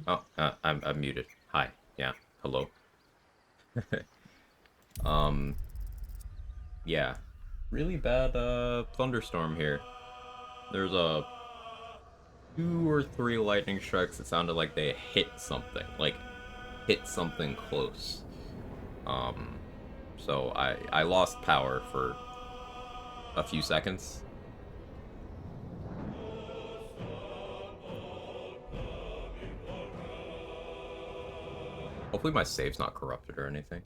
Oh, I'm muted. Hi. Yeah. Hello. Um, yeah. Really bad thunderstorm here. There's a two or three lightning strikes that sounded like they hit something, like hit something close. Um, so I lost power for a few seconds. Hopefully my save's not corrupted or anything.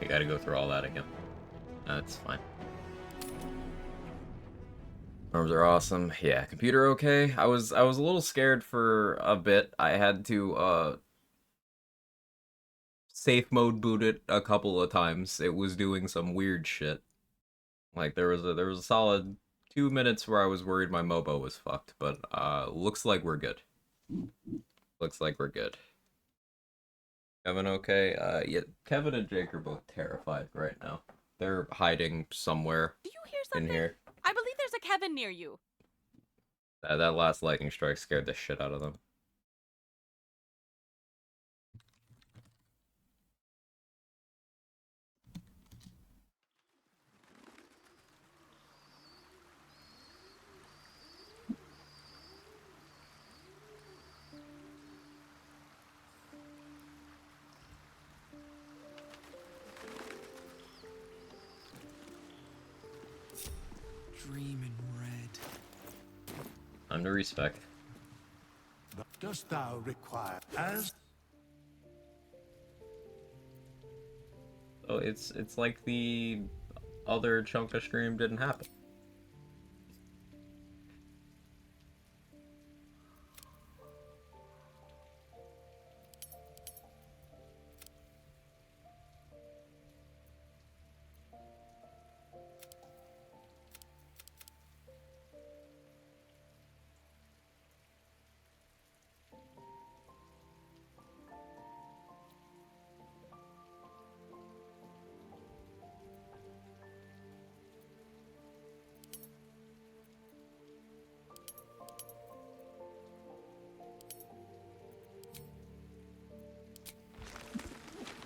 I gotta go through all that again. That's fine. Arms are awesome. Yeah, computer okay. I was a little scared for a bit. I had to safe mode boot it a couple of times. It was doing some weird shit. Like there was a solid 2 minutes where I was worried my MOBO was fucked, but looks like we're good. Looks like we're good. Kevin okay? Yeah, Kevin and Jake are both terrified right now. They're hiding somewhere Do you hear in something? here. I believe there's a Kevin near you. That last lightning strike scared the shit out of them. Dream in red. Under respect. Dost thou require as So it's like the other chunk of stream didn't happen.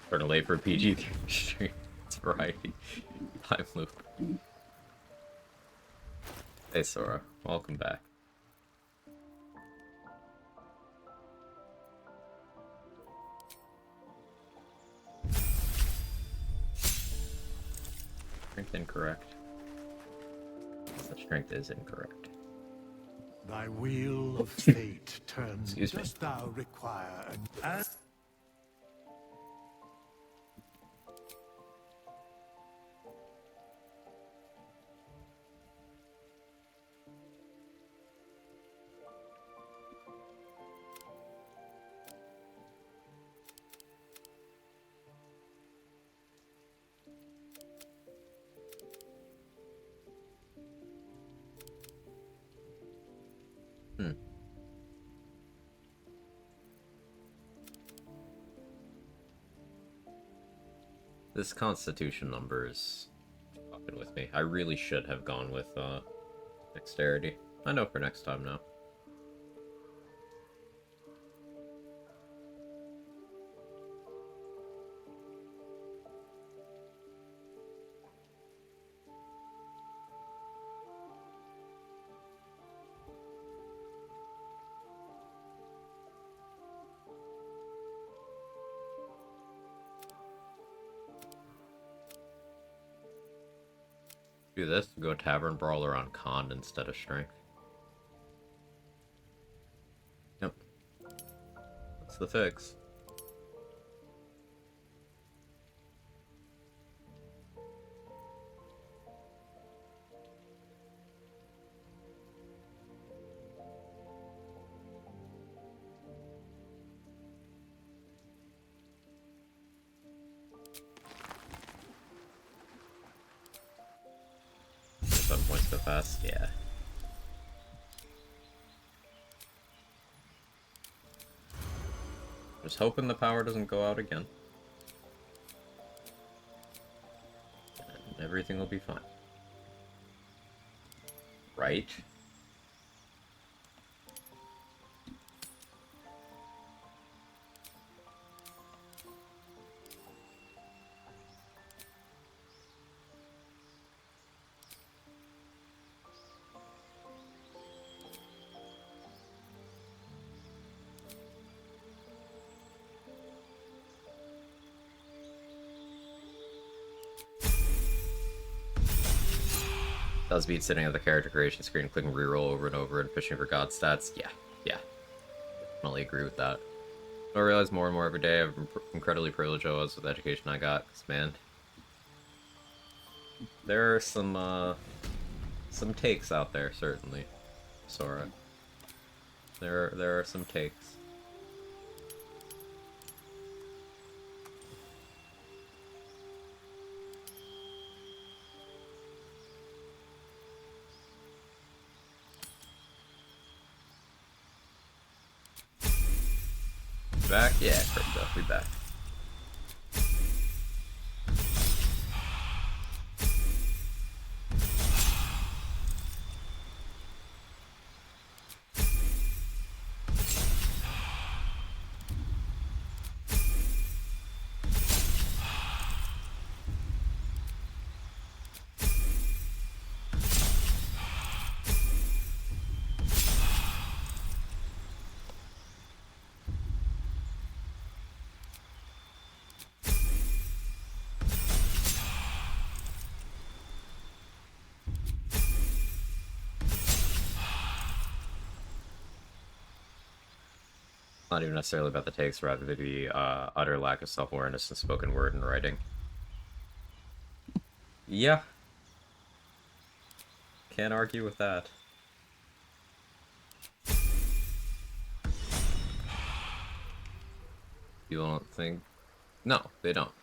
Starting late for a PG stream. It's variety. Time loop. Hey Sora, welcome back. Strength incorrect. The strength is incorrect. thy wheel of fate turns? Excuse me. Dost thou require an as Hmm. This constitution number is fucking with me. I really should have gone with dexterity. I know for next time now. Do this, go Tavern Brawler on Con instead of Strength. Yep. That's the fix. Seven points go fast, yeah. Just hoping the power doesn't go out again. everything will be fine. Right? Does beat sitting at the character creation screen, clicking reroll over and over and fishing for god stats? Yeah. Definitely agree with that. I realize more and more every day I'm incredibly privileged I was with the education I got, 'cause man, there are some takes out there, certainly, Sora. There are some takes. Back? Yeah, Crypto, we back. Not even necessarily about the takes, rather the utter lack of self-awareness in spoken word and writing. Yeah. Can't argue with that. You don't think... No, they don't.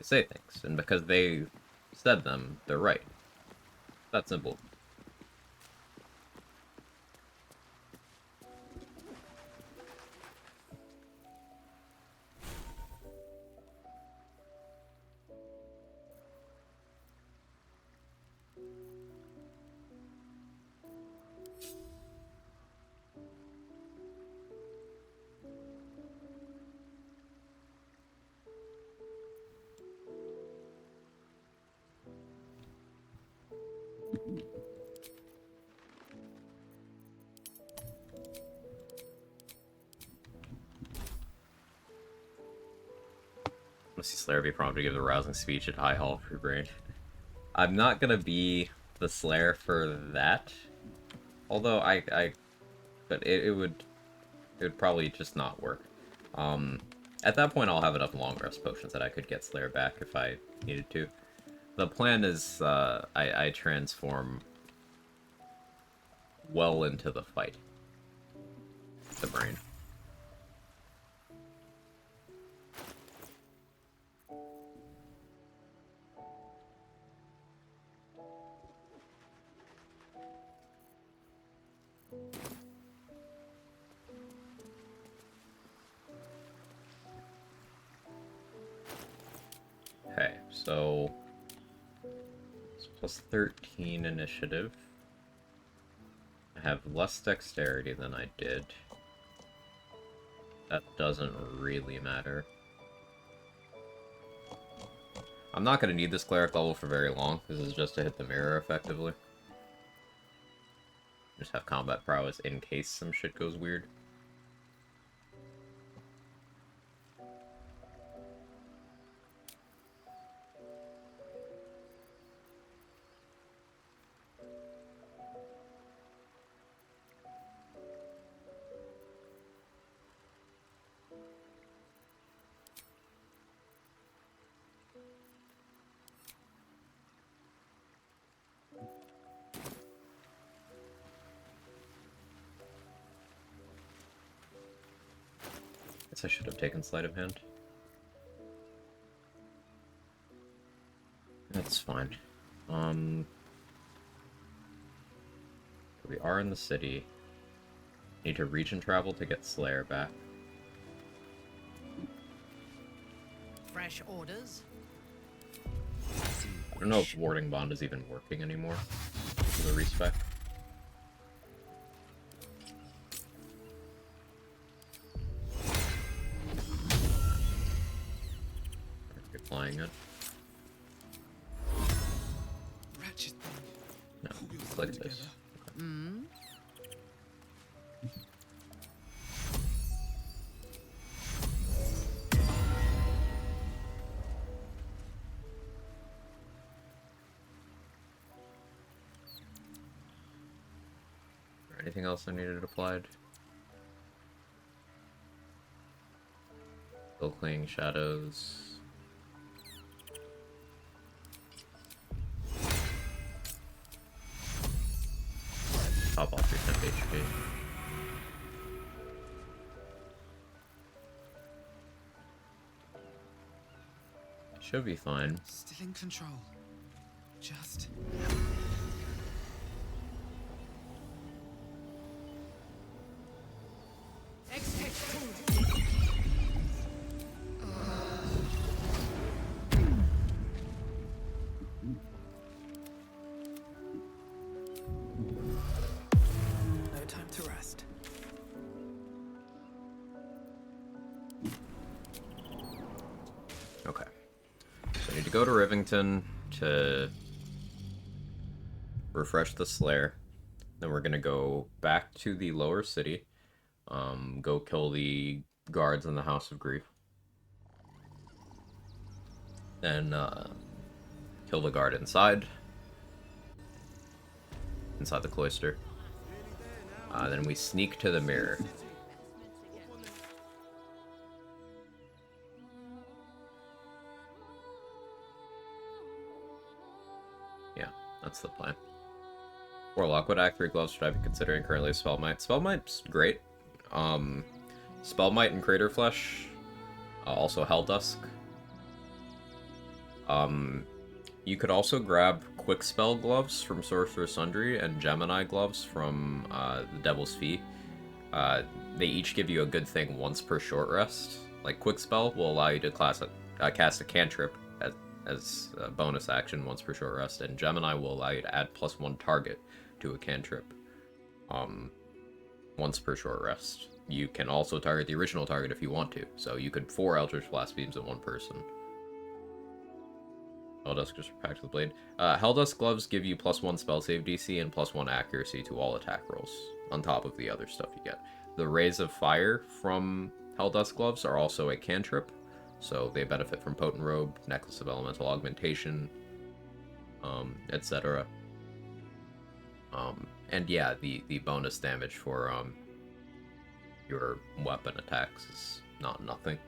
They say things, and because they said them, they're right. That simple. Let's see Slayer be prompted to give the rousing speech at High Hall for your brain. I'm not gonna be the Slayer for that. Although but it would probably just not work. At that point I'll have enough long rest potions that I could get Slayer back if I needed to. The plan is I transform well into the fight. The brain. Okay, so it's plus 13 initiative. I have less dexterity than I did. That doesn't really matter. I'm not going to need this cleric level for very long. This is just to hit the mirror effectively. Just have combat prowess in case some shit goes weird. Guess I should have taken sleight of hand. That's fine. We are in the city. Need to region travel to get Slayer back. Fresh orders? don't know if Warding Bond is even working anymore for the respec. Applying it. Ratchet thing. No, Pull your click thing this. together. Anything else I needed applied? Still clinging shadows. Top off your temp HP. Should be fine. Still in control. Just. No time to rest. Okay. So I need to go to Rivington to refresh the Slayer. Then we're gonna go back to the lower city. Go kill the guards in the House of Grief. Then kill the guard inside the cloister. Then we sneak to the mirror. Yeah, that's the plan. Warlock, what Act 3 gloves should I be considering currently? Spellmight. Spellmight's great. Spellmight and Crater Flesh. Also Helldusk. You could also grab Quick Spell gloves from Sorcerer's Sundry and Gemini gloves from the Devil's Fee. They each give you a good thing once per short rest. Like Quick Spell will allow you to cast a cantrip as a bonus action once per short rest, and Gemini will allow you to add +1 target to a cantrip once per short rest. You can also target the original target if you want to, so you could 4 Eldritch Blast Beams at one person. Helldusk just packed the blade. Helldusk gloves give you +1 spell save DC and +1 accuracy to all attack rolls, on top of the other stuff you get. The Rays of Fire from Helldusk gloves are also a cantrip, so they benefit from Potent Robe, Necklace of Elemental Augmentation, etc. And yeah, the bonus damage for your weapon attacks is not nothing.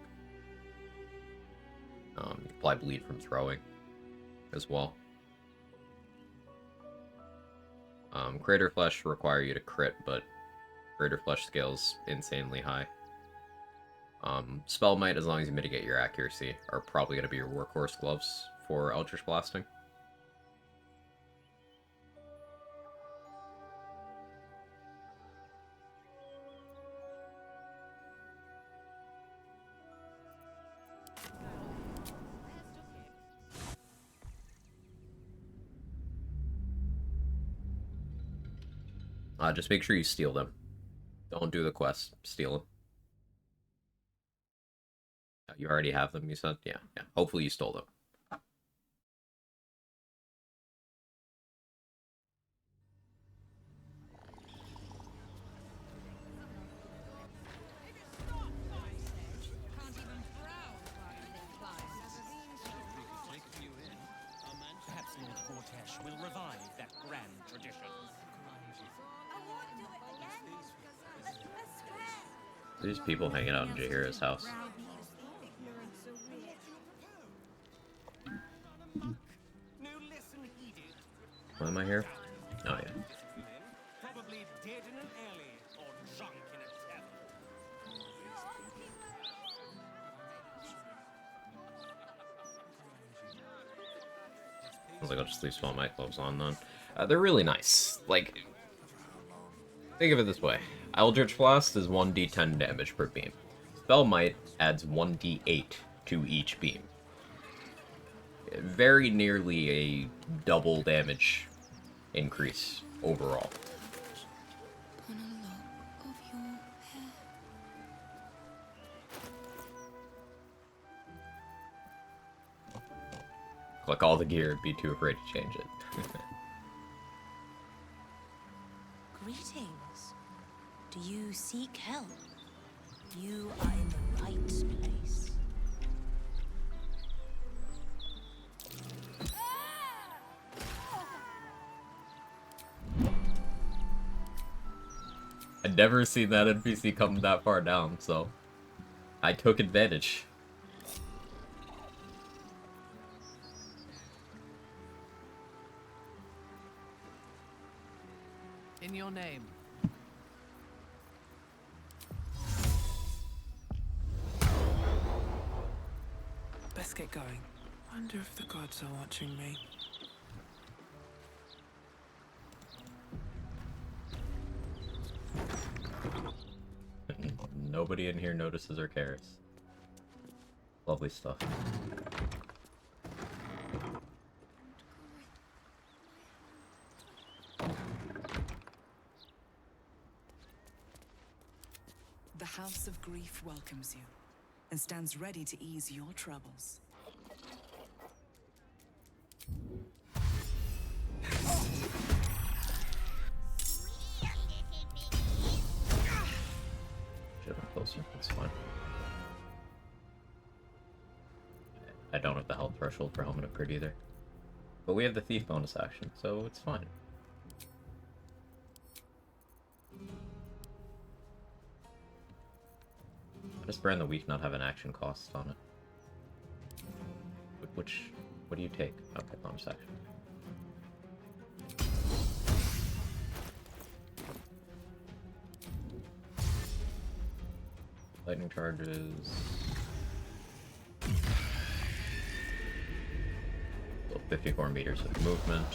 You apply bleed from throwing as well. Crater Flesh require you to crit, but Crater Flesh scales insanely high. Spellmight, as long as you mitigate your accuracy, are probably going to be your workhorse gloves for Eldritch Blasting. Just make sure you steal them. Don't do the quest. Steal them. You already have them, you said? Yeah. Hopefully you stole them. Perhaps Lord Cortesh will revive that grand tradition. There's people hanging out in Jaheira's house. Why am I here? Oh, yeah. Probably dead in an alley or drunk in a tavern. I was like, I'll just leave Spellmight gloves on then. They're really nice. Like, think of it this way. Eldritch Blast is 1d10 damage per beam. Spellmight adds 1d8 to each beam. very nearly a double damage increase overall. On a lock of your hair. Click all the gear, be too afraid to change it. Greetings. Do you seek help? You are in the right place. I'd never seen that NPC come that far down, so I took advantage. In your name. Best get going. Wonder if the gods are watching me. Nobody in here notices or cares. Lovely stuff. The House of Grief welcomes you and stands ready to ease your troubles. Should have been closer, that's fine. I don't have the health threshold for Helmet of Crit either. But we have the Thief bonus action, so it's fine. How does Brand the Weak not have an action cost on it? What do you take? Okay, bonus action. Lightning charges. So 54 meters of movement.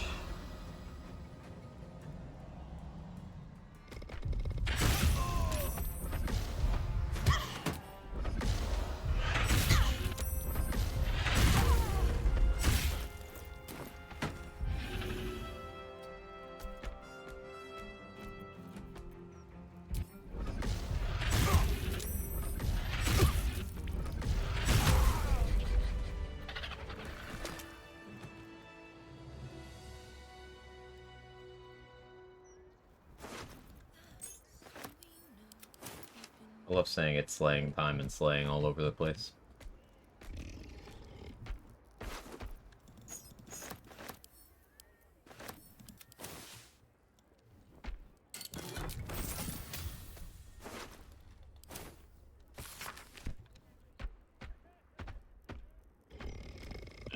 I love saying it's slaying time and slaying all over the place.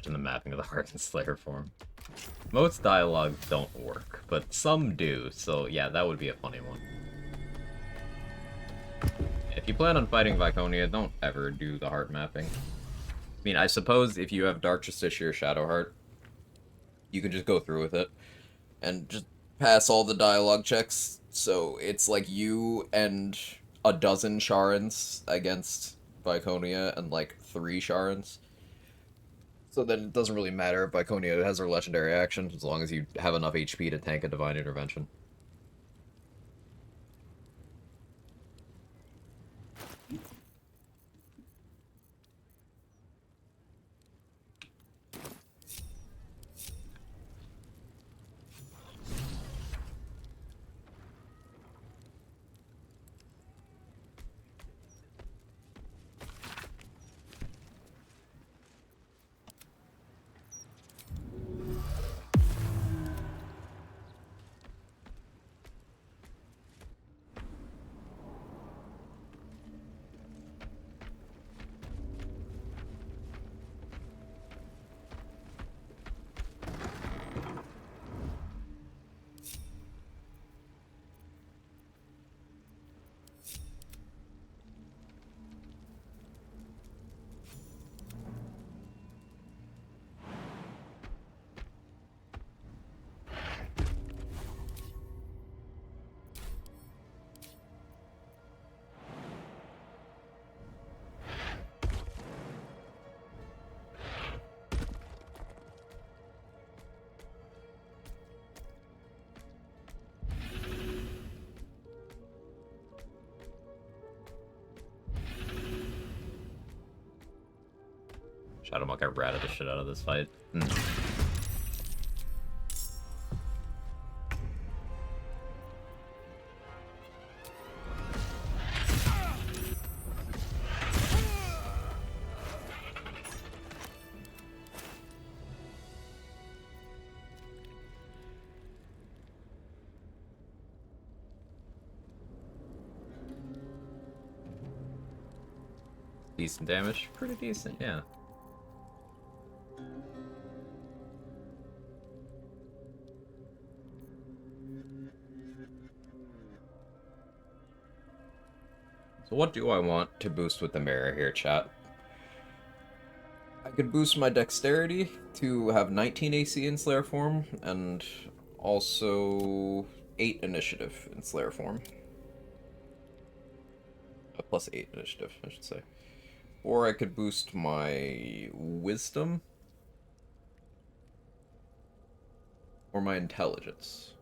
In the mapping of the Heart and Slayer form. Most dialogues don't work, but some do, so yeah, that would be a funny one. If you plan on fighting Viconia, don't ever do the heart mapping. I mean, I suppose if you have Dark Justiciar or Shadowheart, you can just go through with it and just pass all the dialogue checks. So it's like you and a dozen Sharans against Viconia and like 3 Sharans. So then it doesn't really matter if Viconia has her legendary action, as long as you have enough HP to tank a Divine Intervention. Shadowmonk got ratted the shit out of this fight. Decent damage. Pretty decent, yeah. So what do I want to boost with the mirror here, chat? I could boost my dexterity to have 19 AC in Slayer form, and also 8 initiative in Slayer form. Plus 8 initiative, I should say. Or I could boost my wisdom. Or my intelligence.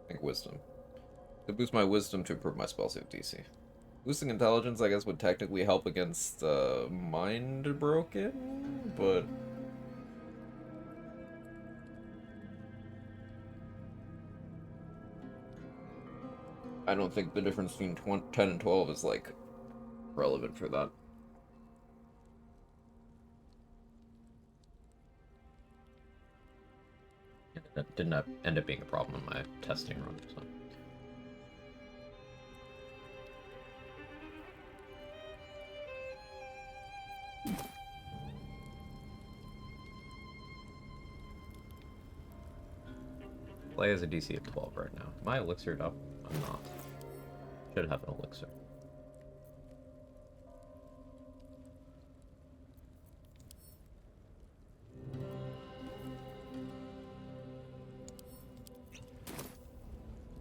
I think wisdom. To boost my wisdom to improve my spell save DC. Boosting intelligence, I guess, would technically help against Mind Broken, but... I don't think the difference between 10 and 12 is, like, relevant for that. Yeah, that didn't end up being a problem in my testing run, so... Play as a DC of 12 right now. Am I elixired up? I'm not. Should have an elixir.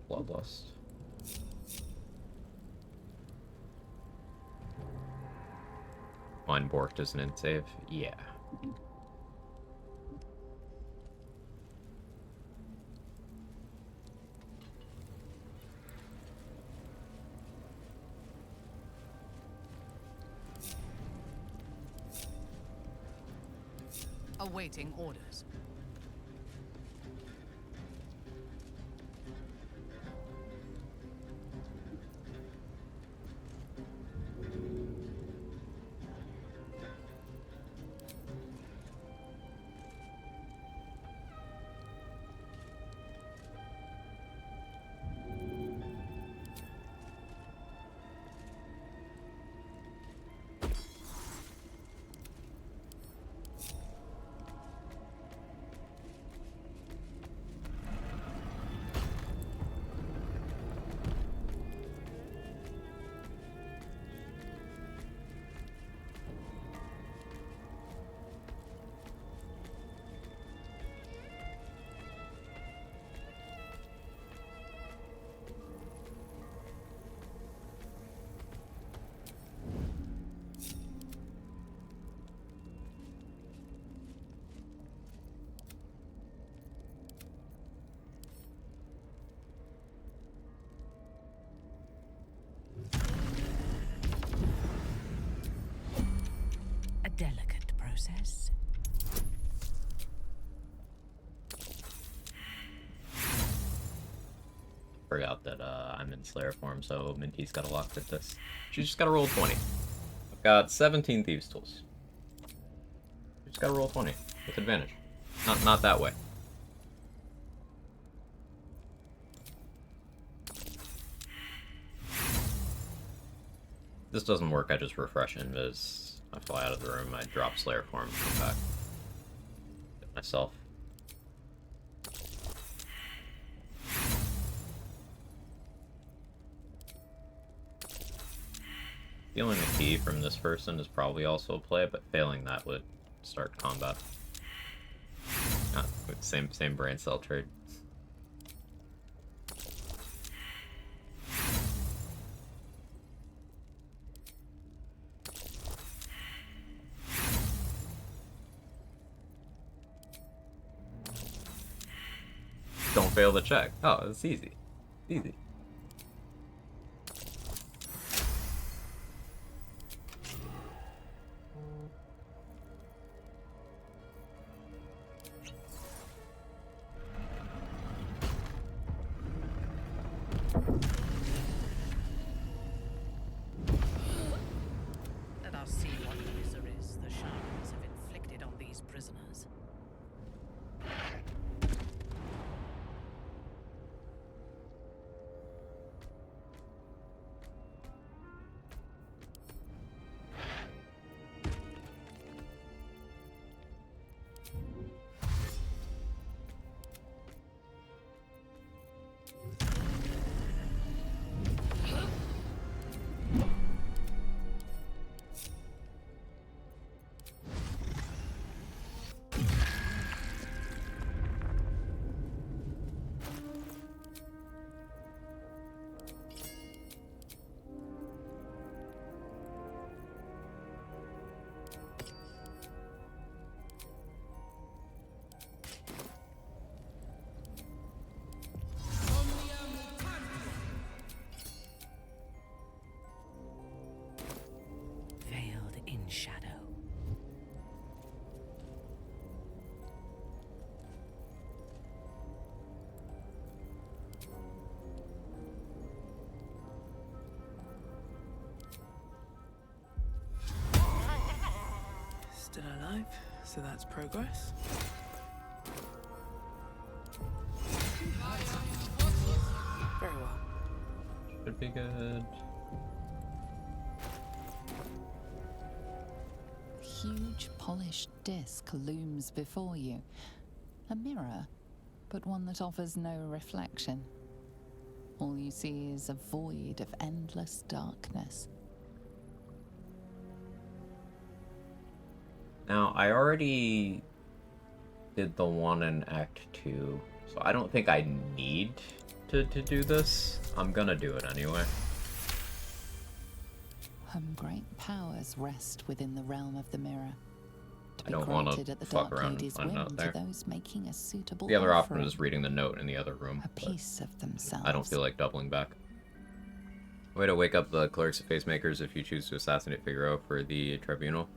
Bloodlust. Mind Bork doesn't end save? Yeah. Awaiting orders. A delicate process. Forgot that I'm in Slayer form, so Minty's gotta lock at this. She's just gotta roll 20. I've got 17 Thieves' Tools. You just gotta roll 20 with advantage. Not that way. If this doesn't work, I just refresh Invis. I fly out of the room, I drop Slayer form, come back. Get myself. Stealing a key from this person is probably also a play, but failing that would start combat. Same brain cell trade. Don't fail the check. Oh, it's easy. Easy. Let us see what miseries the shamans have inflicted on these prisoners. Veiled in shadow. Still alive, so that's progress. Very well. Should be good. A huge polished disc looms before you. A mirror, but one that offers no reflection. All you see is a void of endless darkness. Now, I already did the one in Act 2, so I don't think I need to do this. I'm gonna do it anyway. Great powers rest within the realm of the mirror. To I be don't want granted to at the fuck Dark around Lady's and find whim out there. to those making a suitable The other option offering, is reading the note in the other room. a but piece of themselves. I don't feel like doubling back. Way to wake up the clerics of face makers if you choose to assassinate Figaro for the tribunal.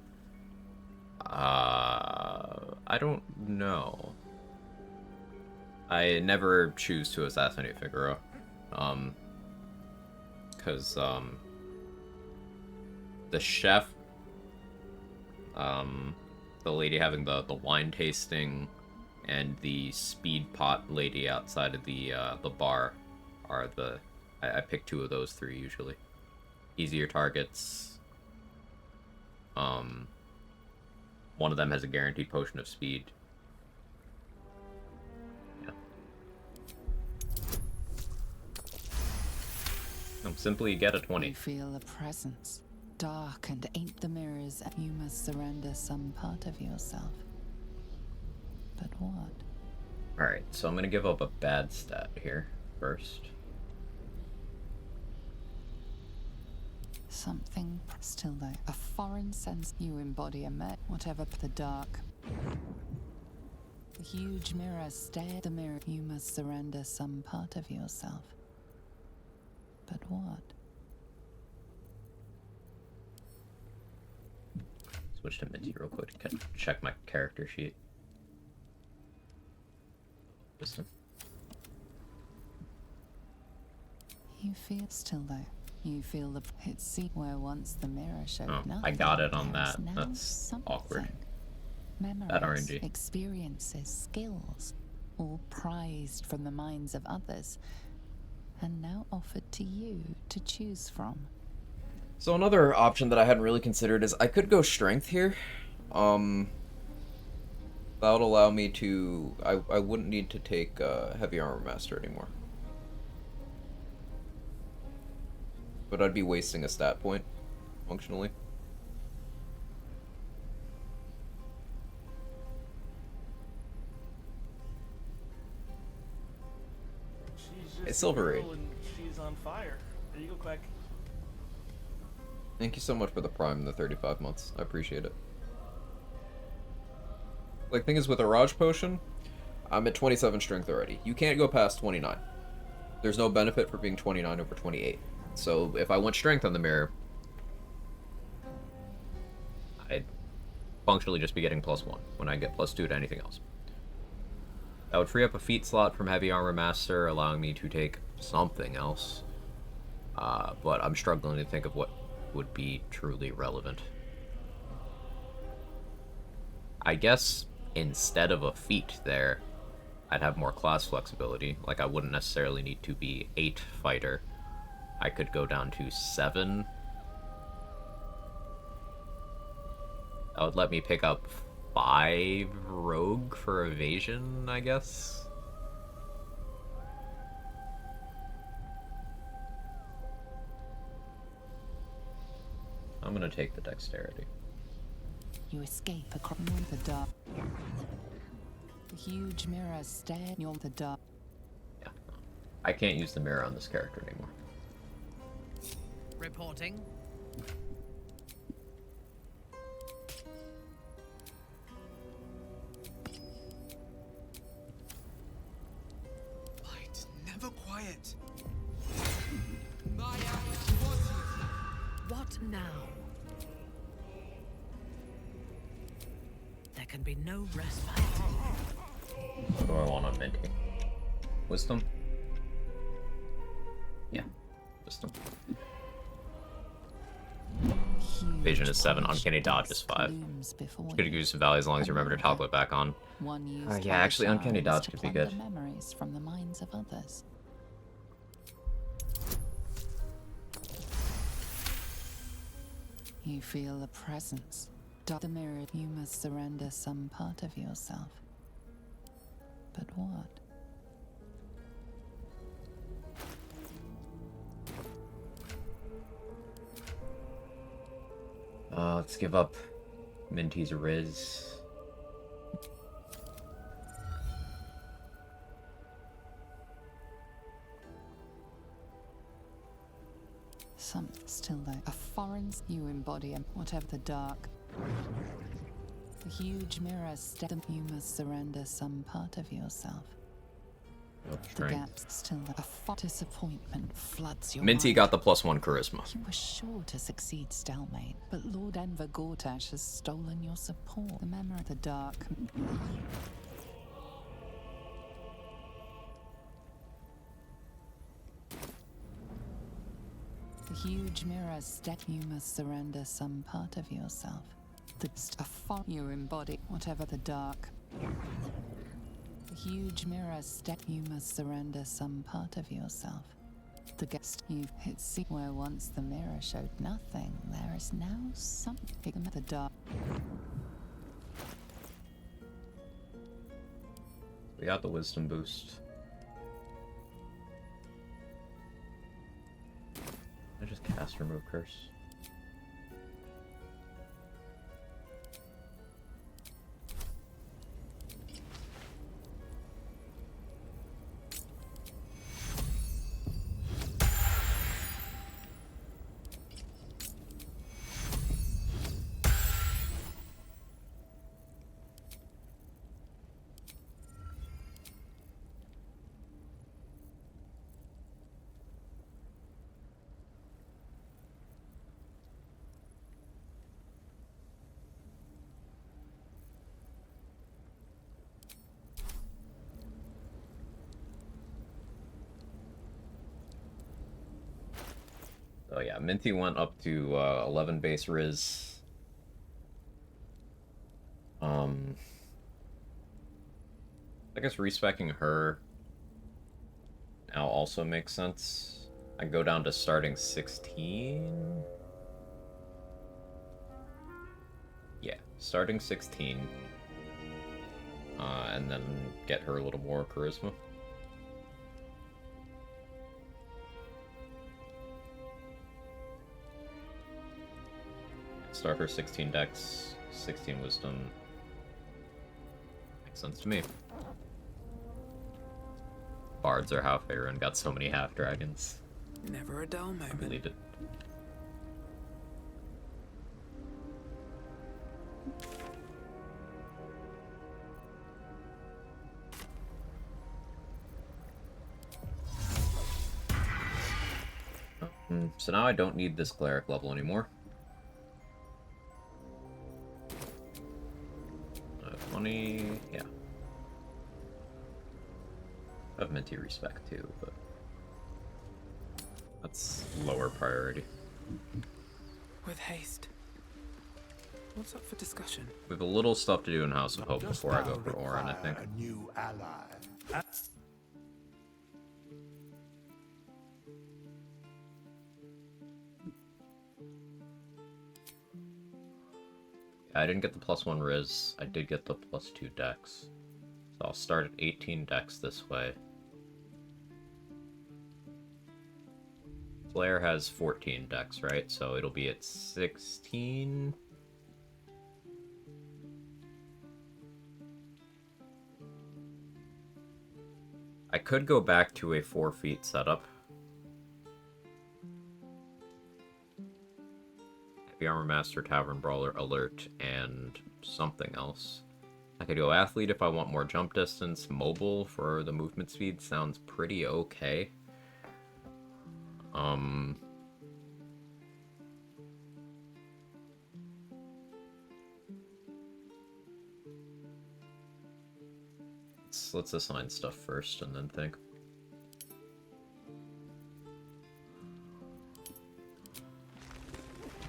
I don't know. I never choose to assassinate Figaro. Because, the chef, the lady having the wine tasting, and the speed pot lady outside of the bar are the... I pick two of those three, usually. Easier targets. One of them has a guaranteed potion of speed. Yeah. Simply get a 20. You feel a presence, dark and ain't the mirrors. You must surrender some part of yourself. But what? Alright, so I'm gonna give up a bad stat here first. Something still there. A foreign sense you embody whatever the dark. The huge mirror stare the mirror. You must surrender some part of yourself. But what? Switch to Minty real quick to check my character sheet. Wisdom. You feel still there. You feel the it's see where once the mirror showed Oh, nothing. I got it on there's that. now That's something. awkward. Memories, Bad RNG. experiences, skills, all prized from the minds of others, and now offered to you to choose from. So another option that I hadn't really considered is I could go strength here. That would allow me to... I wouldn't need to take heavy armor master anymore. But I'd be wasting a stat point, functionally. Hey, Silver Raid. She's on fire. There you go, Quack. Thank you so much for the Prime and the 35 months. I appreciate it. Like, thing is, with a Raj Potion, I'm at 27 strength already. You can't go past 29. There's no benefit for being 29 over 28. So, if I want strength on the mirror, I'd functionally just be getting +1 when I get +2 to anything else. That would free up a feat slot from Heavy Armor Master, allowing me to take something else. But I'm struggling to think of what would be truly relevant. I guess instead of a feat there, I'd have more class flexibility. Like, I wouldn't necessarily need to be 8 fighter. I could go down to 7. That would let me pick up 5 rogue for evasion, I guess. I'm gonna take the dexterity. You escape across the dark. The huge mirror stare you the dark. Yeah. I can't use the mirror on this character anymore. Reporting. Light, never quiet. What now? There can be no respite. What do I want on Minty? Wisdom? Yeah, wisdom. Vision is 7, Uncanny Dodge is 5. Could use some value as long as you remember to toggle it back on. Yeah, actually, Uncanny Dodge could be good. Memories from the minds of others. You feel a presence. The mirror, you must surrender some part of yourself. But what? Let's give up Minty's Riz. Some still there. A foreign you embody, whatever the dark. The huge mirror step. You must surrender some part of yourself. The gaps still there. A disappointment floods your Minty mind. got the +1 charisma. You were sure to succeed, Stalmain, but Lord Enver Gortash has stolen your support. The memory of the dark. The huge mirror step. You must surrender some part of yourself. You embody whatever the dark. The huge mirror step. You must surrender some part of yourself. The guest you hit see where once the mirror showed nothing, there is now something in the dark. We got the wisdom boost. I just cast Remove Curse. Oh yeah, Minty went up to 11 base Riz. I guess respecking her now also makes sense. I go down to starting 16. Yeah, starting 16. And then get her a little more charisma. Start her 16 dex, 16 wisdom. Makes sense to me. Bards are half fair and got so many half dragons. Never a dull I moment. believed it. So now I don't need this cleric level anymore. Money, yeah. I have Minty Respect too, but that's lower priority. With haste. What's up for discussion? We have a little stuff to do in House of Hope Dost before I thou go for Orin, I think. require a new ally? I didn't get the +1 Riz. I did get the +2 Dex. So I'll start at 18 Dex this way. Slayer has 14 Dex, right? So it'll be at 16. I could go back to a 4 feet setup. Heavy Armor Master, Tavern Brawler, Alert, and something else. I could go Athlete if I want more jump distance. Mobile for the movement speed sounds pretty okay. Let's assign stuff first and then think.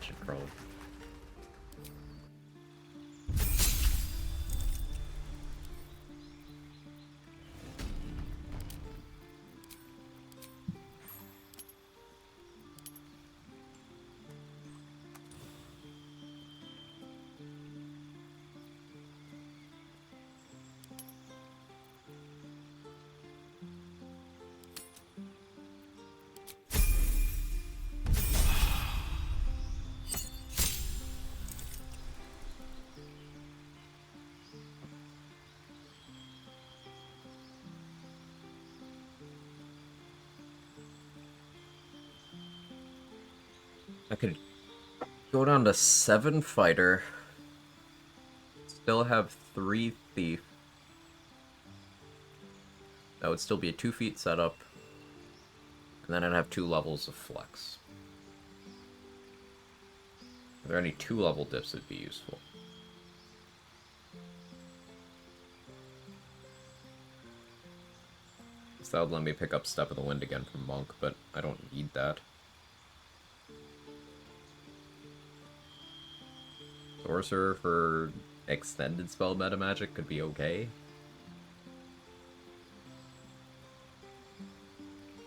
Should probably. I could go down to 7 fighter, still have 3 thief. That would still be a 2 feet setup, and then I'd have 2 levels of flex. Are there any 2 level dips that'd be useful? So that would let me pick up Step of the Wind again from Monk, but I don't need that. Sorcerer for extended spell meta magic could be okay.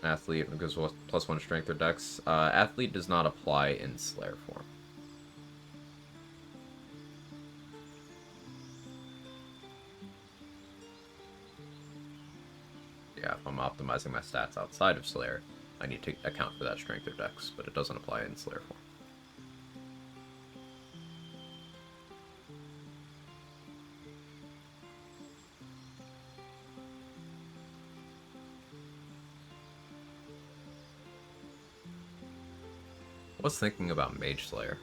Athlete because +1 strength or dex. Athlete does not apply in Slayer form. Yeah, if I'm optimizing my stats outside of Slayer, I need to account for that strength or dex, but it doesn't apply in Slayer form. I was thinking about Mage Slayer.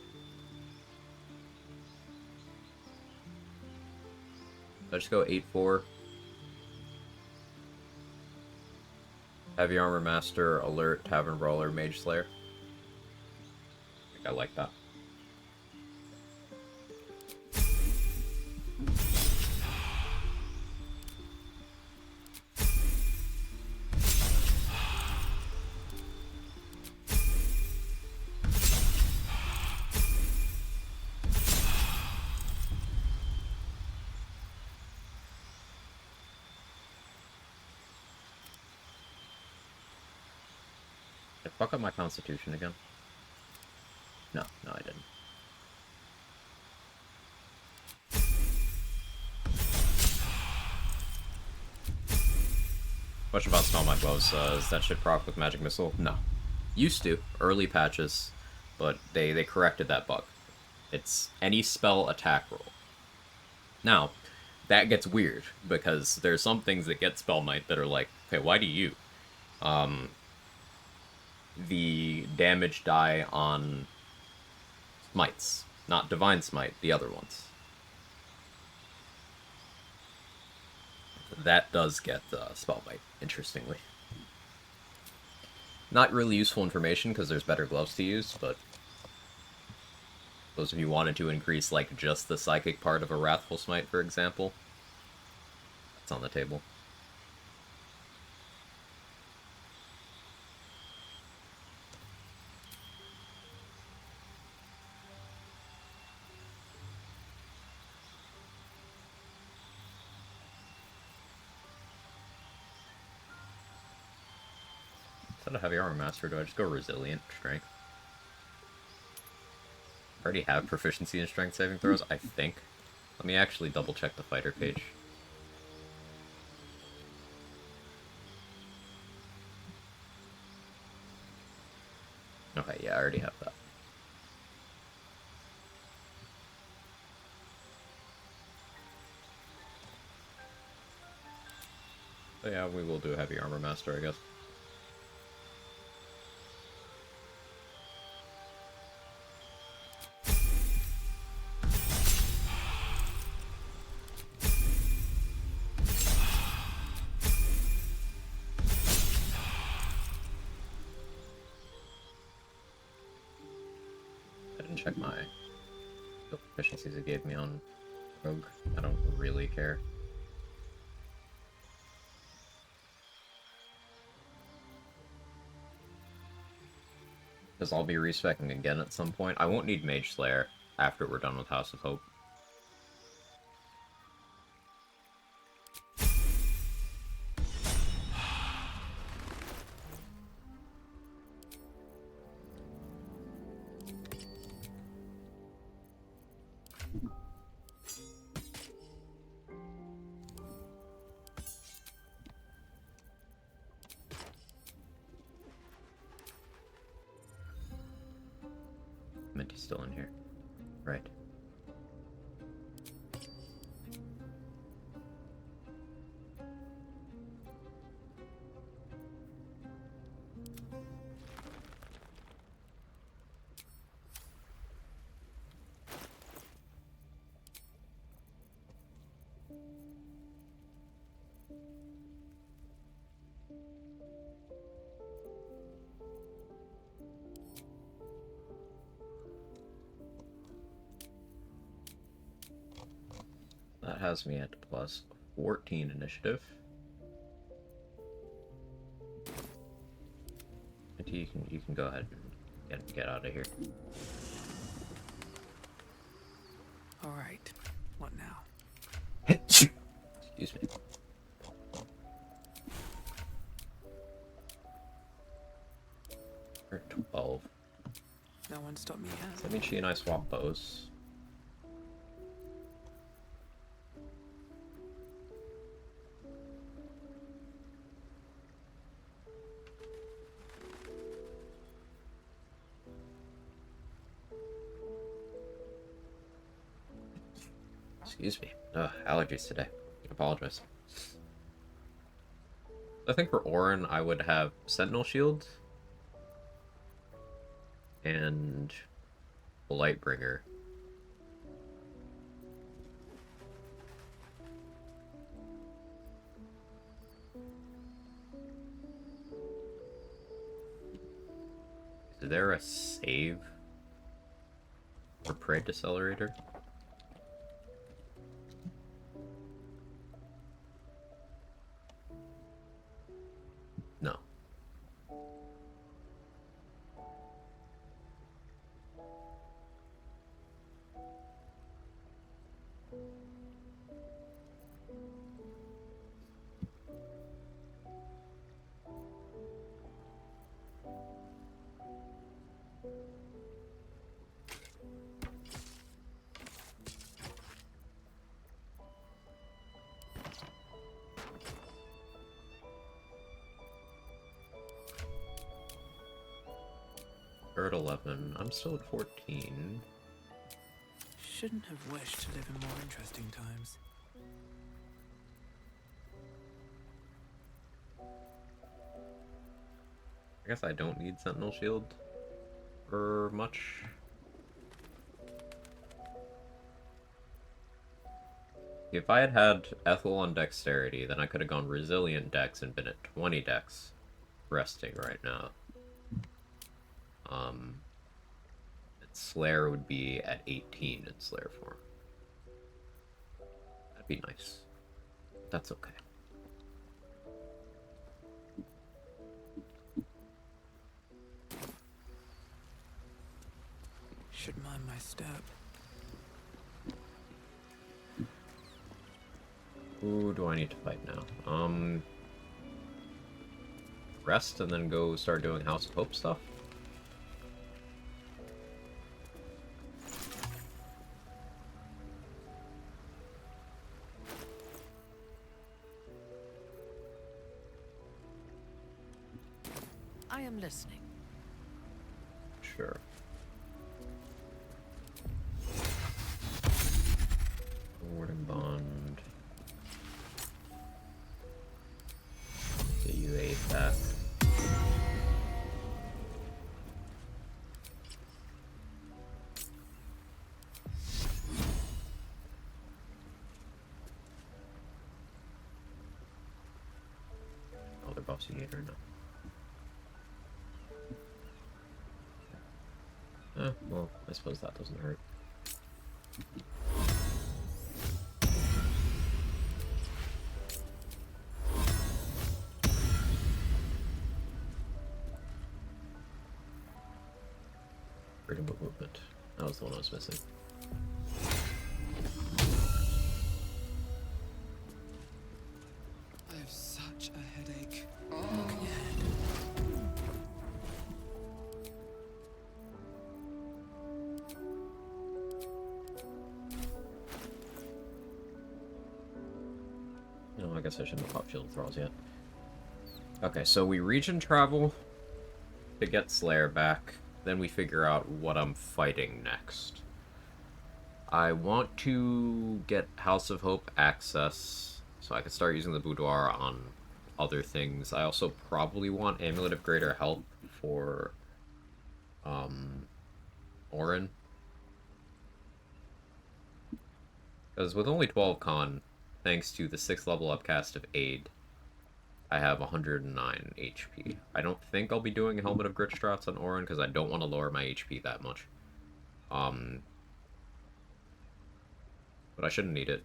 I just go 8-4. Heavy Armor Master, Alert, Tavern Brawler, Mage Slayer. I think I like that. Did I fuck up my constitution again? No, I didn't. Question about Smell My Gloves. Is that shit proc with Magic Missile? No. Used to. Early patches. But they corrected that bug. It's any spell attack roll. Now, that gets weird, because there's some things that get Spell Might that are like, okay, why do you? The damage die on smites, not Divine Smite, the other ones. That does get Spell Might, interestingly. Not really useful information because there's better gloves to use, but those of you wanted to increase like just the psychic part of a Wrathful Smite, for example, that's on the table. Instead of heavy armor master, do I just go resilient strength? I already have proficiency in strength saving throws, I think. Let me actually double check the fighter page. Okay, yeah, I already have that. So yeah, we will do a heavy armor master, I guess. I didn't check my proficiencies it gave me on Rogue. I don't really care. Because I'll be respecing again at some point. I won't need Mage Slayer after we're done with House of Hope. Minty's still in here. Right. That has me at plus 14 initiative. And you can go ahead and get out of here. All right. What now? Excuse me. We're at 12. No one stopped me yet. Does that mean she and I swap bows? Excuse me. Allergies today. I apologize. I think for Orin, I would have Sentinel Shield and Lightbringer. Is there a save for Prey Decelerator? No. We're at 11. I'm still at 14. Shouldn't have wished to live in more interesting times. I guess I don't need Sentinel Shield for much. If I had had Ethel on Dexterity, then I could have gone Resilient Dex and been at 20 Dex, resting right now. Slayer would be at 18 in Slayer form. That'd be nice. That's okay. Should mind my step. Who do I need to fight now? rest and then go start doing House of Hope stuff. I am listening. Sure. Warden bond. Get you 8 back. Other buffs you need or no? Well, I suppose that doesn't hurt. Freedom of movement. That was the one I was missing. I have such a headache. No, I guess I shouldn't have popped shield thralls yet. Okay, so we region travel to get Slayer back. Then we figure out what I'm fighting next. I want to get House of Hope access, so I can start using the boudoir on other things. I also probably want Amulet of Greater Help for Orin. Because with only 12 con, thanks to the 6th level upcast of Aid, I have 109 HP. I don't think I'll be doing Helmet of Gritstrats on Orin because I don't want to lower my HP that much. But I shouldn't need it.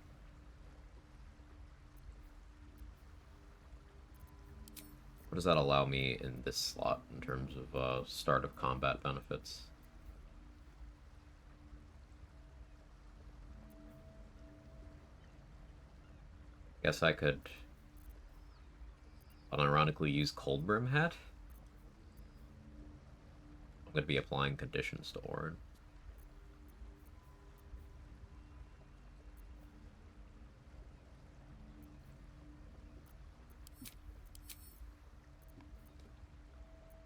What does that allow me in this slot in terms of start of combat benefits? Guess I could unironically use Cold Brim Hat. I'm going to be applying conditions to Orin.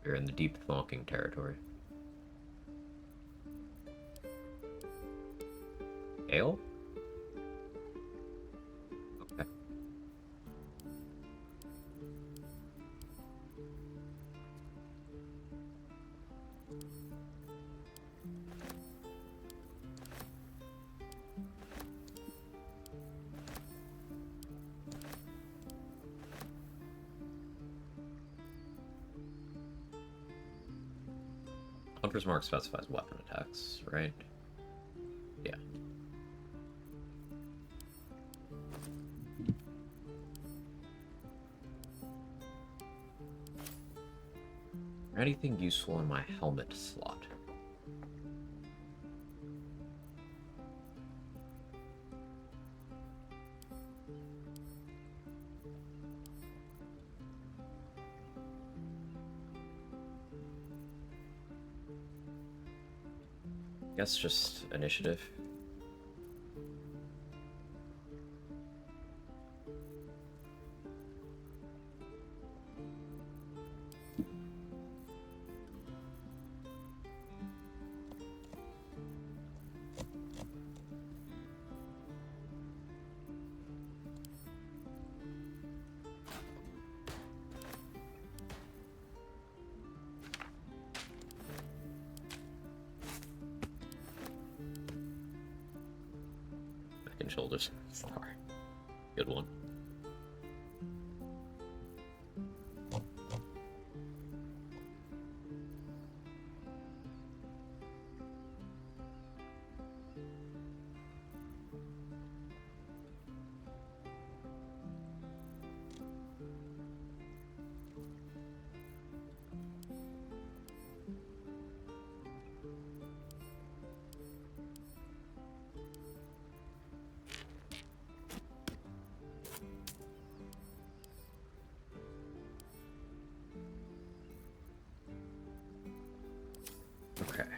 We're in the deep Thonking territory. Ale? Okay. Hunter's Mark specifies weapon attacks, right? Yeah. Anything useful in my helmet slot? Guess just initiative. Back and shoulders. Sorry. Good one. Okay.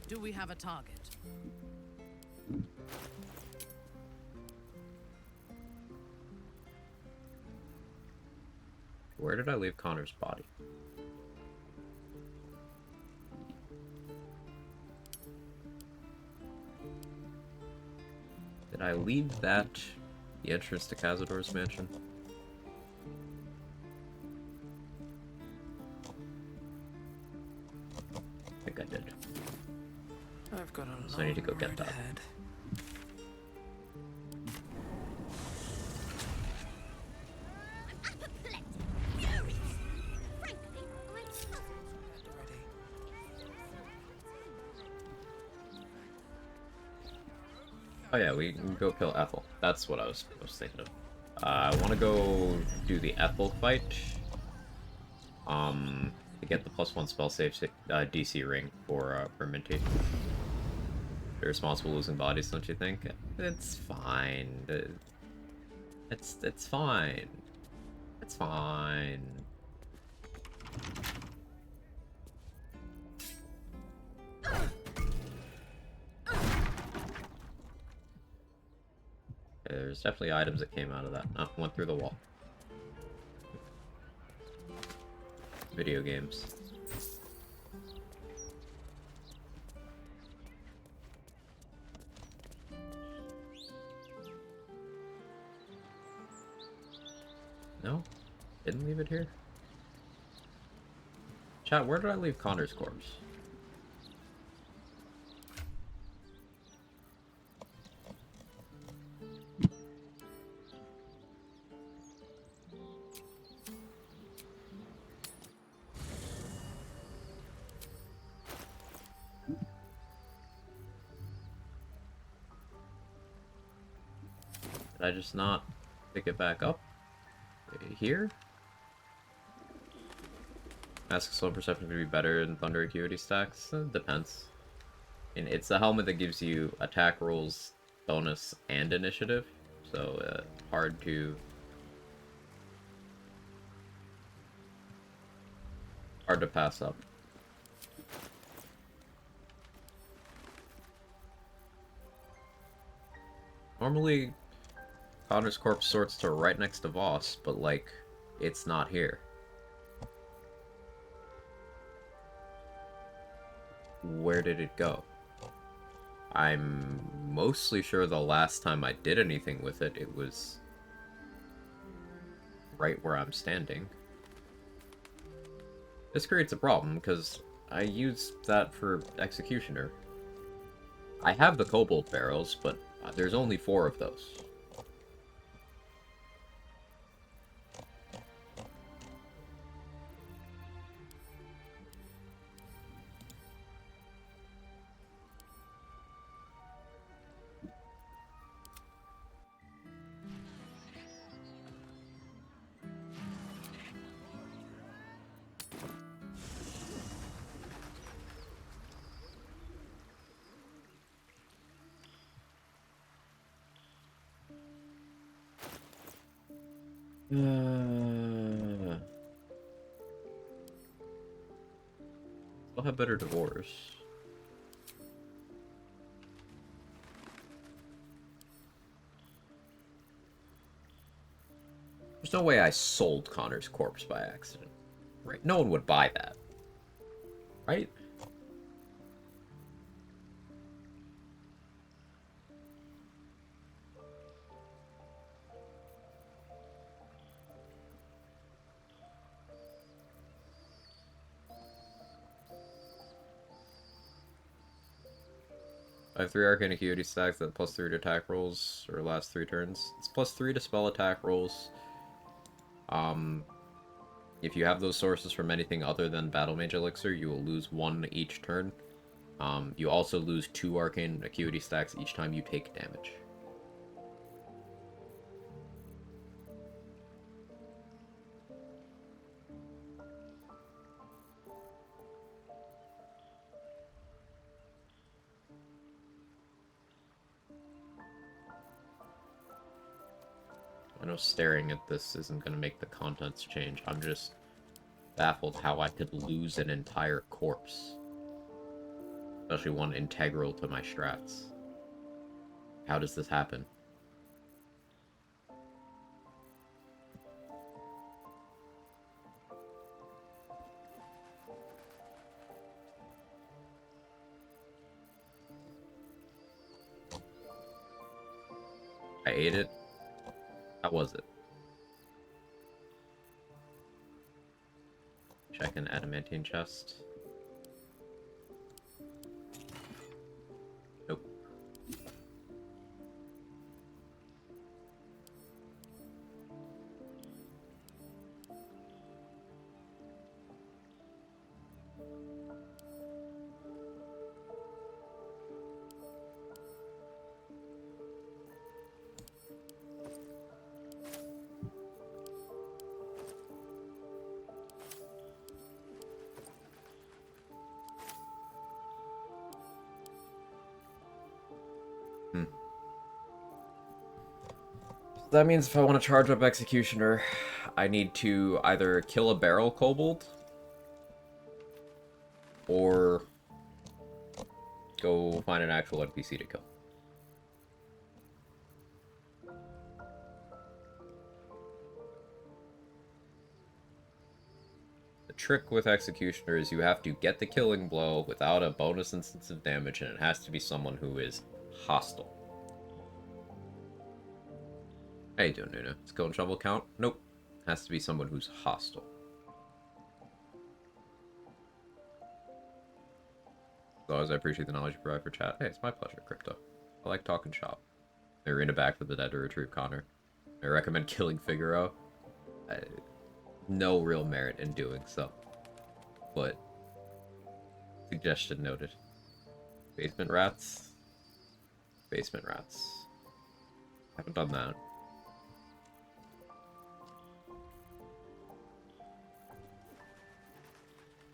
Do we have a target? Where did I leave Connor's body? Did I leave that the entrance to Cazador's mansion? I think I did. I've got a So I need to go long get road that. ahead. Ready. Oh yeah, we can go kill Ethel. That's what I was thinking of. I want to go do the Ethel fight. To get the +1 spell save DC ring for Minty. They're responsible for losing bodies, don't you think? It's fine. It's fine. It's fine. There's definitely items that came out of that. Oh, went through the wall. Video games. No? Didn't leave it here? Chat, where did I leave Connor's corpse? Did I just not pick it back up? Here? Ask Soul Perception to be better in Thunder Acuity stacks? Depends. And it's a helmet that gives you attack rolls, bonus, and initiative, so hard to pass up. Normally, Connor's corpse sorts to right next to Voss, but like, it's not here. Where did it go? I'm mostly sure the last time I did anything with it, it was right where I'm standing. This creates a problem, because I use that for Executioner. I have the Kobold barrels, but there's only 4 of those. Still have better divorce. There's no way I sold Connor's corpse by accident. Right? No one would buy that. Right? I have 3 Arcane Acuity stacks that +3 to attack rolls, or last 3 turns. It's +3 to spell attack rolls. If you have those sources from anything other than Battle Mage Elixir, you will lose 1 each turn. You also lose 2 Arcane Acuity stacks each time you take damage. I know staring at this isn't going to make the contents change. I'm just baffled how I could lose an entire corpse. Especially one integral to my strats. How does this happen? I ate it. How was it? Check an adamantine chest. Nope. That means if I want to charge up Executioner, I need to either kill a barrel kobold or go find an actual NPC to kill. The trick with Executioner is you have to get the killing blow without a bonus instance of damage, and it has to be someone who is hostile. How you doing, Nuna? Skill and shovel count? Nope. Has to be someone who's hostile. As always, I appreciate the knowledge you provide for chat. Hey, it's my pleasure, Crypto. I like talking shop. Arena back for the dead to retrieve Connor. I recommend killing Figaro. No real merit in doing so. But, suggestion noted. Basement rats? Basement rats. Haven't done that.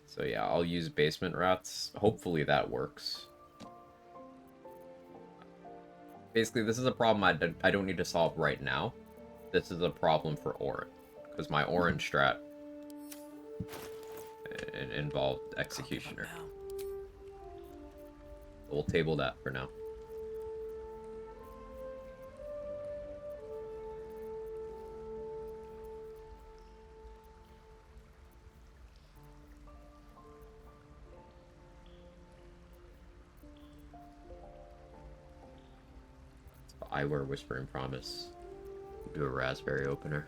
So yeah, I'll use basement rats. Hopefully that works. Basically, this is a problem I don't need to solve right now. This is a problem for Orin. Because my orange strat involved Executioner. We'll table that for now. I wear Whispering Promise. Do a raspberry opener.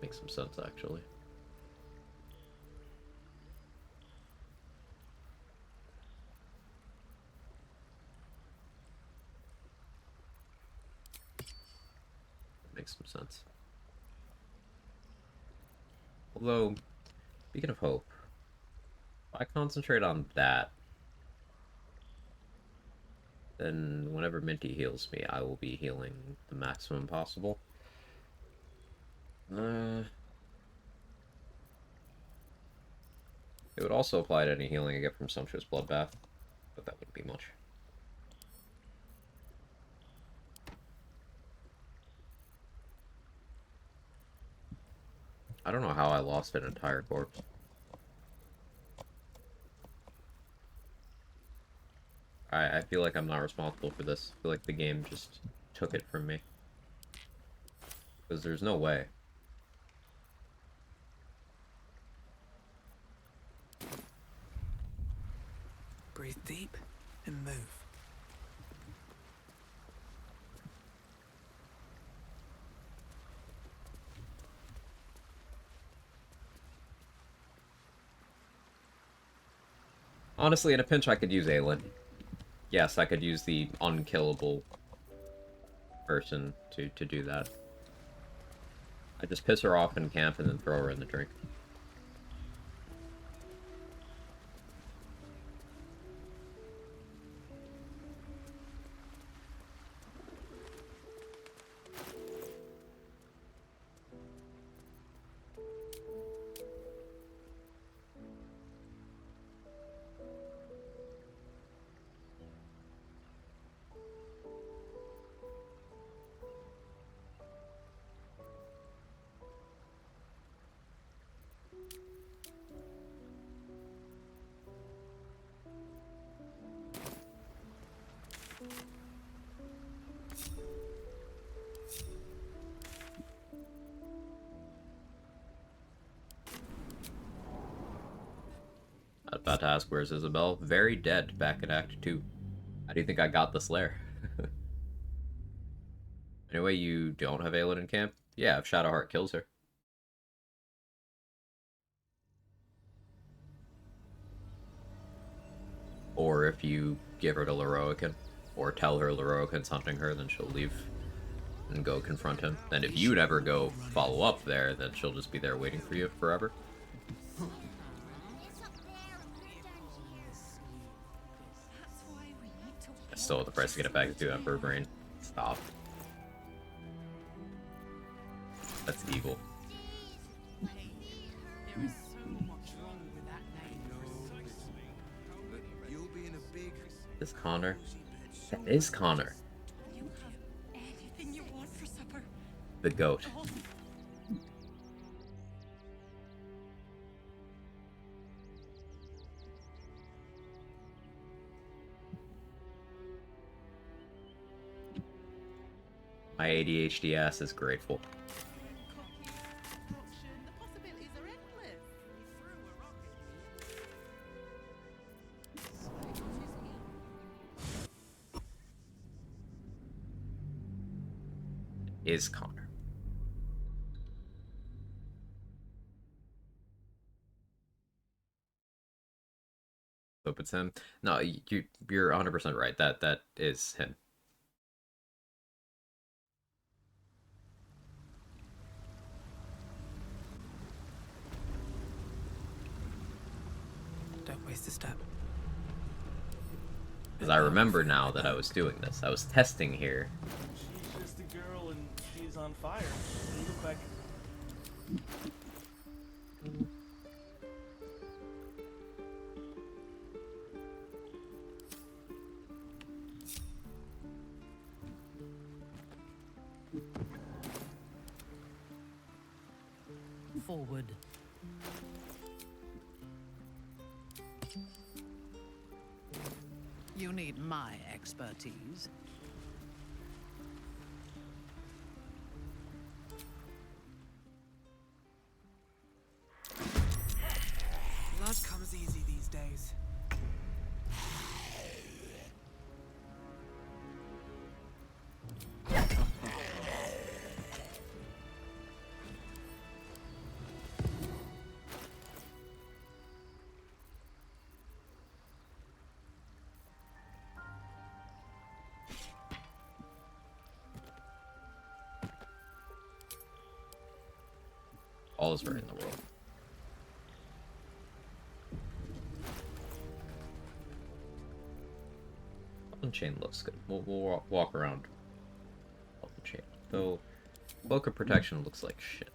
Makes some sense, actually. Makes some sense. Although, speaking of hope, if I concentrate on that, then whenever Minty heals me, I will be healing the maximum possible. It would also apply to any healing I get from Sumptuous Bloodbath, but that wouldn't be much. I don't know how I lost an entire corpse. I feel like I'm not responsible for this. I feel like the game just took it from me. Because there's no way. Breathe deep and move. Honestly, in a pinch, I could use Aelin. Yes, I could use the unkillable person to do that. I just piss her off in camp and then throw her in the drink. About to ask, where's Isabel? Very dead back in Act 2. How do you think I got this lair? Anyway, you don't have Aelin in camp? Yeah, if Shadowheart kills her. Or if you give her to Lorroakan, or tell her Lorroakan's hunting her, then she'll leave and go confront him. And if you never go follow up there, then she'll just be there waiting for you forever. I still have the price to get it back to Emperor Brain. Stop. That's evil. There is so much wrong with that name. But you'll be in a big... Is Connor? That is Connor. You have anything you want for supper? The goat. My ADHD ass is grateful. Is Connor. Hope it's him. No, you're 100% right. That is him. Don't waste a step. Because I remember now that I was doing this. I was testing here. She's just a girl and she's on fire. You look like... Forward. You need my expertise. Blood comes easy these days. All is right in the world. Elven Chain looks good. We'll walk around Elven Chain. Though, Cloak of Protection looks like shit.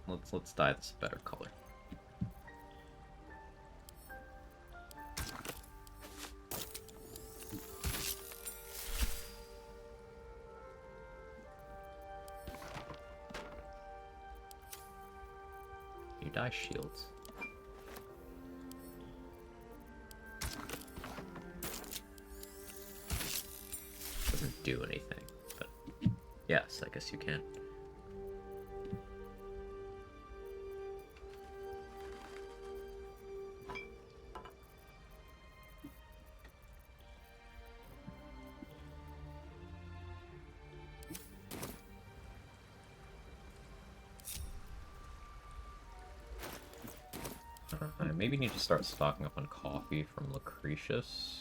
Let's dye this a better color. You dye shields. Doesn't do anything, but yes, I guess you can. I maybe need to start stocking up on coffee from Lucretius.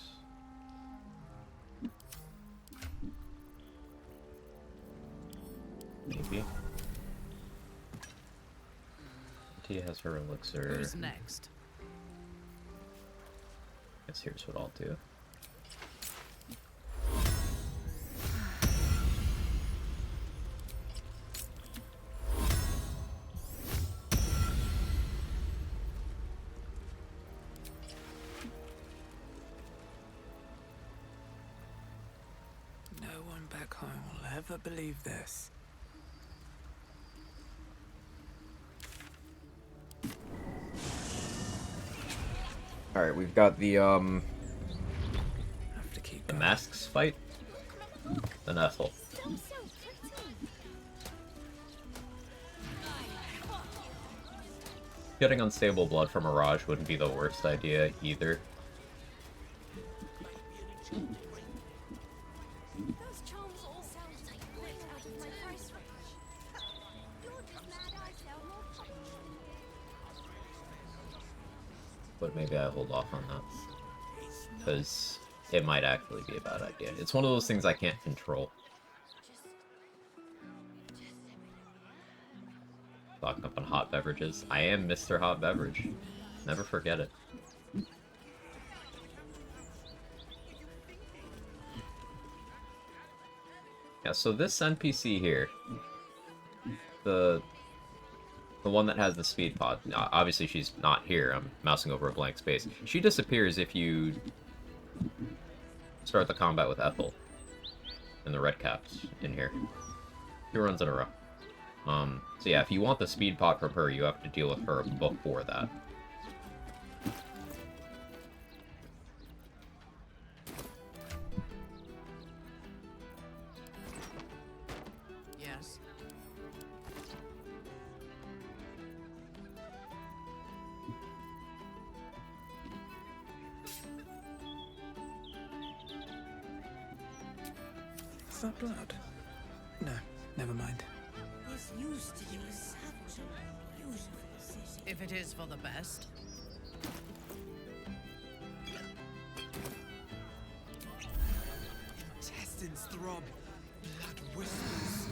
Maybe. Tia has her elixir. Who's next? Guess here's what I'll do. No one back home will ever believe this. Alright, we've got the Have to keep going. masks fight. Then Ethel. Getting unstable blood from Mirage wouldn't be the worst idea either. Those charms all sound a bit out of my price range. You're just mad I sell more potions. But maybe I hold off on that. Because it might actually be a bad idea. It's one of those things I can't control. Stocking up on hot beverages. I am Mr. Hot Beverage. Never forget it. Yeah, so this NPC here, the one that has the speed pod, obviously she's not here, I'm mousing over a blank space. She disappears if you start the combat with Ethel and the red caps in here. 2 runs in a row. So yeah, if you want the speed pod from her, you have to deal with her before that. Yes. Is that blood? No, never mind. This used to be such a beautiful city. If it is for the best. Intestines throb. Blood whispers.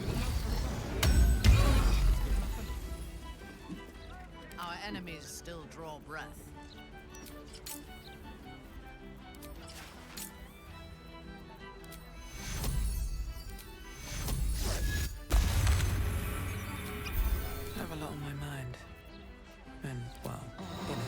Our enemies still draw breath. I have a lot on my mind. And, well, in it.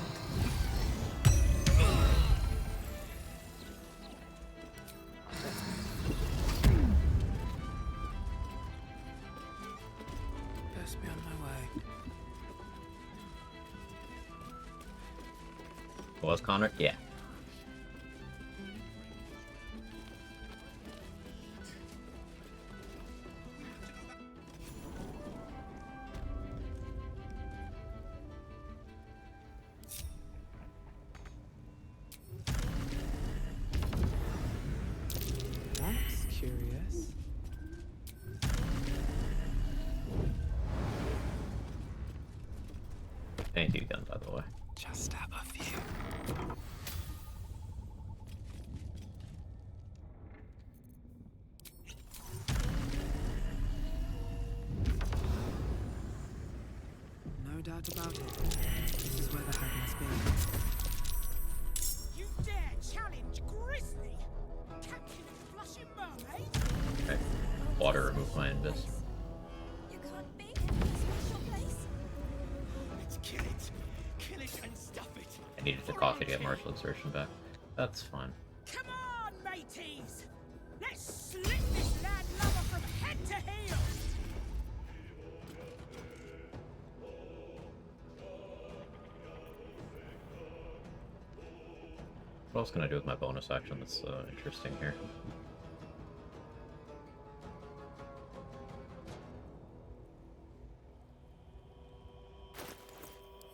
Best be on my way. Was Connor? Yeah. That's curious. Thank you again, by the way. Just have a few. No doubt about it. This is where the hag must be. You dare challenge Grizzly? Captain of Flushing Mermaid? Okay. Water remove my invis. You can't be in a special place. Let's kill it. Kill it and stuff it. I needed the coffee to get martial exertion back. That's fine. Come on, mateys. Let's slit this landlubber from head to heel. What else can I do with my bonus action that's interesting here?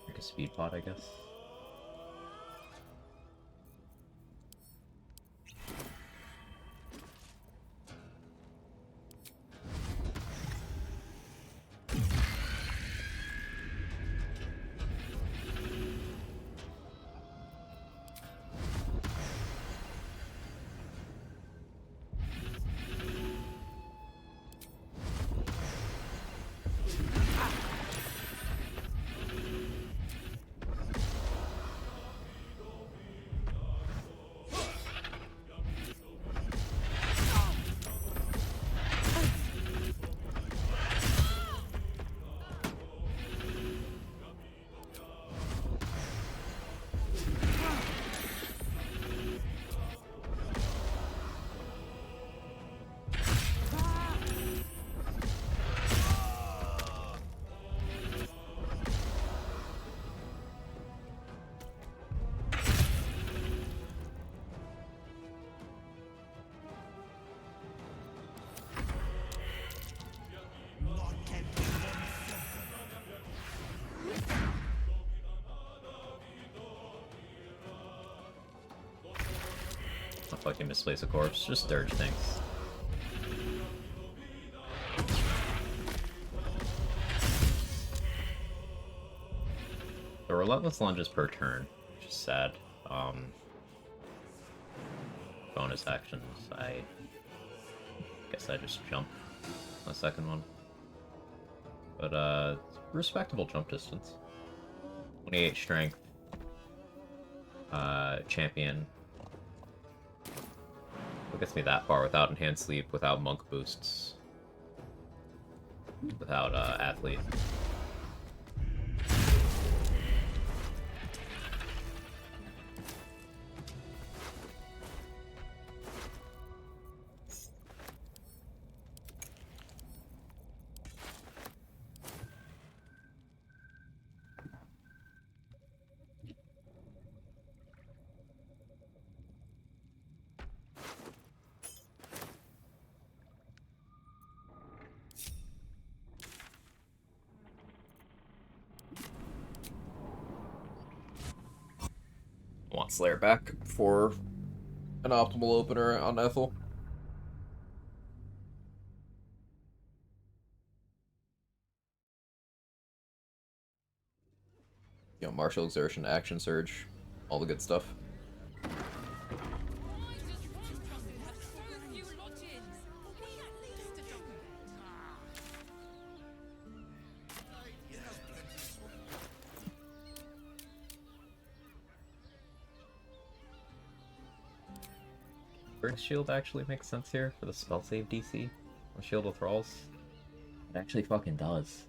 Like a speed pod, I guess. fucking misplace a corpse. Just dirge things. The relentless lunges per turn, which is sad. Bonus actions, I guess I just jump on the second one. But respectable jump distance. 28 strength. Champion. What gets me that far without enhanced sleep, without monk boosts, without athlete? Want Slayer back for an optimal opener on Ethel. You know, martial exertion, action surge, all the good stuff. Burst Shield actually makes sense here for the spell save DC on Shield of Thralls. It actually fucking does.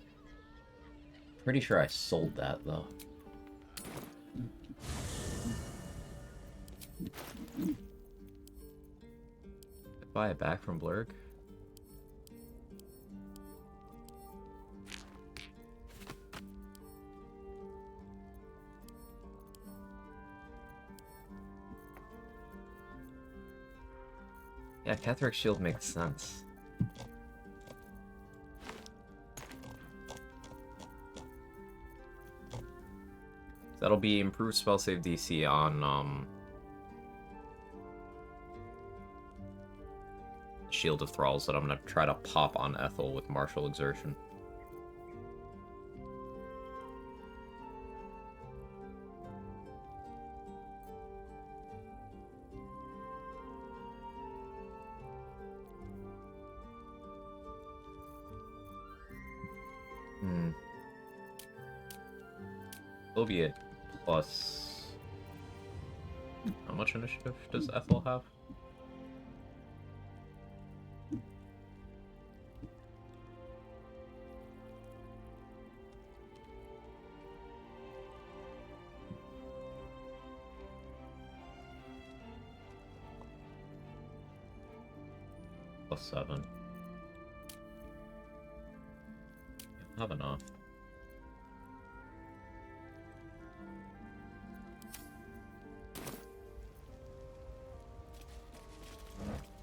Pretty sure I sold that though. Buy it back from Blurg. Yeah, Catherick Shield makes sense. That'll be improved spell save DC on Shield of Thralls that I'm gonna try to pop on Ethel with Martial Exertion. It'll be a plus. How much initiative does Ethel have? +7. I don't have enough.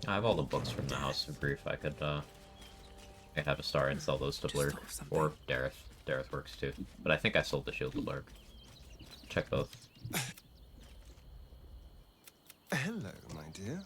I have all the books from the House of Grief. I could have a star and sell those to Blurg. Or Dareth. Dareth works too. But I think I sold the shield to Blurg. Check both. Hello, my dear.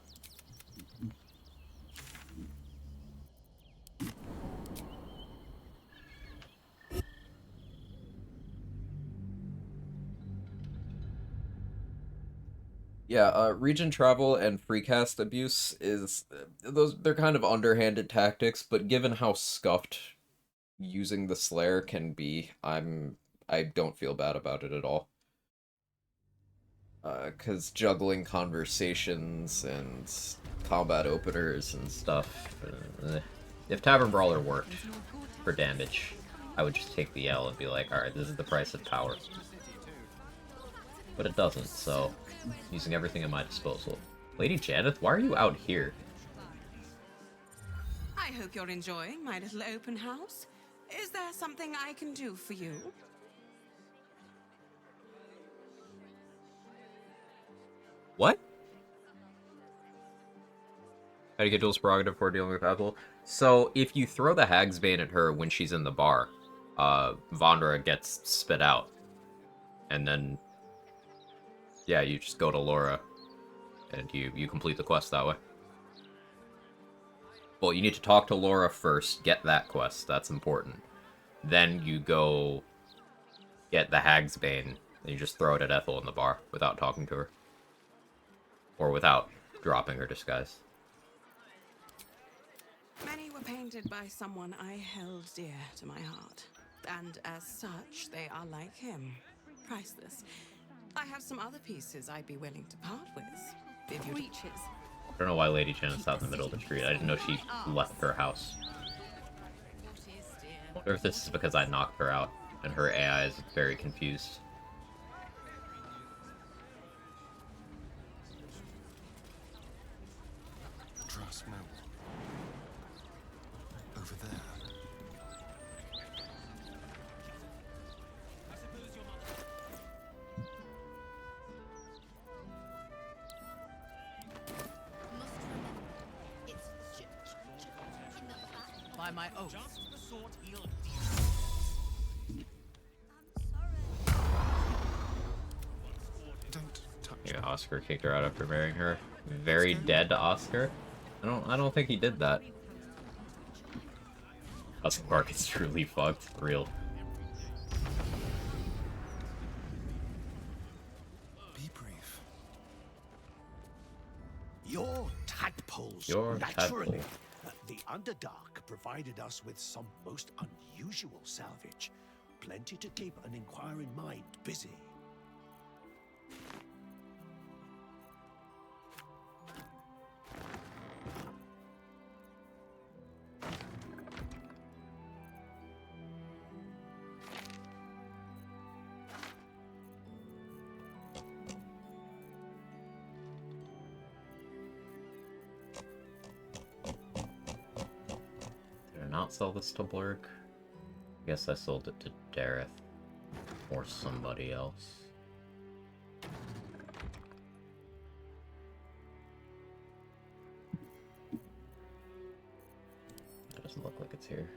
Yeah, region travel and free cast abuse is they're kind of underhanded tactics, but given how scuffed using the Slayer can be, I don't feel bad about it at all. 'Cause juggling conversations and combat openers and stuff. If Tavern Brawler worked for damage, I would just take the L and be like, alright, this is the price of power. But it doesn't, so using everything at my disposal. Lady Janeth, why are you out here? I hope you're enjoying my little open house. Is there something I can do for you? What? How do you get duel's prerogative for dealing with Ethel? So, if you throw the Hag's Bane at her when she's in the bar, Vondra gets spit out. And then, yeah, you just go to Laura. and you complete the quest that way. Well, you need to talk to Laura first, get that quest, that's important. Then you go get the Hag's Bane, and you just throw it at Ethel in the bar without talking to her. Or without dropping her disguise. Many were painted by someone I held dear to my heart. And as such, they are like him. Priceless. I have some other pieces I'd be willing to part with. If you Reaches. I don't know why Lady Chen is out in the middle of the street. I didn't know she left her house. I wonder if this is because I knocked her out, and her AI is very confused. Trust no one. Over there. I suppose your mother. By my oath. Just the sort he'll Don't touch Yeah, Oscar kicked her out after marrying her. Very dead Oscar? I don't think he did that. House Park is truly fucked. Real. Be brief. Your tadpoles, Your naturally. tadpole. The Underdark provided us with some most unusual salvage. Plenty to keep an inquiring mind busy. Did I not sell this to Blurg? I guess I sold it to Dareth. Or somebody else. That doesn't look like it's here.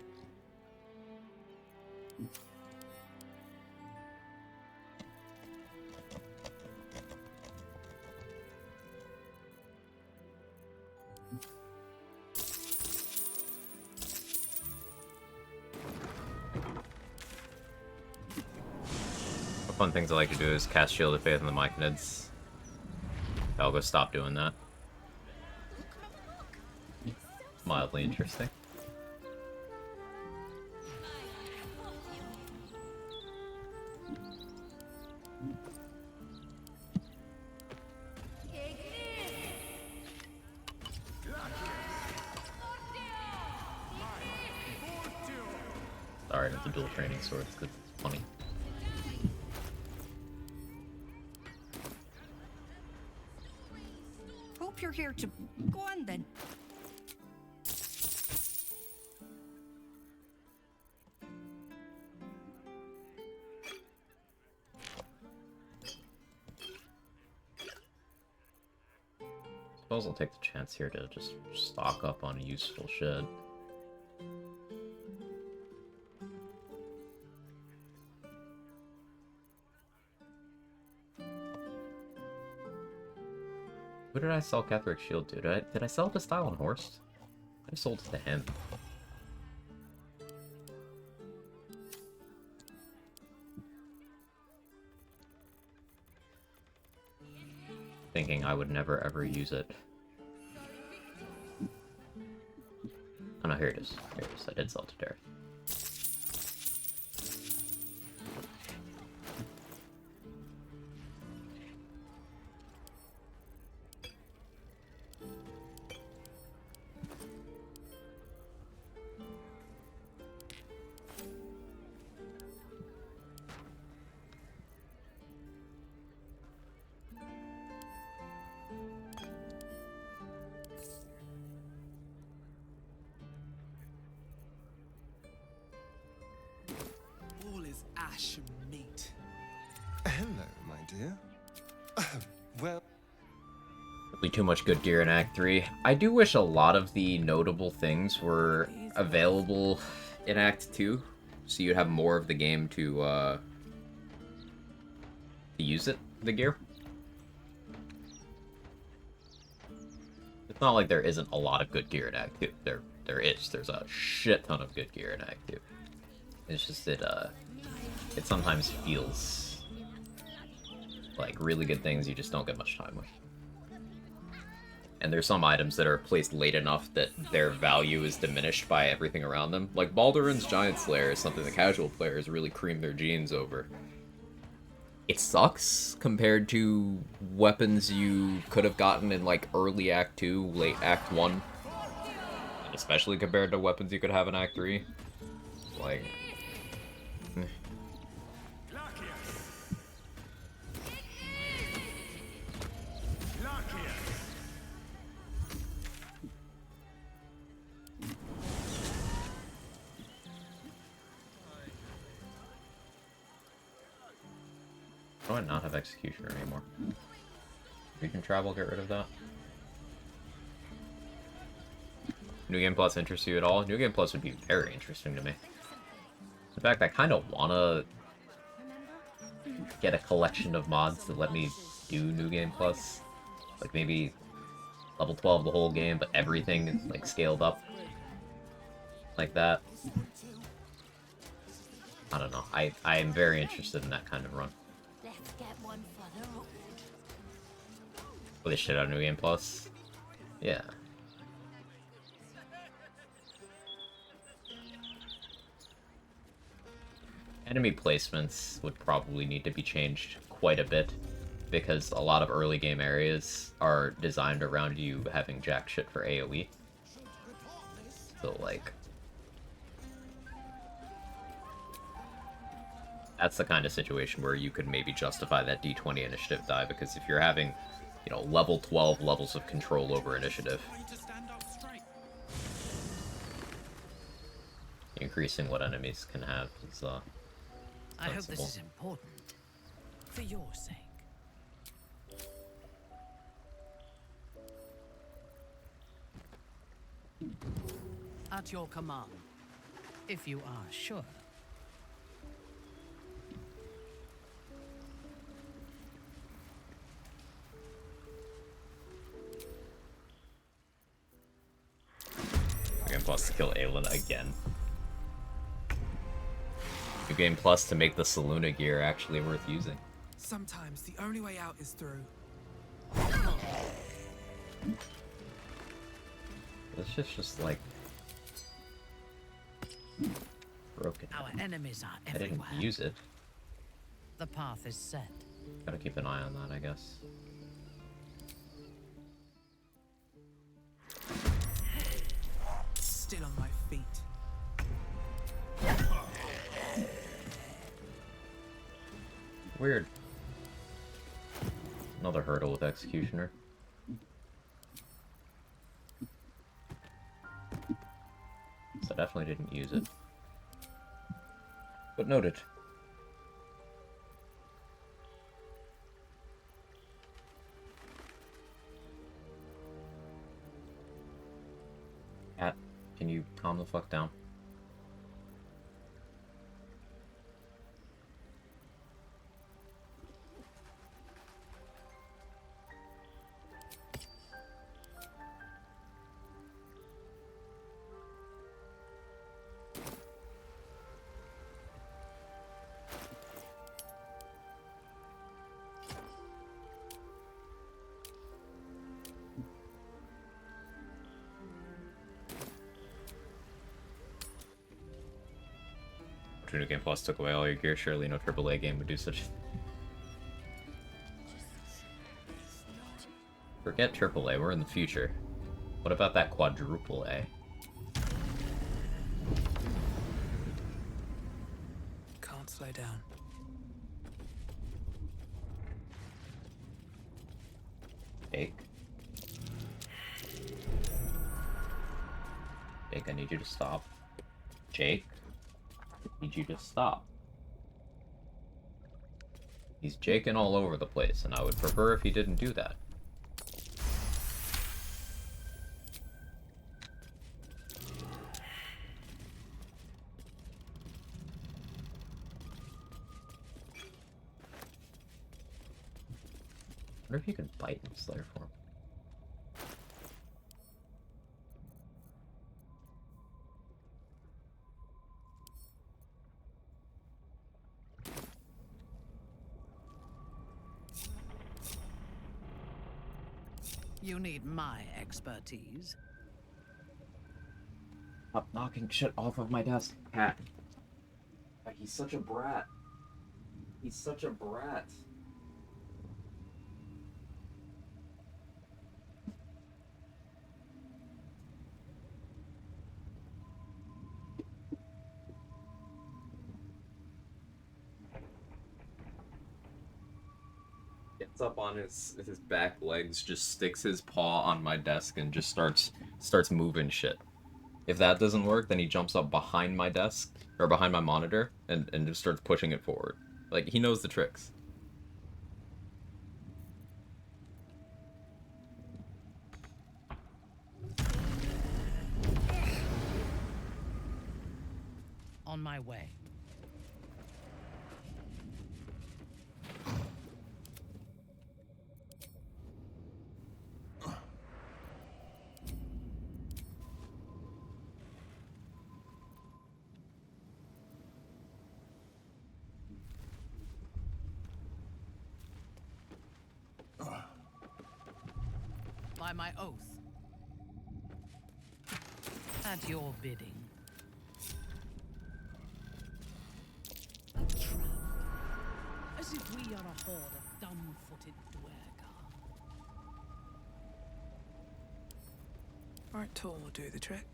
Fun things I like to do is cast Shield of Faith on the Myconids. I'll go stop doing that. Mildly interesting. Sorry, it's a dual training sword, it's good. It's funny. Hope you're here to go on then. Suppose I'll take the chance here to just stock up on useful shit. Who did I sell Catherick's Shield to? Did I sell it to Stylen Horst? I sold it to him. Thinking I would never ever use it. Oh no, here it is. Here it is. I did sell it to Dareth. All is ash and meat. Hello, my dear. Well, Really too much good gear in Act 3. I do wish a lot of the notable things were available in Act 2, so you'd have more of the game to use it, the gear. It's not like there isn't a lot of good gear in Act 2. There is. There's a shit ton of good gear in Act 2. It's just it sometimes feels like really good things you just don't get much time with. And there's some items that are placed late enough that their value is diminished by everything around them. Like Balduran's Giant Slayer is something the casual players really cream their jeans over. It sucks compared to weapons you could have gotten in like early Act 2, late Act 1. And especially compared to weapons you could have in Act 3. Like... Why do I not have Executioner anymore? Region Travel, get rid of that. New Game Plus interests you at all? New Game Plus would be very interesting to me. In fact, I kind of want to get a collection of mods to let me do New Game Plus. Like maybe level 12 the whole game, but everything is like scaled up. Like that. I don't know. I am very interested in that kind of run. Let's get one for the road. Play the shit out of New Game Plus. Yeah. Enemy placements would probably need to be changed quite a bit, because a lot of early game areas are designed around you having jack shit for AoE. So, like... that's the kind of situation where you could maybe justify that D20 initiative die, because if you're having, you know, level 12 levels of control over initiative, increasing what enemies can have is, I hope this sensible. is important. For your sake. At your command. If you are sure. Game Plus to kill Aelin again. New Game Plus to make the Saluna gear actually worth using. Sometimes the only way out is through. This shit's just like... broken. Our enemies are I didn't everywhere. use it. The path is set. Gotta keep an eye on that, I guess. Still on my feet. Weird. Another hurdle with Executioner. So I definitely didn't use it. But noted. Cat, can you calm the fuck down? New Game Plus took away all your gear, surely no AAA game would do such. Forget AAA, we're in the future. What about that quadruple A? Can't slow down. Jake? Jake, I need you to stop. Jake? I need you to stop. He's jaking all over the place, and I would prefer if he didn't do that. I wonder if you can bite in Slayer form. You need my expertise. Stop knocking shit off of my desk, cat. Like, he's such a brat. He's such a brat. Gets up on his back legs, just sticks his paw on my desk and just starts moving shit. If that doesn't work, then he jumps up behind my desk or behind my monitor and just starts pushing it forward. Like, he knows the tricks. On my way. By my oath. At your bidding. A trap. As if we are a horde of dumb-footed Duergar. Our tool will do the trick.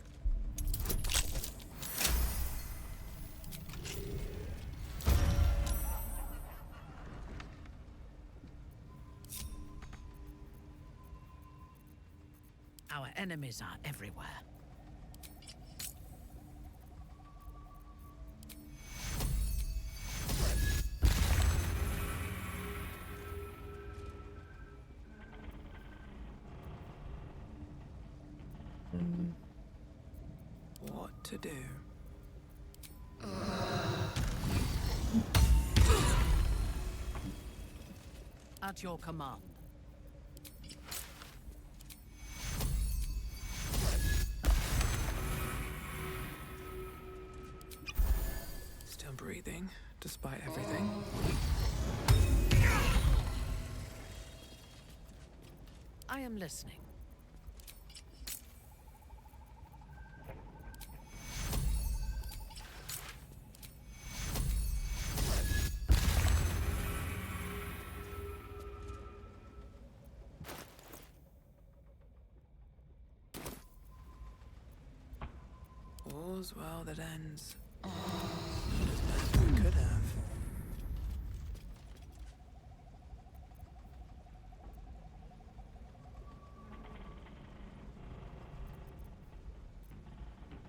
Our enemies are everywhere. What to do? At your command. Still breathing, despite everything. I am listening. All's well that ends. Not as bad as it could have.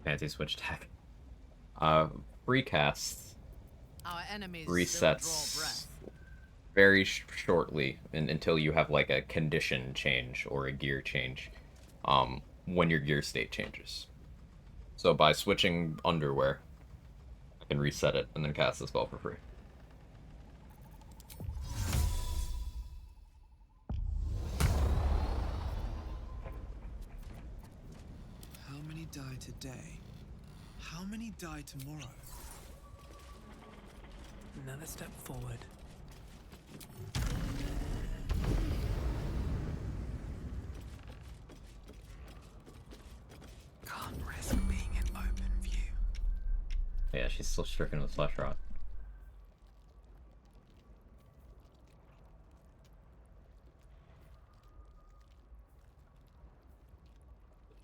Fancy switch tech. Recast Our enemies still draw resets breath. very shortly until you have like a condition change or a gear change when your gear state changes. So by switching underwear, I can reset it and then cast the spell for free. How many die today? How many die tomorrow? Another step forward. Can't risk being in open view. Yeah, she's still stricken with flesh rot.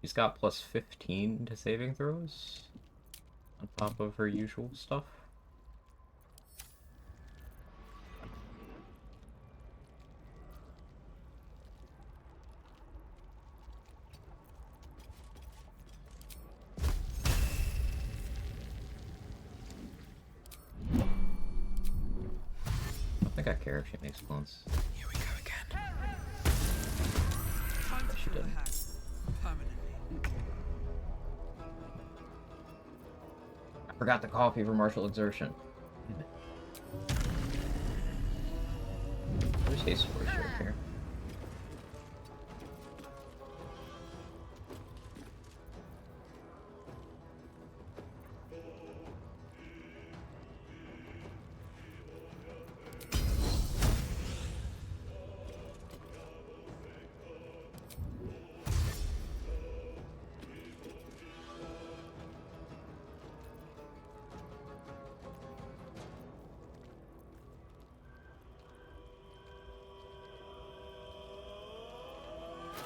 She's got plus 15 to saving throws on top of her usual stuff. I think I care if she makes clones. Here we go again. Time to She kill the did. hag. Permanently. I forgot the coffee for martial exertion. There's haste force right here.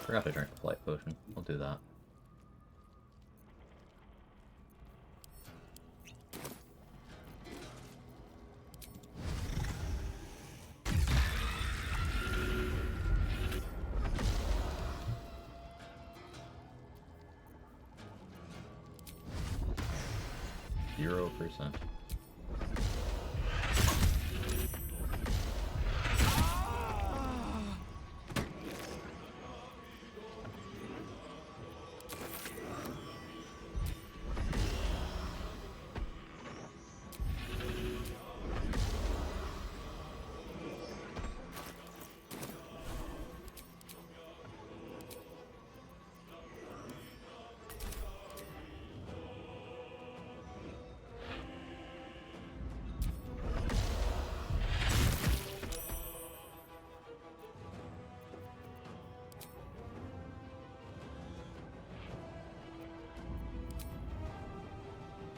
Forgot to drink the flight potion. I'll do that. %.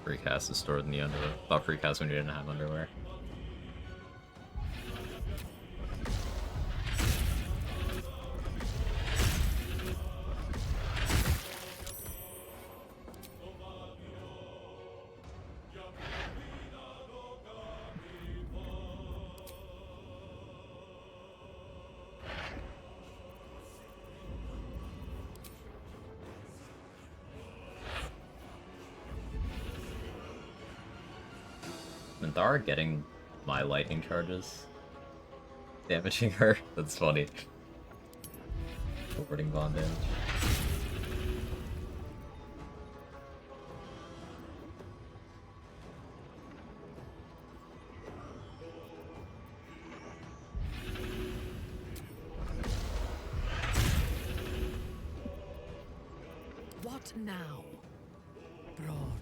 Precast is stored in the underwear. Thought precast when you didn't have underwear. Minthara getting my lightning charges, damaging her. That's funny. Forwarding bond damage. What now, Braun?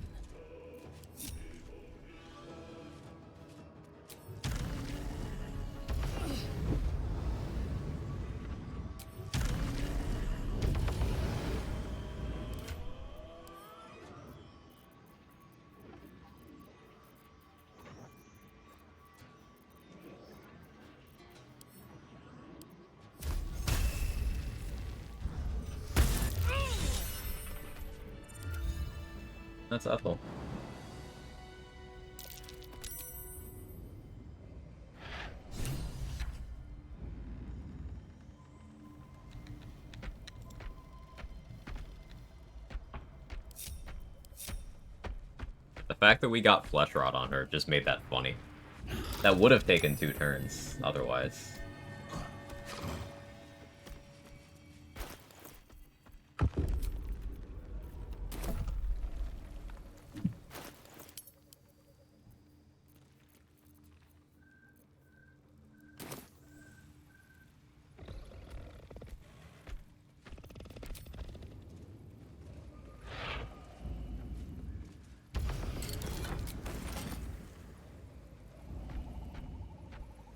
That's Ethel. The fact that we got Flesh Rot on her just made that funny. That would have taken 2 turns otherwise.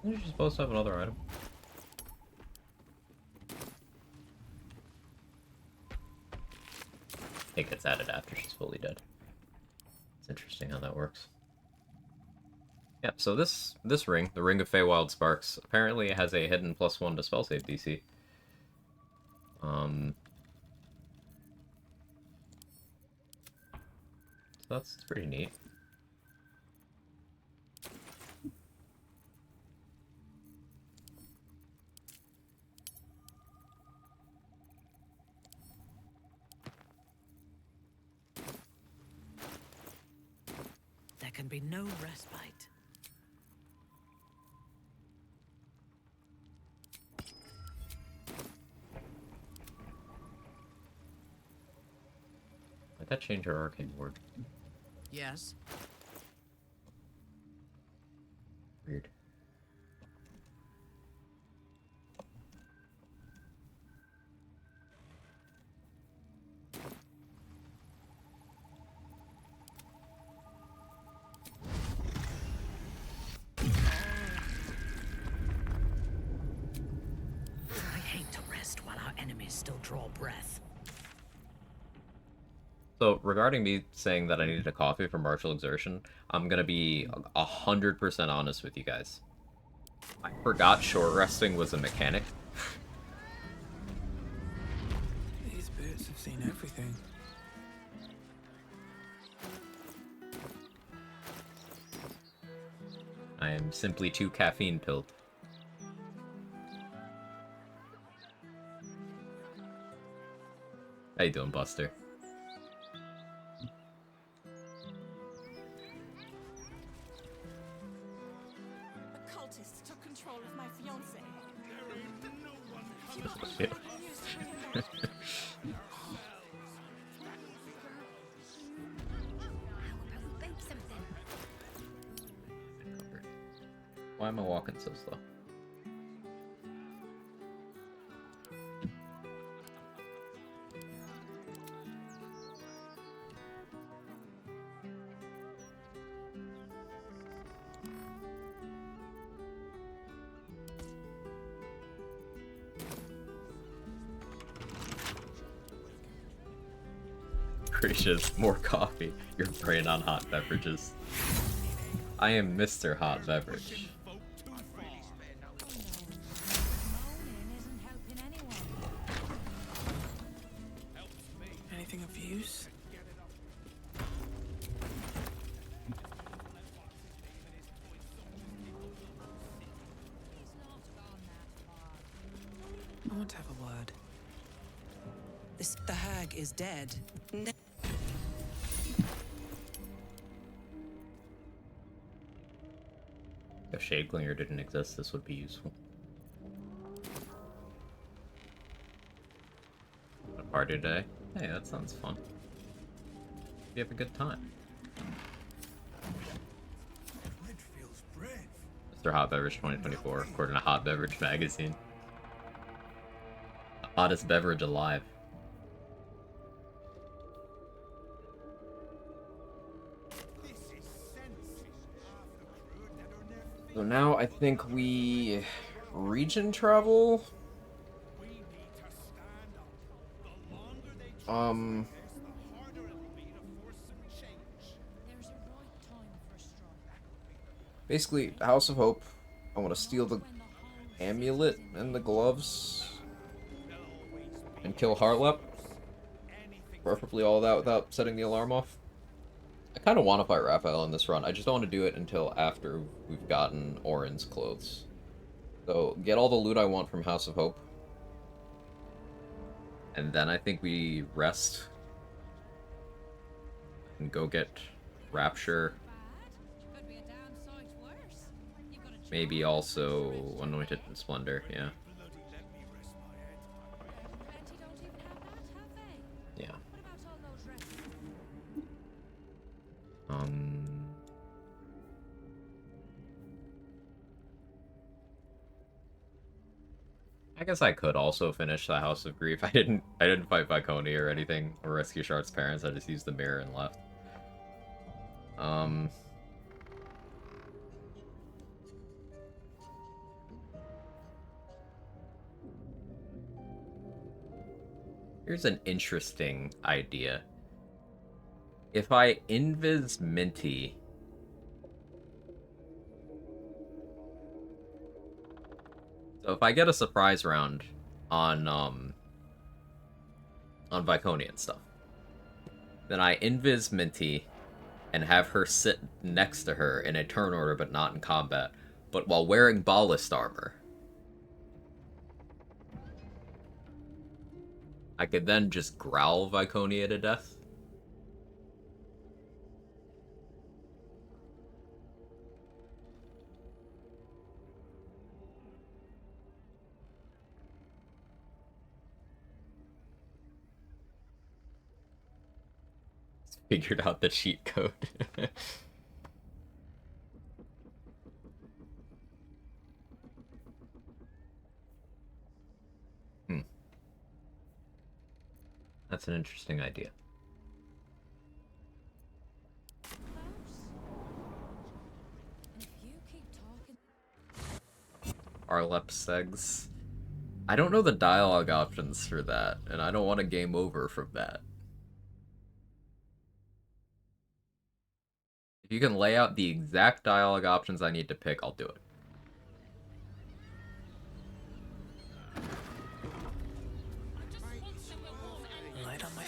You're supposed to have another item. It gets added after she's fully dead. It's interesting how that works. Yeah, so this ring, the Ring of Feywild Sparks, apparently has a hidden +1 to spell save DC. So that's pretty neat. There can be no respite. Might that change our arcane ward? Yes. Weird. I hate to rest while our enemies still draw breath. So, regarding me saying that I needed a coffee for martial exertion, I'm gonna be 100% honest with you guys. I forgot short resting was a mechanic. Seen everything. I am simply too caffeine pilled. How you doing, Buster? The cultists took control of my fiancé. Shit. Why am I walking so slow? Gracious, more coffee. You're preying on hot beverages. I am Mr. Hot Beverage. Anything of use? I want to have a word. The hag is dead. If Shadeglinger didn't exist, this would be useful. A party today? Hey, that sounds fun. You have a good time. Mr. Hot Beverage 2024, according to Hot Beverage Magazine. The hottest beverage alive. So now I think we region travel. Basically, House of Hope. I want to steal the amulet and the gloves and kill Harlep. Preferably all that without setting the alarm off. I kind of want to fight Raphael in this run. I just don't want to do it until after we've gotten Orin's clothes. So, get all the loot I want from House of Hope. And then I think we rest. And go get Rapture. Maybe also Anointed and Splendor, yeah. Yeah. I guess I could also finish the House of Grief. I didn't fight Viconia or anything, or rescue Shard's parents. I just used the mirror and left. Here's an interesting idea. If I invis Minty, so if I get a surprise round on Viconia and stuff, then I invis Minty and have her sit next to her in a turn order but not in combat, but while wearing ballast armor. I could then just growl Viconia to death. Figured out the cheat code. That's an interesting idea. Arlep Segs. I don't know the dialogue options for that, and I don't want to game over from that. If you can lay out the exact dialogue options I need to pick, I'll do it. Light on my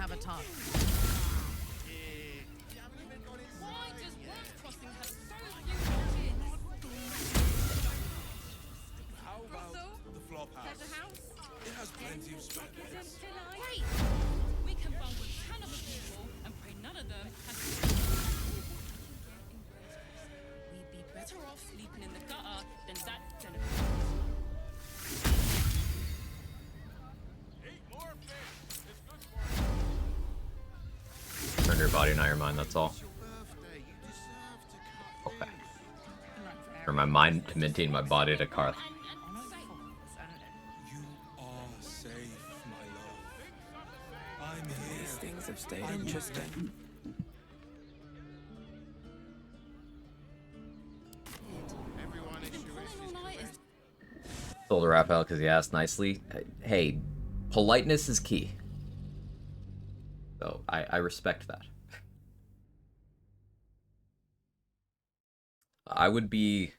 have a tongue. Why does World Crossing have so few How about the flop house? There's a house. It has plenty of spare beds. Great! We can run with 10 other people and pray none of them has. We'd be better off sleeping in the gutter than that gentleman. Eat more fish. It's good for you. Turn your body, not your mind, that's all. Okay. For my mind to maintain my body to Karth. You are safe, my love. I'm here. These things have stayed interesting. Told Raphael because he asked nicely. Hey, politeness is key. So I respect that. I would be,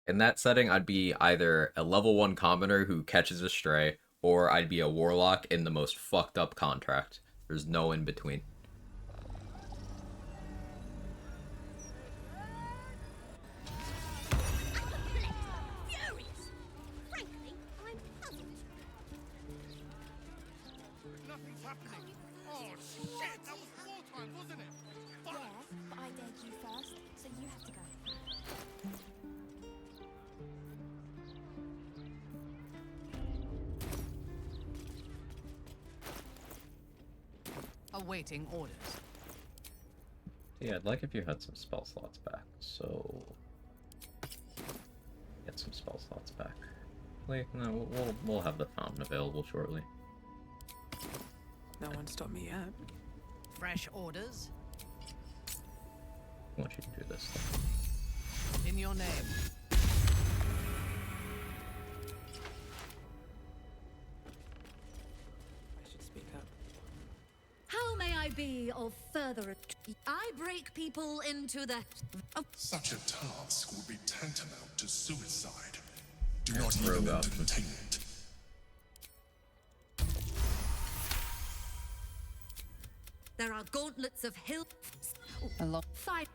in that setting, I'd be either a level 1 commoner who catches a stray, or I'd be a warlock in the most fucked up contract. There's no in between. Furious! Frankly, I'm puzzled. Nothing's happening. Oh shit! That was 4 times, wasn't it? Fuck. Yeah, but I dared you first, so you have to go. Awaiting orders. Yeah, I'd like if you had some spell slots back. So get some spell slots back. Like, no, we'll have the fountain available shortly. No one stopped me yet. Fresh orders. I want you to do this. In your name. I should speak up. How may I be of further? I break people into the. Such a task would be tantamount to suicide. Do not Rogue even option. entertain it. There are gauntlets of hill. A lot. Fight.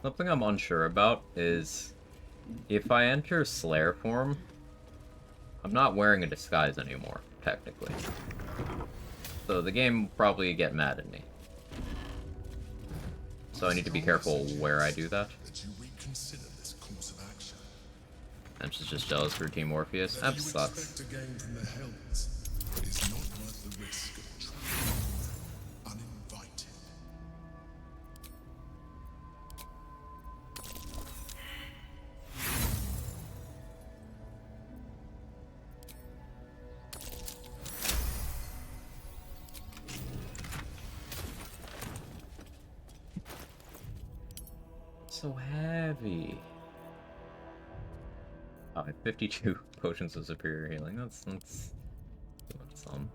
Something I'm unsure about is if I enter Slayer form, I'm not wearing a disguise anymore, technically. So the game will probably get mad at me. So I need to be careful where I do that. That you reconsider this course of action. I'm just jealous for Team Orpheus. That What you sucks. expect to gain from the Hells is not worth the risk of trying uninvited. So heavy. Oh, I have 52 potions of superior healing. That's doing some.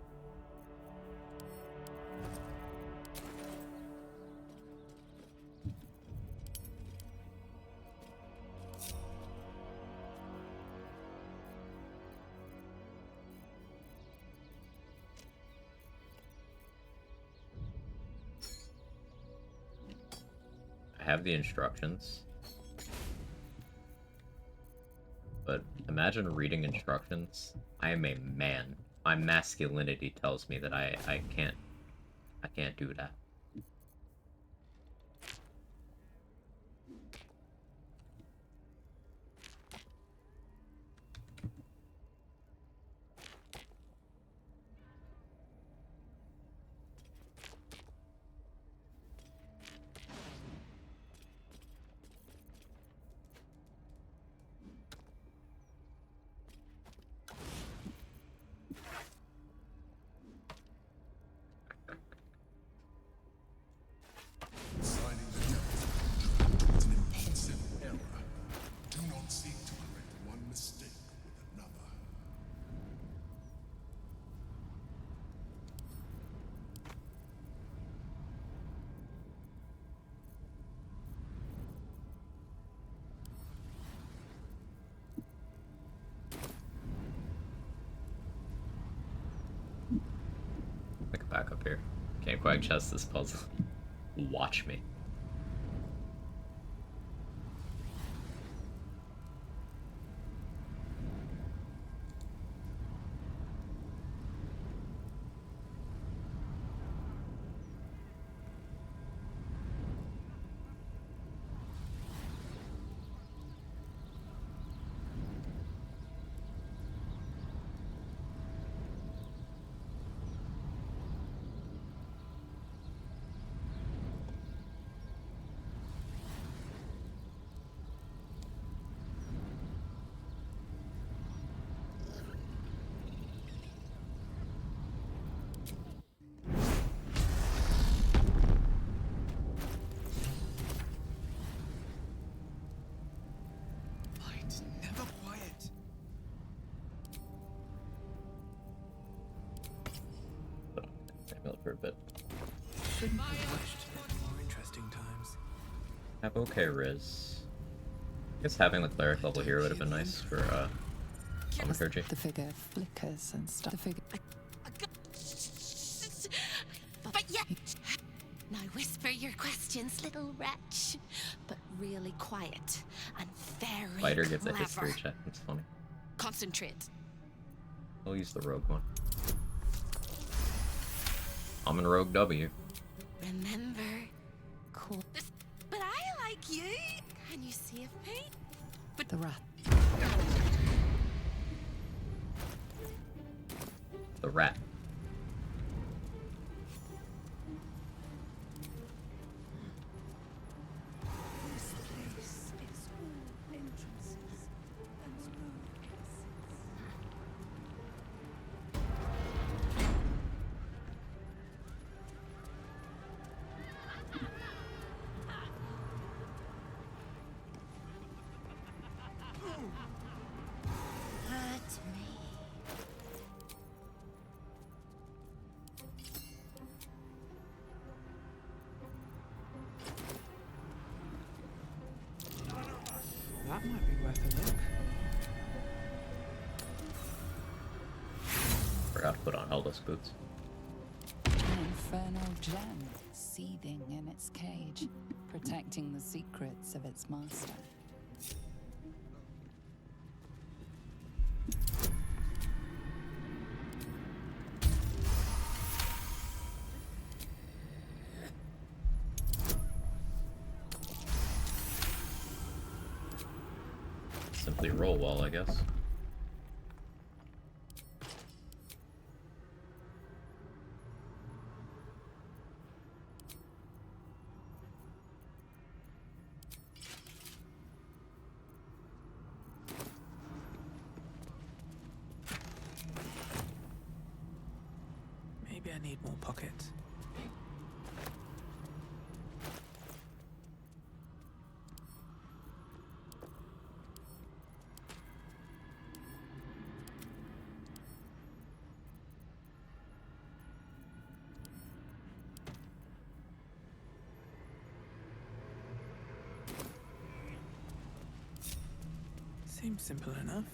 I have the instructions. But imagine reading instructions. I am a man. My masculinity tells me that I can't do that. back up here. Can't quite chest this puzzle. Watch me. Light, never quiet. Samuel for a bit. Shouldn't have rushed at more interesting times. Have okay Riz. I guess having the cleric level here would have been nice for Thaumaturgy. The figure flickers and stuff. The figure. But yeah. Now whisper your questions, little wretch. But really quiet and very Fighter gets a clever. history check. That's funny. Concentrate. I'll use the rogue one. I'm in rogue W. Remember, cool. But I like you. Can you save me? The rat. The rat. This place is all entrances and no exits. Hurt me. That might be worth a look. Forgot to put on Eldest boots. An infernal gem seething in its cage, protecting the secrets of its master. Simply roll well, I guess. Maybe I need more pockets. Seems simple enough.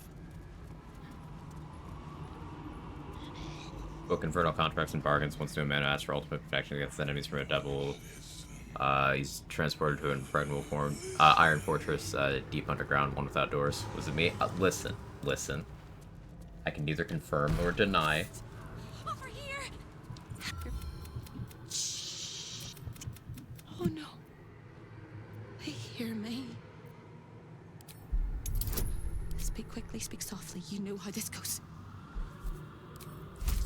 Book Infernal Contracts and Bargains wants to amass for ultimate protection against enemies from a devil. He's transported to an impregnable form. Iron Fortress, deep underground, one without doors. Was it me? Listen. I can neither confirm nor deny. Over here. Shh. Oh no. They hear me. Speak quickly, speak softly. You know how this goes.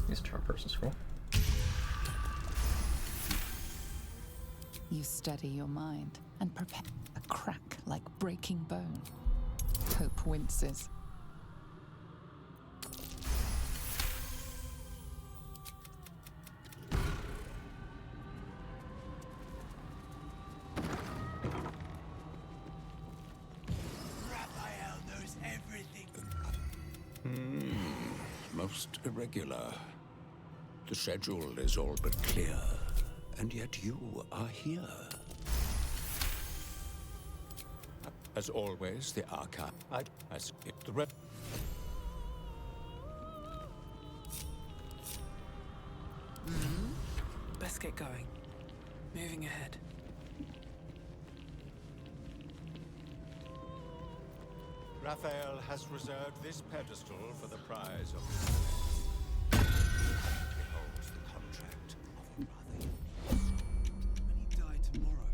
Use a charm person scroll. You steady your mind and prepare a crack like breaking bone. Hope winces. Raphael knows everything. Most irregular. The schedule is all but clear, and yet you are here. As always, the archive. As it the rep. Let's get going. Moving ahead. Raphael has reserved this pedestal for the prize of beholds the contract of a brother. Many die tomorrow.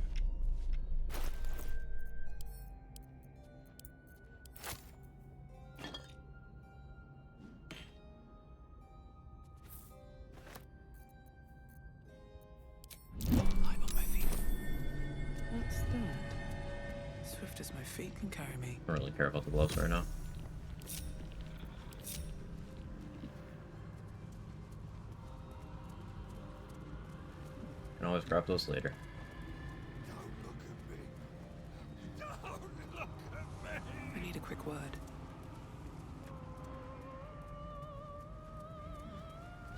I'm on my feet. What's that? Swift as my feet can carry me. I don't really care about the gloves right now. Can always grab those later. I need a quick word.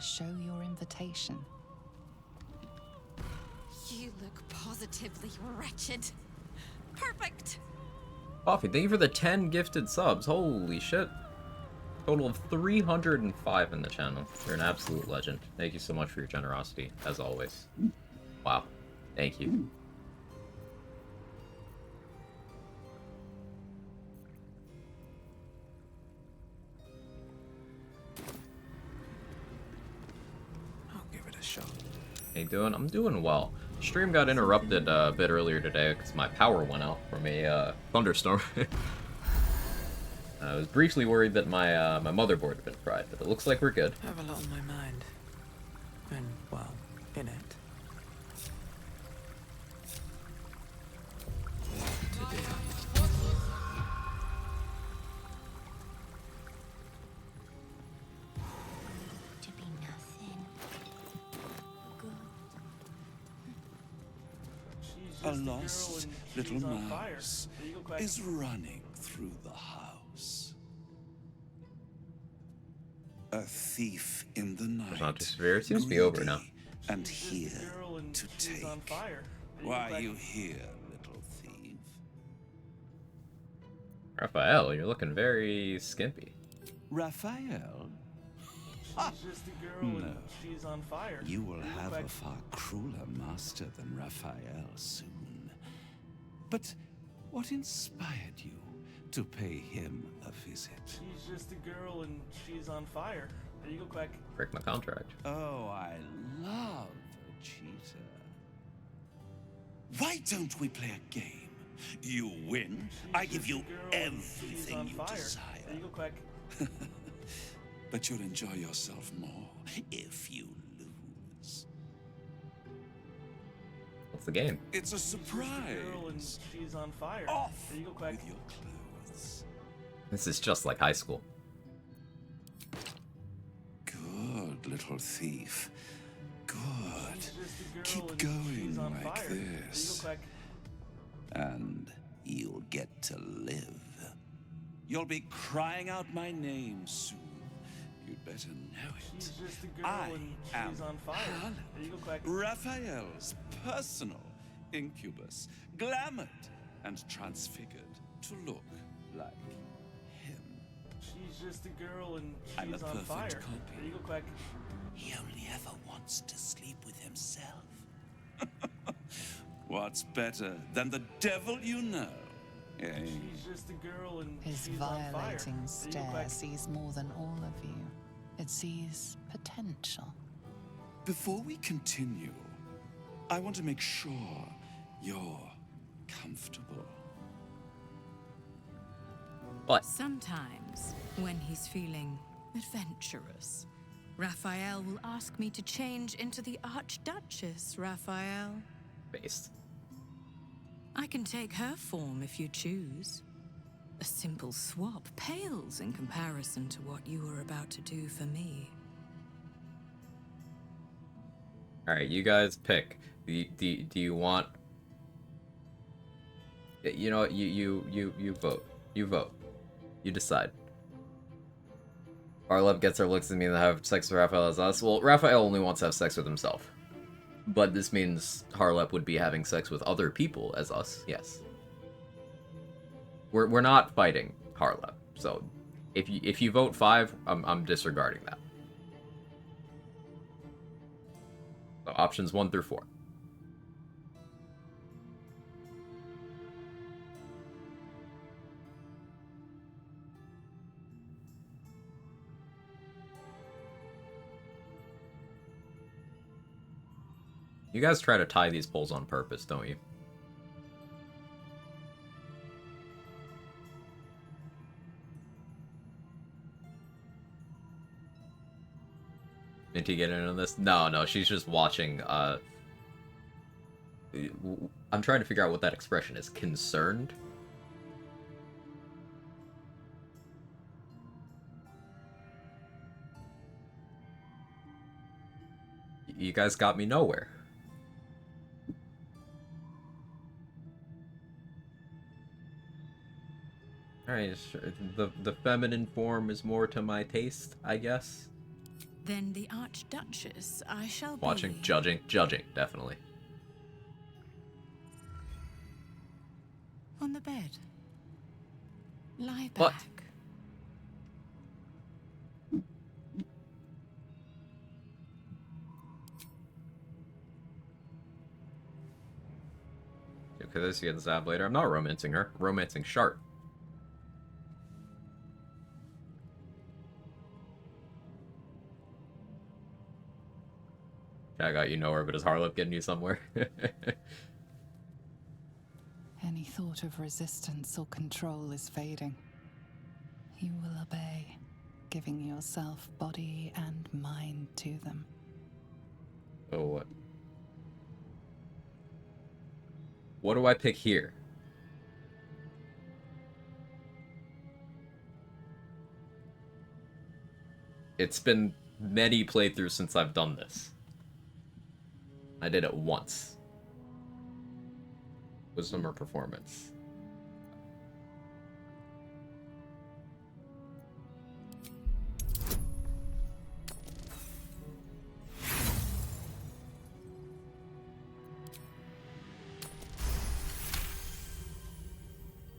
Show your invitation. You look positively wretched. Perfect. Coffee, thank you for the 10 gifted subs. Holy shit. Total of 305 in the channel. You're an absolute legend. Thank you so much for your generosity, as always. Wow. Thank you. I'll give it a shot. How you doing? I'm doing well. Stream got interrupted a bit earlier today because my power went out from a thunderstorm. I was briefly worried that my my motherboard had been fried, but it looks like we're good. I have a lot on my mind. And, well, in it. To be nothing. Good. A lost little mouse is running through the house. A thief in the night. It's not too severe. It seems to be over now. And here to take. Why are you here, little thief? Raphael, you're looking very skimpy. Raphael? She's just a girl No. and she's on fire. You will have a far crueler master than Raphael soon. But what inspired you to pay him a visit? She's just a girl and she's on fire. There you go, Quack. Break my contract. Oh, I love a cheater. Why don't we play a game? You win, I give you everything you desire. There you go, Quack. But you'll enjoy yourself more if you lose. What's the game? It's a She's just a girl and surprise. she's on fire. Off There you go, Quack. with your clothes. This is just like high school. Good little thief. Good. She's just a girl Keep and going she's on like fire. There you go, this. Quack. And you'll get to live. You'll be crying out my name soon. You'd better know She's it. just a girl I and am she's on fire. Harlot, There you go, Quack. Raphael's personal incubus, glamored and transfigured to look like him. She's just a girl and I'm a she's on perfect fire. copy. There you go, Quack. He only ever wants to sleep with himself. What's better than the devil you know? Eh? She's just a girl and His she's on fire. violating There you go, stare Quack. sees more than all of you. It sees potential. Before we continue, I want to make sure you're comfortable. What? Sometimes, when he's feeling adventurous, Raphael will ask me to change into the Archduchess, Raphael. Based. I can take her form if you choose. A simple swap pales in comparison to what you were about to do for me. Alright, you guys pick. Do you want... You know what? You vote. You vote. You decide. Harlep gets her looks at me and have sex with Raphael as us. Well, Raphael only wants to have sex with himself. But this means Harlep would be having sex with other people as us, yes. We're not fighting Harlep, so if you vote 5, I'm disregarding that. So options 1 through 4. You guys try to tie these polls on purpose, don't you? Minty get in on this? No, she's just watching, I'm trying to figure out what that expression is. Concerned? You guys got me nowhere. Alright, the feminine form is more to my taste, I guess. Then the Archduchess I shall Watching, be. judging, definitely. On the bed. Lie back. What? Okay, this gets zapped later. I'm not romancing her. I'm romancing Shart. I got you nowhere, but is Harlop getting you somewhere? Any thought of resistance or control is fading. You will obey, giving yourself body and mind to them. Oh, what? What do I pick here? It's been many playthroughs since I've done this. I did it once. Wisdom or performance?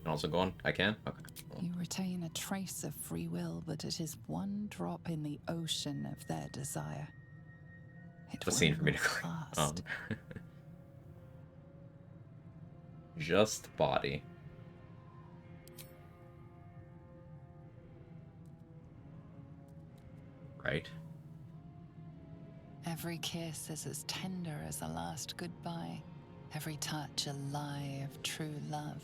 Can also go on? I can? Okay. You retain a trace of free will, but it is one drop in the ocean of their desire. It The scene for me to click. last. Just body. Right. Every kiss is as tender as a last goodbye. Every touch a lie of true love.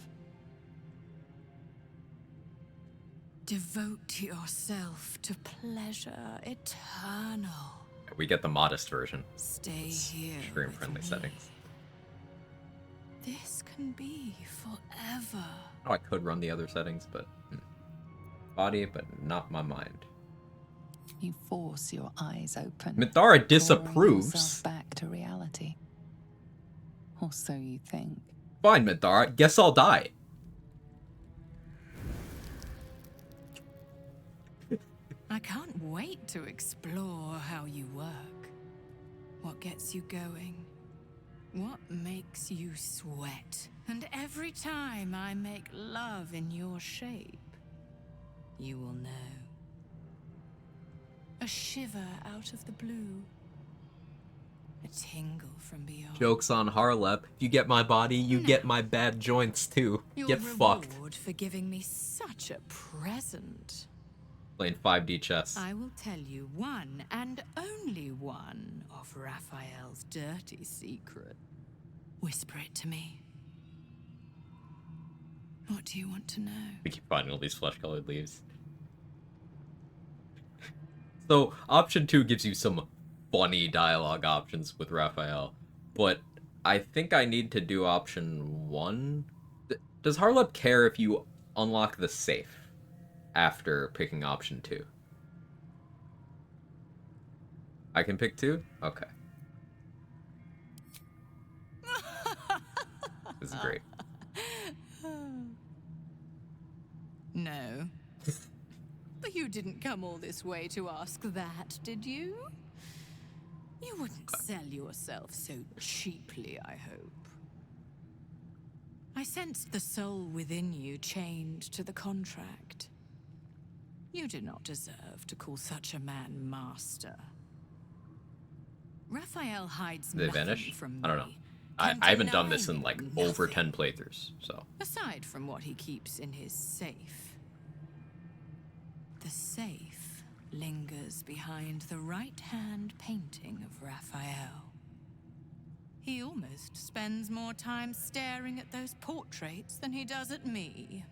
Devote yourself to pleasure eternal. We get the modest version. Stay here. Stream friendly settings. This can be forever. Oh, I could run the other settings, but body, but not my mind. You force your eyes open. Minthara drawing disapproves. yourself back to reality. Or so you think. Fine, Minthara. Guess I'll die. I can't wait to explore how you work. What gets you going? What makes you sweat? And every time I make love in your shape, you will know. A shiver out of the blue. A tingle from beyond. Joke's on Harlep. If you get my body, you get my bad joints too. Your Get reward fucked. for giving me such a present. Playing 5D chess. I will tell you one and only one of Raphael's dirty secret. Whisper it to me. What do you want to know? We keep finding all these flesh-colored leaves. So, option 2 gives you some funny dialogue options with Raphael, but I think I need to do option 1. Does Harlep care if you unlock the safe after picking option 2? I can pick 2? Okay. This is great. No. But you didn't come all this way to ask that, did you? You wouldn't sell yourself so cheaply, I hope. I sensed the soul within you chained to the contract. You do not deserve to call such a man master. Raphael hides Did they nothing vanish? from I don't know. me. I Can haven't done deny this in like nothing. over 10 playthroughs, so. Aside from what he keeps in his safe. The safe lingers behind the right-hand painting of Raphael. He almost spends more time staring at those portraits than he does at me.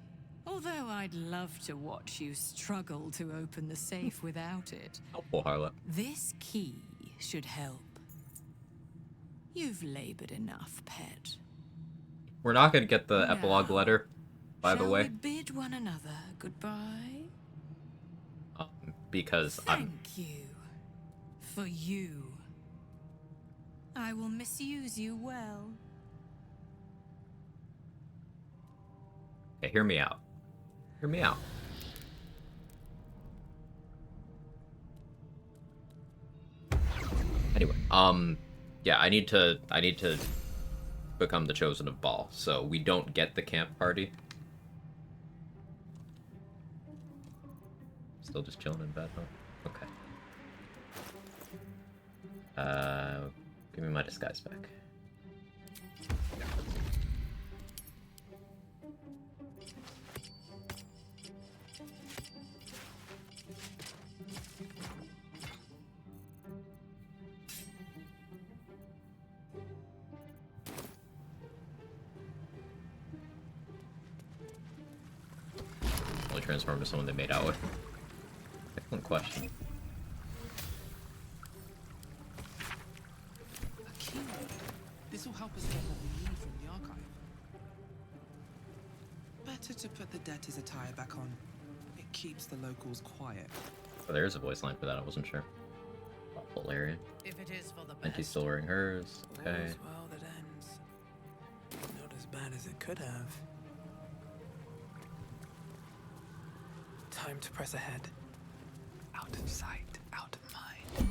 Although I'd love to watch you struggle to open the safe without it. Helpful, Harlot. This key should help. You've labored enough, pet. We're not gonna get the epilogue Now, letter, by the Shall way, we bid one another goodbye? because I'm. Thank you. For you. I will misuse you well. Okay, hear me out. Hear me out. Anyway, yeah, I need to become the chosen of Baal, so we don't get the camp party. Still just chilling in bed, huh? Okay. Give me my disguise back. Only transform to someone they made out with. Excellent question. A key. This will help us get what we need from the archive. Better to put the debtor's attire back on. It keeps the locals quiet. Oh, there is a voice line for that, I wasn't sure. Valerian. If it is for the And she's still wearing hers. Okay. All's well that ends. Not as bad as it could have. Time to press ahead. Out of sight, out of mind.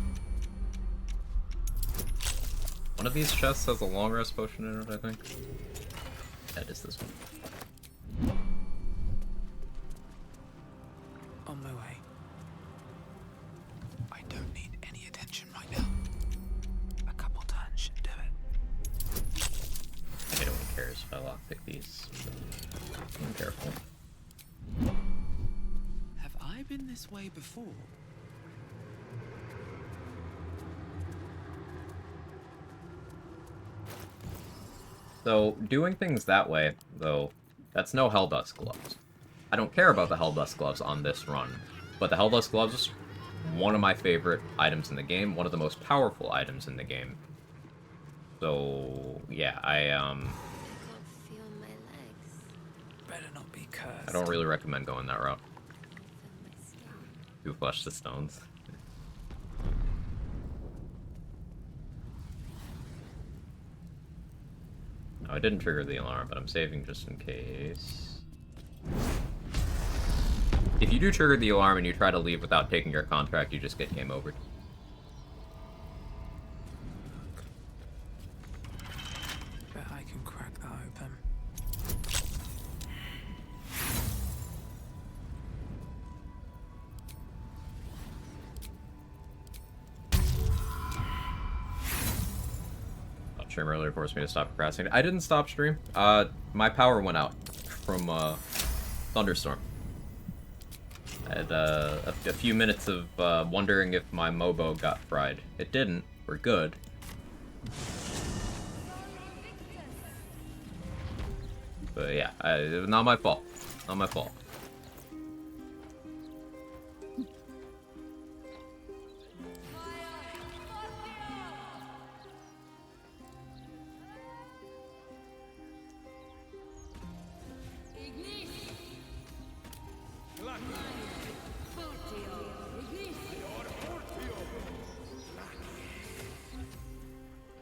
One of these chests has a long rest potion in it, I think. That is this one. On my way. I don't need any attention right now. A couple turns should do it. I think no one cares if I lockpick these. I'm careful. Have I been this way before? So, doing things that way, though, that's no Helldust gloves. I don't care about the Helldust gloves on this run, but the Helldust gloves, one of my favorite items in the game, one of the most powerful items in the game. So, yeah, I Better not be cursed. I don't really recommend going that route. To flush the stones. No, I didn't trigger the alarm, but I'm saving just in case. If you do trigger the alarm and you try to leave without taking your contract, you just get game over. Bet I can crack that open. Stream earlier forced me to stop procrastinating. I didn't stop stream. My power went out from thunderstorm. I had a few minutes of wondering if my Mobo got fried. It didn't. We're good. But yeah, not my fault. Not my fault.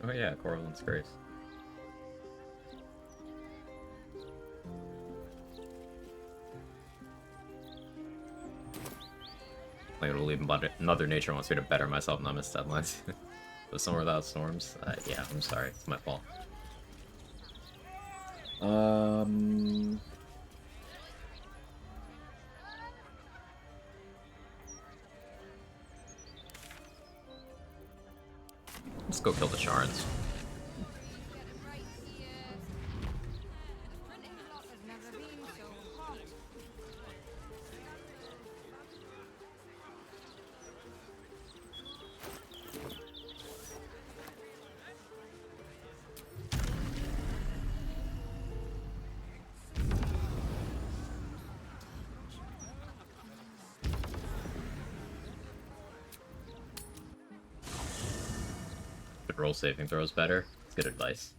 Oh yeah, Corvlin's Grace. I'm gonna leave Mother Nature wants me to better myself, not miss deadlines. But somewhere without storms? Yeah, I'm sorry. It's my fault. Let's go kill the Shards. Roll saving throws better. It's good advice.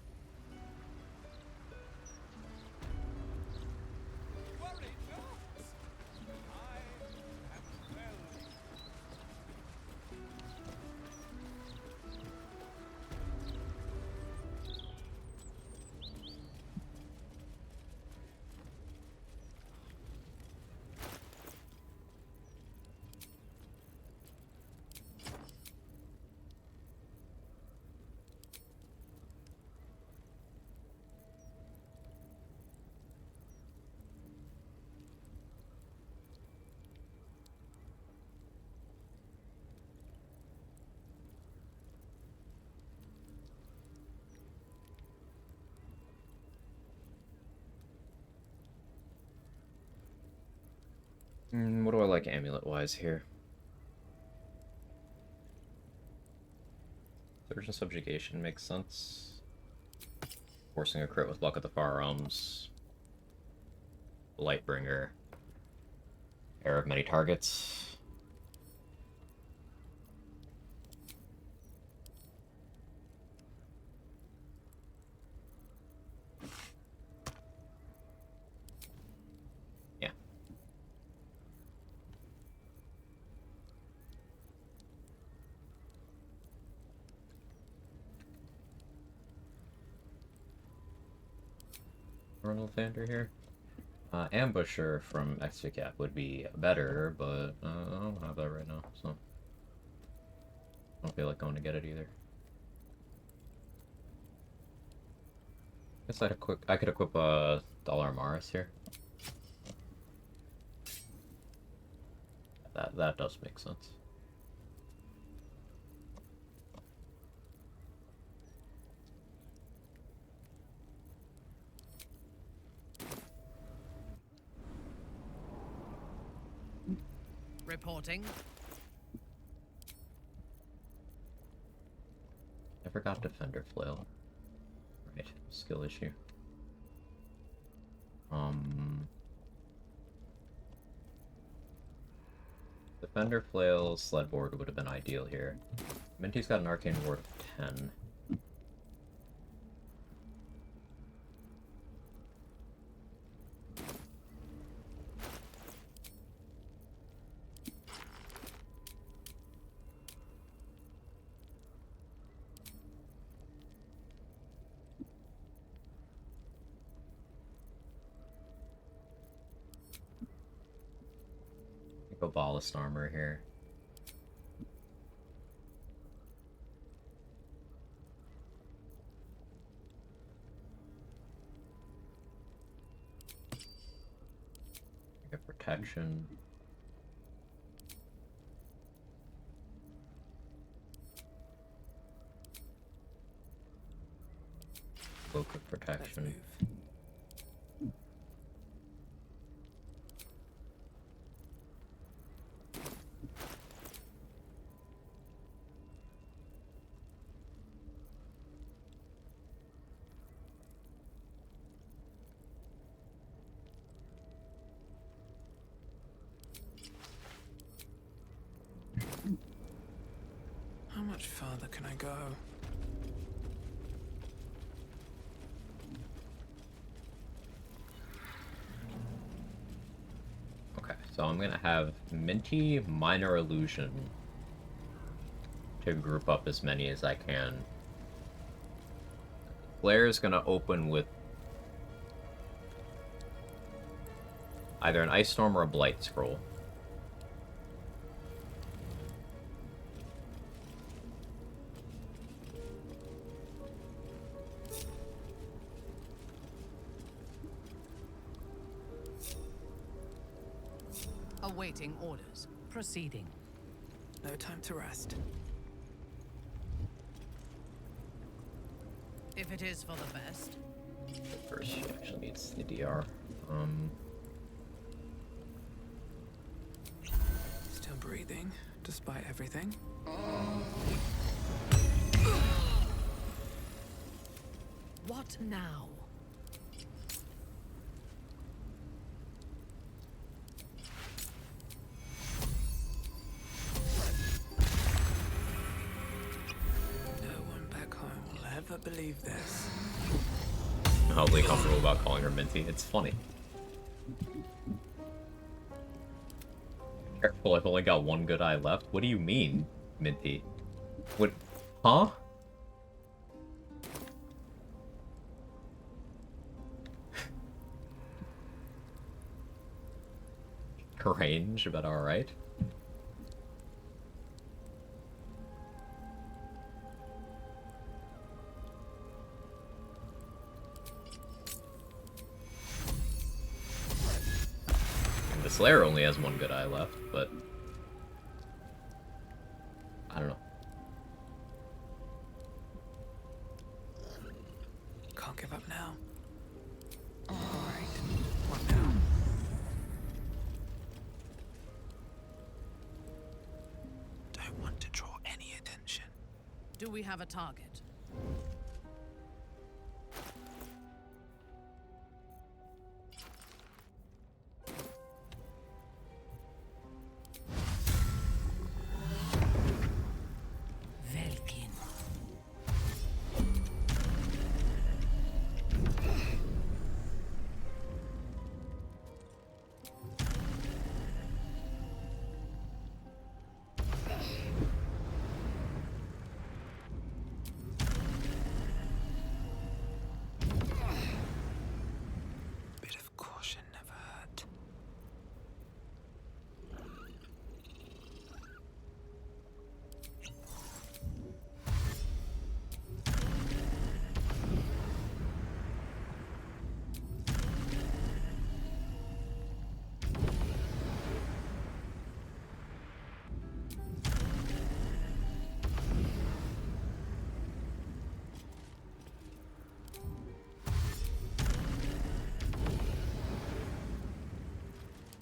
What do I like amulet-wise here? Surge and Subjugation makes sense. Forcing a crit with Luck of the Far Realms. Lightbringer. Heir of Many Targets. Ronald Vander here. Ambusher from Extricap would be better, but I don't have that right now, so I don't feel like going to get it either. Guess I could equip a Dollar Maris here. That does make sense. Reporting. I forgot Defender Flail. Right, skill issue. Defender Flail sled board would have been ideal here. Minty's got an Arcane Ward of 10. Go Ballast Armor here. Get protection. Cloak of protection. How much further can I go? Okay, so I'm gonna have Minty, Minor Illusion to group up as many as I can. Blair's gonna open with either an Ice Storm or a Blight Scroll. Awaiting orders. Proceeding. No time to rest. if it is for the best. First, she actually needs the DR. Still breathing, despite everything. What now? No one back home will ever believe this. I'm totally comfortable about calling her Minty. It's funny. Careful, I've only got one good eye left. What do you mean, Minty? What? Huh? Range, but alright. And the Slayer only has one good eye left, but I don't know. Can't give up now. Alright, what now? Don't want to draw any attention. Do we have a target? Velkin. Bit of caution never hurt.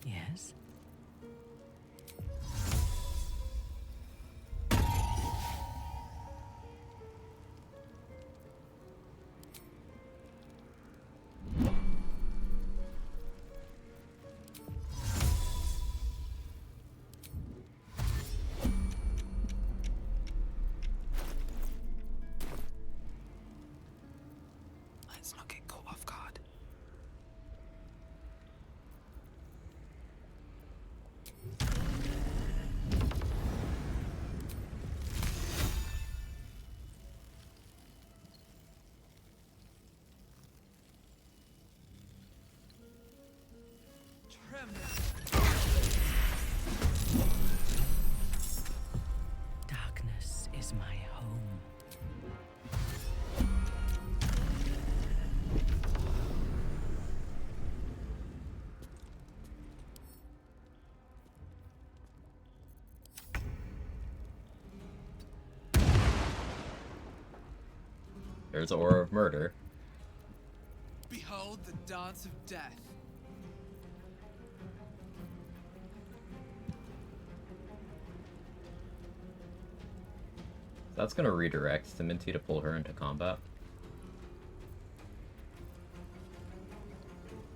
Yes. Let's not get caught off guard. Darkness is my home. There's Aura of Murder. Behold the dance of death. That's gonna redirect to Minty to pull her into combat.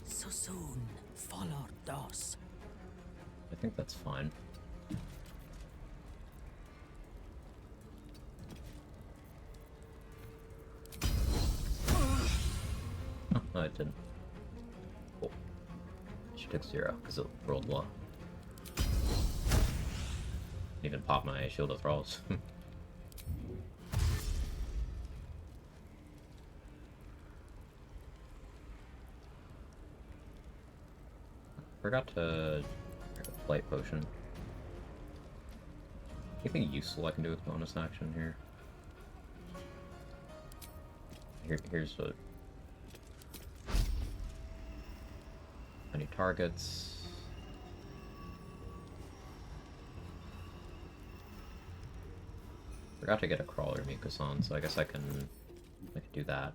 So soon, follow Dos. I think that's fine. Oh, no, it didn't. Cool. She took 0 because it rolled low. Even pop my Shield of Thralls. Forgot to grab a Flight Potion. Anything useful I can do with bonus action here? Here's what. Any targets? Forgot to get a Crawler Mikasan, so I guess I can I could do that.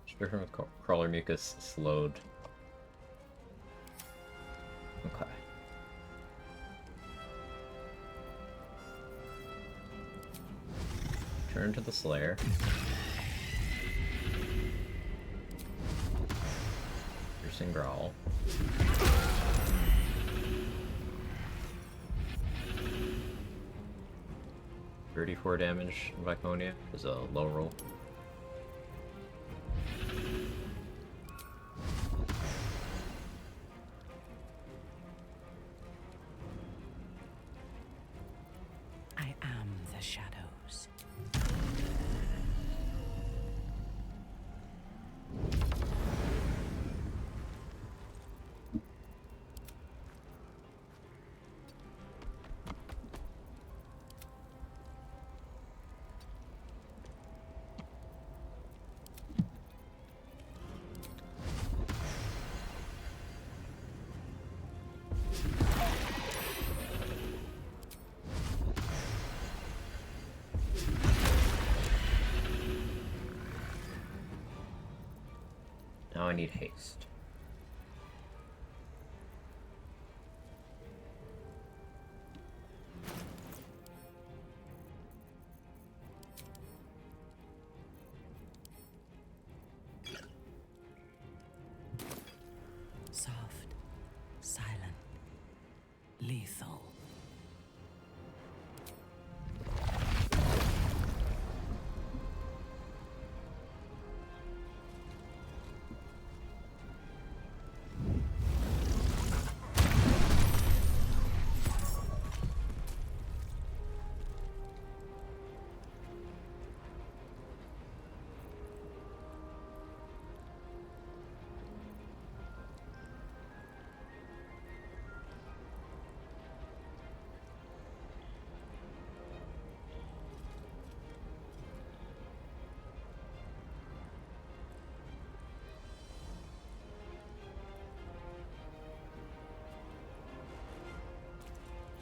Stricken with crawler mucus slowed. Okay. Turn to the Slayer. Piercing Growl. $34 damage Viconia is a low roll. I am the shadows. Now I need haste. Soft, silent, lethal.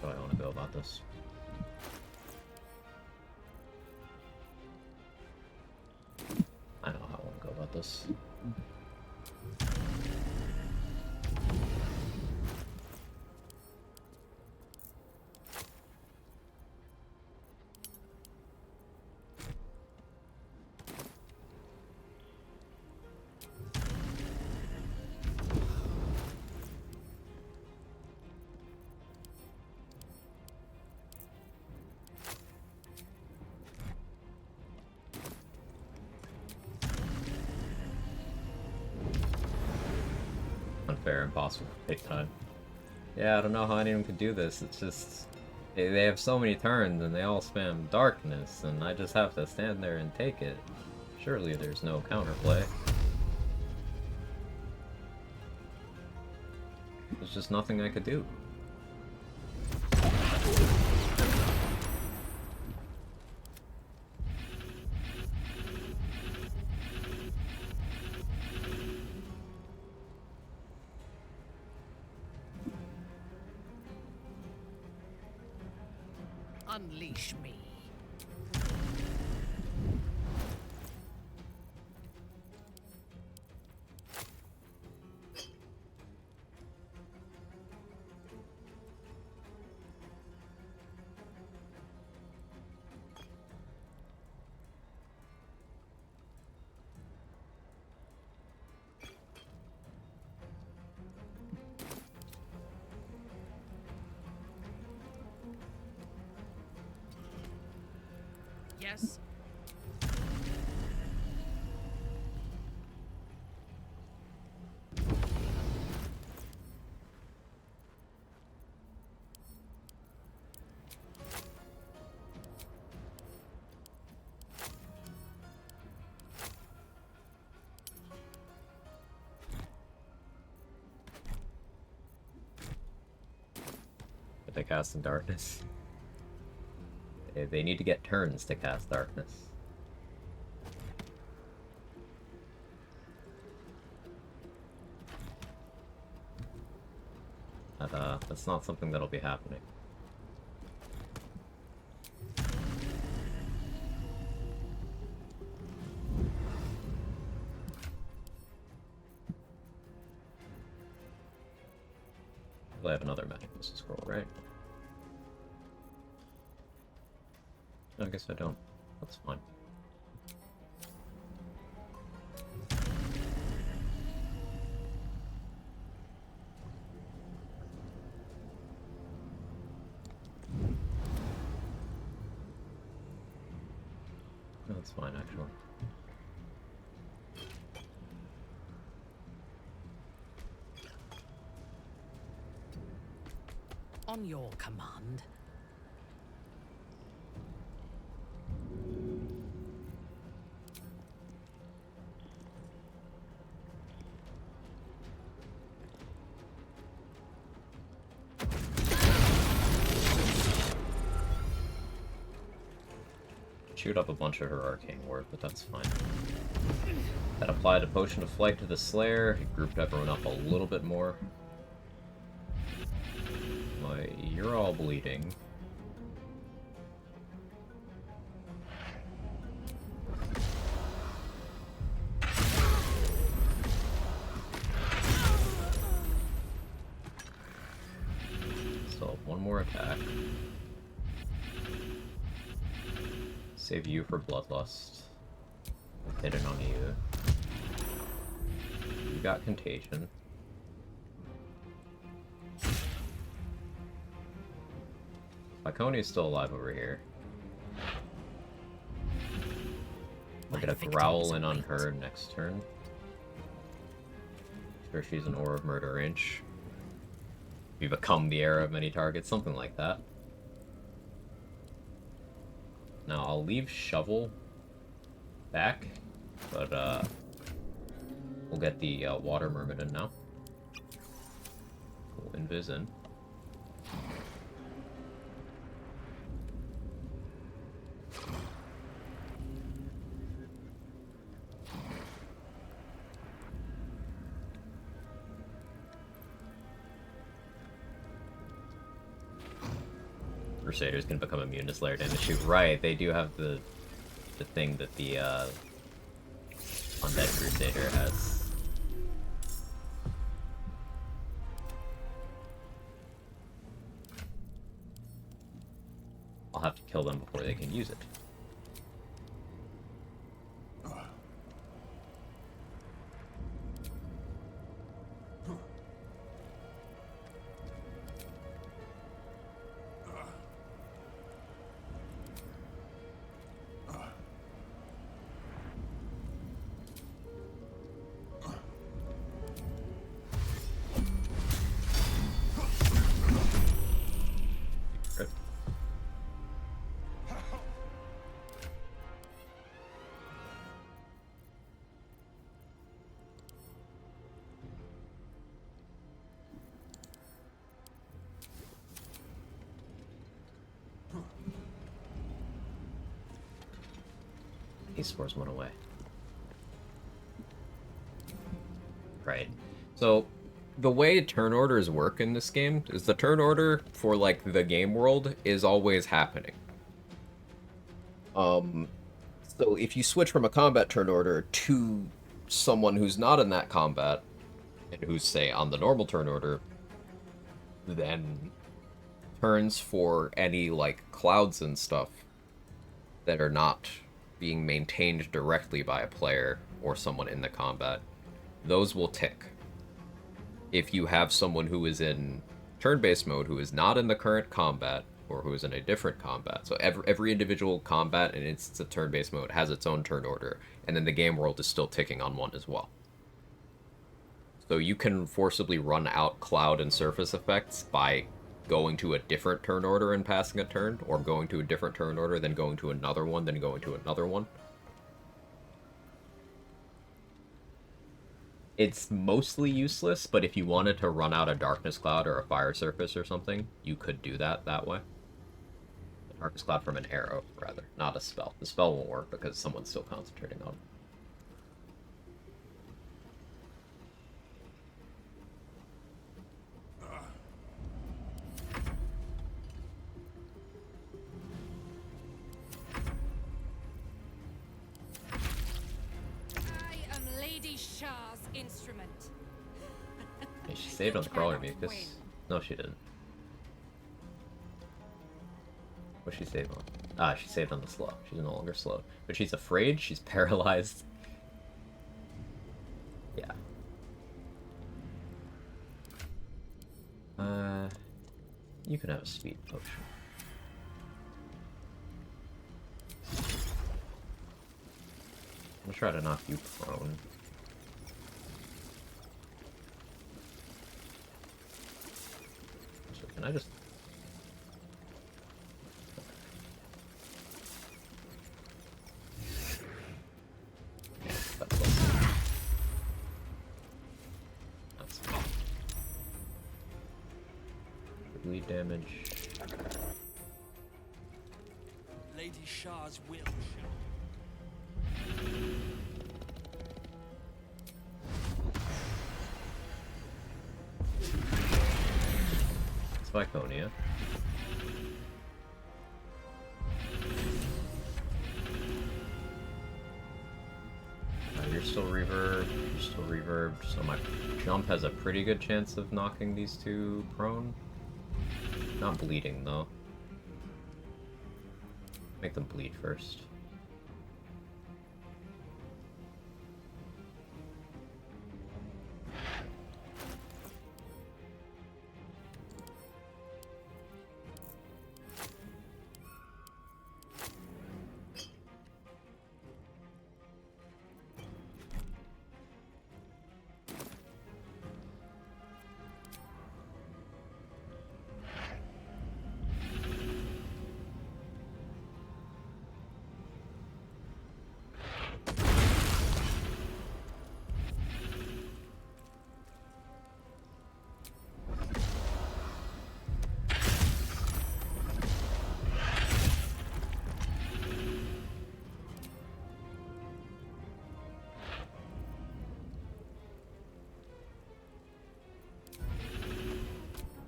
How do I want to go about this? I know how I want to go about this. Unfair, impossible, take time. Yeah, I don't know how anyone could do this. It's just they have so many turns and they all spam darkness, and I just have to stand there and take it. Surely there's no counterplay. There's just nothing I could do. Unleash me. Yes. I by casting darkness. They need to get turns to cast darkness. That's not something that'll be happening. I have another magic missile scroll, right? I guess I don't. That's fine. No, that's fine, actually. On your command. Shoot up a bunch of her arcane ward, but that's fine. That applied a potion of flight to the Slayer. It grouped everyone up a little bit more. You're all bleeding. So, one more attack. Save you for Bloodlust. Hit it on you. You got Contagion. Iconia's still alive over here. I'll get a growl in on her next turn. Sure, she's an Aura of Murder range. You become the heir of many targets, something like that. Now I'll leave Shovel back, but we'll get the Water Myrmidon now. Cool, Invis in. Crusader's gonna become immune to Slayer damage too. Right, they do have the thing that the Undead Crusader has. I'll have to kill them before they can use it. He scores one away. Right. So, the way turn orders work in this game is the turn order for, like, the game world is always happening. So if you switch from a combat turn order to someone who's not in that combat, and who's, say, on the normal turn order, then turns for any, like, clouds and stuff that are not being maintained directly by a player or someone in the combat, those will tick. If you have someone who is in turn-based mode who is not in the current combat, or who is in a different combat, so every individual combat and instance of turn-based mode has its own turn order, and then the game world is still ticking on one as well. So you can forcibly run out cloud and surface effects by going to a different turn order and passing a turn, or going to a different turn order, then going to another one, then going to another one. It's mostly useless, but if you wanted to run out a darkness cloud or a fire surface or something, you could do that way. A darkness cloud from an arrow, rather, not a spell. The spell won't work because someone's still concentrating on it. I am Lady Shah's instrument. Hey, she saved on the crawler mucus. No, she didn't. What'd she save on? Ah, she saved on the slow. She's no longer slow. But she's afraid, she's paralyzed. Yeah. You can have a speed potion. I'm gonna try to knock you prone. So can I just... That's fine. Bleed damage. Lady Shah's will. It's Viconia. You're still reverbed, you're still reverbed, so my jump has a pretty good chance of knocking these two prone. Not bleeding, though. Make them bleed first.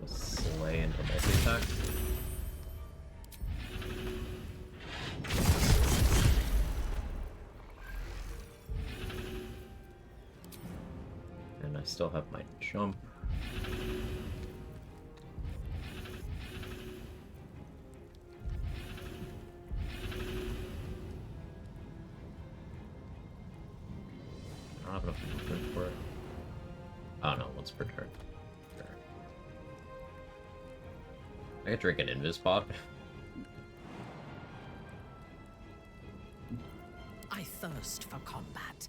Slay into multi-attack. And I still have my jump. I don't have enough movement for it. Oh no, once per turn. Sure. I could drink an Invis pot. I thirst for combat.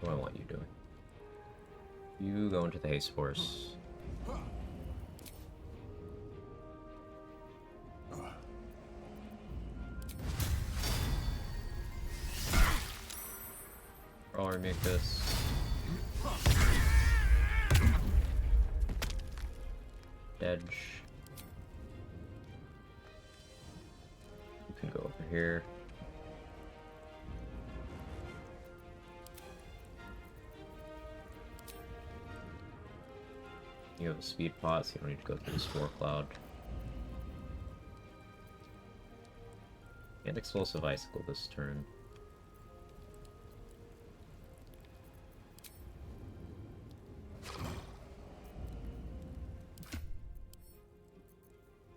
What do I want you doing? You go into the haste force. Crawler make this. Edge. You can go over here. You have a speed pot, so you don't need to go through the Spore Cloud. And Explosive Icicle this turn.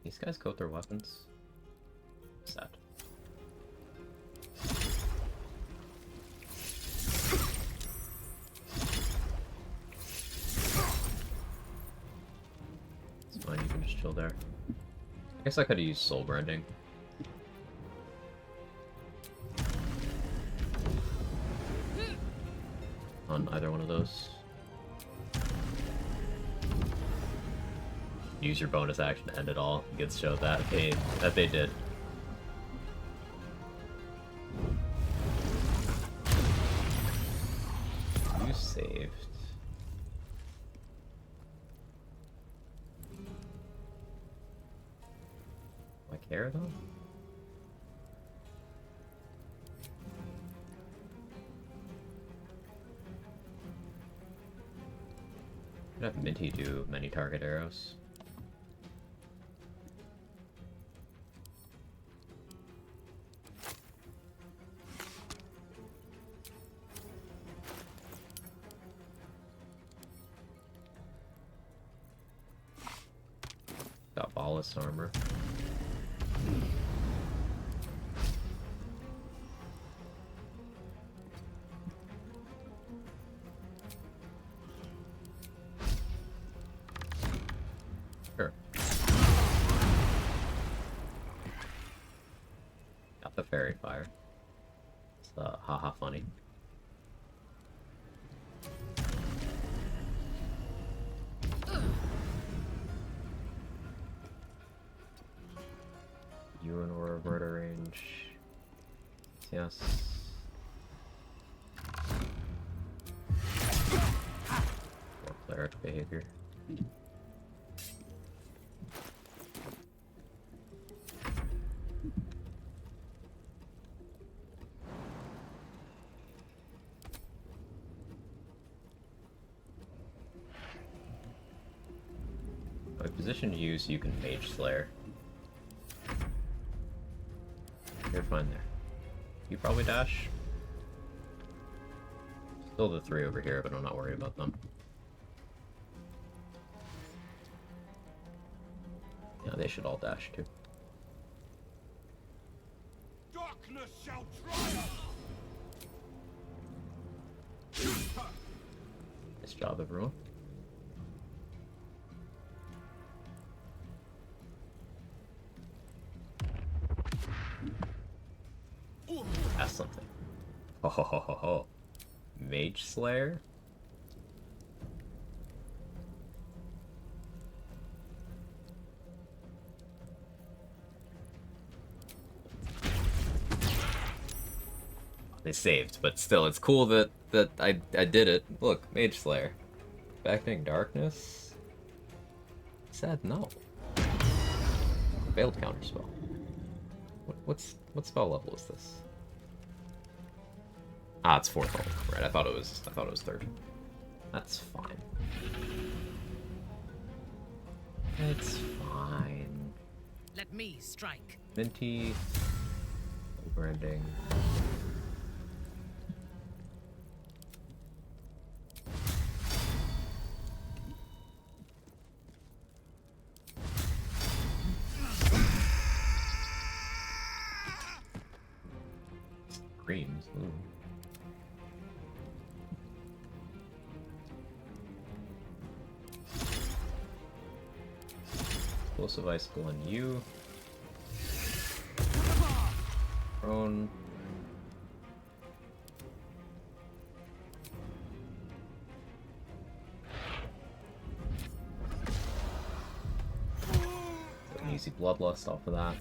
These guys coat their weapons. Sad. It's fine, you can just chill there. I guess I could have used Soul Branding. On either one of those. Use your bonus action to end it all. You can show that they did. You saved. care though? Could have Minty do many target arrows. Got ballast armor. Sure. Got the fairy fire. It's haha funny. You and Aura murder range. Yes. More cleric behavior. By position to use, you can Mage Slayer. You're fine there. You probably dash. Still the 3 over here, but I'm not worried about them. Yeah, they should all dash too. Darkness shall triumph! Nice job, everyone. That's something. Ho ho ho ho ho. Mage Slayer? They saved, but still, it's cool that I did it. Look, Mage Slayer. Expecting darkness? Said no. Failed counterspell. What spell level is this? Ah, it's 4th level. Right, I thought it was 3rd. That's fine. It's fine. Let me strike. Minty. Branding. Screams. Ooh. Explosive Icicle on you. Prone. An easy Bloodlust off of that.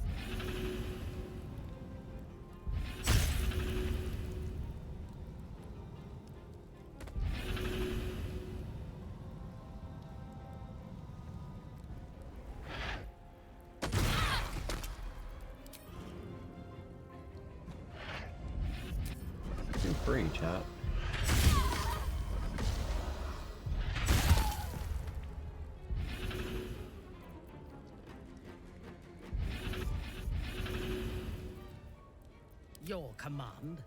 Free chat. Your command.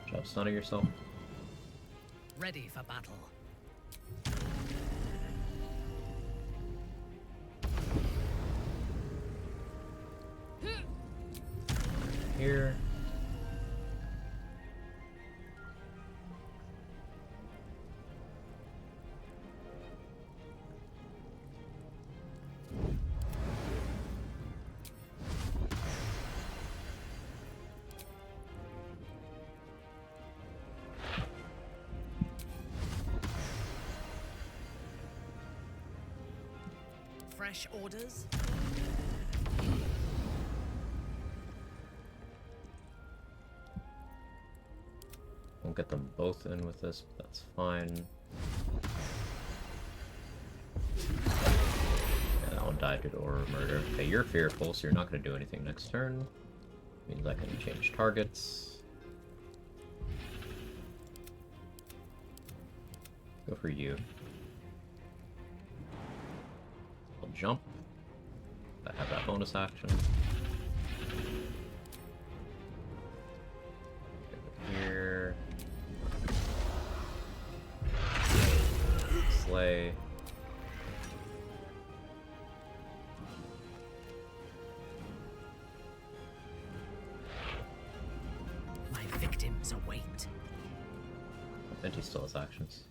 Job stunning yourself. Ready for battle. Here. Fresh orders? Won't get them both in with this, but that's fine. Yeah, that one died due to aura murder. Okay, you're fearful, so you're not going to do anything next turn. Means I can change targets. Go for you. I'll jump. I have that bonus action. Here. Slay. My victims await. And he still has actions.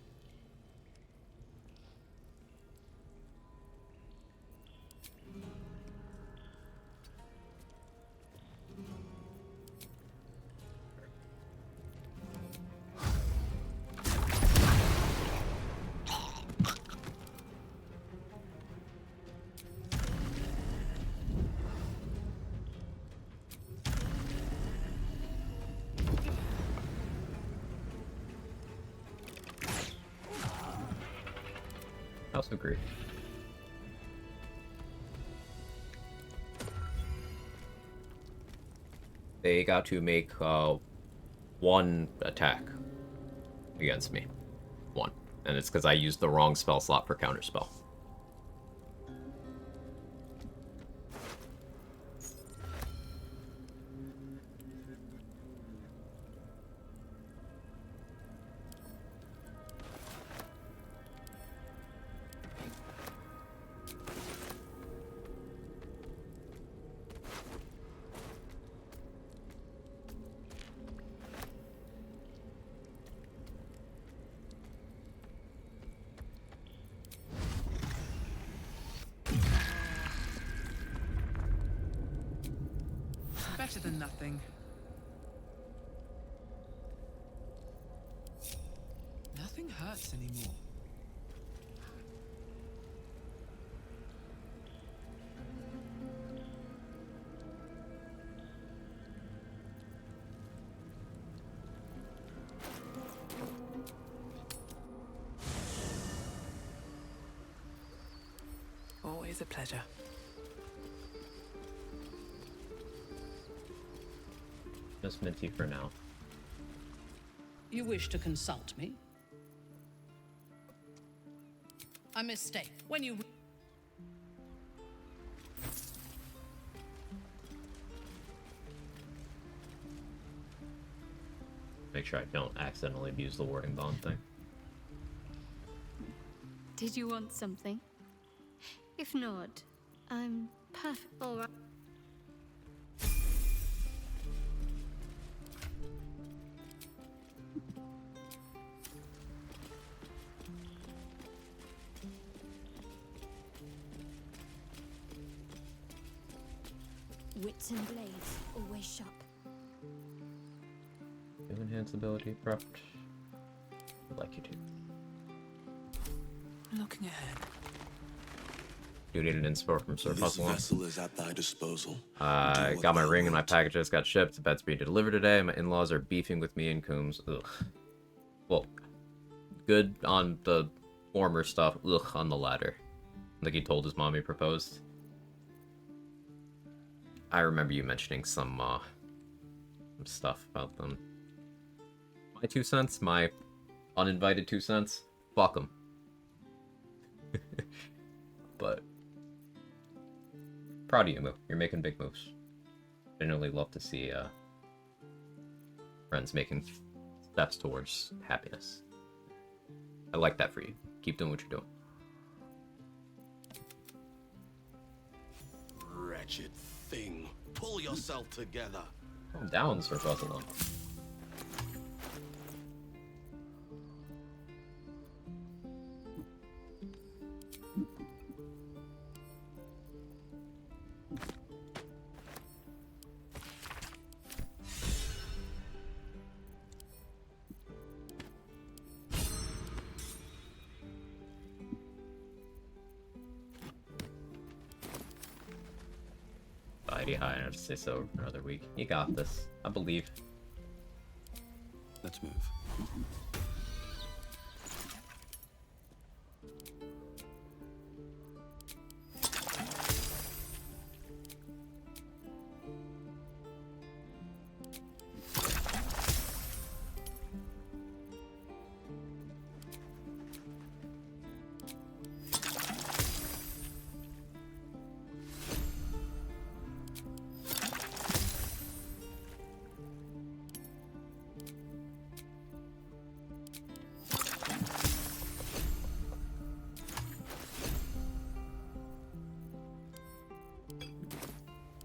House of Grief. They got to make one attack against me. One. And it's because I used the wrong spell slot for counterspell. Better than nothing. Nothing hurts anymore. Always a pleasure. Just Minty for now. You wish to consult me? A mistake. When you... Make sure I don't accidentally abuse the warding bond thing. Did you want something? If not, I'm perfect. All right. Wits and blades, always sharp. New enhanced ability prepped. I'd like you to. Looking ahead. Do need an inspo from Sir This Puzzle. vessel is at thy disposal. I got my ring and my packages got shipped. About to be delivered today. My in-laws are beefing with me and Coombs. Ugh. Well, good on the former stuff. Ugh, on the latter. Like he told his mom he proposed. I remember you mentioning some stuff about them. My 2 cents, my uninvited 2 cents. Fuck them. But proud of you, Moo. You're making big moves. Generally love to see friends making steps towards happiness. I like that for you. Keep doing what you're doing. Wretched thing. Pull yourself together. Calm down, Sir Puzzle. anxiety high enough to stay sober for another week. You got this. I believe. Let's move.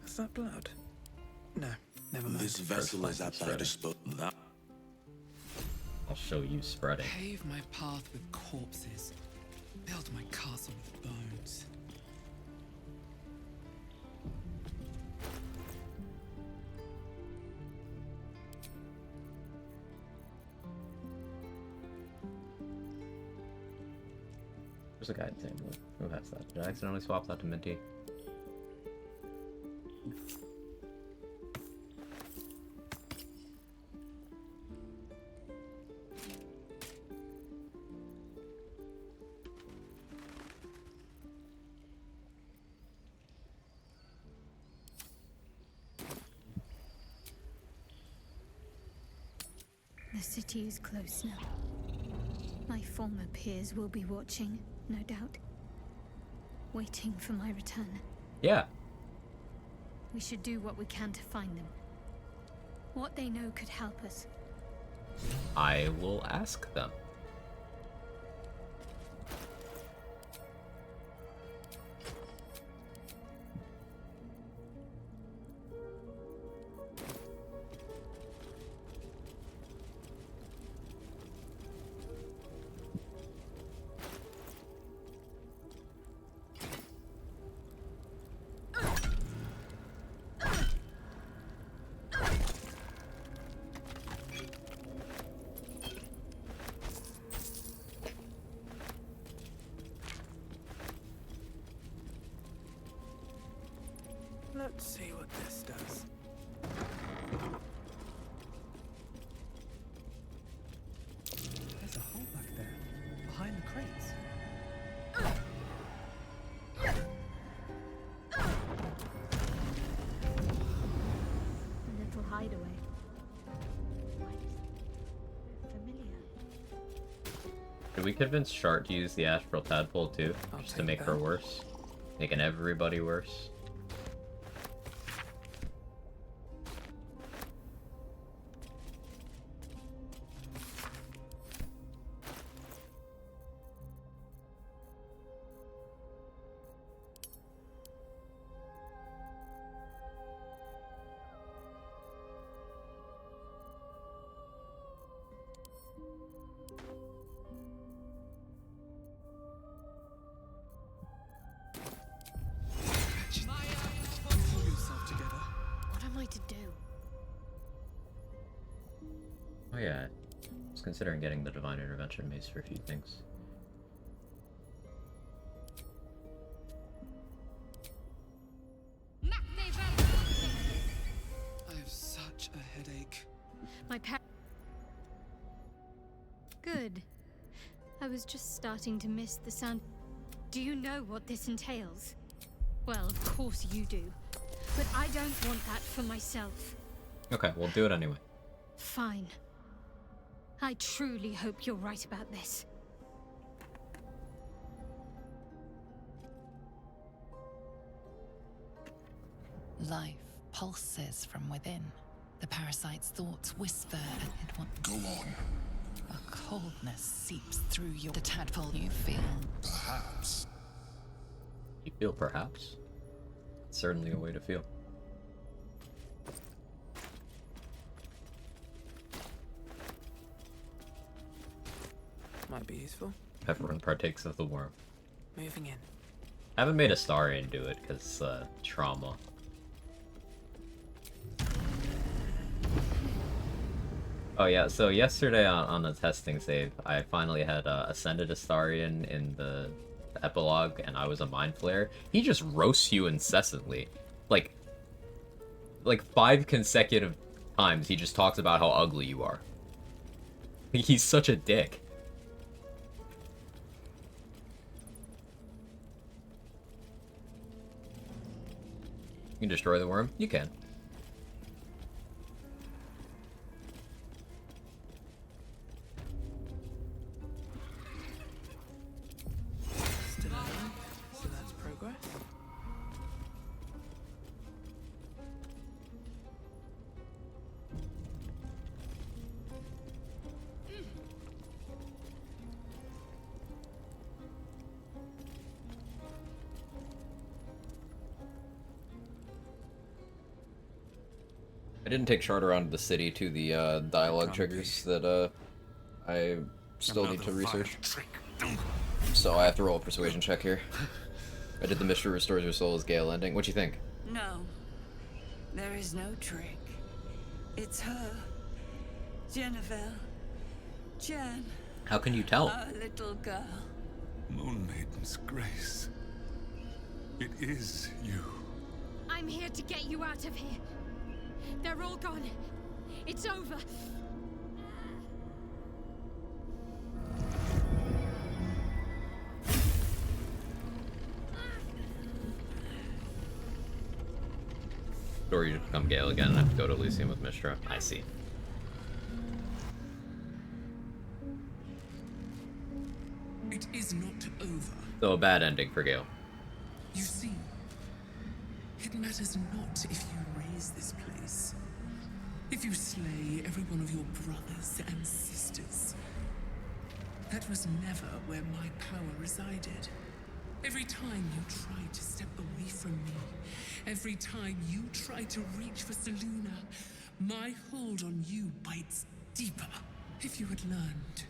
Is that blood? No, never mind. This vessel is at thy disposal. I'll show you spreading. Pave my path with corpses. Build my castle with bones. There's a guide table. Who has that? Did I accidentally swap that to Minty? The city is close now. My former peers will be watching, no doubt. Waiting for my return. Yeah. We should do what we can to find them. What they know could help us. I will ask them. Let's see what this does. There's a hole back there, behind the crates. A little hideaway. Why familiar? Did we convince Shart to use the Astral Tadpole too? Just to make her worse? Making everybody worse? Pull yourself together. What am I to do? Oh yeah, I was considering getting the Divine Intervention mace for a few things. I have such a headache. My Good. I was just starting to miss the sound. Do you know what this entails? Well, of course you do. But I don't want that for myself. Okay, we'll do it anyway. Fine. I truly hope you're right about this. Life pulses from within. The parasite's thoughts whisper and it wants. Go on. A coldness seeps through the tadpole you feel. Perhaps. You feel perhaps? It's certainly a way to feel. Might be useful. Everyone partakes of the worm. Moving in. I haven't made Astarion do it because trauma. Oh yeah, so yesterday on the testing save, I finally had ascended Astarion in the epilogue, and I was a Mind Flayer. He just roasts you incessantly. Like, like 5 consecutive times he just talks about how ugly you are. He's such a dick. You can destroy the worm? You can. Still alive, so that's progress. I didn't take Shard around the city to the dialogue triggers that I still need to research. So I have to roll a persuasion check here. I did the Mystery Restores Your Soul as Gale ending. What do you think? No, there is no trick. It's her. Jennifer. Jen. How can you tell? Our little girl. Moon Maiden's grace. It is you. I'm here to get you out of here. They're all gone. It's over. Or you become Gale again and have to go to Elysium with Mystra. I see. It is not over. So a bad ending for Gale. You see, it matters not if you raise this place, if you slay every one of your brothers and sisters. That was never where my power resided. Every time you try to step away from me, every time you try to reach for Selûne, my hold on you bites deeper. If you had learned,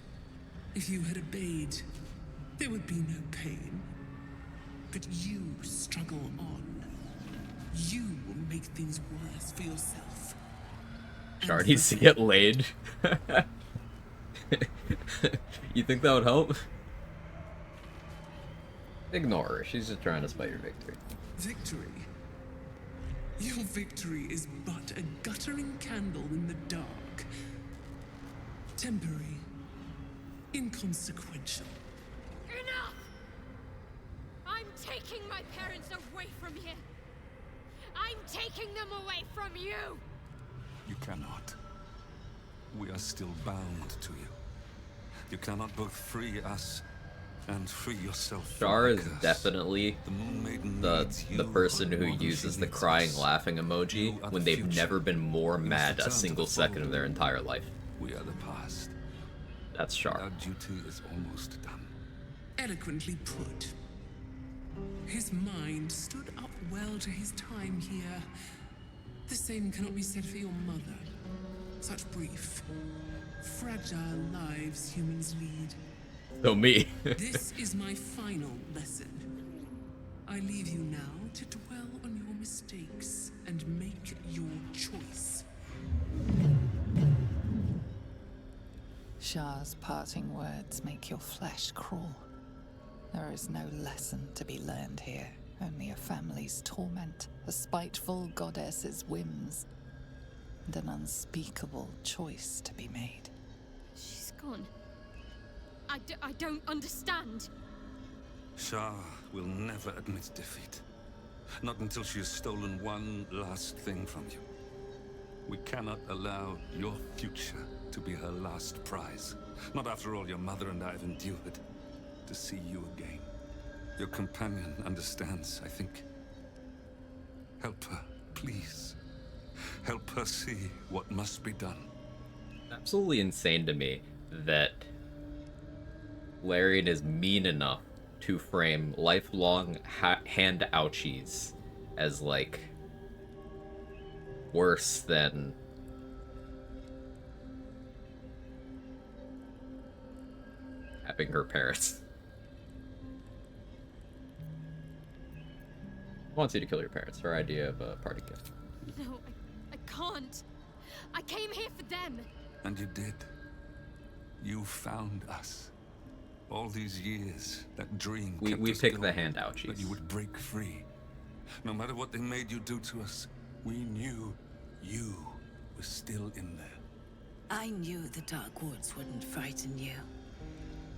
if you had obeyed, there would be no pain. But you struggle on. You will make things worse for yourself. Shard needs to get laid. You think that would help? Ignore her. She's just trying to spite your victory. Victory? Your victory is but a guttering candle in the dark. Temporary. Inconsequential. Enough! I'm taking my parents away from here. I'm taking them away from you. You cannot. We are still bound to you. You cannot both free us and free yourself. Char is definitely the person who uses the crying laughing emoji when they've never been more mad a single second of their entire life. We are the past. That's Char. Our duty is almost done. Eloquently put. His mind stood up well to his time here. The same cannot be said for your mother. Such brief, fragile lives humans lead. So me. This is my final lesson. I leave you now to dwell on your mistakes and make your choice. Shar's parting words make your flesh crawl. There is no lesson to be learned here, only a family's torment, a spiteful goddess's whims, and an unspeakable choice to be made. She's gone. I don't understand. Shar will never admit defeat. Not until she has stolen one last thing from you. We cannot allow your future to be her last prize. Not after all your mother and I have endured. To see you again. Your companion understands, I think. Help her, please. Help her see what must be done. Absolutely insane to me that Larian is mean enough to frame lifelong hand ouchies as, like, worse than having her parents. Wants you to kill your parents. Her idea of a party gift. No, I can't. I came here for them. And you did. You found us. All these years, that dream We kept us pick going, the hand ouchies. that you would break free. No matter what they made you do to us, We knew you were still in there. I knew the Dark Woods wouldn't frighten you.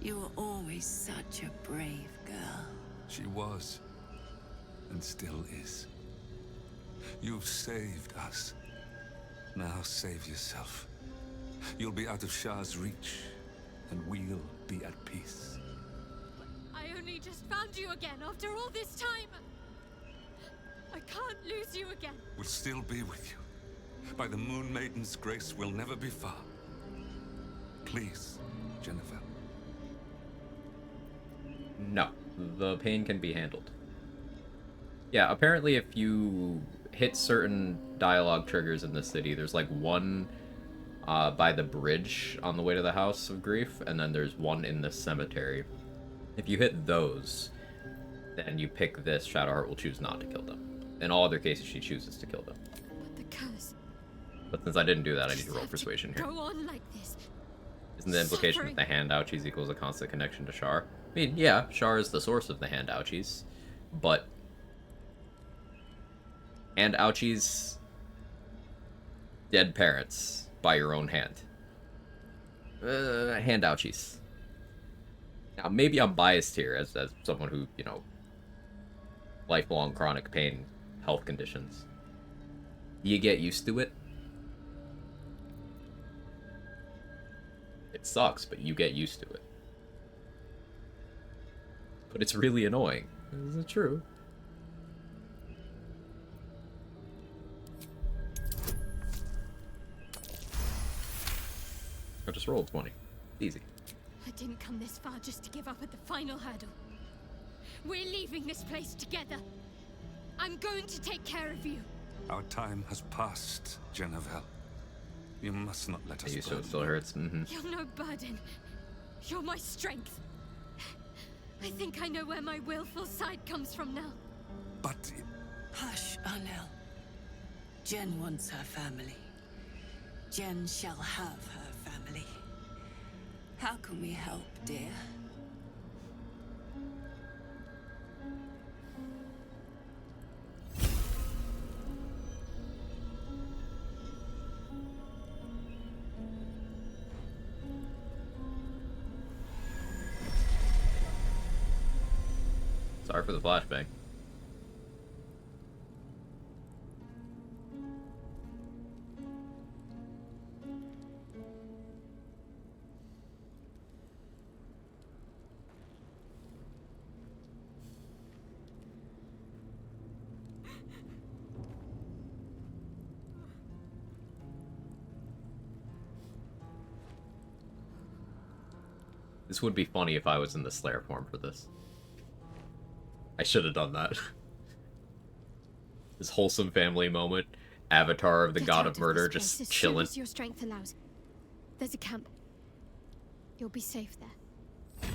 You were always such a brave girl. She was, and still is. You've saved us. Now save yourself. You'll be out of Shah's reach, and we'll be at peace. I only just found you again after all this time. I can't lose you again. We'll still be with you. By the Moon Maiden's grace, we'll never be far. Please, Jennifer. No, the pain can be handled. Yeah, apparently if you hit certain dialogue triggers in the city, there's like one by the bridge on the way to the House of Grief, and then there's one in the cemetery. If you hit those, then you pick this, Shadowheart will choose not to kill them. In all other cases, she chooses to kill them. But the curse. But since I didn't do that, I need to roll persuasion here. Go on like this. Isn't the implication that the hand ouchies equals a constant connection to Shar? I mean, yeah, Shar is the source of the hand ouchies, but hand ouchies dead parents by your own hand. Hand ouchies. Now, maybe I'm biased here as someone who, you know, lifelong chronic pain, health conditions. You get used to it. It sucks, but you get used to it. But it's really annoying. Is it true? I just rolled 20. Easy. I didn't come this far just to give up at the final hurdle. We're leaving this place together. I'm going to take care of you. Our time has passed, Jennifer. You must not let us So it still hurts. Mm-hmm. You're no burden. You're my strength. I think I know where my willful side comes from now. But... Hush, Arnel. Jen wants her family. Jen shall have her family. How can we help, dear? Sorry for the flashbang. This would be funny if I was in the Slayer form for this. I should have done that. This wholesome family moment. Avatar of the God of Murder just chilling. As soon as your strength allows. There's a camp. You'll be safe there.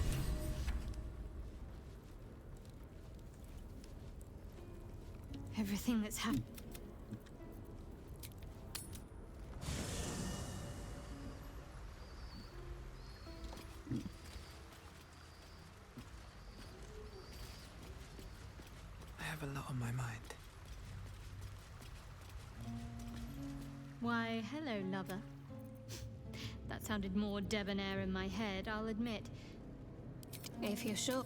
Everything that's happened. I have a lot on my mind. Why, hello, lover. That sounded more debonair in my head, I'll admit. If you're sure.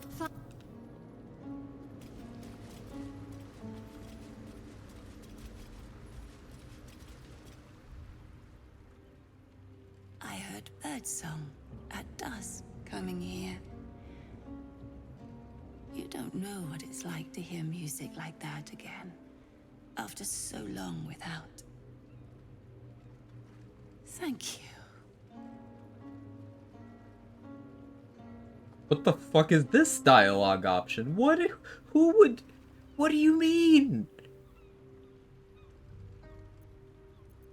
I heard birdsong at dusk coming here. You don't know what it's like to hear music like that again, after so long without. Thank you. What the fuck is this dialogue option? What do you mean?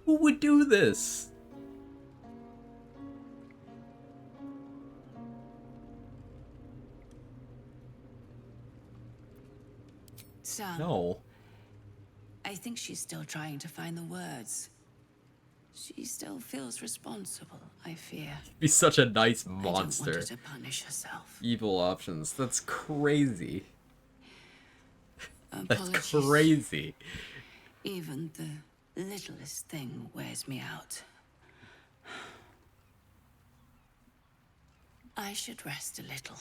Who would do this? Sam. No. I think she's still trying to find the words. She still feels responsible, I fear. Be such a nice I don't want monster. her to punish herself. Evil options. That's crazy. That's Apologies. crazy. Even the littlest thing wears me out. I should rest a little.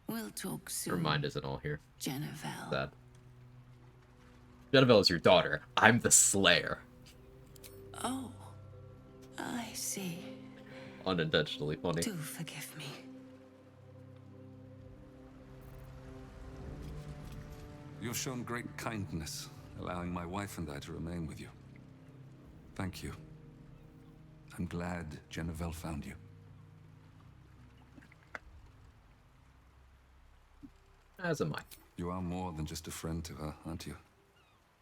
We'll talk soon. Her mind isn't all here. Jennifer. That. Jennifer is your daughter. I'm the Slayer. Oh, I see. Unintentionally funny. Do forgive me. You've shown great kindness, allowing my wife and I to remain with you. Thank you. I'm glad Jennifer found you. As am I. You are more than just a friend to her, aren't you?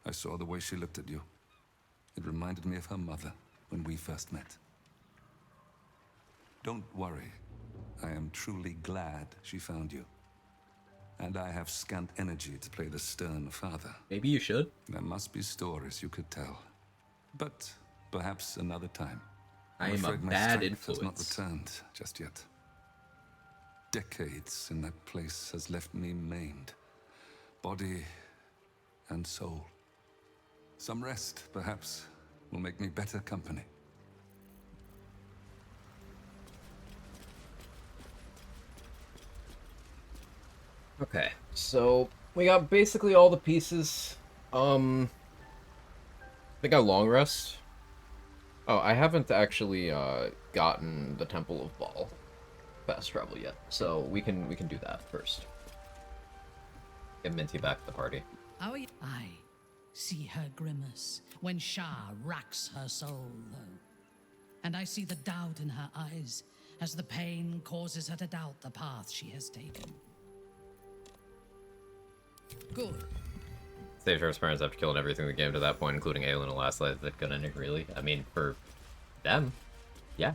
I saw the way she looked at you. It reminded me of her mother when we first met. Don't worry. I am truly glad she found you. And I have scant energy to play the stern father. Maybe you should. There must be stories you could tell. But perhaps another time. I am a afraid my bad strength has not influence. returned just yet. Decades in that place has left me maimed. Body and soul. Some rest, perhaps, will make me better company. Okay, so we got basically all the pieces. I think I long rest. Oh, I haven't actually gotten the Temple of Baal fast travel yet, so we can do that first. Get Minty back to the party. How are you? I see her grimace when Shah racks her soul, though. And I see the doubt in her eyes as the pain causes her to doubt the path she has taken. Good. Save Sheriff's parents after killing everything in the game to that point, including Aelin and last life. That good ending, really? I mean, for them, yeah.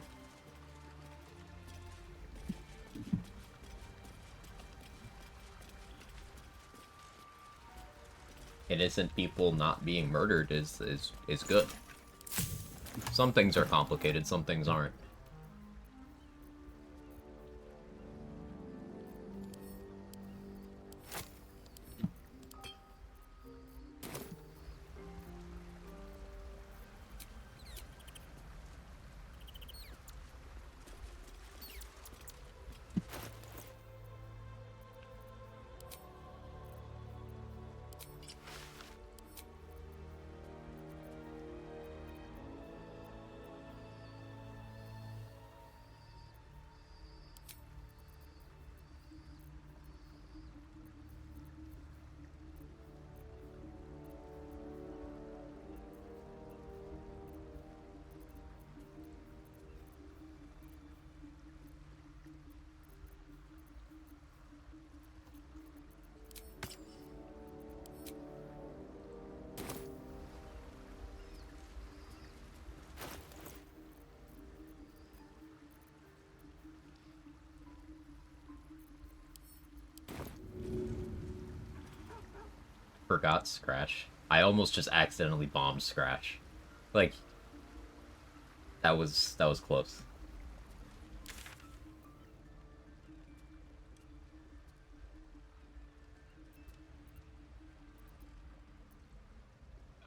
Innocent people not being murdered is good. Some things are complicated, some things aren't. Forgot Scratch. I almost just accidentally bombed Scratch. Like, that was close.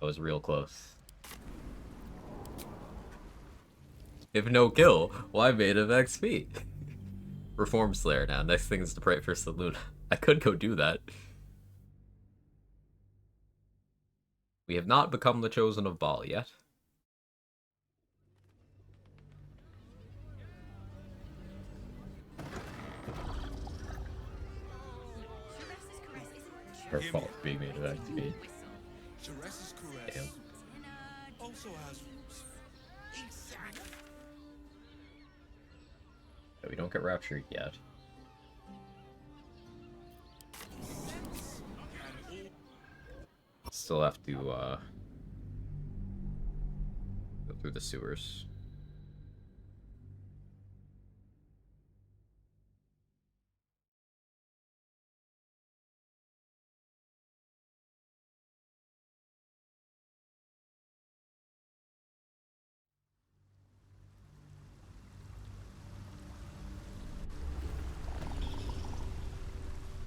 That was real close. If no kill, why made of XP? Reform Slayer now. Next thing is to pray for Salute. I could go do that. We have not become the Chosen of Baal yet. Her fault being made of XP. Jerez's caress Damn. also has roots. Yeah, we don't get raptured yet. Still have to go through the sewers.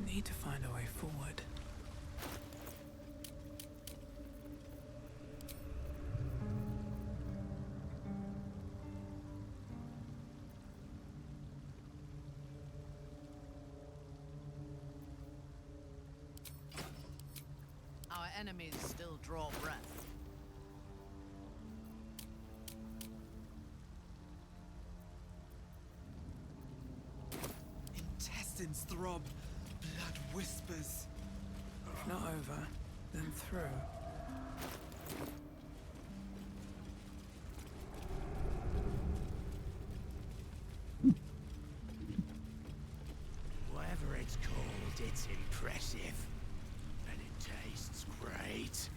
Need to find a way forward. enemies still draw breath. Intestines throb, blood whispers. If not over, then through. Whatever it's called, it's impressive. And it tastes great.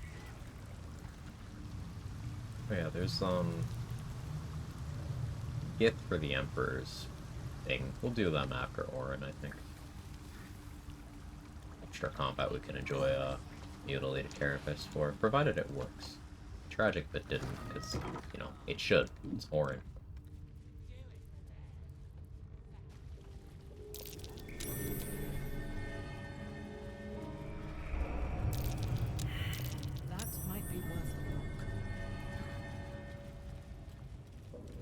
Oh yeah, there's gift for the Emperor's thing. We'll do them after Orin, I think. Extra combat we can enjoy mutilated carapace for, provided it works. Tragic but didn't, because, you know, it should. It's Orin. That might be worth a look.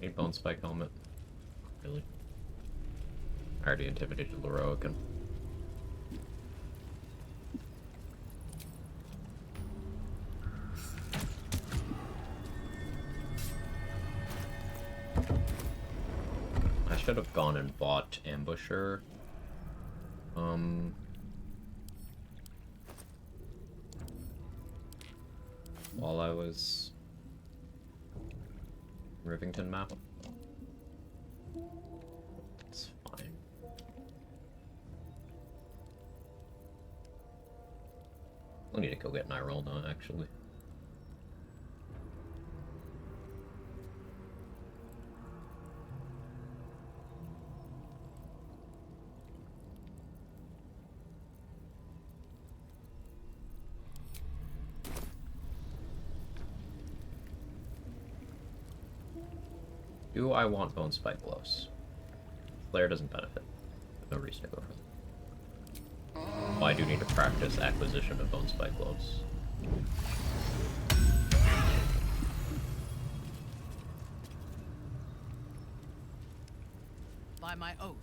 Need bone spike helmet. Really? I already intimidated Leroican. I should have gone and bought Ambusher. While I was Rivington map. It's fine. I need to go get Nyrolna, actually. Do I want bone spike gloves? Slayer doesn't benefit. No reason to go for them. Well, I do need to practice acquisition of bone spike gloves. By my oath.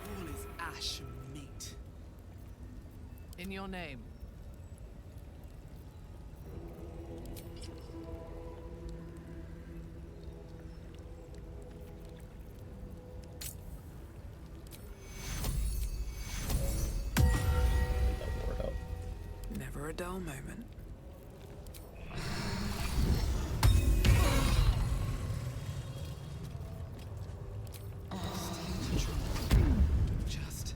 All is ash and meat. In your name. Never a dull moment. Just.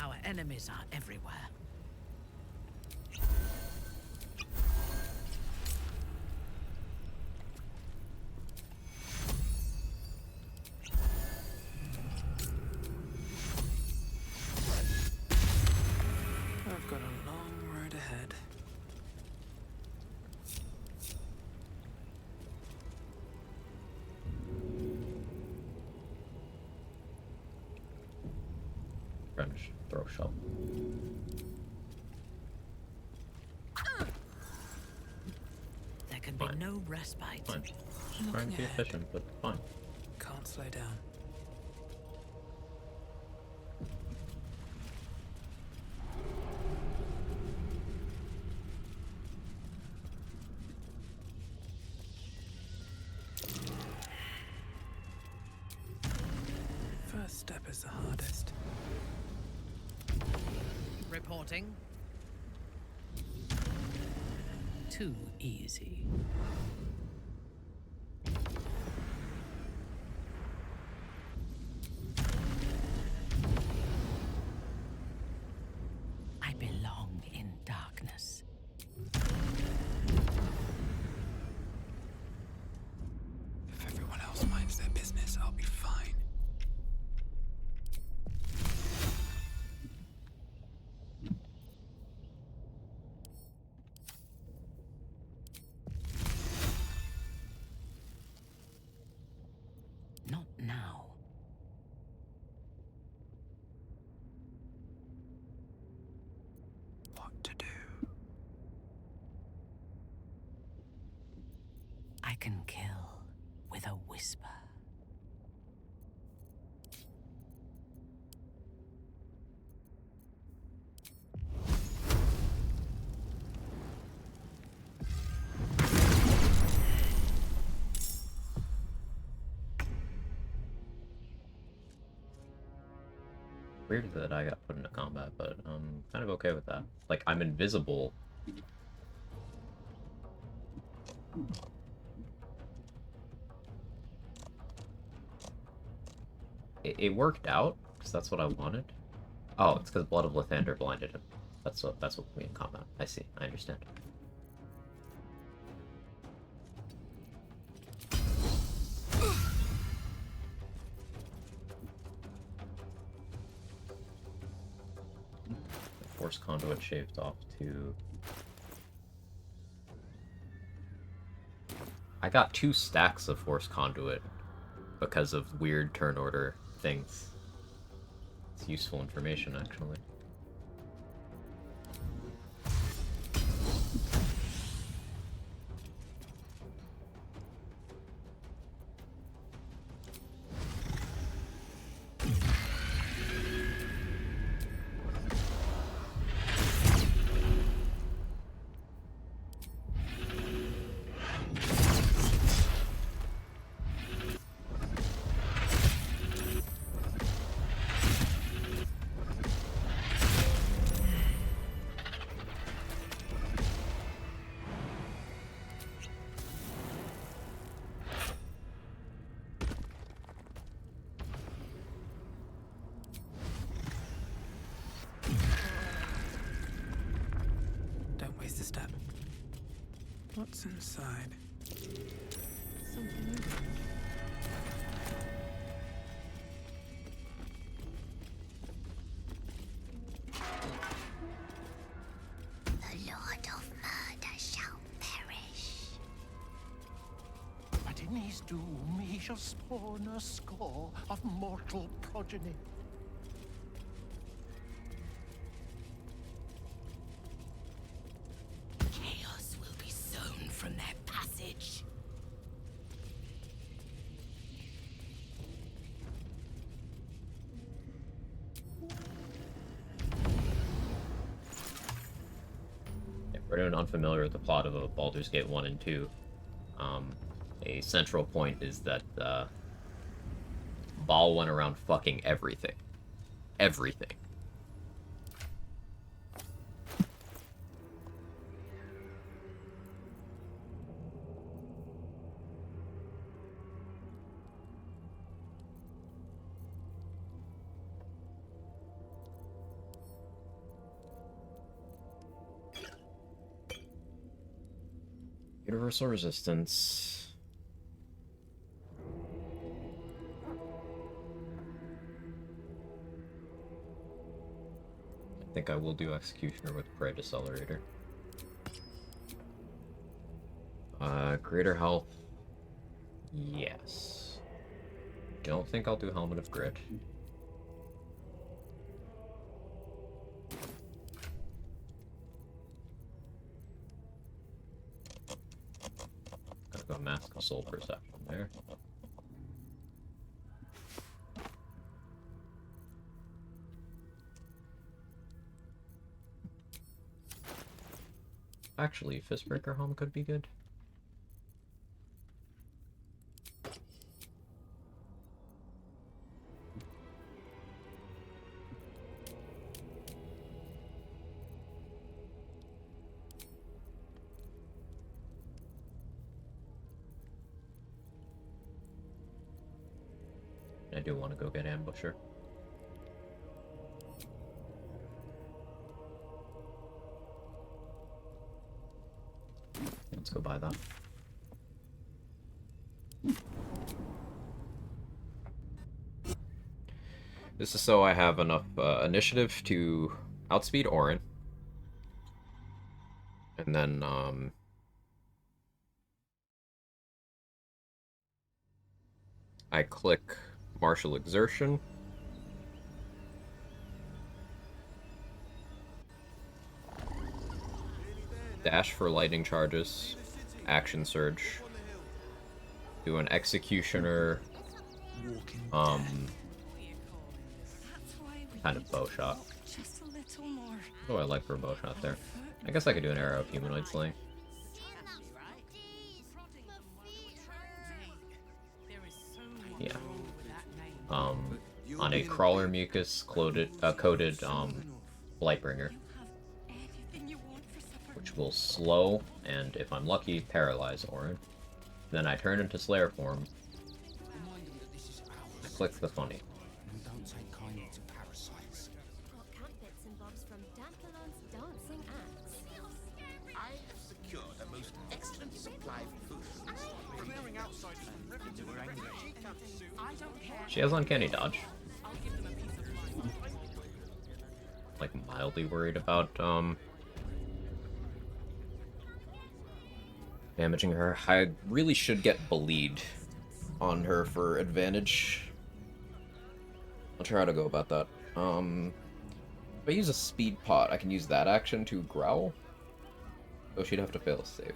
Our enemies are everywhere. I've got a long road ahead. French throw shell. There can be no respite. Fine. Trying to be efficient, but fine. Can't slow down. First step is the hardest. Reporting. Too easy. I belong in darkness. If everyone else minds their business, I'll be fine. can kill with a whisper. Weird that I got put into combat, but I'm kind of okay with that. Like, I'm invisible. It worked out, because that's what I wanted. Oh, it's because Blood of Lathander blinded him. That's what put me in combat. I see. I understand. Force conduit shaved off too. I got 2 stacks of force conduit because of weird turn order things. It's useful information, actually. Don't waste a step. What's inside? Something. The Lord of Murder shall perish. But in his doom he shall spawn a score of mortal progeny. Chaos will be sown from their passage. If we're anyone unfamiliar with the plot of Baldur's Gate 1 and 2, a central point is that Baal went around fucking everything. Everything. Universal resistance. I think I will do Executioner with Prey Decelerator. Greater health. Yes. Don't think I'll do Helmet of Grit. Gotta go Mask of Soul Perception there. Actually, Fistbreaker Helm could be good. I do want to go get Ambusher. Let's go buy that. This is so I have enough initiative to outspeed Orin. And then, I click Martial Exertion. Dash for lightning charges. Action Surge. do an executioner, kind of bow shot. Just a little more. What do I like for a bow shot there? I guess I could do an arrow of humanoid slaying. Yeah. On a crawler mucus coated Blightbringer, which will slow and, if I'm lucky, paralyze Orin. Then I turn into Slayer form. I click the funny. I have secured a most excellent supply of food. Clearing outside from river to her anger. I don't care. She has uncanny dodge. Like, mildly worried about damaging her. I really should get bleed on her for advantage. I'll try how to go about that. If I use a speed pot, I can use that action to growl. So she'd have to fail a save.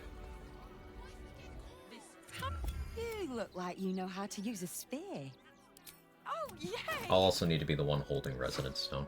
You look like you know how to use a spear. Oh, yay! I'll also need to be the one holding Resonance Stone.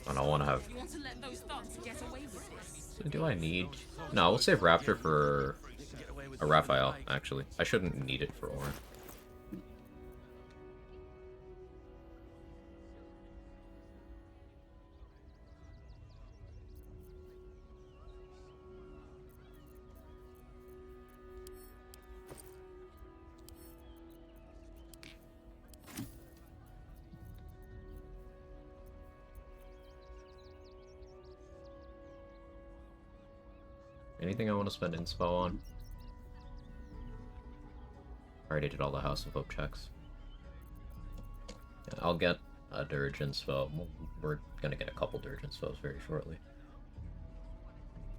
I don't want to have... Do I need... No, we'll save Raptor for a Raphael, actually. I shouldn't need it for Orin. Anything I want to spend inspo on? I already did all the House of Hope checks. Yeah, I'll get a Dirge inspo. We're gonna get a couple Dirge inspos very shortly.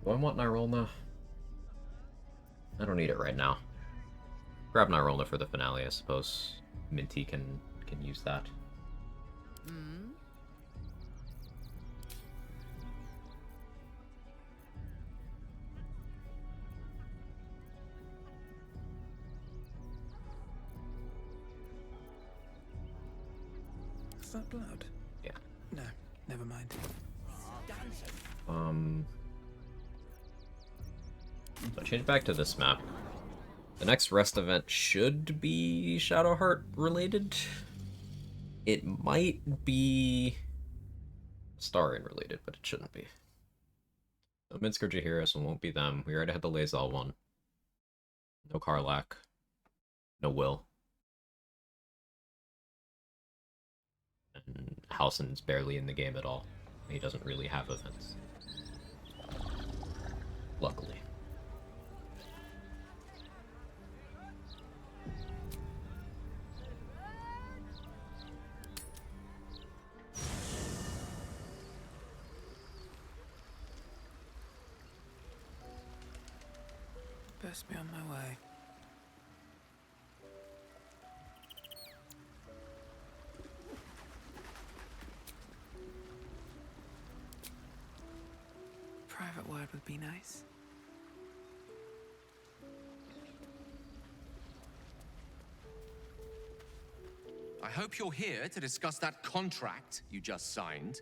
Do I want Nyrolna? I don't need it right now. Grab Nyrolna for the finale, I suppose. Minty can use that. Is that blood? Yeah. No, never mind. So change back to this map. The next rest event should be Shadowheart related. It might be Starion related, but it shouldn't be. So Minsk or Jaheirus won't be them. We already had the Lae'zel one. No Karlach. No Will. And Halsin's barely in the game at all. He doesn't really have events. Luckily. Best be on my way. Private word would be nice. I hope you're here to discuss that contract you just signed.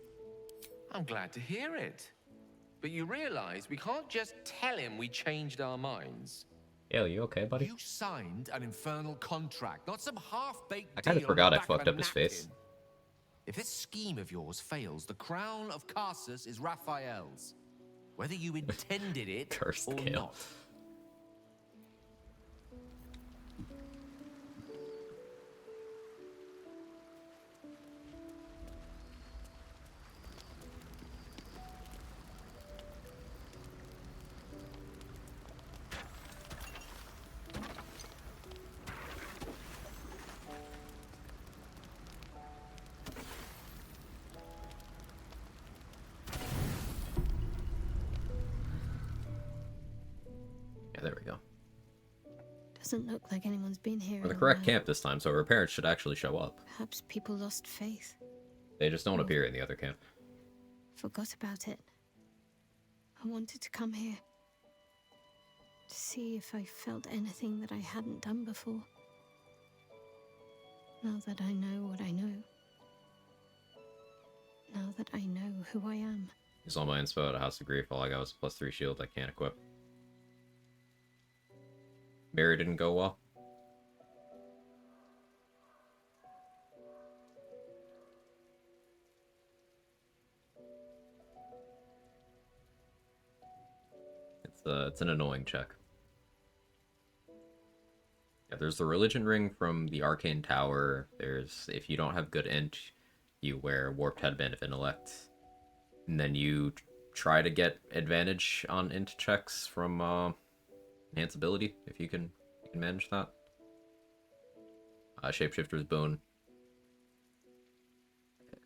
I'm glad to hear it. But you realize we can't just tell him we changed our minds. Yeah, you okay, buddy? You signed an infernal contract, not some half-baked I kind of deal forgot on the I back fucked of a up his napkin. face. If this scheme of yours fails, the crown of Karsus is Raphael's. Whether you intended it Cursed or Gale. not. Yeah, there we go. Doesn't look like anyone's been here. We're the in a correct while. camp this time, so our parents should actually show up. Perhaps people lost faith. They just don't appear in the other camp. Forgot about it. I wanted to come here. To see if I felt anything that I hadn't done before. Now that I know what I know. Now that I know who I am. Use all my inspo at a House of Grief. All I got was a +3 shield I can't equip. Mirror didn't go well. It's an annoying check. Yeah, there's the religion ring from the Arcane Tower. There's, if you don't have good int, you wear Warped Headband of Intellect. And then you try to get advantage on int checks from Enhance Ability, if you can manage that. Shapeshifter's Boon.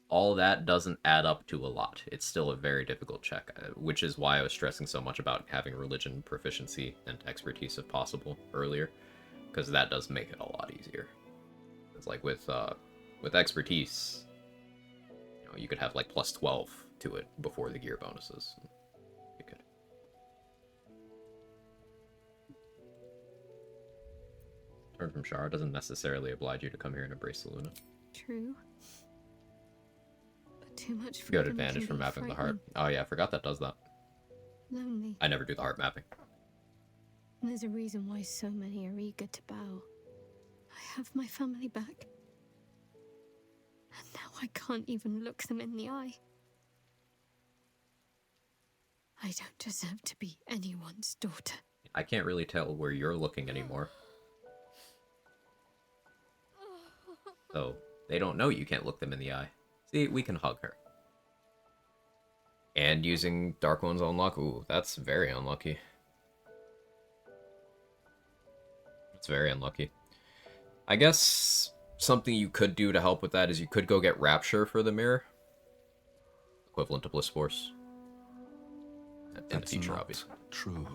All that doesn't add up to a lot. It's still a very difficult check, which is why I was stressing so much about having religion proficiency and expertise if possible earlier, because that does make it a lot easier. It's like with expertise, you know, you could have like +12 to it before the gear bonuses. You could. Turn from Shara doesn't necessarily oblige you to come here and embrace the Luna. True. Too much You got freedom advantage can from be mapping the heart. frightening. Oh yeah, I forgot that does that. Lonely. I never do the heart mapping. And there's a reason why so many are eager to bow. I have my family back. And now I can't even look them in the eye. I don't deserve to be anyone's daughter. I can't really tell where you're looking anymore. So, they don't know you can't look them in the eye. See, we can hug her. And using Dark One's Unlock, ooh, that's very unlucky. It's very unlucky. I guess something you could do to help with that is you could go get Rapture for the mirror. Equivalent to Bliss Force. In the future, obviously. True.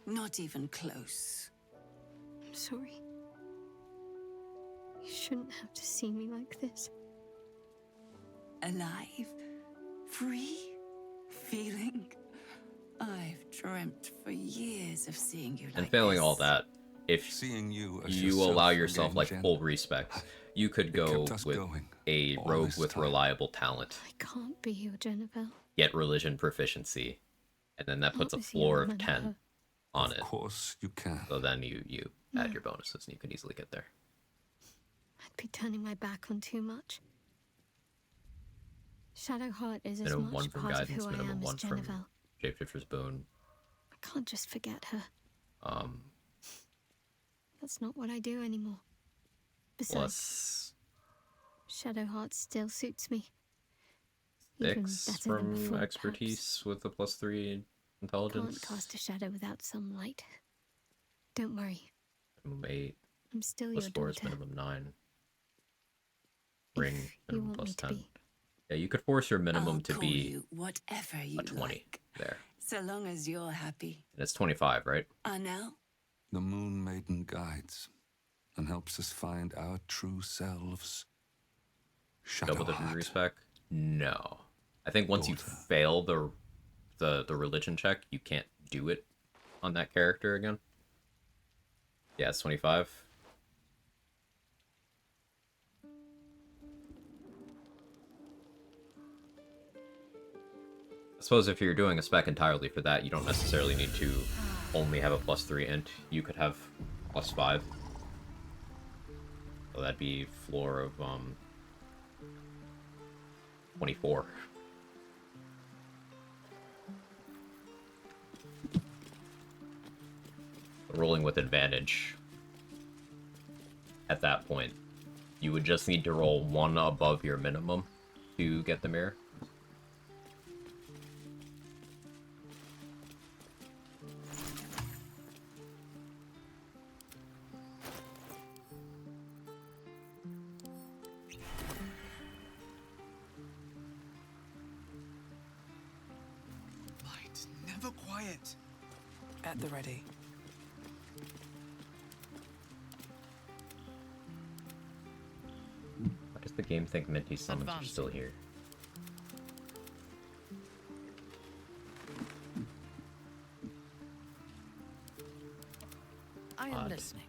Not even close. I'm sorry. You shouldn't have to see me like this. Alive, free, feeling. I've dreamt for years of seeing you like And failing this. all that, if Seeing you as you yourself allow yourself again, like Jen. full respect, you could go kept us with going a all rogue this with time. reliable talent, I can't be your Jennifer. get religion proficiency, and then that puts a Obviously, floor I'm of 10 her. on it. Of course you can. So then you add your bonuses and you can easily get there. I'd be turning my back on too much. Shadowheart is as Minimum 1 much from part of guidance, who I minimum am as 1 from Jennifer. Shapeshifter's Boon. I can't just forget her. That's not what I do anymore. Besides, Plus Shadowheart still suits me. Even 6 better than from before, expertise with the +3 intelligence. Can't cast a shadow without some light. Don't worry, Minimum 8. I'm still Plus your 4 is daughter. minimum 9. Ring, you minimum want me plus to 10. be. Yeah, you could force your minimum I'll to call be you whatever you a 20 like, there. so long as you're happy. And it's 25, right? Anel? The Moon Maiden guides and helps us find our true selves. Double the Shadowheart. respect? No. I think once you fail the religion check, you can't do it on that character again. Yeah, it's 25. I suppose if you're doing a spec entirely for that, you don't necessarily need to only have a +3 int. You could have +5. So that'd be floor of 24. Rolling with advantage at that point, you would just need to roll 1 above your minimum to get the mirror. Light, never quiet. At the ready. Why does the game think Minty summons are still here? I am listening.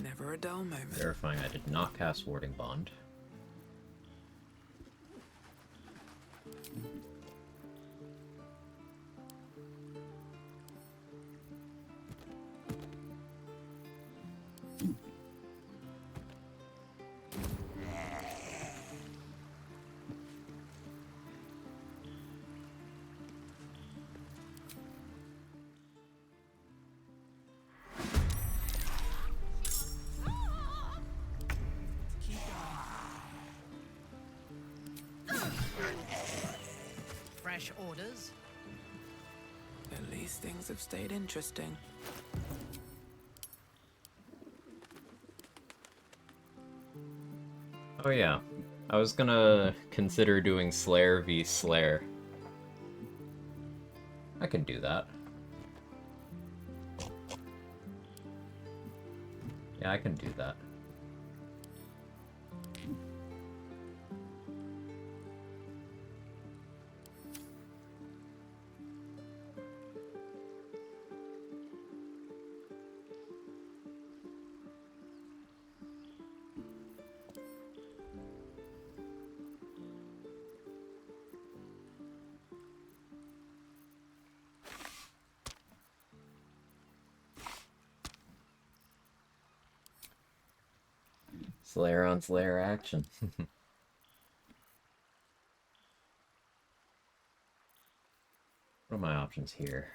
Never a dull moment. Verifying I did not cast Warding Bond. Fresh orders? At least things have stayed interesting. Oh yeah, I was gonna consider doing Slayer v Slayer. I can do that. Yeah, I can do that. Slayer on Slayer action. What are my options here?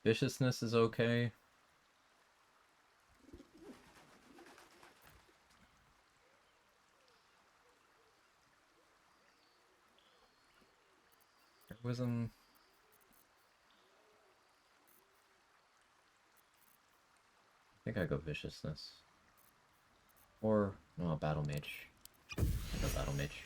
Viciousness is okay. Heroism. I think I go Viciousness. Or, no, Battle Mage. I go Battle Mage.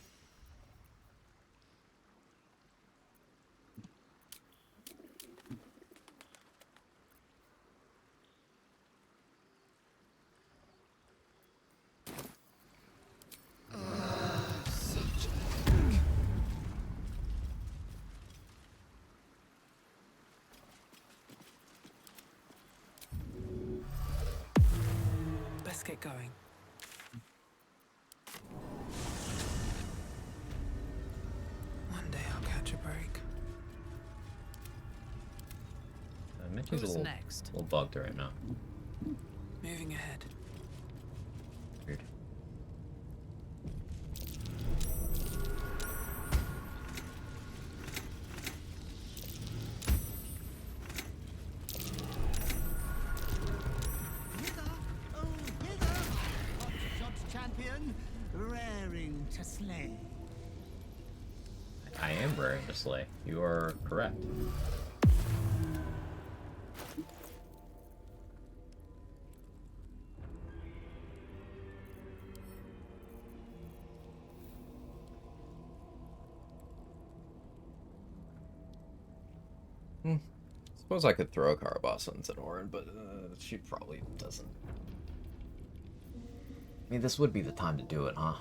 Let's get going. One day I'll catch a break. Minty's a little bugged right now. Moving ahead. Weird. Champion, raring to slay. I am raring to slay. You are correct. Suppose I could throw Carabossa into Zenoran, but she probably doesn't I mean, this would be the time to do it, huh?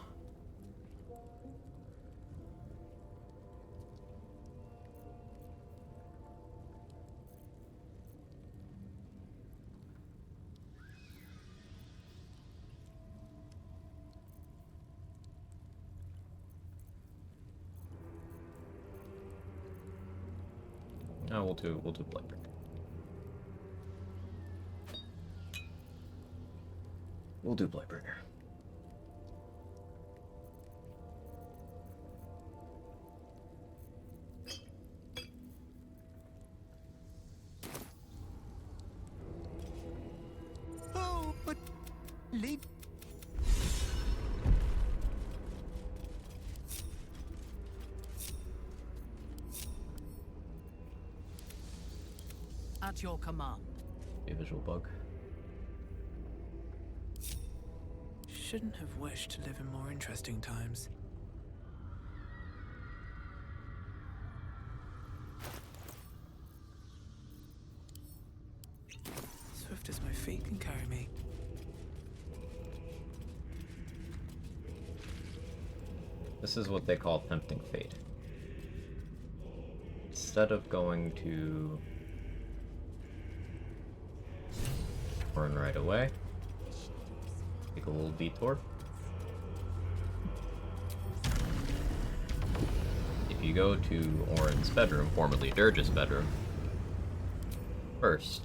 No, we'll do Blightbreaker. We'll do Blightbreaker. Oh, but leave. At your command. A visual bug. Shouldn't have wished to live in more interesting times. Swift as my feet can carry me. This is what they call tempting fate. Instead of going to Orin right away, take a little detour. If you go to Orin's bedroom, formerly Dirge's bedroom, first,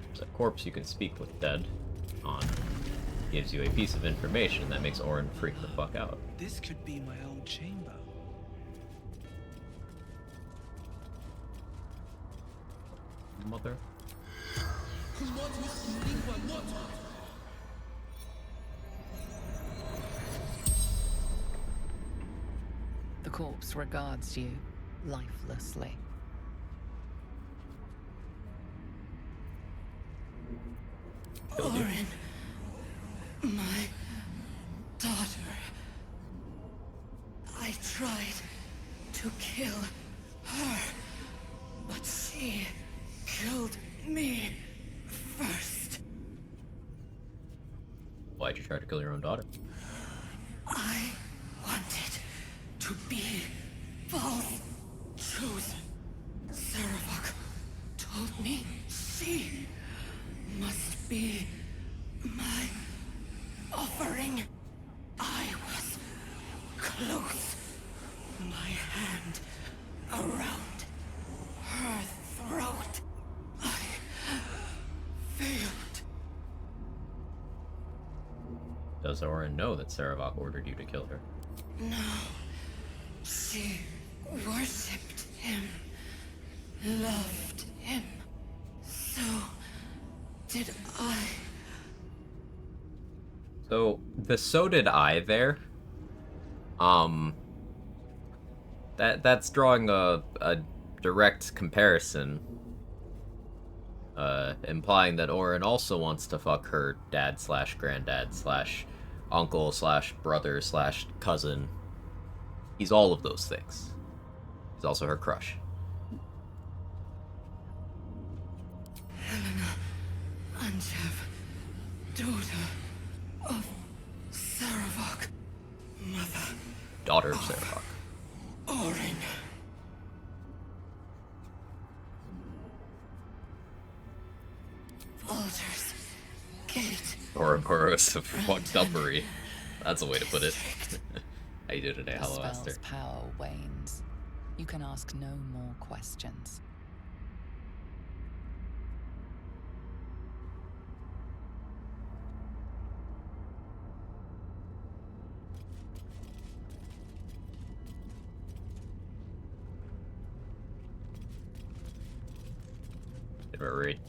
there's a corpse you can speak with dead on. Gives you a piece of information that makes Orin freak the fuck out. This could be my old chamber. Mother. The corpse regards you lifelessly. Orin, my daughter. I tried to kill her, but she killed me first. Why'd you try to kill your own daughter? I wanted to be false chosen. Saravok told me she must be my offering. I was close, my hand around her throat. I failed. Does Orin know that Saravok ordered you to kill her? No, she worshipped him, loved him. So did I. So, the so did I there, that's drawing a direct comparison, implying that Orin also wants to fuck her dad slash granddad slash uncle slash brother slash cousin. He's all of those things. He's also her crush. Helena Anchev, daughter of Saravok, mother. Daughter of Saravok. Orin. Walter's Gate. Ouroboros of fuckdumbery. That's a way to put it. How you doing today? The Hello, Aster. spell's power wanes. You can ask no more questions.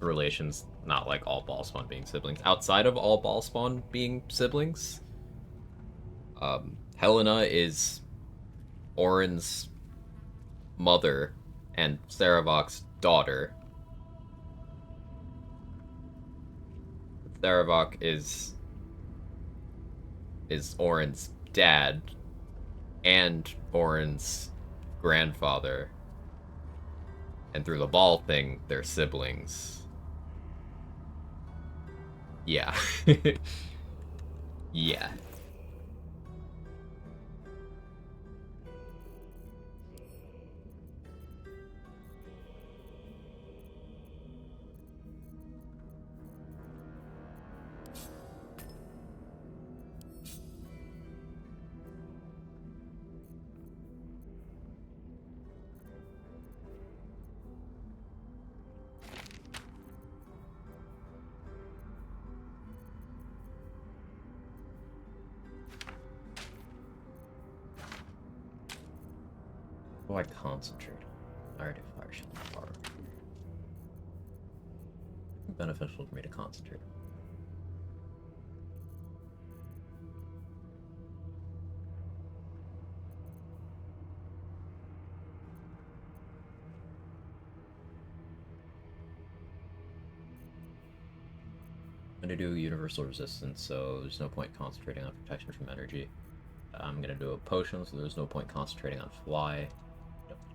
Relations, not like all Ballspawn being siblings. Outside of all Ballspawn being siblings, Helena is Orin's mother and Saravok's daughter. Saravok is Orin's dad and Orin's grandfather. And through the ball thing, they're siblings. Yeah. Yeah. How do I concentrate? Already fire shield far. Beneficial for me to concentrate. I'm gonna do universal resistance, so there's no point concentrating on protection from energy. I'm gonna do a potion, so there's no point concentrating on fly.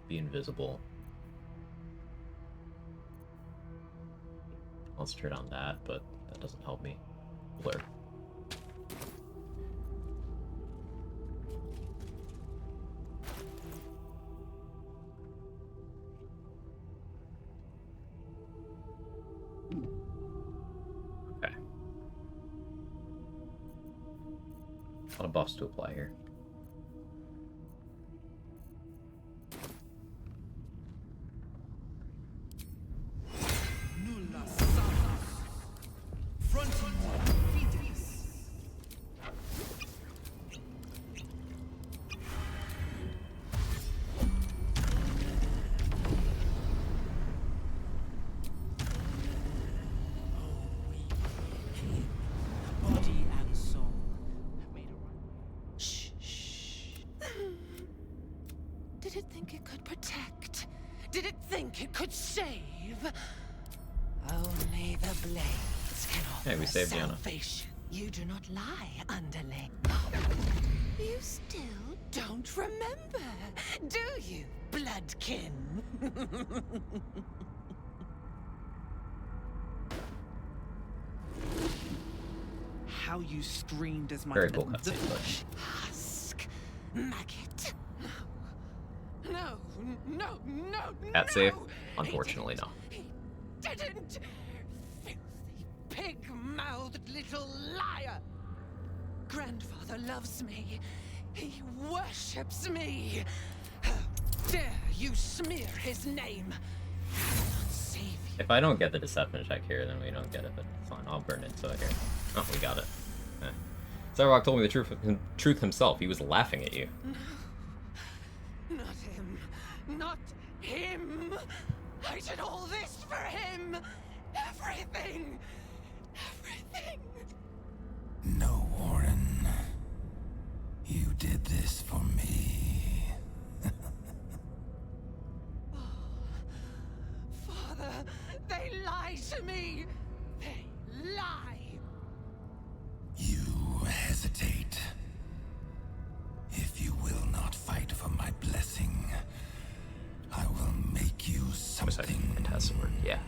Be invisible. Concentrate on that, but that doesn't help me. Blur. Okay. A lot of buffs to apply here. Did it think it could protect? Did it think it could save? Only the blades can offer Hey, we saved Yana. salvation. You do not lie, underling. You still don't remember, do you, bloodkin? How you screamed as my Very cool cutscene, but Husk, maggot. No, no, no, cat no! save? Unfortunately, no. Didn't! Filthy, pig-mouthed little liar! Grandfather loves me. He worships me. How dare you smear his name? If I don't get the deception check here, then we don't get it, but it's fine. I'll burn into it here. Oh, we got it. Eh. Zarok told me the truth himself. He was laughing at you. Not him. Not him. I did all this for him. Everything. Everything. No, Warren. You did this for me. Father, they lie to me. They lie. You hesitate. If you will not fight for my blessing, I will make you something yeah.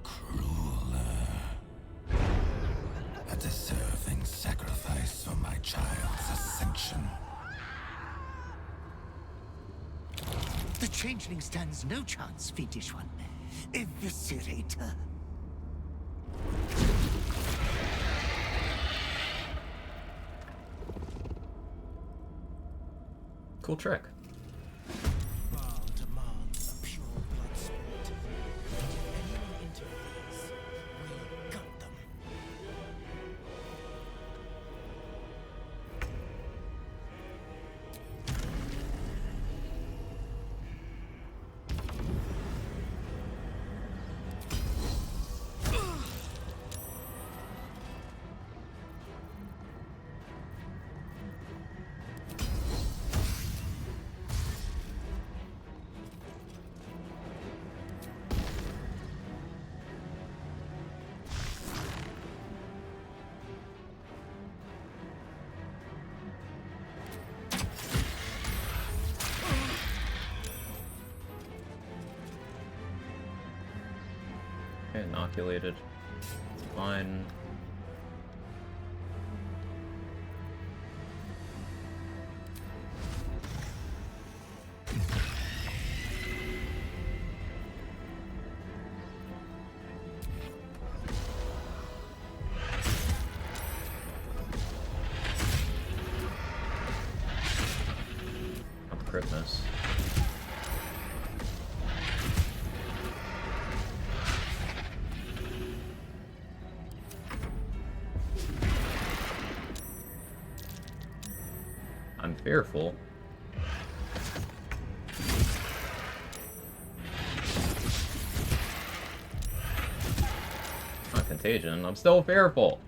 crueler. A deserving sacrifice for my child's ascension. The changeling stands no chance, fiendish one. Eviscerate her. Cool trick. Baal demands a pure blood sport. If anyone interferes, we gut them. Okay, inoculated. It's fine. crit miss. I'm fearful. Not contagion, I'm still fearful.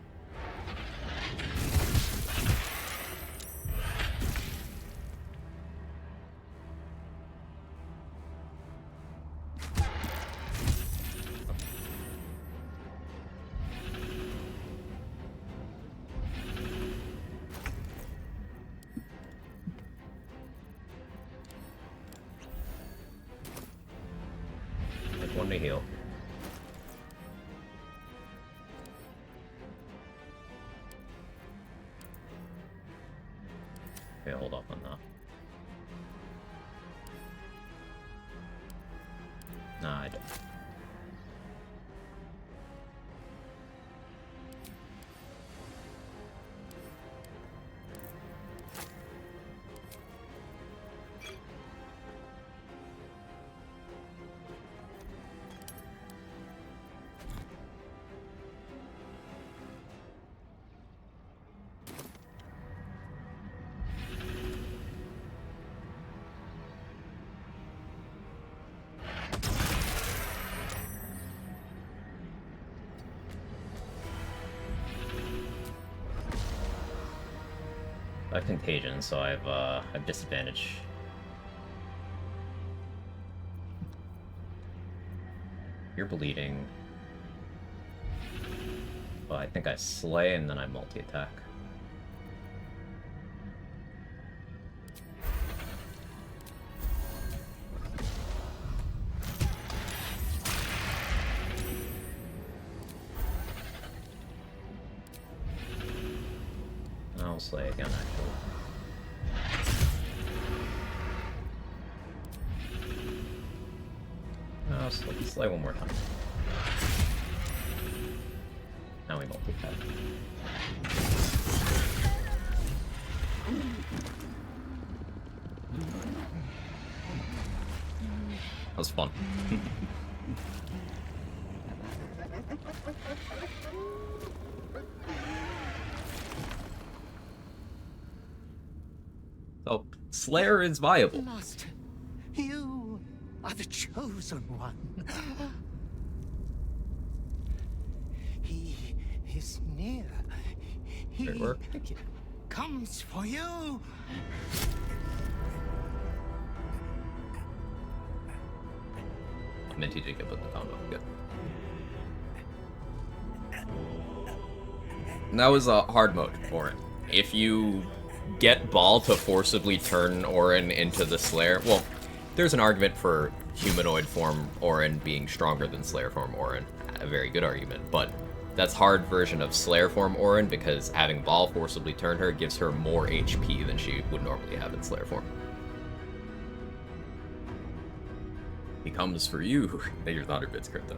One to heal. Okay, hold off on that. Nah, I don't. I have contagion, so I've disadvantage. You're bleeding. Well, I think I slay and then I multi-attack. I'll slay again, actually. No, slay one more time. Now we multi-attack. That was fun. So, Slayer is viable. Master, you are the chosen one. He is near. He Great work. Thank you. Comes for you. Minty did get put in the combo. Good. And that was a hard mode for it. If you get Ball to forcibly turn Orin into the Slayer, well, there's an argument for humanoid form Orin being stronger than Slayer form Orin. A very good argument, but that's hard version of Slayer form Orin because having Ball forcibly turn her gives her more HP than she would normally have in Slayer form. He comes for you. You're 100 bits crit though.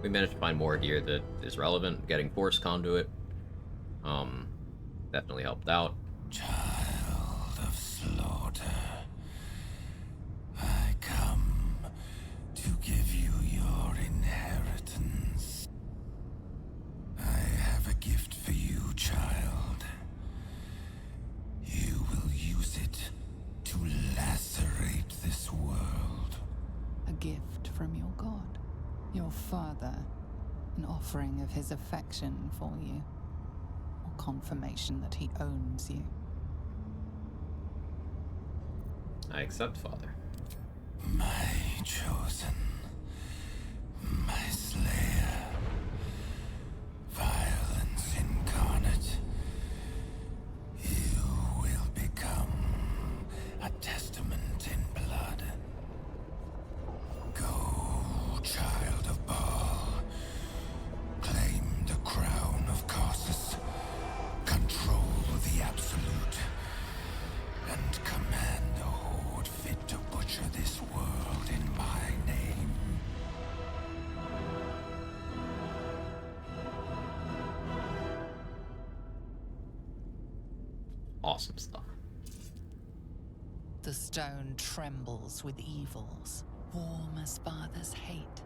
We managed to find more gear that is relevant. Getting Force Conduit definitely helped out. Child of slaughter, I come to give you your inheritance. I have a gift for you, child. You will use it to lacerate this world. A gift from your god, your father, an offering of his affection for you, or confirmation that he owns you. I accept, Father. My chosen, my slayer, violence incarnate, you will become a testament in blood. Go, child of Baal, claim the crown of Karsus, control the absolute. Awesome stuff. The stone trembles with evils, warm as father's hate.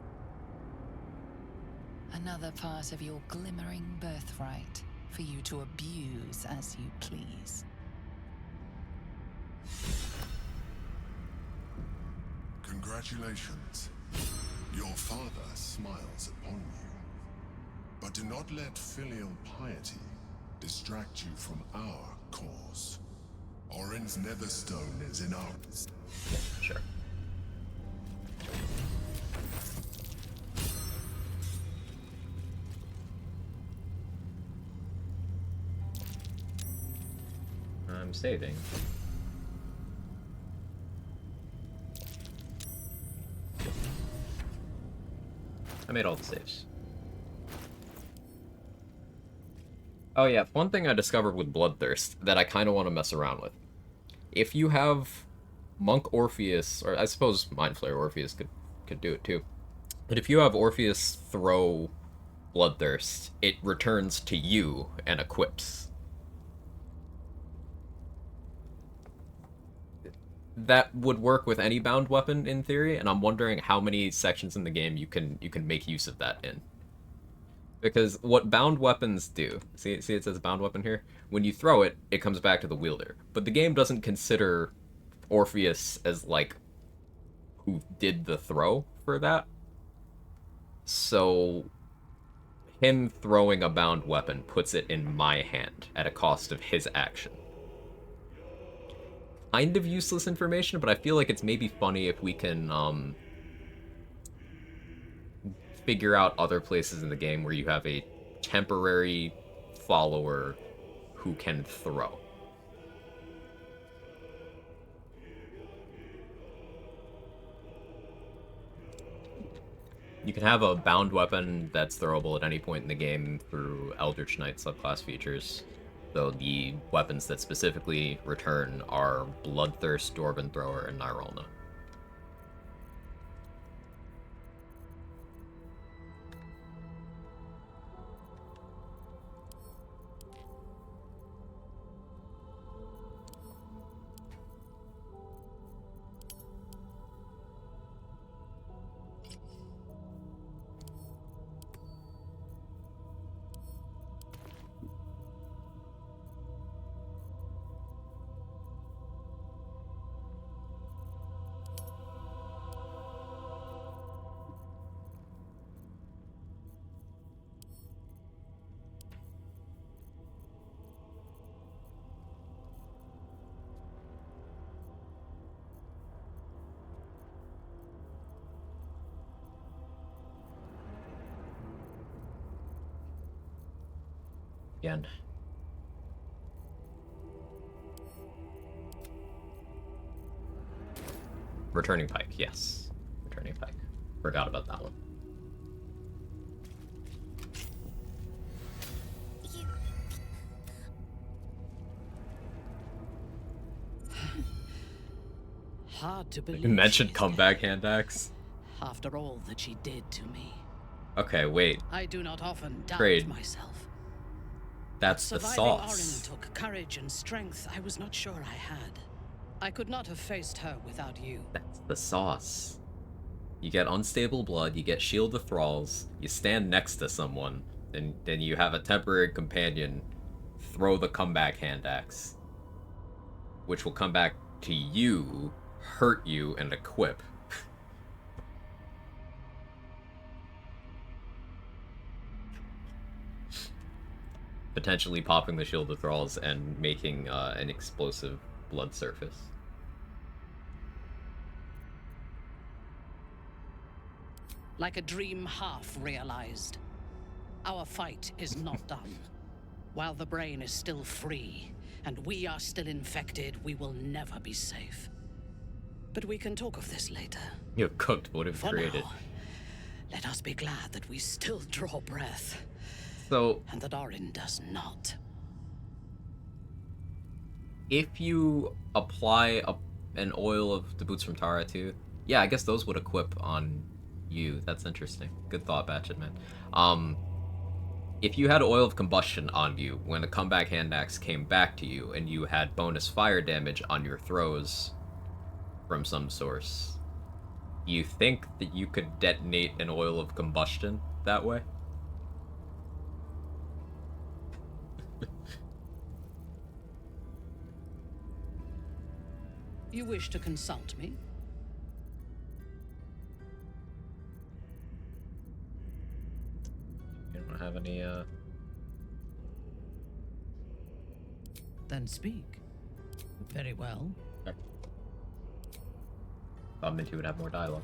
Another part of your glimmering birthright for you to abuse as you please. Congratulations. Your father smiles upon you. But do not let filial piety distract you from our cause. Orin's Netherstone is in our... Yeah, sure. I'm saving. I made all the saves. Oh yeah, one thing I discovered with Bloodthirst that I kind of want to mess around with. If you have Monk Orpheus, or I suppose Mind Flayer Orpheus could do it too, but if you have Orpheus throw Bloodthirst, it returns to you and equips. That would work with any bound weapon in theory, and I'm wondering how many sections in the game you can make use of that in. Because what bound weapons do, see it says bound weapon here? When you throw it, it comes back to the wielder. But the game doesn't consider Orpheus as, like, who did the throw for that. So, him throwing a bound weapon puts it in my hand at a cost of his action. Kind of useless information, but I feel like it's maybe funny if we can, figure out other places in the game where you have a temporary follower who can throw. You can have a bound weapon that's throwable at any point in the game through Eldritch Knight subclass features, though the weapons that specifically return are Bloodthirst, Dwarven Thrower, and Nirolna. Again. Returning Pike, yes. Returning Pike. Forgot about that one. Hard to believe. You mentioned comeback hand axe. After all that she did to me. Okay, wait. I do not often doubt Trade. myself. That's the Surviving sauce. Orin took courage and strength I was not sure I had. I could not have faced her without you. That's the sauce. You get unstable blood, you get Shield of Thralls, you stand next to someone, and then you have a temporary companion throw the comeback hand axe, which will come back to you, hurt you, and equip. Potentially popping the Shield of Thralls and making an explosive blood surface. Like a dream half realized. Our fight is not done. While the brain is still free, and we are still infected, we will never be safe. But we can talk of this later. You cooked what we've For created. now, let us be glad that we still draw breath. So, and that Orin does not. If you apply an oil of the Boots from Tara too, yeah, I guess those would equip on you. That's interesting. Good thought, Batchet Man. if you had Oil of Combustion on you when a comeback hand axe came back to you and you had bonus fire damage on your throws from some source, you think that you could detonate an Oil of Combustion that way? You wish to consult me? You don't have any, Then speak. Very well. Thought Minty would have more dialogue.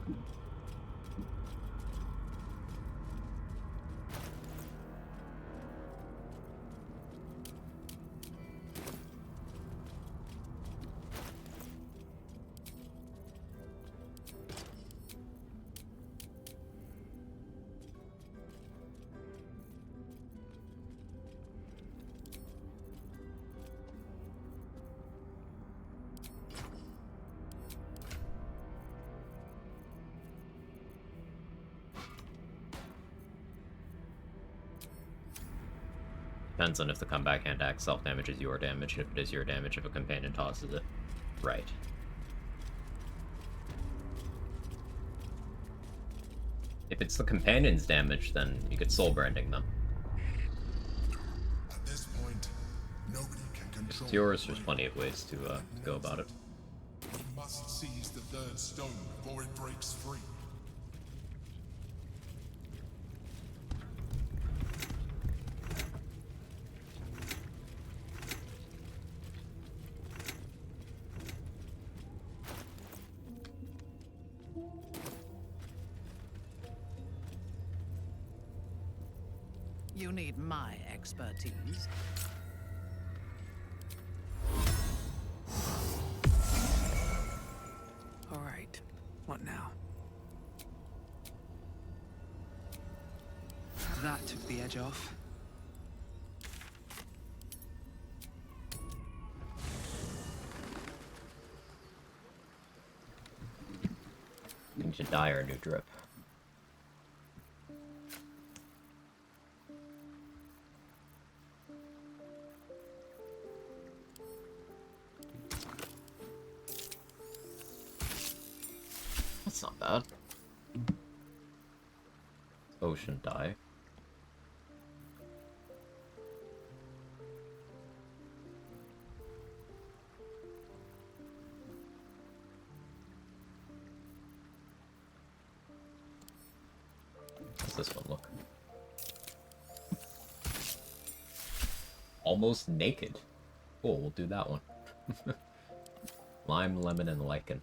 Depends on if the comeback hand axe self-damages your damage, and if it is your damage, if a companion tosses it. Right. If it's the companion's damage, then you get soul branding them. At this point, nobody can If control. it's yours, there's plenty of ways to go about it. We must seize the third stone before it breaks free. You need my expertise. All right. What now? That took the edge off. Need to dye our new drip. That's not bad. Ocean dye. How's this one look? Almost naked. Cool, we'll do that one. Lime, lemon, and lichen.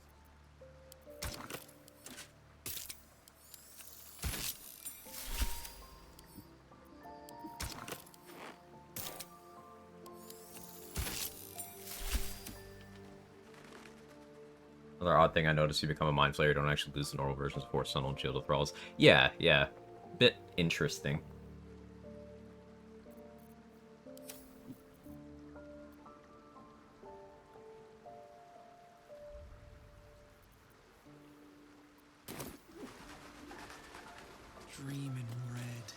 Another odd thing I noticed, you become a Mind Flayer, you don't actually lose the normal versions of Force Tunnel and Shield of Thralls. Yeah. Bit interesting. Dream in red.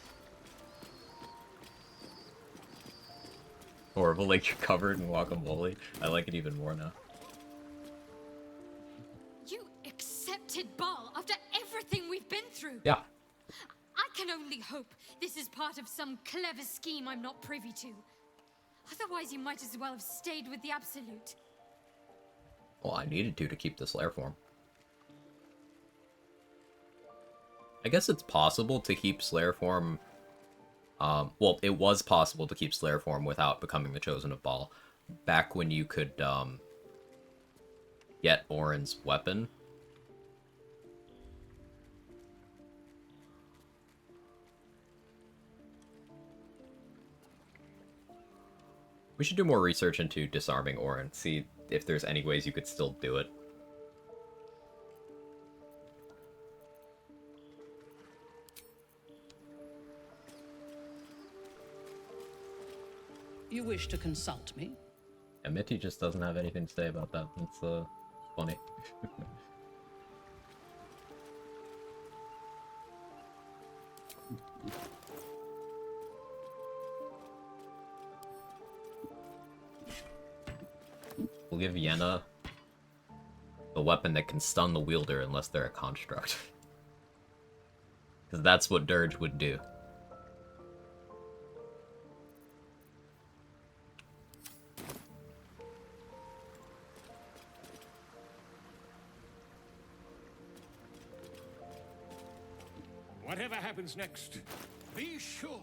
Horrible, like you're covered in guacamole. I like it even more now. You accepted Baal after everything we've been through. Yeah. I can only hope this is part of some clever scheme I'm not privy to. Otherwise, you might as well have stayed with the Absolute. Well, I needed to keep this lair form. I guess it's possible to keep Slayer form. Well, it was possible to keep Slayer form without becoming the Chosen of Baal. Back when you could get Orin's weapon. We should do more research into disarming Orin. See if there's any ways you could still do it. You wish to consult me? Yeah, Mitty just doesn't have anything to say about that. It's funny. We'll give Yenna the weapon that can stun the wielder unless they're a construct. Because that's what Dirge would do. Whatever happens next, be sure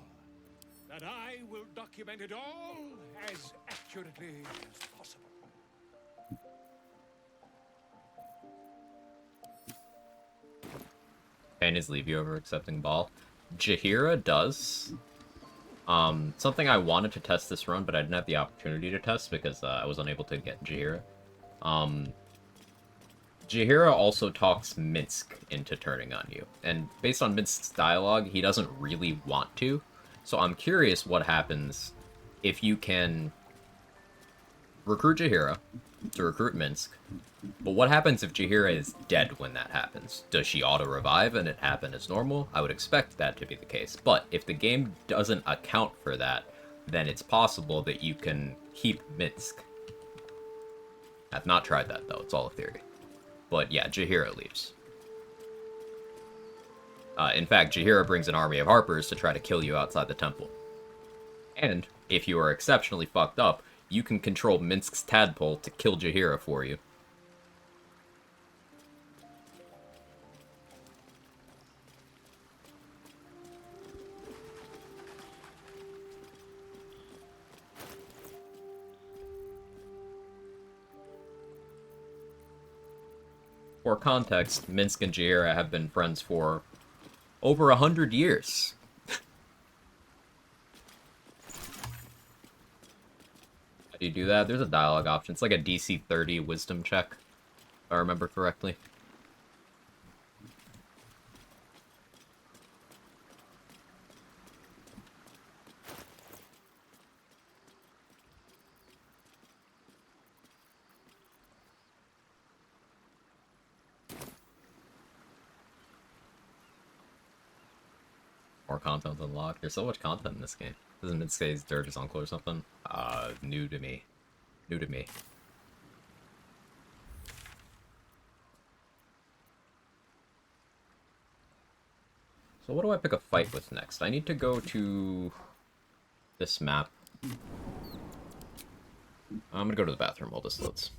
that I will document it all as accurately as possible. Fans leave you over accepting ball. Jaheira does. Something I wanted to test this run, but I didn't have the opportunity to test because I was unable to get Jaheira. Jaheira also talks Minsc into turning on you. And based on Minsc's dialogue, he doesn't really want to. So I'm curious what happens if you can recruit Jaheira to recruit Minsc. But what happens if Jaheira is dead when that happens? Does she auto-revive and it happen as normal? I would expect that to be the case. But if the game doesn't account for that, then it's possible that you can keep Minsc. I've not tried that, though. It's all a theory. But yeah, Jaheira leaves. In fact, Jaheira brings an army of Harpers to try to kill you outside the temple. And, if you are exceptionally fucked up, you can control Minsc's tadpole to kill Jaheira for you. For context, Minsc and Jaheira have been friends for over 100 years. How do you do that? There's a dialogue option. It's like a DC 30 wisdom check, if I remember correctly. More content unlocked. There's so much content in this game. Doesn't it say Dirge's uncle or something? New to me. New to me. So what do I pick a fight with next? I need to go to this map. I'm gonna go to the bathroom while this loads.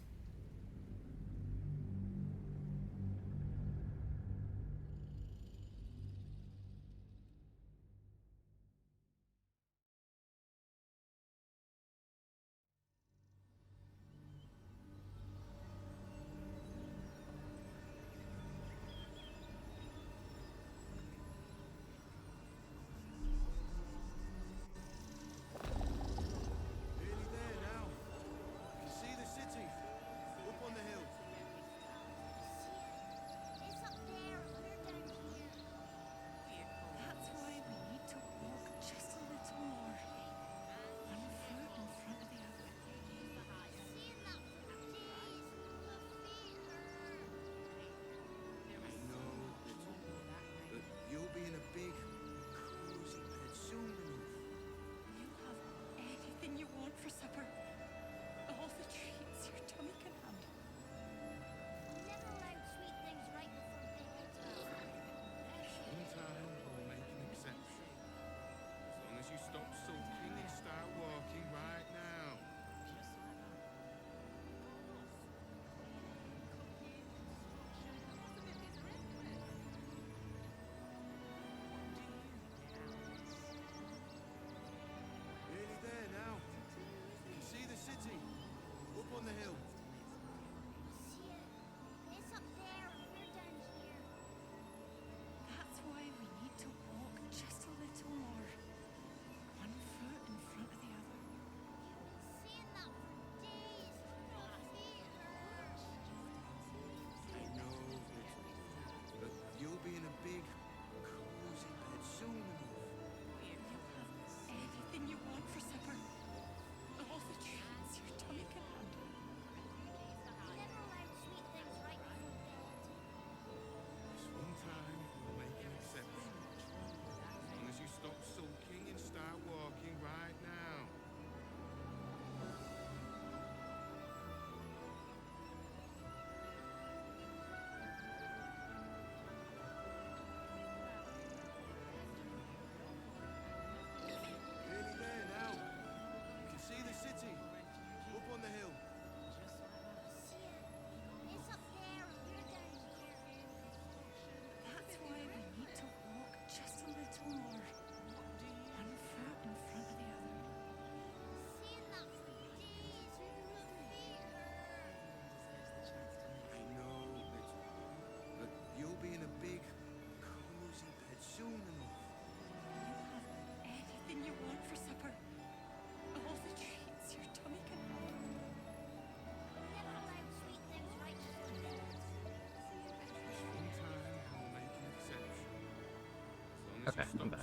Okay, I'm back.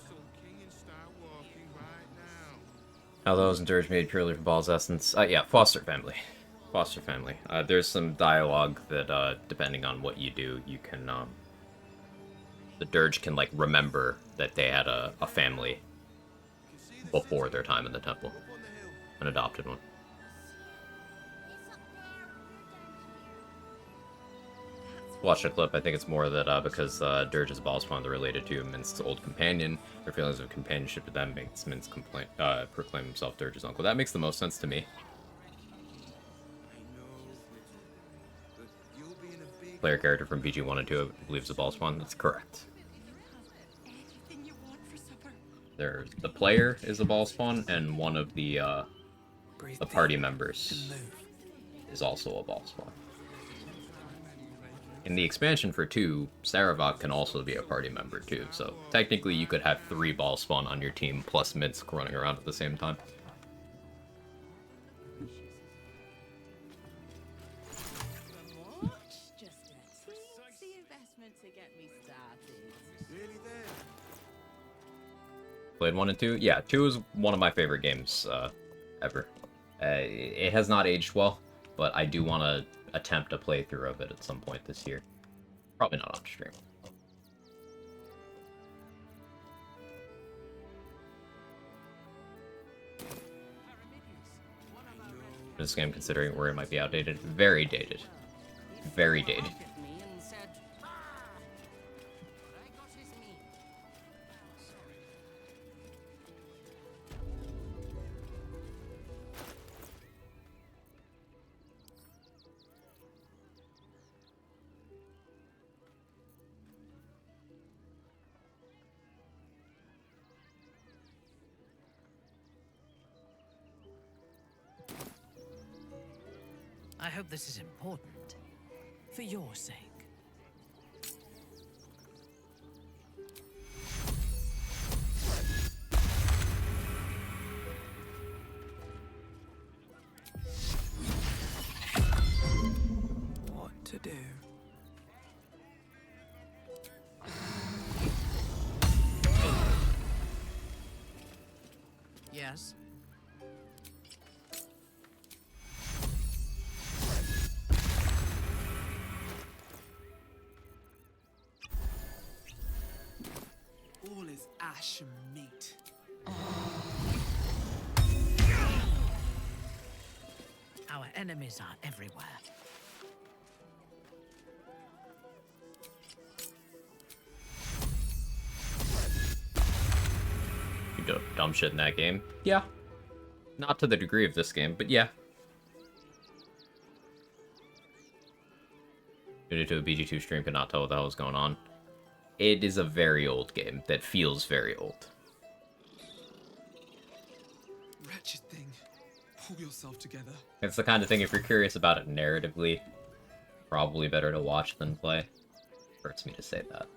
How those in Dirge made purely for Ball's essence? Yeah, foster family. Foster family. There's some dialogue that, depending on what you do, you can, the Dirge can, like, remember that they had a family before their time in the temple. An adopted one. Watch the clip, I think it's more that, because, Dirge is a ball spawn, they're related to Mint's old companion. Their feelings of companionship to them makes Mint's proclaim himself Dirge's uncle. That makes the most sense to me. Player character from BG 1 and 2, I believe, is a ball spawn. That's correct. The player is a ball spawn, and one of the party members is also a ball spawn. In the expansion for 2, Saravok can also be a party member too, so technically you could have 3 ball spawn on your team plus Minsk running around at the same time. Played 1 and 2? Yeah, 2 is one of my favorite games ever. It has not aged well, but I do want to attempt a playthrough of it at some point this year. Probably not on stream. This game, considering where it might be outdated, very dated. Very dated. I hope this is important. For your sake. What to do? Yes? All is ash and meat. Our enemies are everywhere. You do dumb shit in that game? Yeah. Not to the degree of this game, but yeah. Due to a BG2 stream, could not tell what the hell was going on. It is a very old game that feels very old. Wretched thing. Pull yourself together. It's the kind of thing, if you're curious about it narratively, probably better to watch than play. Hurts me to say that.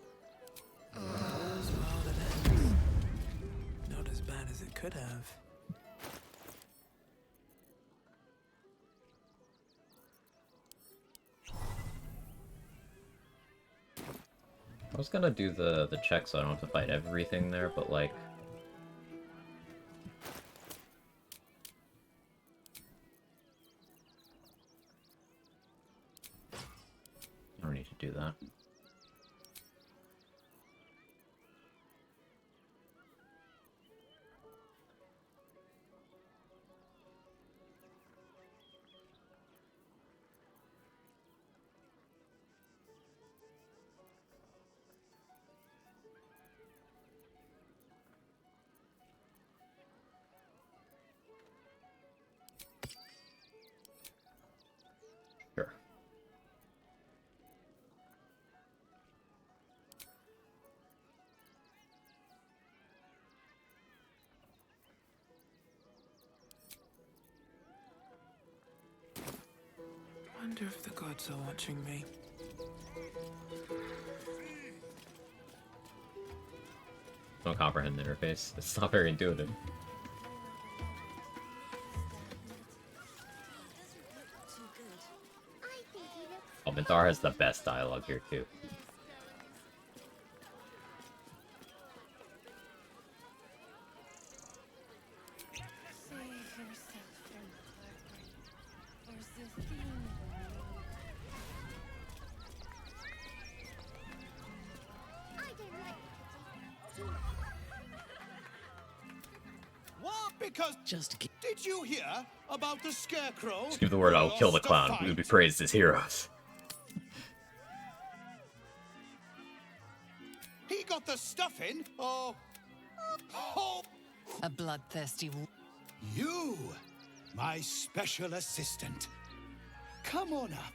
Not as bad as it could have. I was gonna do the check so I don't have to fight everything there, but like... I don't need to do that. Sure. I wonder if the gods are watching me. Don't comprehend the interface. It's not very intuitive. Oh, Minthar has the best dialogue here, too. Because did you hear about the scarecrow? Just give the word, I'll kill the clown. We will be praised as heroes. He got the stuffing. Oh. A bloodthirsty. You, my special assistant. Come on up.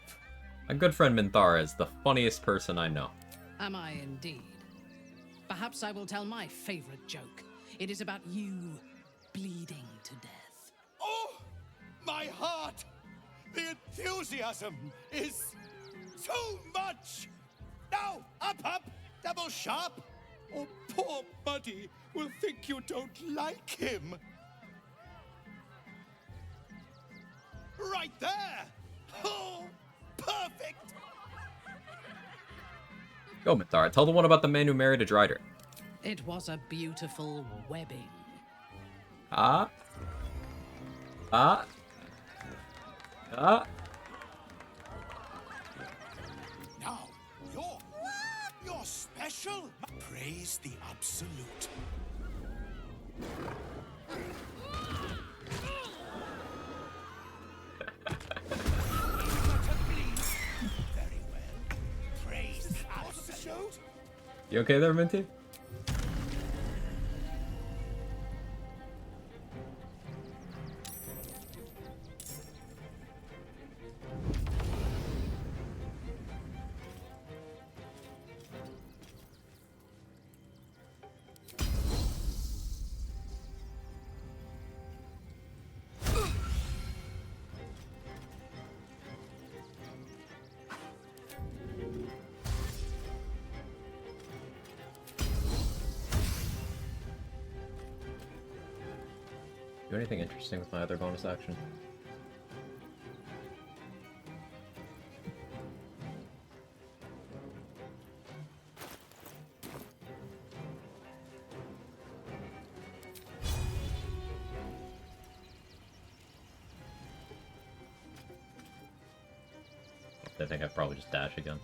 My good friend Minthara is the funniest person I know. Am I indeed? Perhaps I will tell my favorite joke. It is about you bleeding to death. Oh, my heart! The enthusiasm is so much! Now, up, double sharp, or poor Buddy will think you don't like him. Right there! Oh, perfect! Go, Minthara. Tell the one about the man who married a Drider. It was a beautiful webbing. Ah. Now, you're special. Praise the absolute. Very well. Praise the absolute. You okay there, Minty? Do anything interesting with my other bonus action? I think I'd probably just dash again.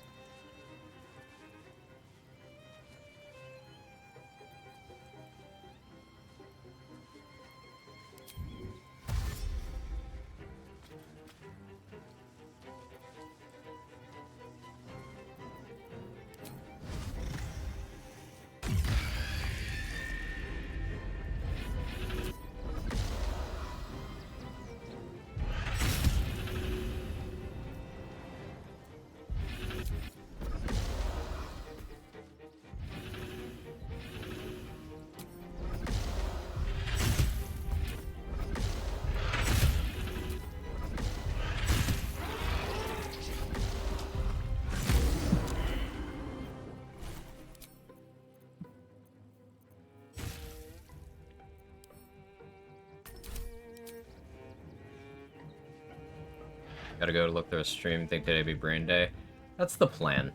Gotta go look through a stream, think today be brain day. That's the plan.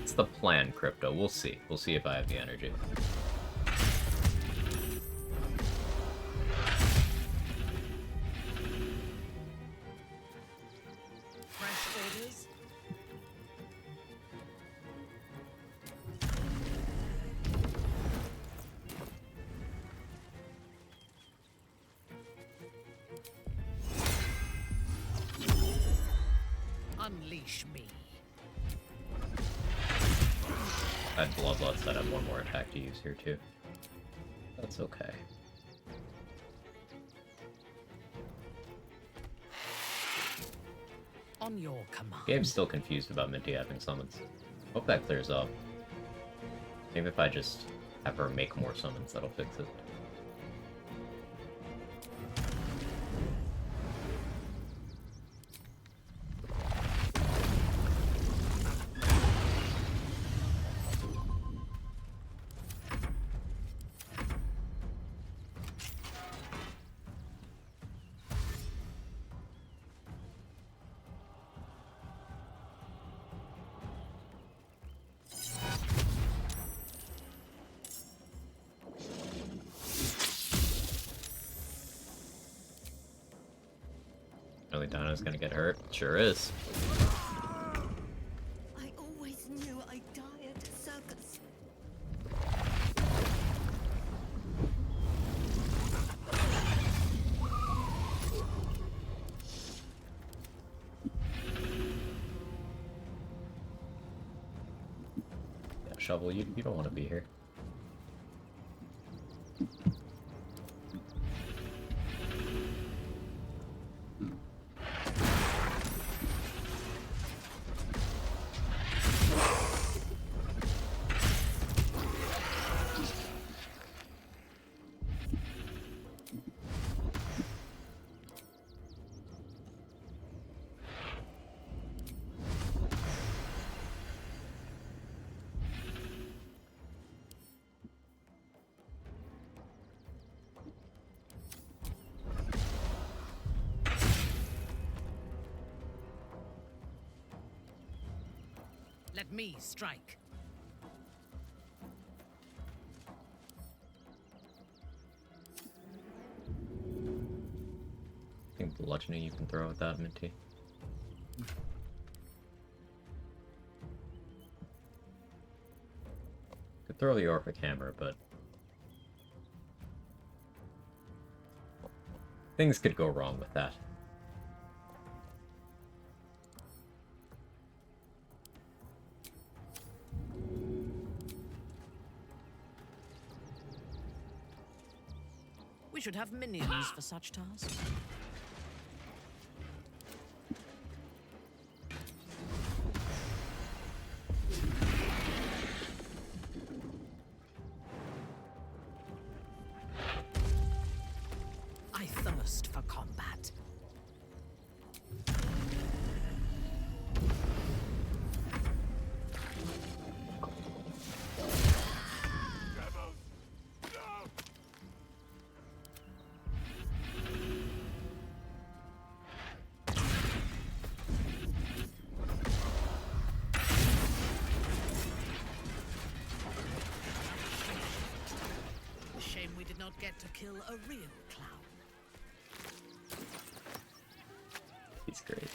It's the plan, Crypto. We'll see. We'll see if I have the energy. Fresh orders? Unleash me. I had Bloodlust that had one more attack to use here too. That's okay. On your command. Game's still confused about Minty having summons. Hope that clears up. Maybe if I just have her make more summons, that'll fix it. Really, Dinah's gonna get hurt? Sure is. I always knew I'd die at a circus. Shovel, you don't want to be here. Let me strike. I think bludgeoning you can throw at that, Minty. Could throw the Orphic Hammer, but things could go wrong with that. We should have minions for such tasks. I thirst for combat. Shame we did not get to kill a real clown. He's great.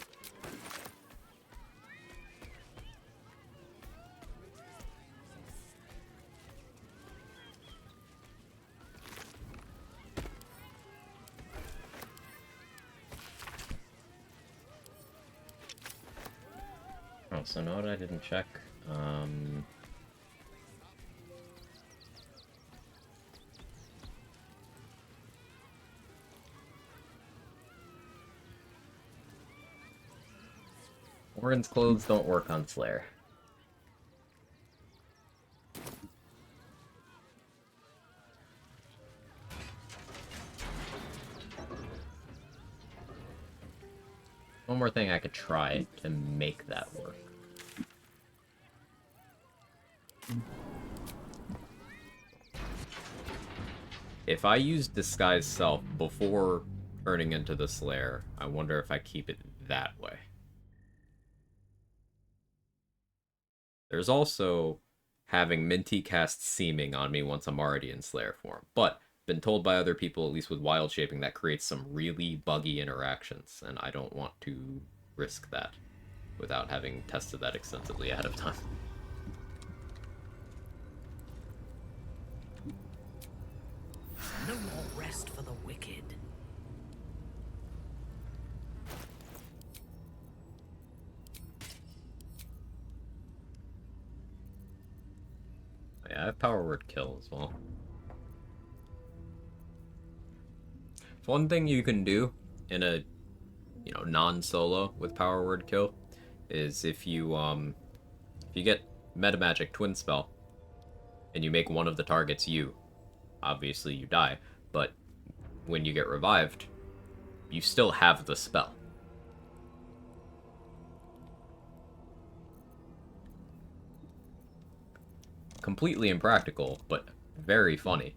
Oh, so no, I didn't check. Orin's clothes don't work on Slayer. One more thing I could try to make that work. If I use Disguise Self before turning into the Slayer, I wonder if I keep it that way. There's also having Minty cast Seeming on me once I'm already in Slayer form, but been told by other people, at least with Wild Shaping, that creates some really buggy interactions, and I don't want to risk that without having tested that extensively ahead of time. No more rest for the wicked. Yeah, I have Power Word Kill as well. One thing you can do in a, non-solo with Power Word Kill is if you get Metamagic Twin Spell and you make one of the targets you, obviously you die, but when you get revived, you still have the spell. Completely impractical, but very funny.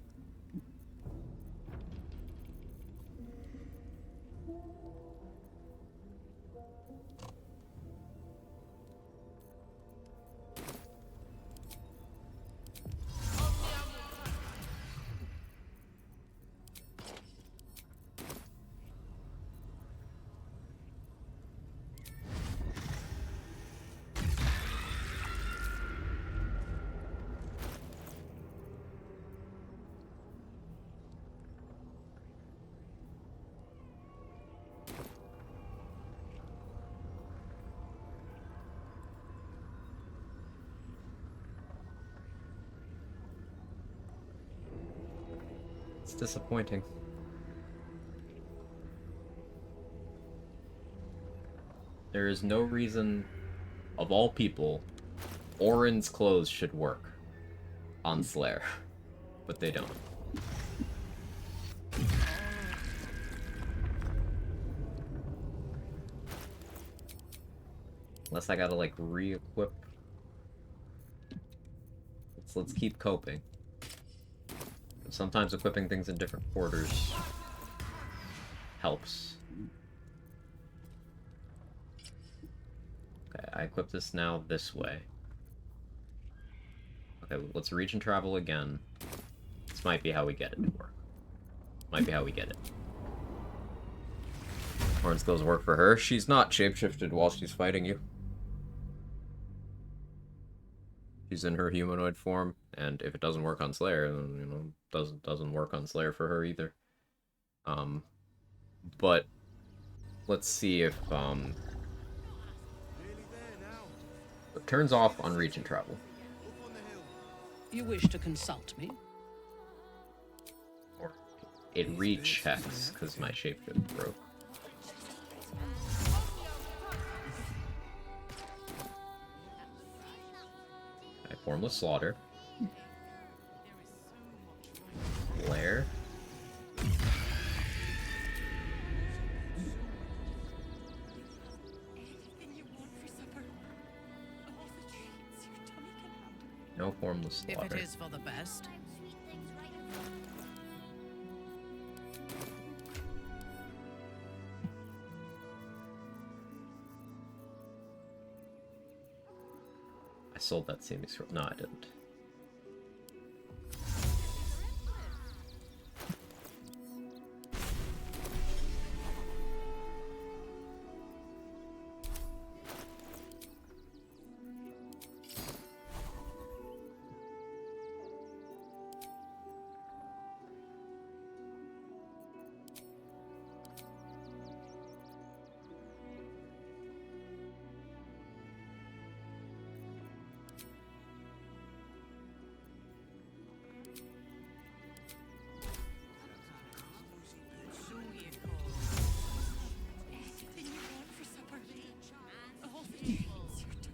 It's disappointing. There is no reason, of all people, Orin's clothes should work on Slayer, but they don't. Unless I gotta, like, re-equip. Let's keep coping. Sometimes equipping things in different quarters helps. Okay, I equip this now this way. Okay, let's region travel again. This might be how we get it to work. Might be how we get it. Orin's clothes work for her. She's not shapeshifted while she's fighting you. She's in her humanoid form, and if it doesn't work on Slayer, then, you know, doesn't work on Slayer for her either. But let's see if it turns off on region travel. You wish to consult me? Or it rechecks because my shapeshift broke. Formless Slaughter. Flare. No Formless Slaughter. If it is for the best. I sold that seeming scroll. No, I didn't.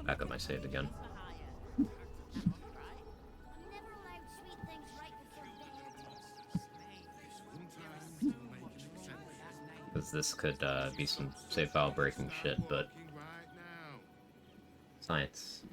Back up my save again. Because this could be some save file breaking shit, but science.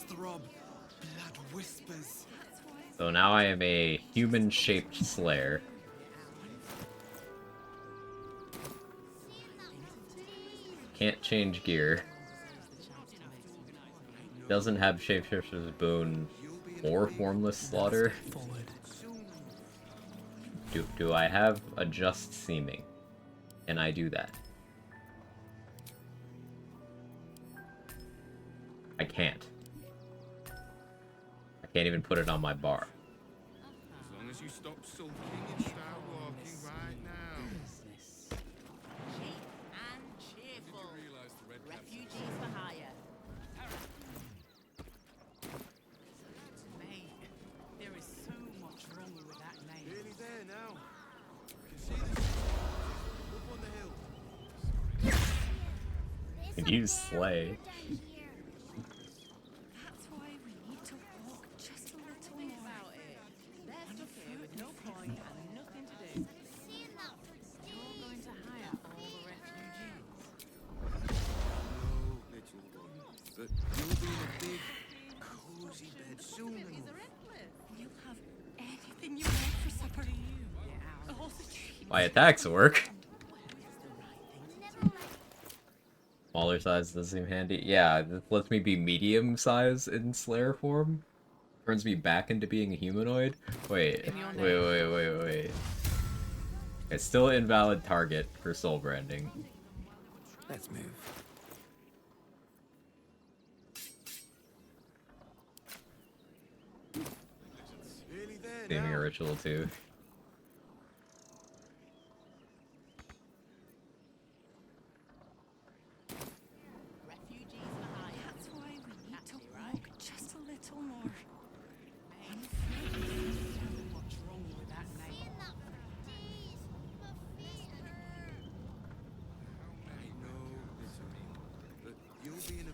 Throb, blood whispers. So now I am a human-shaped Slayer. Can't change gear. Doesn't have Shapeshifter's Boon or Formless Slaughter. Do I have Adjust Seeming? Can I do that? I can't. I can't even put it on my bar. As long as you stop sulking and start walking right now. Cheap and cheerful. Refugees for hire. Mate, there is so much wrong with that name. Nearly there now. You can see the up on the hill. Can you slay? That's why we need to walk just a little more. About it. They're stuck here with no point and nothing to do. You're going to hire all the refugees. No, little one. But you'll be in a big, cozy bed soon. You have anything you want for supper. All the treats. My attacks work. Smaller size does seem handy. Yeah, this lets me be medium size in Slayer form. Turns me back into being a humanoid. Wait. It's still an invalid target for soul branding. Let's move. Seeming a ritual too. That's why we need to walk just a little more. What's wrong with that name?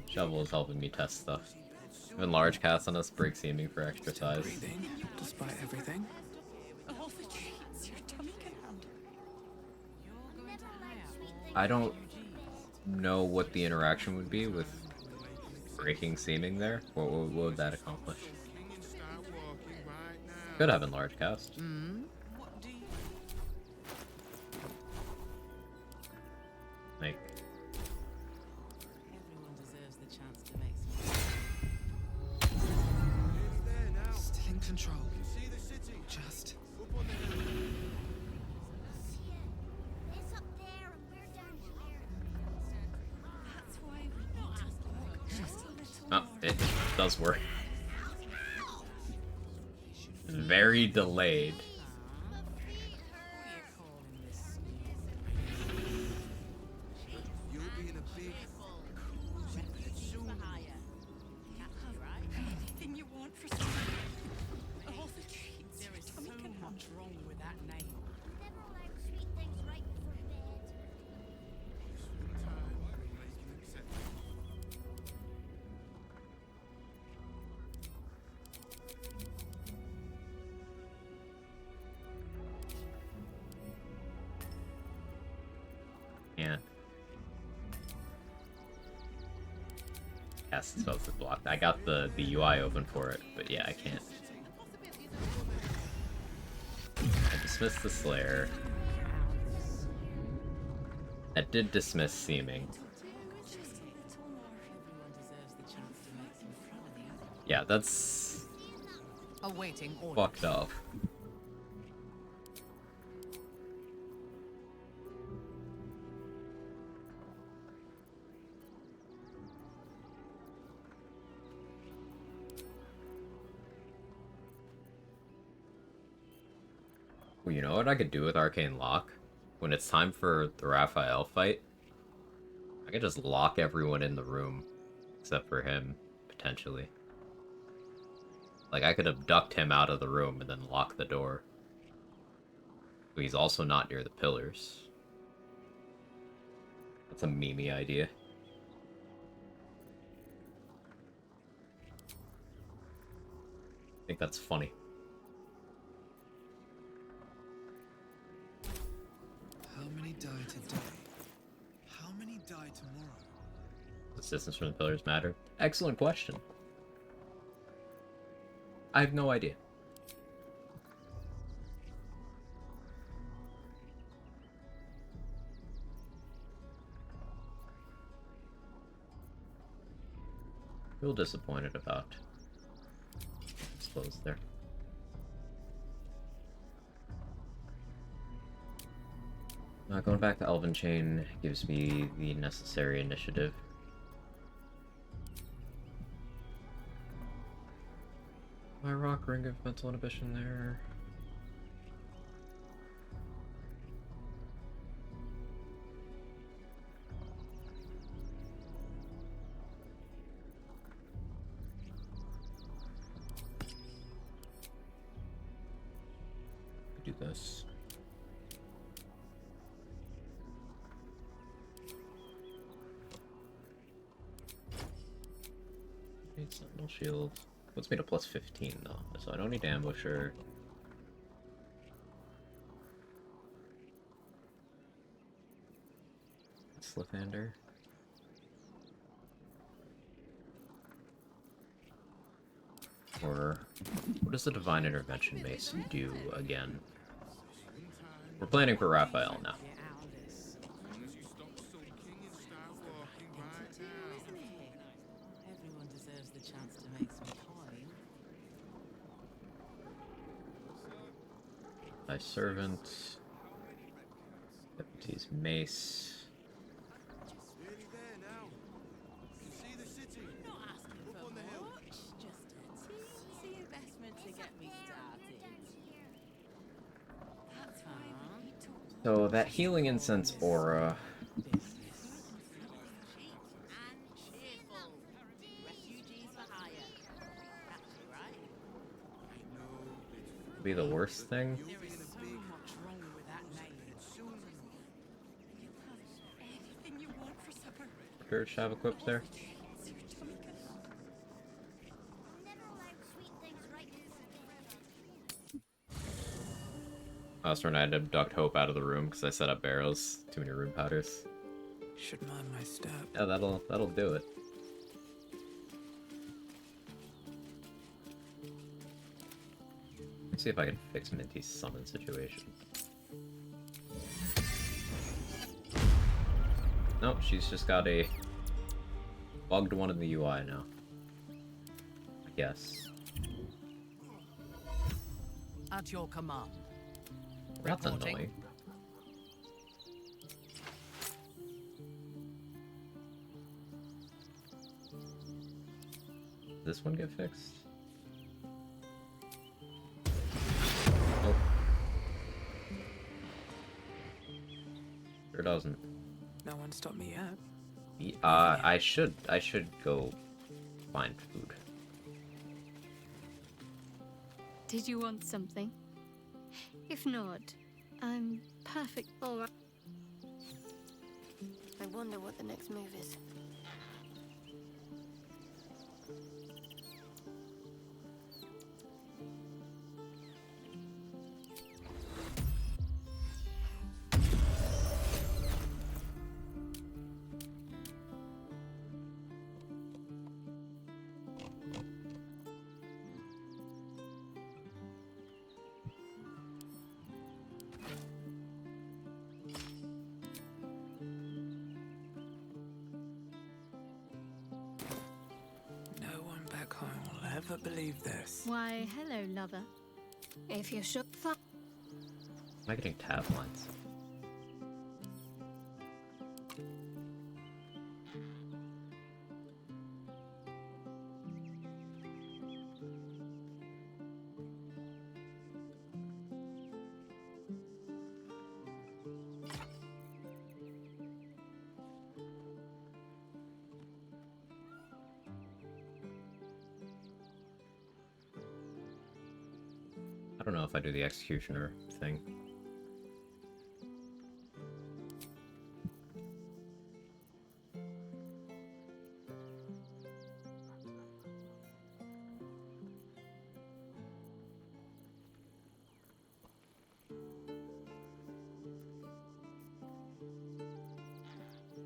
Shovel is helping me test stuff. Even large cast on us break seeming for extra size. Breathing, despite everything. All the treats your tummy can handle. I don't know what the interaction would be with breaking seeming there. What would that accomplish? Could have enlarged cast. Like, Everyone deserves the chance to make Still in control. Just. That's why we need to walk just a little oh, more. it does work. Very delayed. You'll be in a big, cool bed soon. Anything you want for some. All the treats There your is so tummy can handle. much wrong with that name. Yeah. Cast spells is blocked. I got the UI open for it, but yeah, I can't. I dismissed the Slayer. That did dismiss Seeming. Yeah, that's Awaiting orders. fucked up. Well, you know what I could do with Arcane Lock? When it's time for the Raphael fight, I could just lock everyone in the room, except for him, potentially. Like, I could abduct him out of the room and then lock the door. But he's also not near the pillars. That's a memey idea. I think that's funny. How many die today? How many die tomorrow? Does distance from the pillars matter? Excellent question. I have no idea. Real disappointed about it's closed there. Going back to Elven Chain gives me the necessary initiative. My rock ring of mental inhibition there. Do this. Need Sentinel Shield. Puts me to plus 15 though, so I don't need Ambusher. Sliphander. Or what does the Divine Intervention Mace do again? We're planning for Raphael now. Everyone deserves the chance to make some coin. My servant. Deputy's mace. Nearly there now. You see the city? Not asking for much, just a teensy investment to get me started. So that healing incense aura. Be the worst thing. Church have equipped there. I was trying to abduct Hope out of the room because I set up barrels. Too many rune powders. Should mind my step. Yeah, that'll do it. Let's see if I can fix Minty's summon situation. Nope, she's just got a bugged one in the UI now. I guess. At your command. That's Reporting. annoying. Did this one get fixed? Nope. Sure doesn't. No one stopped me yet. I should go find food. Did you want something? If not, I'm perfect. All right. I wonder what the next move is. No one back home will ever believe this. Why, hello, lover. If you're sure. Am I getting tab lines? I don't know if I do the executioner thing.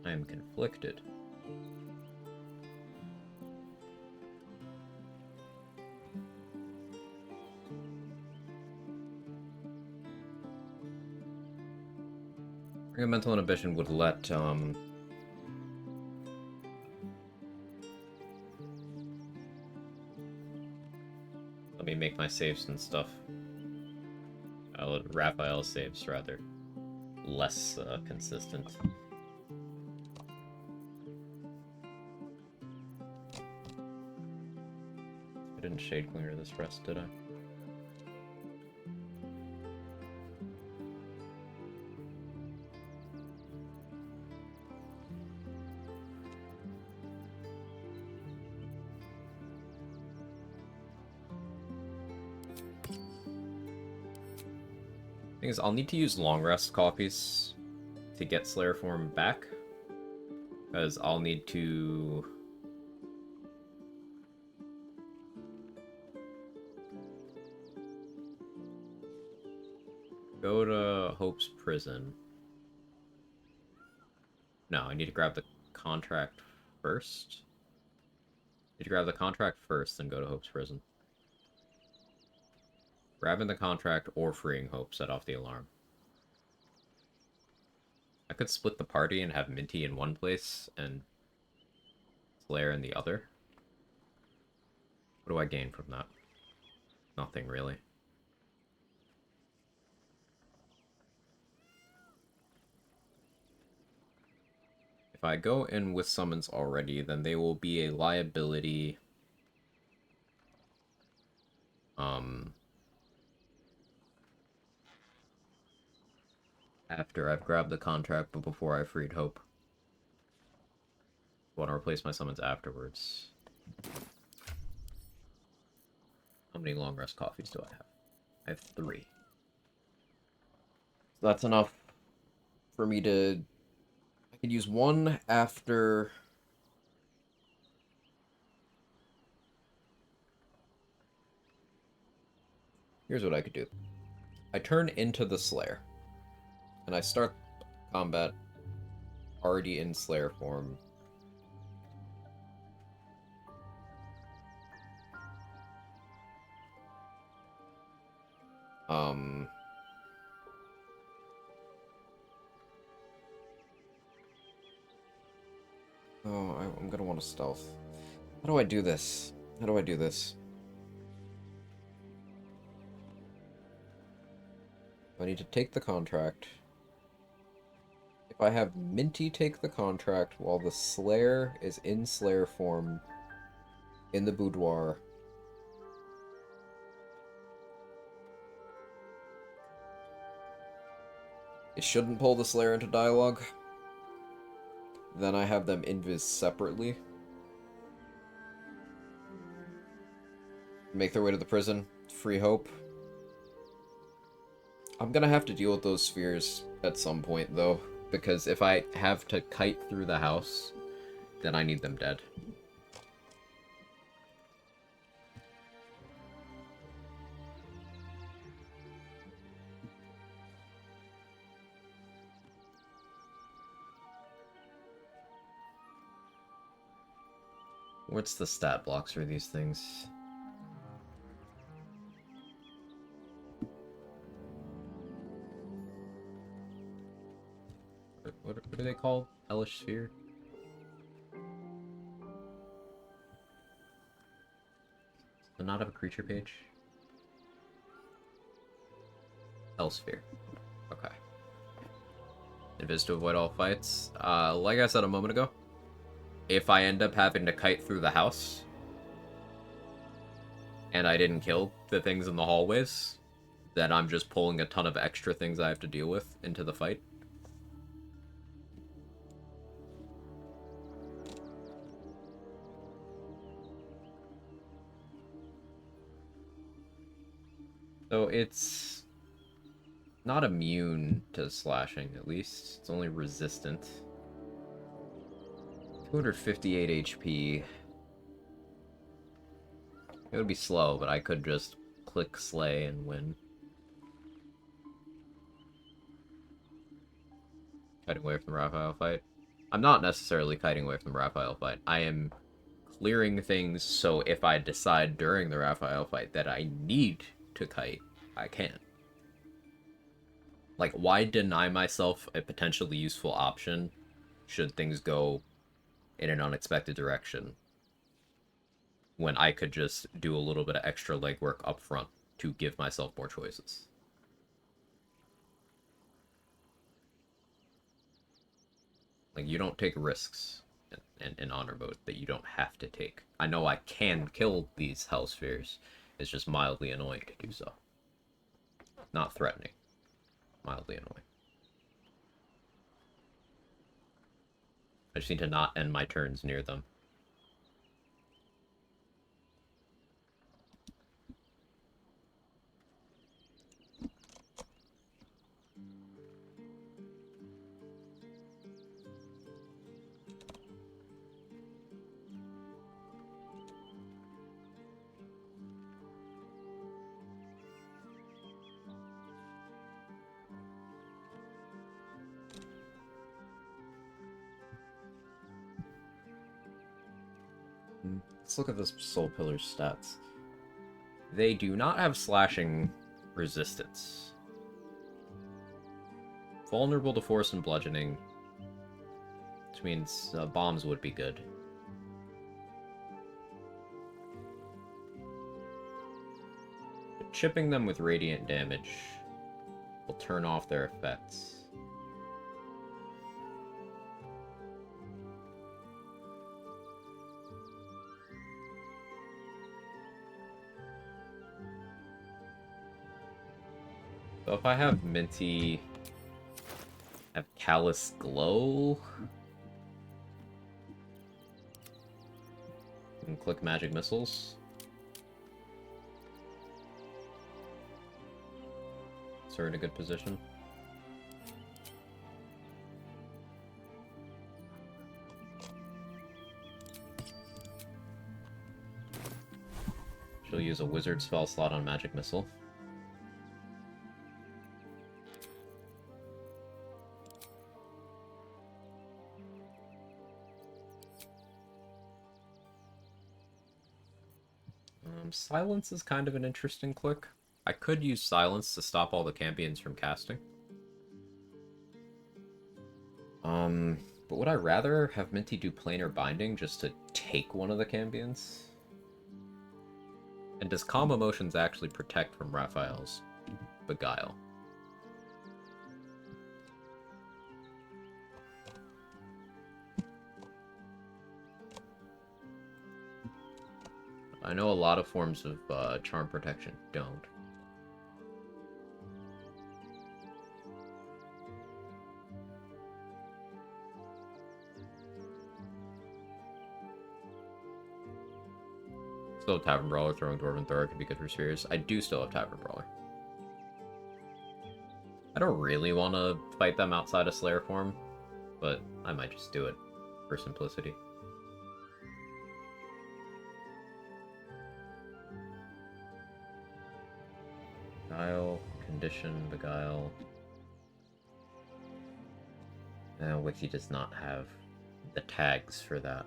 I am conflicted. A mental inhibition would let let me make my saves and stuff. I'll let Raphael's saves rather less consistent. I didn't shade clear this rest, did I? Thing is, I'll need to use long rest copies to get Slayer form back, because I'll need to go to Hope's prison. No, I need to grab the contract first. Need to grab the contract first, then go to Hope's prison. Grabbing the contract or freeing Hope set off the alarm. I could split the party and have Minty in one place and Slayer in the other. What do I gain from that? Nothing really. If I go in with summons already, then they will be a liability. After I've grabbed the contract, but before I freed Hope. I want to replace my summons afterwards. How many long rest coffees do I have? I have 3. So that's enough for me to... I could use 1 after... Here's what I could do. I turn into the Slayer. And I start combat already in Slayer form. Oh, I'm gonna want to stealth. How do I do this? How do I do this? I need to take the contract. If I have Minty take the contract while the Slayer is in Slayer form in the boudoir. It shouldn't pull the Slayer into dialogue. Then I have them invis separately. Make their way to the prison. Free Hope. I'm gonna have to deal with those spheres at some point, though. Because if I have to kite through the house, then I need them dead. What's the stat blocks for these things? What are they called? Hellish Sphere? Does it not have a creature page? Hell Sphere. Okay. Invis to avoid all fights. Like I said a moment ago, if I end up having to kite through the house, and I didn't kill the things in the hallways, then I'm just pulling a ton of extra things I have to deal with into the fight. So it's not immune to slashing, at least. It's only resistant. 258 HP. It would be slow, but I could just click Slay and win. Kiting away from the Raphael fight. I'm not necessarily kiting away from the Raphael fight. I am clearing things so if I decide during the Raphael fight that I need to kite, I can. Like, why deny myself a potentially useful option should things go in an unexpected direction when I could just do a little bit of extra legwork up front to give myself more choices? Like, you don't take risks in honor mode that you don't have to take. I know I can kill these Hell Spheres. It's just mildly annoying to do so. Not threatening. Mildly annoying. I just need to not end my turns near them. Let's look at this Soul Pillar's stats. They do not have slashing resistance. Vulnerable to force and bludgeoning, which means bombs would be good. But chipping them with radiant damage will turn off their effects. So if I have Minty Callous Glow. And click magic missiles. So we're in a good position. She'll use a wizard spell slot on magic missile. Silence is kind of an interesting click. I could use Silence to stop all the Cambions from casting. But would I rather have Minty do Planar Binding just to take one of the Cambions? And does Calm Emotions actually protect from Raphael's Beguile? I know a lot of forms of charm protection don't. Still have Tavern Brawler, throwing Dwarven Thrower could be good for Spheres. I do still have Tavern Brawler. I don't really want to fight them outside of Slayer form, but I might just do it for simplicity. Beguile, Condition, Beguile. Wiki does not have the tags for that.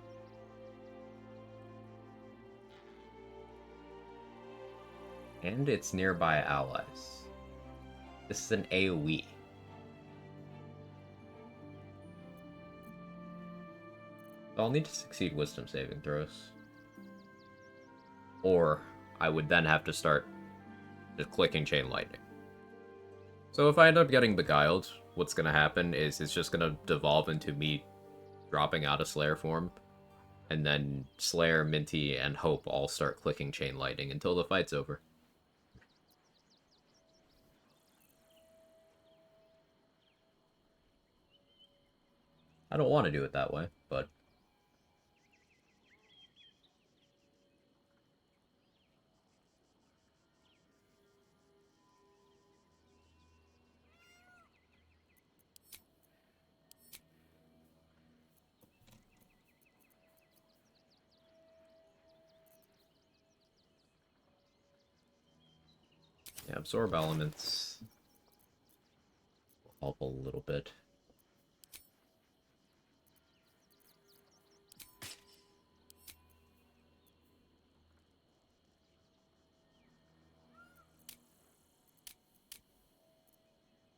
And it's nearby allies. This is an AoE. I'll need to succeed wisdom saving throws. Or I would then have to start just clicking Chain Lightning. So if I end up getting Beguiled, what's going to happen is it's just going to devolve into me dropping out of Slayer form, and then Slayer, Minty, and Hope all start clicking Chain Lightning until the fight's over. I don't want to do it that way, but... yeah, absorb elements will help a little bit.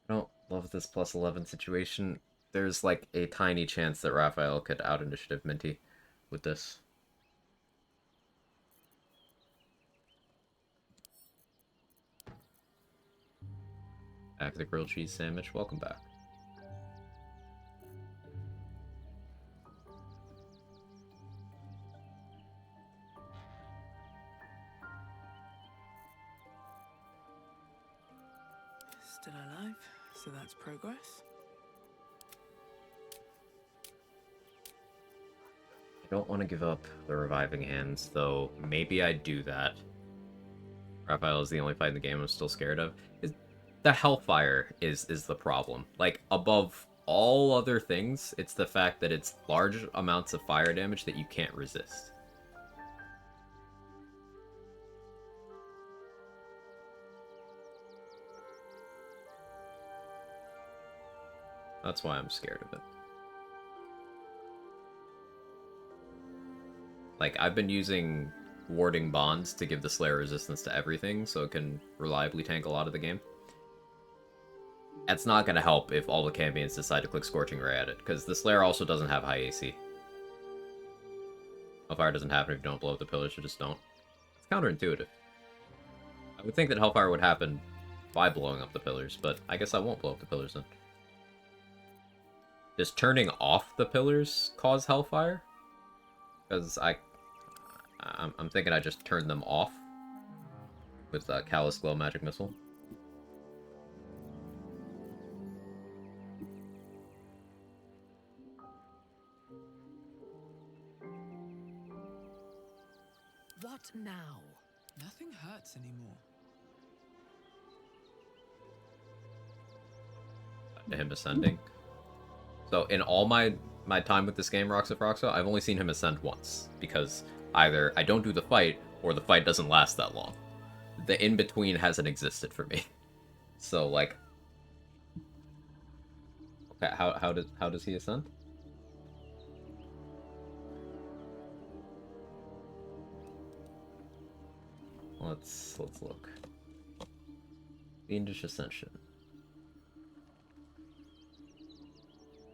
I don't love this plus 11 situation. There's like a tiny chance that Raphael could out-initiative Minty with this. Back to the grilled cheese sandwich. Welcome back. Still alive, so that's progress. I don't want to give up the reviving hands, though maybe I do that. Raphael is the only fight in the game I'm still scared of. The Hellfire is the problem. Like, above all other things, it's the fact that it's large amounts of fire damage that you can't resist. That's why I'm scared of it. Like, I've been using Warding Bonds to give the Slayer resistance to everything, so it can reliably tank a lot of the game. That's not going to help if all the Cambions decide to click Scorching Ray at it, because the Slayer also doesn't have high AC. Hellfire doesn't happen if you don't blow up the pillars, you just don't. It's counterintuitive. I would think that Hellfire would happen by blowing up the pillars, but I guess I won't blow up the pillars then. Does turning off the pillars cause Hellfire? Because I'm thinking I just turned them off with Callous Glow Magic Missile. What now? Nothing hurts anymore. Him ascending. So in all my time with this game, Roxa, I've only seen him ascend once, because either I don't do the fight, or the fight doesn't last that long. The in-between hasn't existed for me. So, like... Okay, how does he ascend? Let's look. Fiendish Ascension.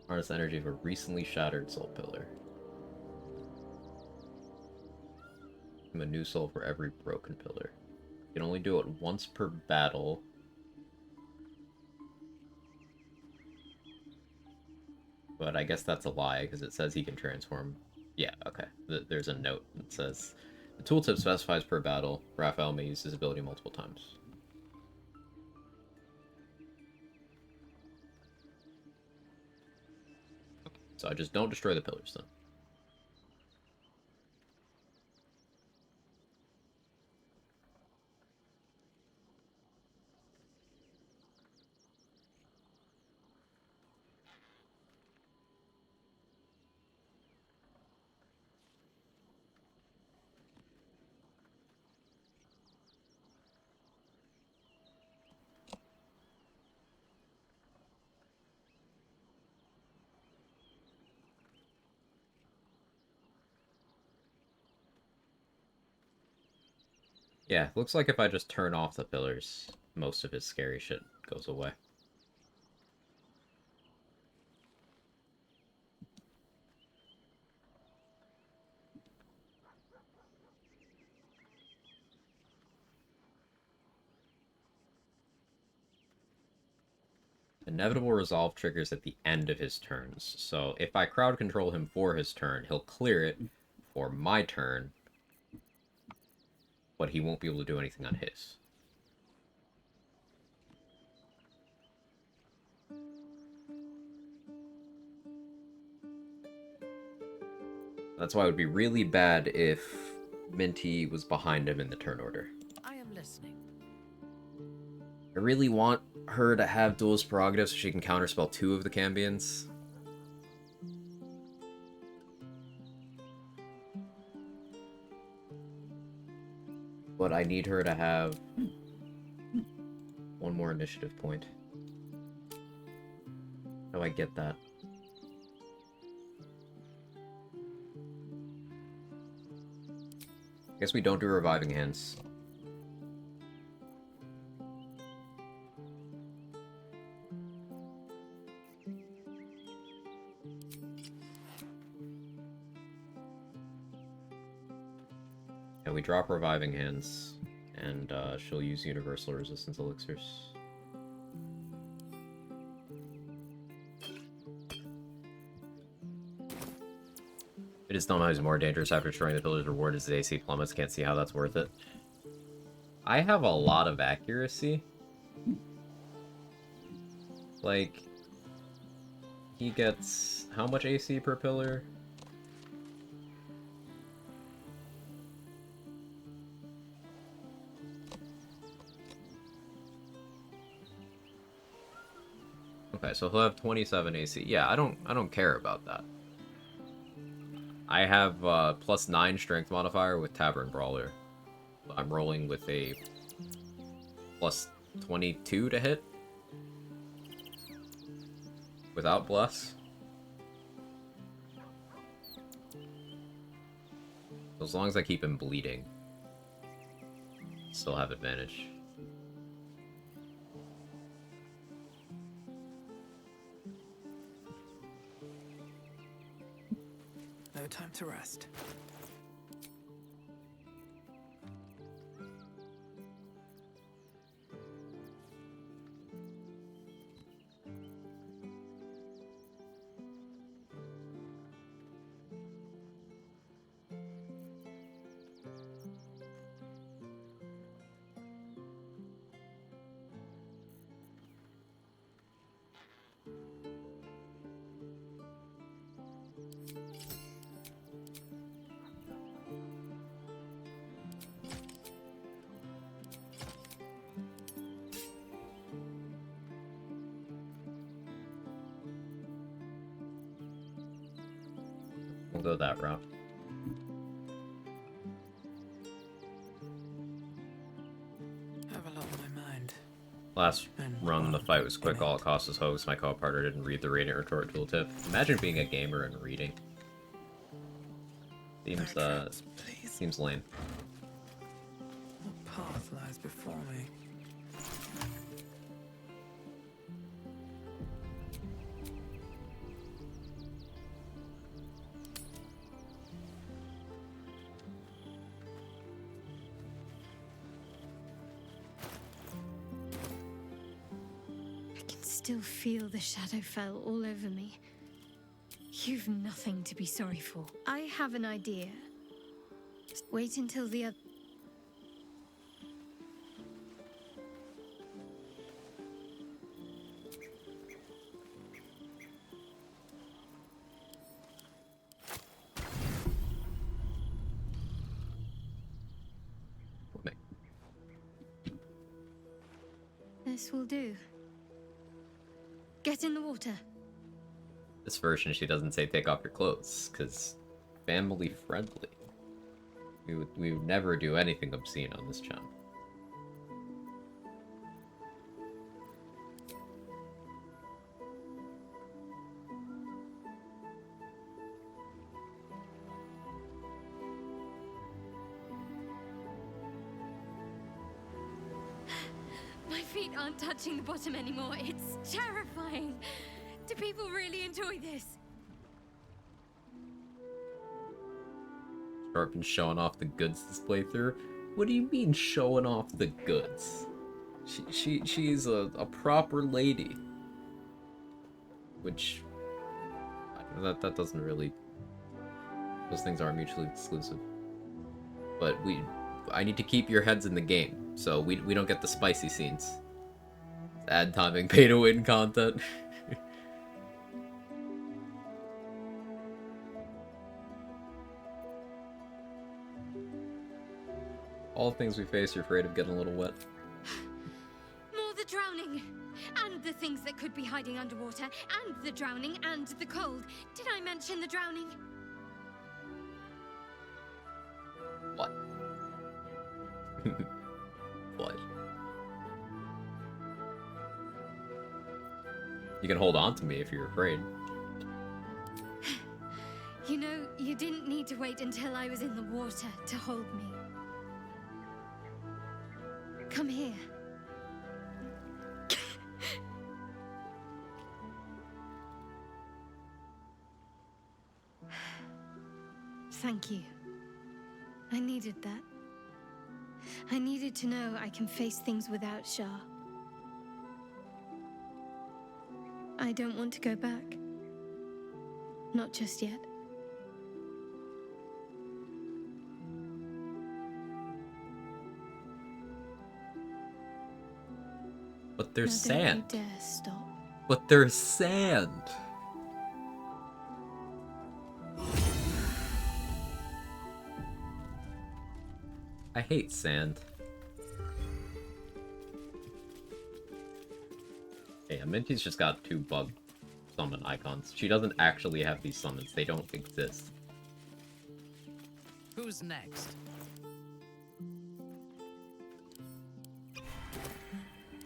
Harness the energy of a recently shattered soul pillar. Give him a new soul for every broken pillar. You can only do it once per battle. But I guess that's a lie, because it says he can transform. Yeah, okay. There's a note that says, the tooltip specifies per battle, Raphael may use his ability multiple times. So I just don't destroy the pillars then. Yeah, looks like if I just turn off the pillars, most of his scary shit goes away. Inevitable resolve triggers at the end of his turns, so if I crowd control him for his turn, he'll clear it for my turn, but he won't be able to do anything on his. That's why it would be really bad if Minty was behind him in the turn order. I am listening. I really want her to have Duelist Prerogative so she can counterspell 2 of the Cambions. But I need her to have 1 more initiative point. How do I get that? I guess we don't do Reviving Hands. And we drop Reviving Hands, and she'll use Universal Resistance Elixirs. It is dumb how he's more dangerous after destroying the pillar's reward as his AC plummets. Can't see how that's worth it. I have a lot of accuracy. Like, he gets how much AC per pillar? Okay, so he'll have 27 AC. Yeah, I don't care about that. I have +9 strength modifier with Tavern Brawler. I'm rolling with a +22 to hit. Without Bless. As long as I keep him bleeding, still have advantage. No time to rest. We'll go that route. I have a lot on my mind. Last run, the fight was quick. All it cost was hoax. My co-partner didn't read the Radiant Retort tooltip. Imagine being a gamer and reading. Seems lame. What path lies before me? I can still feel the Shadowfell all over me. You've nothing to be sorry for. I have an idea. Just wait until the other... This will do. Get in the water. This version, she doesn't say take off your clothes, because family friendly. We would never do anything obscene on this channel. My feet aren't touching the bottom anymore. It's terrifying. Do people really enjoy this? Sharp been showing off the goods this playthrough. What do you mean showing off the goods? She's a proper lady. Which that doesn't really, those things aren't mutually exclusive. But I need to keep your heads in the game, so we don't get the spicy scenes. Ad timing pay to win content. All things we face, you're afraid of getting a little wet. More the drowning. And the things that could be hiding underwater. And the drowning and the cold. Did I mention the drowning? What? What? You can hold on to me if you're afraid. You know, you didn't need to wait until I was in the water to hold me. Come here. Thank you. I needed that. I needed to know I can face things without Shah. I don't want to go back. Not just yet. But there's Now, sand. don't you dare stop. But there's sand. I hate sand. Yeah, Minty's just got 2 bug summon icons. She doesn't actually have these summons. They don't exist. Who's next?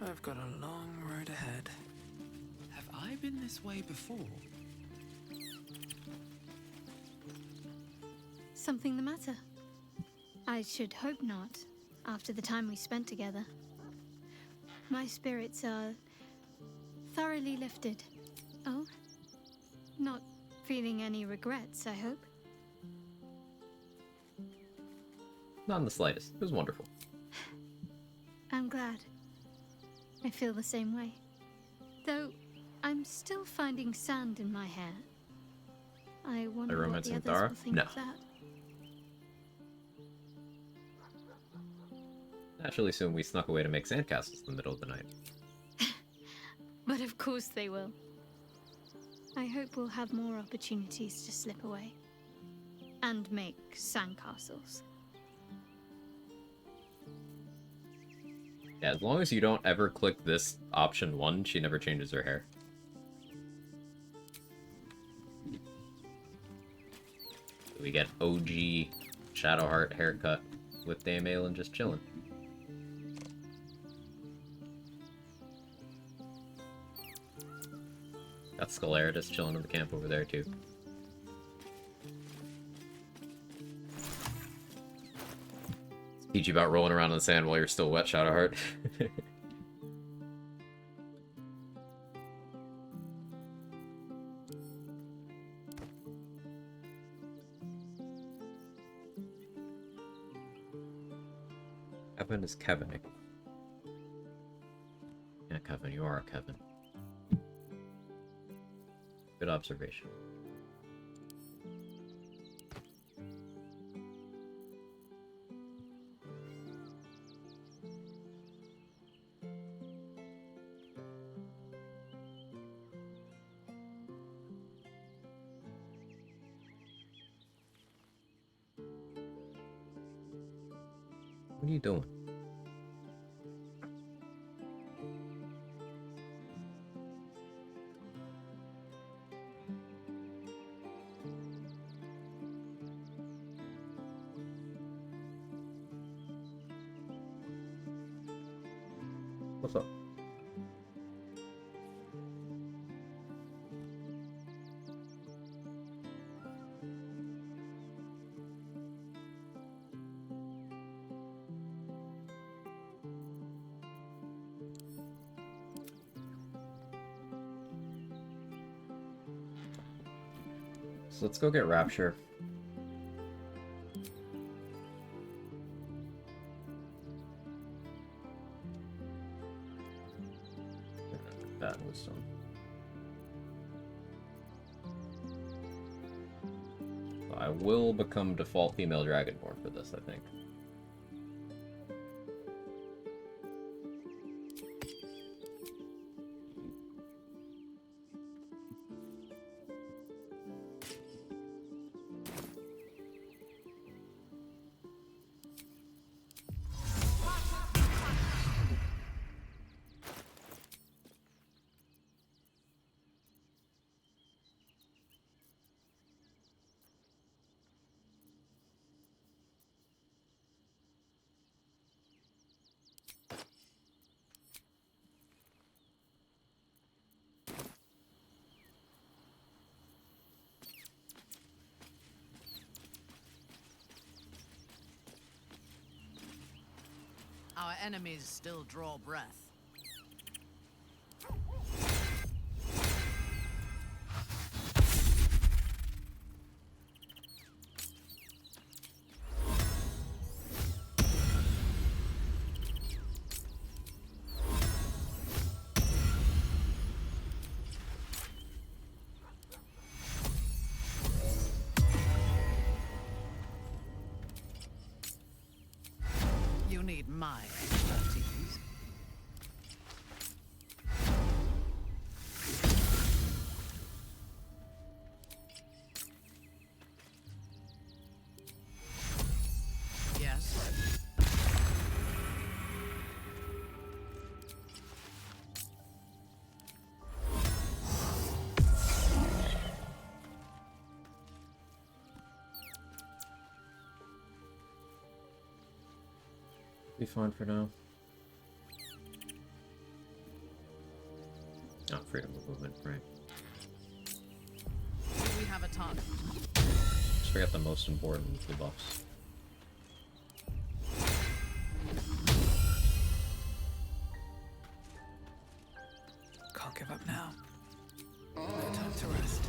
I've got a long road ahead. Have I been this way before? Something the matter? I should hope not, after the time we spent together. My spirits are thoroughly lifted. Oh? Not feeling any regrets, I hope? Not in the slightest. It was wonderful. I'm glad. I feel the same way. Though, I'm still finding sand in my hair. I wonder what romance the with others Dara? will think No. of that. Naturally, soon we snuck away to make sandcastles in the middle of the night. But of course they will. I hope we'll have more opportunities to slip away. And make sandcastles. Yeah, as long as you don't ever click this option 1, she never changes her hair. to get OG Shadowheart haircut with Dame Aelin just chilling. Got Scalaridus chilling in the camp over there too. Teach you about rolling around in the sand while you're still wet, Shadowheart. Kevin is Kevining. Yeah, Kevin, you are a Kevin. Good observation. What are you doing? What's up? So let's go get Rapture. That was some. I will become default female Dragonborn for this, I think. Our enemies still draw breath. You need my expertise. Yes. Be fine for now. Not freedom of movement, right? Do we have a target? Just forget the most important of the buffs. Can't give up now. No time to rest.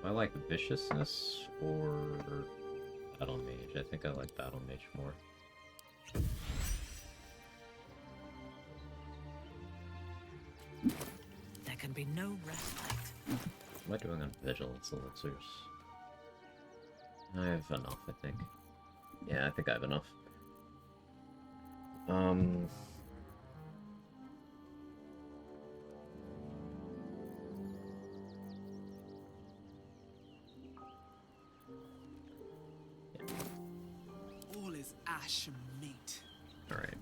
I like viciousness or battle mage. I think I like battle mage more. There can be no respite. What am I doing on vigilance elixirs? I have enough, I think. Yeah, I think I have enough. ash and meat. Alright.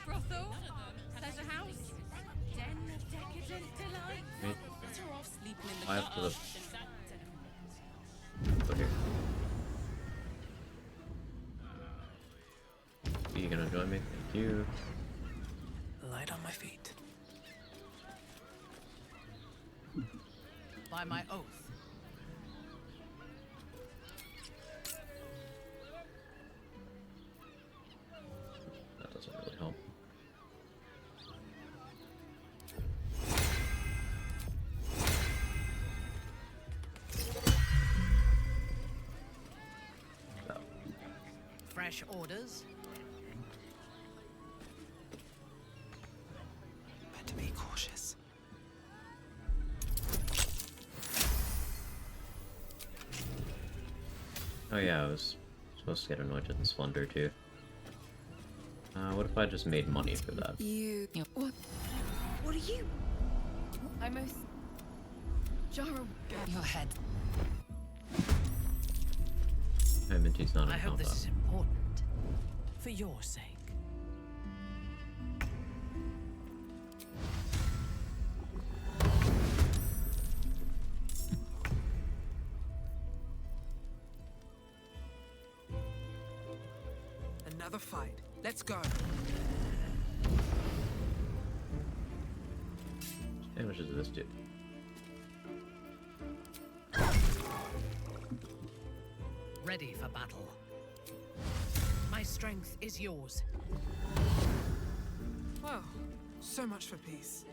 Brothel, pleasure house, den of decadent delight. Wait. Better off sleeping in the I have to... garden. Go here. Are you gonna join me? Thank you. Light on my feet. By my oath. That doesn't really help. Fresh orders. Better be cautious. Oh yeah, I was supposed to get anointed in Splendor too. What if I just made money for that? What? What are you? I'm a... Jara... Your head. Hey, Minty's not in I hope combat. this is important. For your sake. Another fight. Let's go. How much does this do? Ready for battle. My strength is yours. Well, so much for peace.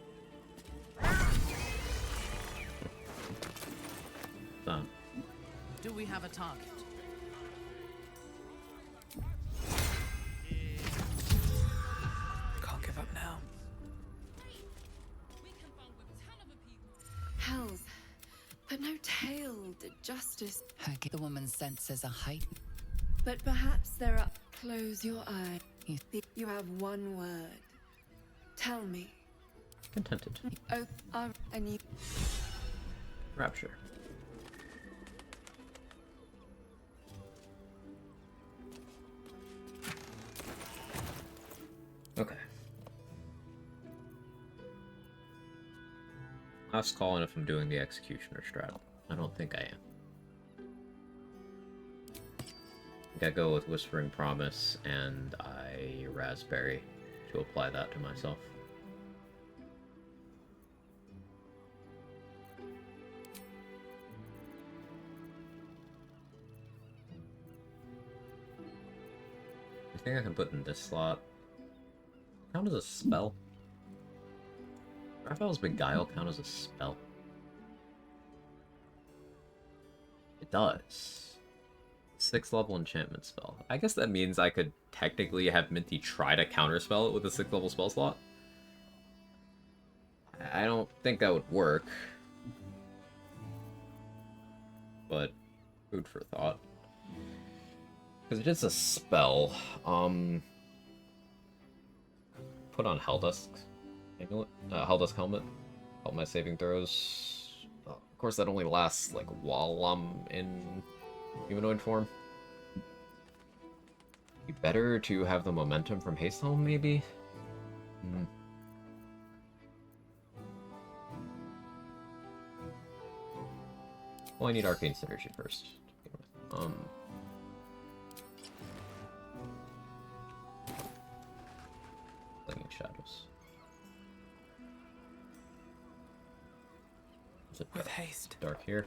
Done. Do we have a target? Can't give up now. Hells. But no tale did justice. The woman's senses are heightened. But perhaps there are... Close your eye. You have one word. Tell me. Contented. Oh, and you... Rapture. Okay. Last call in if I'm doing the executioner strat. I don't think I am. I think I go with Whispering Promise and I Raspberry to apply that to myself. I think I can put in this slot. Count as a spell? Raphael's Beguile count as a spell? It does. 6th level enchantment spell. I guess that means I could technically have Minty try to counterspell it with a 6th level spell slot. I don't think that would work. But food for thought. Because it is a spell. Put on Helldusk amulet, Helldusk helmet. Help my saving throws. Of course, that only lasts like while I'm in humanoid form. Be better to have the momentum from Haste Helm, maybe. Well, I need Arcane Synergy first. Clinging Shadows. Is it With haste. Dark here.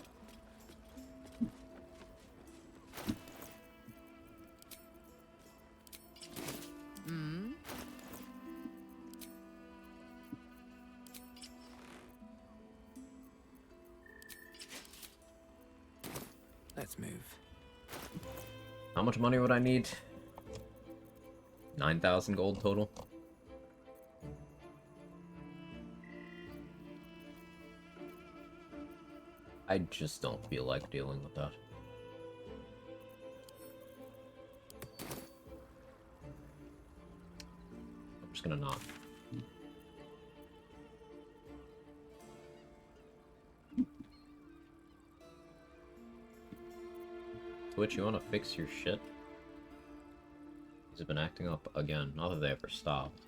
Let's move. How much money would I need? 9,000 gold total. I just don't feel like dealing with that. I'm just gonna not. Twitch, you wanna fix your shit? He's been acting up again. Not that they ever stopped.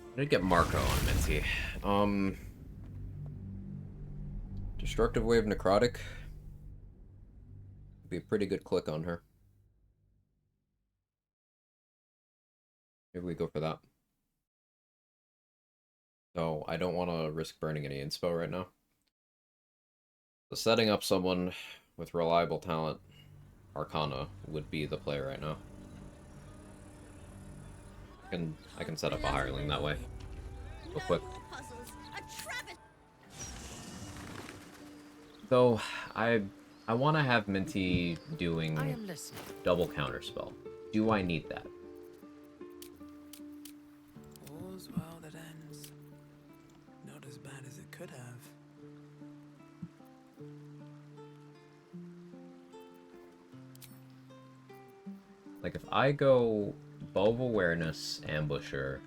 I did get Marco on Minty. Destructive Wave Necrotic. Be a pretty good click on her. Here we go for that. So I don't want to risk burning any inspo right now. So setting up someone with reliable talent, Arcana, would be the play right now. I can set up a hireling that way. Real quick. Though I want to have Minty doing double counterspell. Do I need that? All's well that ends. Not as bad as it could have. Like if I go Bow of Awareness, Ambusher,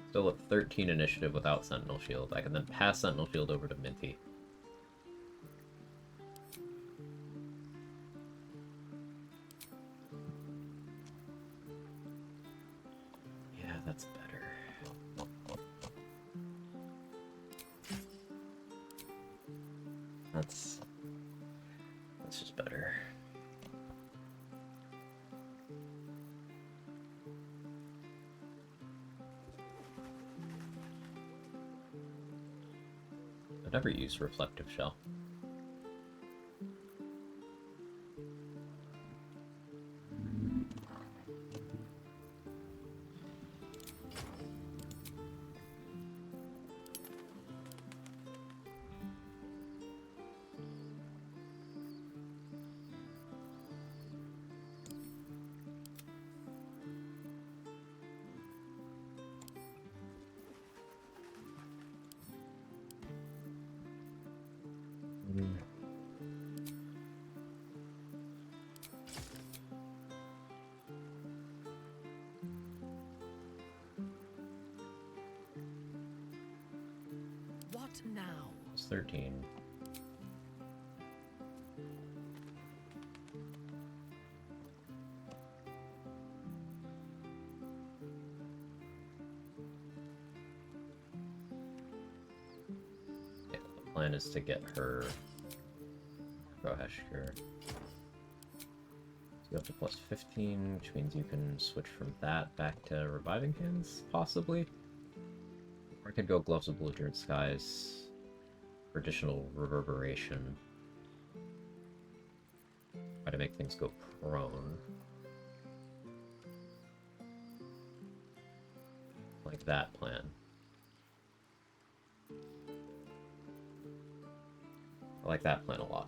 still at 13 initiative without Sentinel Shield, I can then pass Sentinel Shield over to Minty. Yeah, that's better. That's just better. I never use Reflective Shell. What now? It's 13. Yeah, the plan is to get her Roheshkir. You up to plus 15, which means you can switch from that back to Reviving Hands, possibly. Or I could go Gloves of Belligerent Skies for additional reverberation. Try to make things go prone. Like that plan. I like that plan a lot.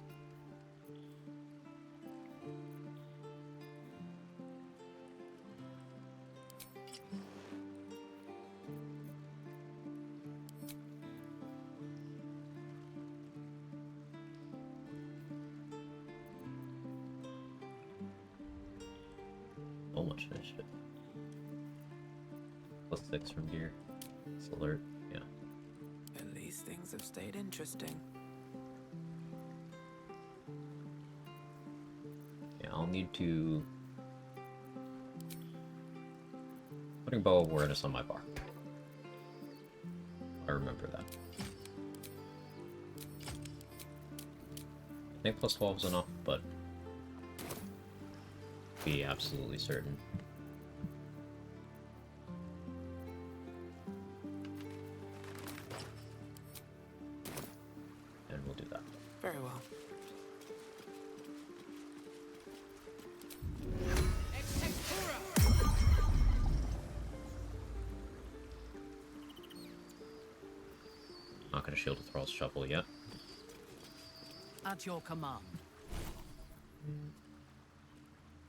So much initiative. Plus 6 from gear. It's alert, yeah. At least things have stayed interesting. Yeah, I'll need to... Putting Bow of Awareness on my bar. I remember that. I think plus 12 is enough, but... be absolutely certain. And we'll do that. Very well. not going to shield a Thrall's Shovel yet. At your command.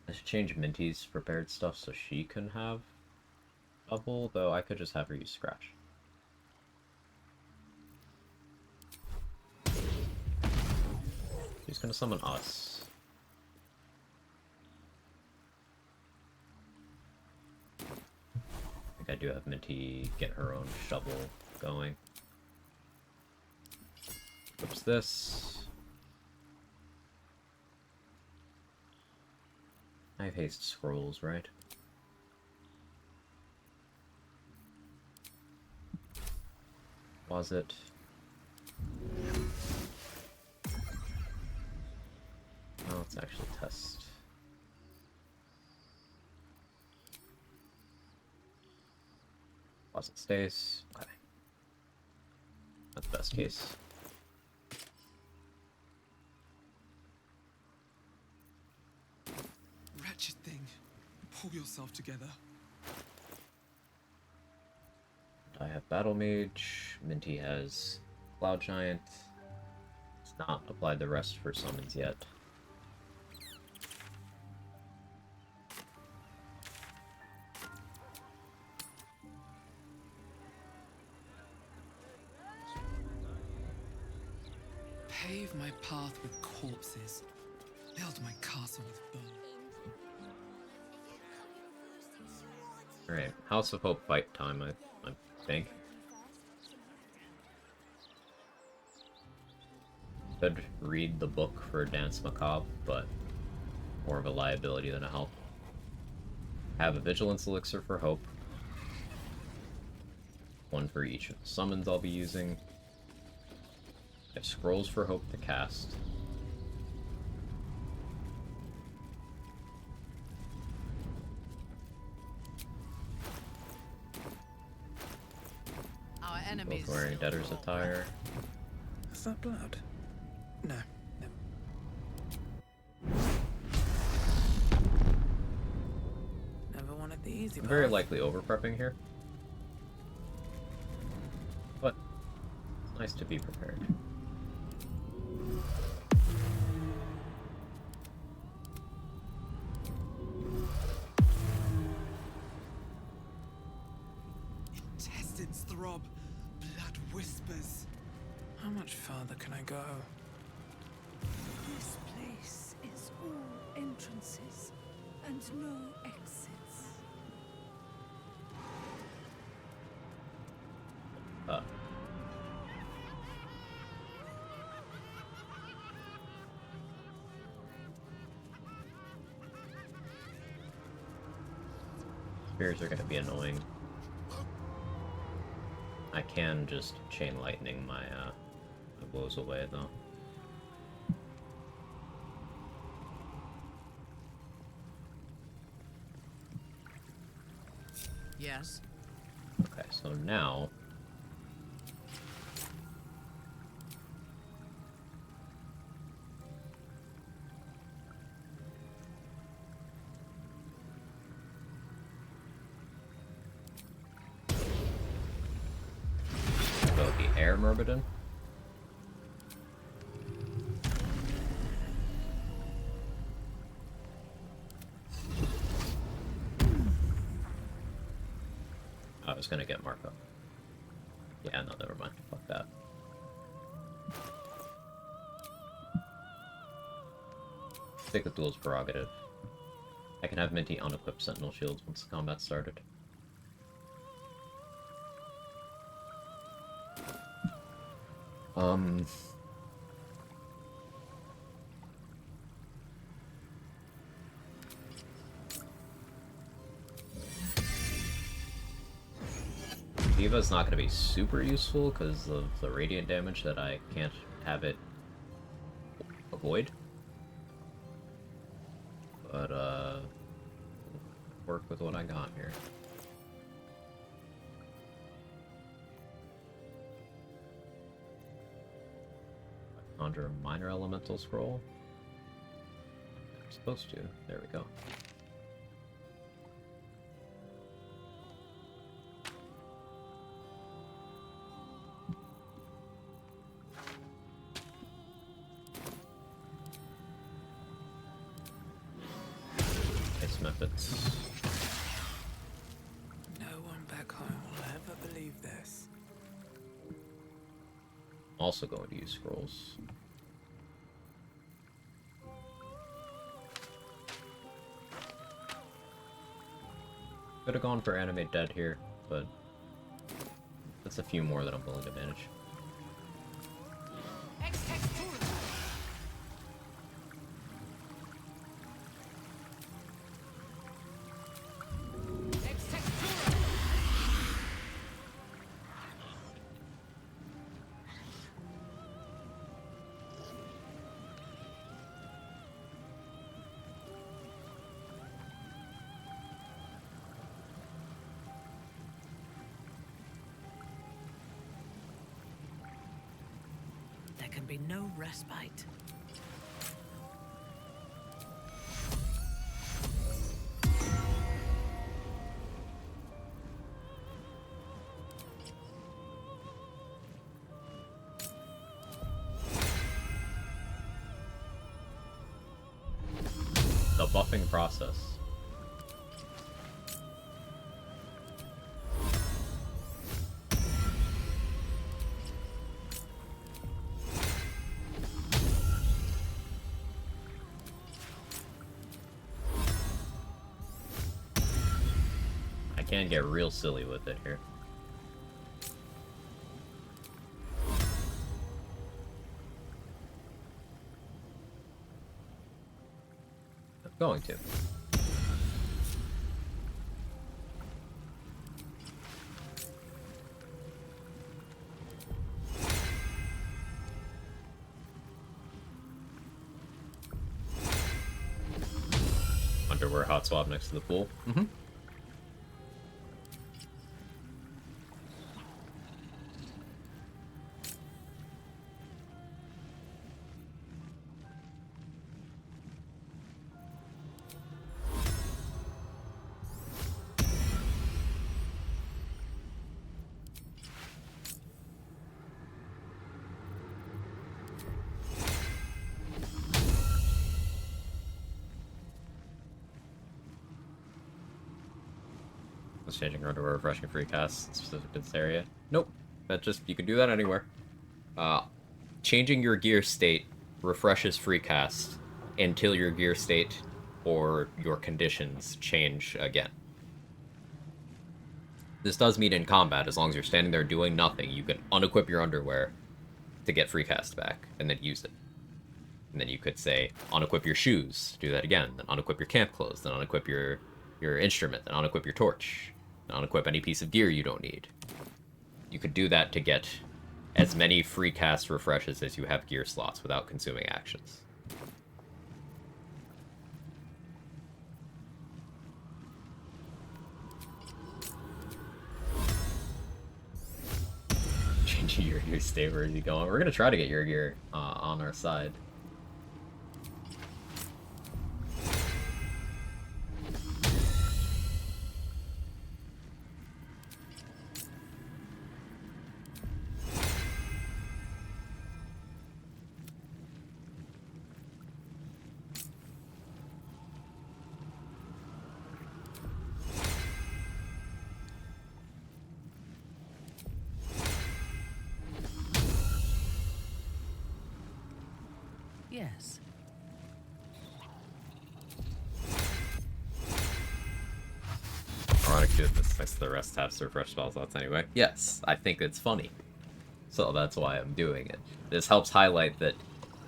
I should change Minty's prepared stuff so she can have Shovel, though I could just have her use Scratch. She's going to summon us. I think I do have Minty get her own Shovel going. What's this? I have haste scrolls, right? Was it? Oh, let's actually test. Was it stays? Okay. That's best case. Wretched thing. Pull yourself together. I have Battle Mage. Minty has Cloud Giant. It's not applied the rest for summons yet. Pave my path with corpses. Build my castle with bones. Alright, House of Hope fight time, I think. Could read the book for Dance Macabre, but more of a liability than a help. Have a Vigilance Elixir for Hope. One for each of the summons I'll be using. I have Scrolls for Hope to cast. Our enemies. Both wearing Debtor's attire. Is that blood? No. Never wanted the easy I'm path. very likely over-prepping here. But it's nice to be prepared. Intestines throb. Blood whispers. How much farther can I go? This place is all entrances and no exits. Spears are gonna be annoying. I can just Chain Lightning my woes away though. Yes. Okay, so now go with the Air Myrmidon. I was gonna get Marco. Yeah, no, never mind. Fuck that. Stick with Duel's prerogative. I can have Minty unequip Sentinel Shields once the combat started. Diva's not going to be super useful because of the radiant damage that I can't have it avoid. But, work with what I got here. Conjure a minor elemental scroll. I'm supposed to. There we go. methods. No one back home will ever believe this. Also going to use scrolls. Could have gone for Animate Dead here, but that's a few more that I'm willing to manage. There can be no respite. The buffing process. I can get real silly with it here. I'm going to. Underwear hot swap next to the pool. Mm-hmm. Changing underwear, refreshing free cast specific to this area. Nope. That just, you can do that anywhere. Changing your gear state refreshes free cast until your gear state or your conditions change again. This does mean in combat, as long as you're standing there doing nothing, you can unequip your underwear to get free cast back and then use it. And then you could say, unequip your shoes, do that again, then unequip your camp clothes, then unequip your instrument, then unequip your torch. Unequip any piece of gear you don't need. You could do that to get as many free cast refreshes as you have gear slots without consuming actions. Changing your gear state, where is he going? We're gonna try to get your gear on our side. Yes. Ironic too, this next to the rest tabs to refresh spell slots anyway. Yes, I think it's funny. So that's why I'm doing it. This helps highlight that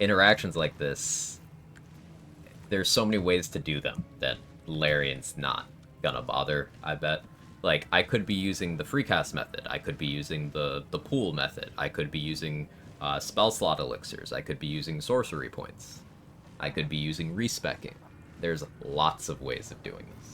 interactions like this, there's so many ways to do them that Larian's not gonna bother, I bet. Like, I could be using the free cast method, I could be using the pool method, I could be using spell slot elixirs, I could be using sorcery points, I could be using respecking. There's lots of ways of doing this.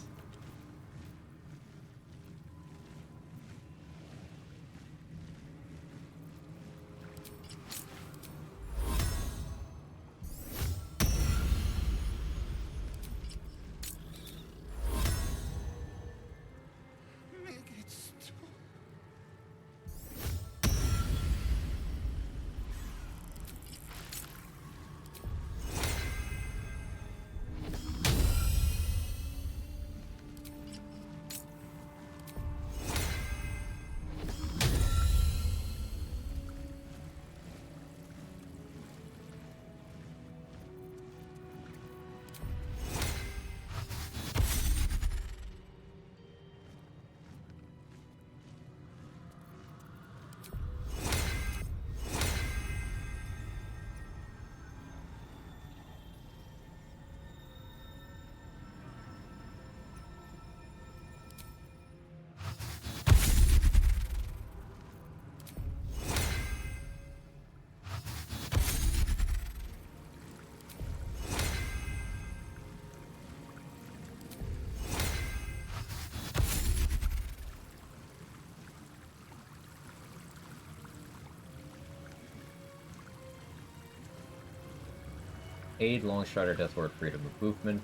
Aid Longstrider Death Ward freedom of movement.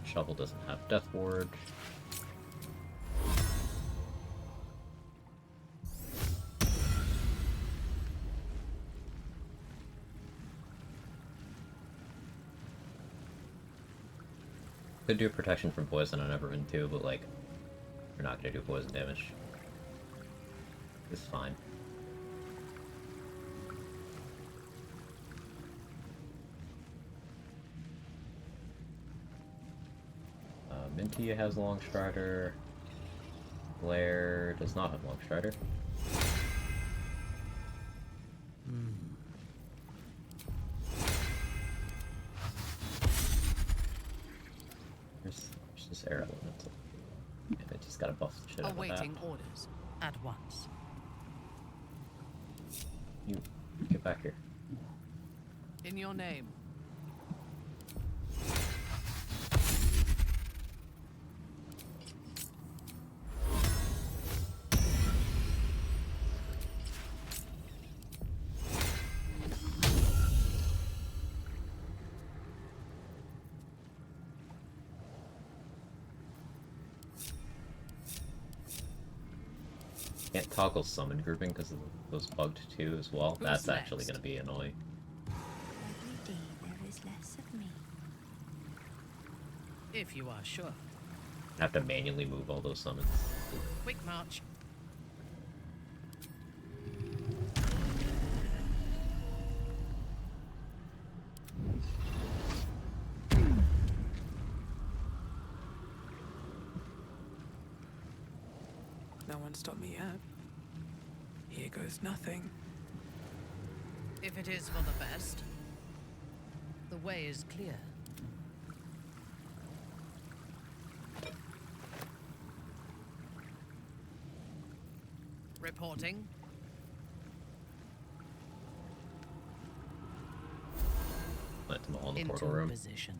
Shovel doesn't have Death Ward. Could do protection from poison on Everwind too, but like, you're not gonna do poison damage. It's fine. Minty has Longstrider. Blair does not have Longstrider. There's this air element. And I just gotta buff the shit out of that. Awaiting orders at once. You get back here. In your name. Can't toggle summon grouping because those bugged too as well. That's actually going to be annoying. Every day there is less of me. If you are sure. I have to manually move all those summons. Quick march. No one stopped me yet. Here goes nothing. If it is for the best, the way is clear. Reporting. Let them all in the Into portal room. Position.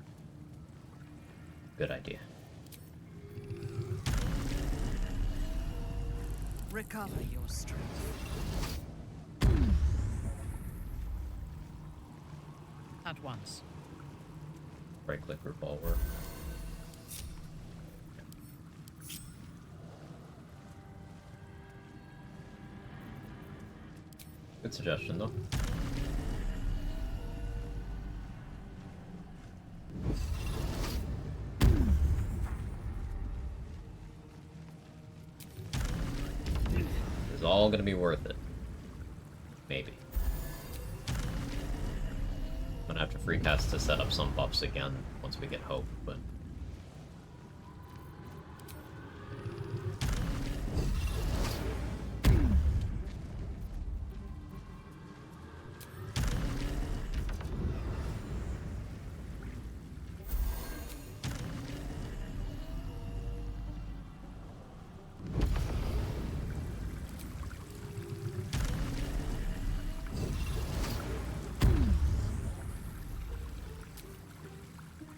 Good idea. Recover your strength. At once. Right click revolver. Good suggestion though. It's all gonna be worth it. Maybe. I'm gonna have to free cast to set up some buffs again once we get Hope, but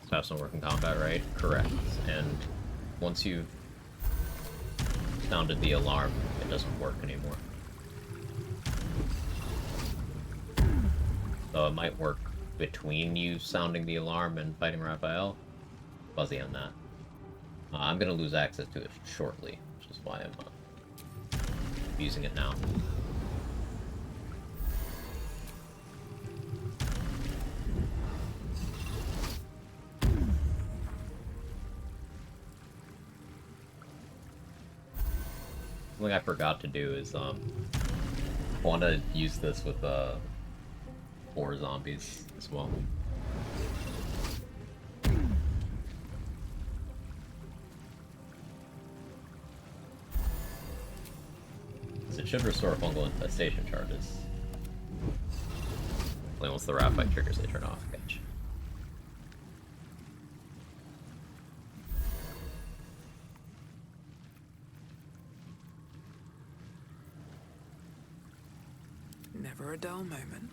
Staffs don't work in combat, right? Correct. And once you've sounded the alarm, it doesn't work anymore. So it might work between you sounding the alarm and fighting Raphael. Fuzzy on that. I'm gonna lose access to it shortly, which is why I'm using it now. Something I forgot to do is I want to use this with 4 zombies as well. Because it should restore fungal infestation charges. Only once the Raphael triggers they turn off. Gotcha. Never a dull moment.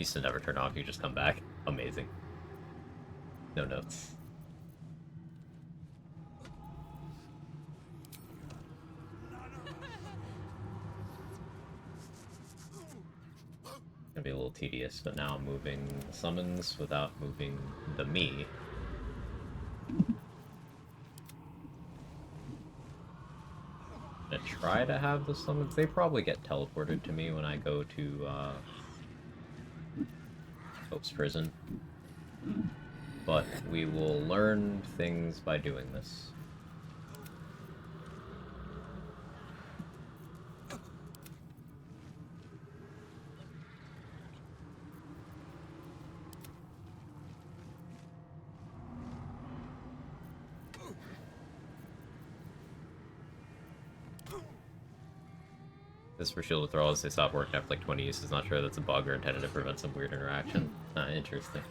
Used to never turn off, you just come back. Amazing. No notes. Gonna be a little tedious, but now I'm moving summons without moving the me. I'm gonna try to have the summons. They probably get teleported to me when I go to Hope's Prison. But we will learn things by doing this. This for shield withdrawals, they stop working after like 20 uses. Not sure that's a bug or intended to prevent some weird interaction. Interesting.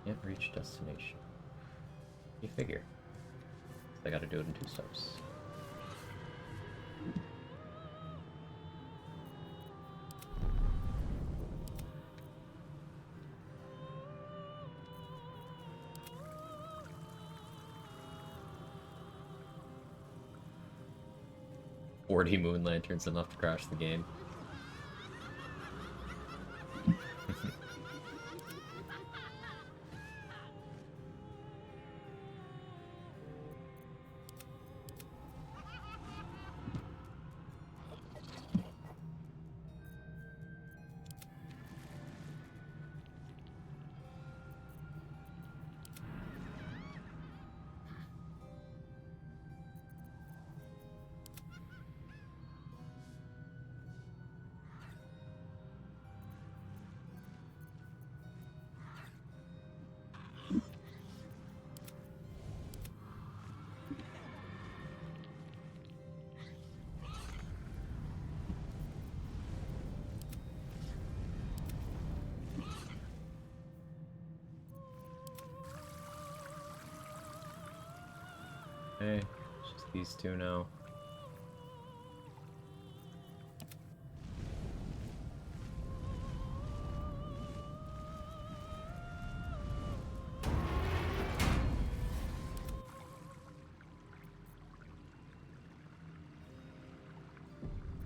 Can't reach destination. You figure. I gotta do it in 2 steps. Moon lanterns enough to crash the game. Okay, it's just these 2 now.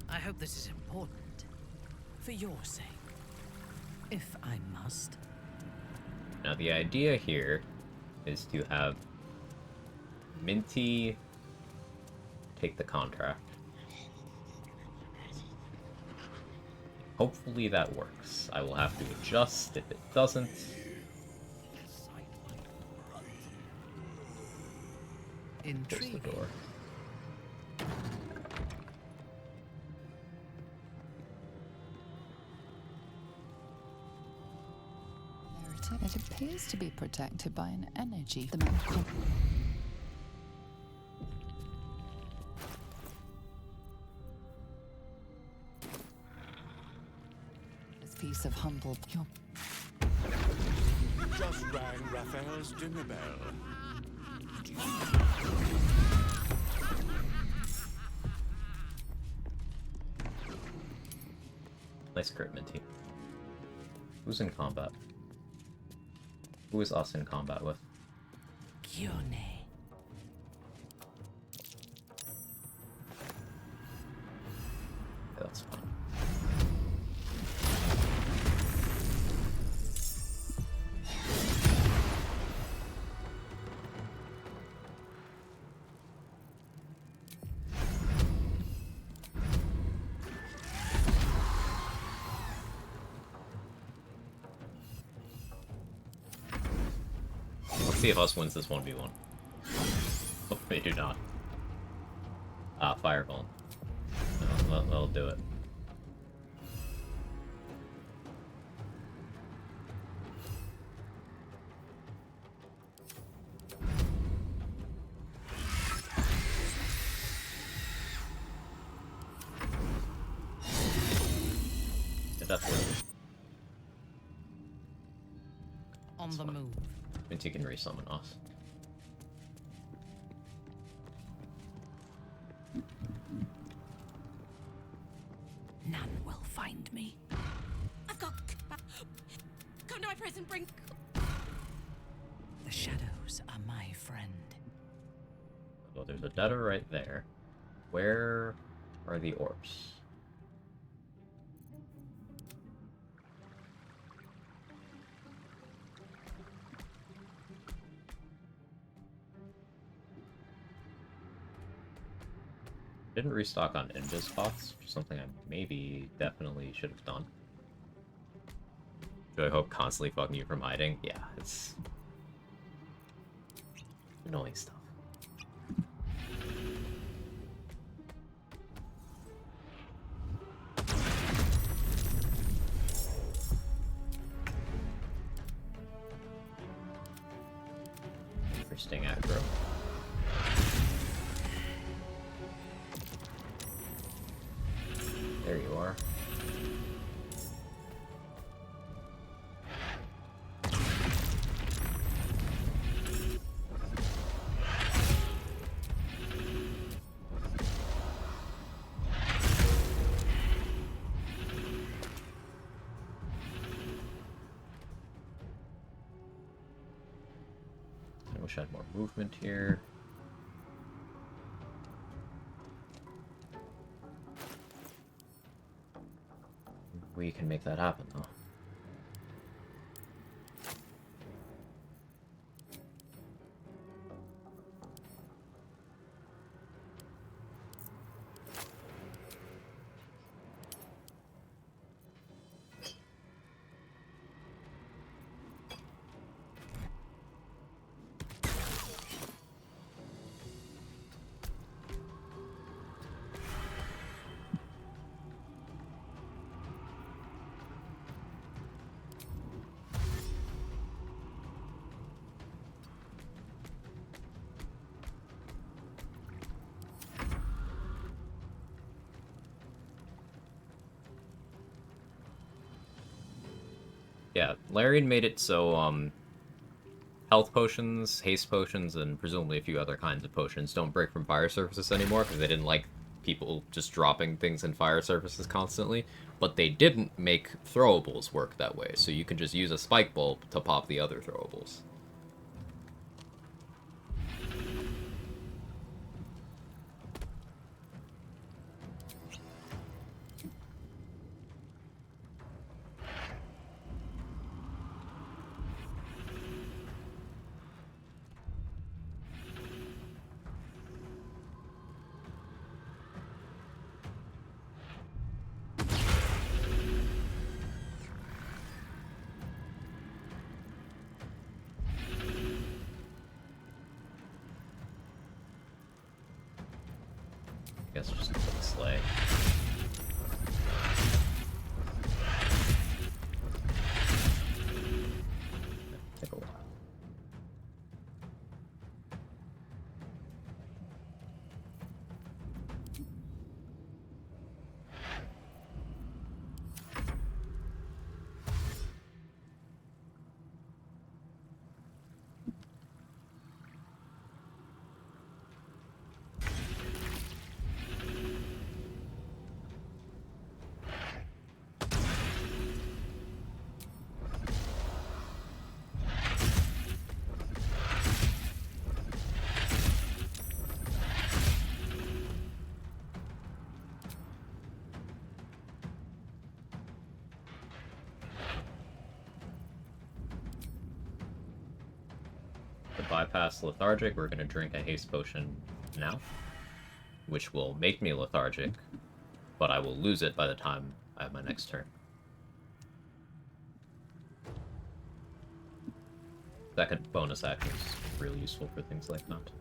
I hope this is important. For your sake. If I must. Now the idea here is to have Minty take the contract. Hopefully that works. I will have to adjust if it doesn't. Close the door. It appears to be protected by an energy. This piece of humble. Just rang Raphael's dinner bell. Nice crit, Minty. Who's in combat? Who is us in combat with? Kione. That's fine. See if us wins this 1v1. Oh, they do not. Fireball. No, they'll do it. Yeah, that's worth it. On That's the fine. move. Means he can resummon us. None will find me. I've got. Come to my prison, bring. The shadows are my friend. Well, there's a debtor right there. Where are the orbs? Didn't restock on ninja spots, which is something I maybe definitely should have done. Do I hope constantly fucking you from hiding? Yeah, it's annoying stuff. Interesting aggro. There you are. I wish I had more movement here. We can make that happen, though. Yeah, Larian made it so, health potions, haste potions, and presumably a few other kinds of potions don't break from fire surfaces anymore, because they didn't like people just dropping things in fire surfaces constantly. But they didn't make throwables work that way, so you can just use a spike bulb to pop the other throwables. Guess just click slay. Take a while. To bypass lethargic, we're gonna drink a haste potion now, which will make me lethargic, but I will lose it by the time I have my next turn. Second bonus action is really useful for things like that.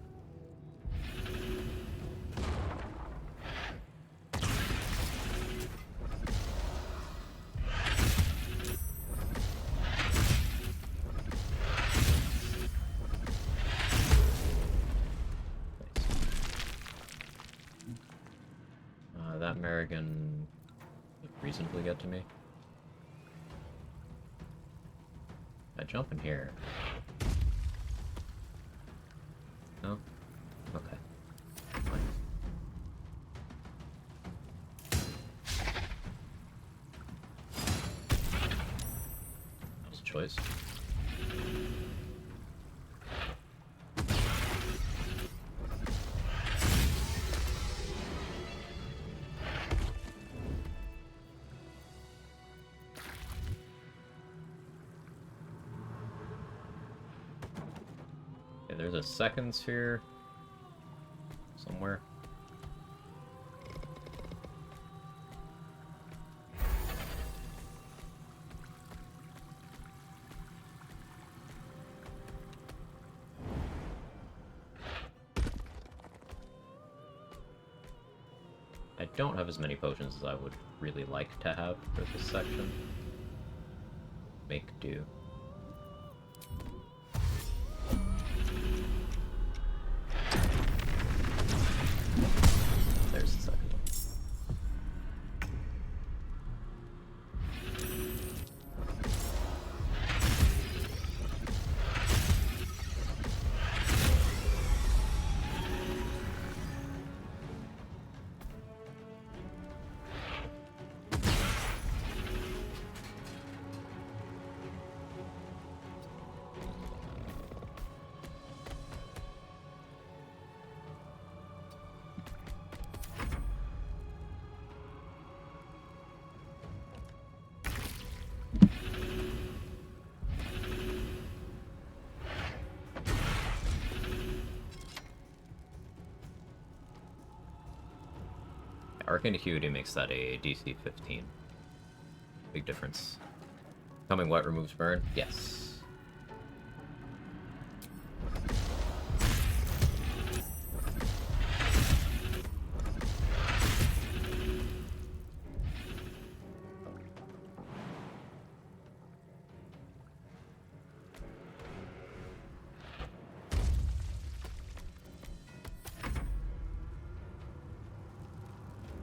That Merrigan could reasonably get to me. I jump in here. No? Okay. Fine. That was a choice. Okay, there's a second sphere somewhere. I don't have as many potions as I would really like to have for this section. Make do. There's the second one. Arcane Acuity makes that a DC 15. Big difference. Becoming Wet removes burn? Yes.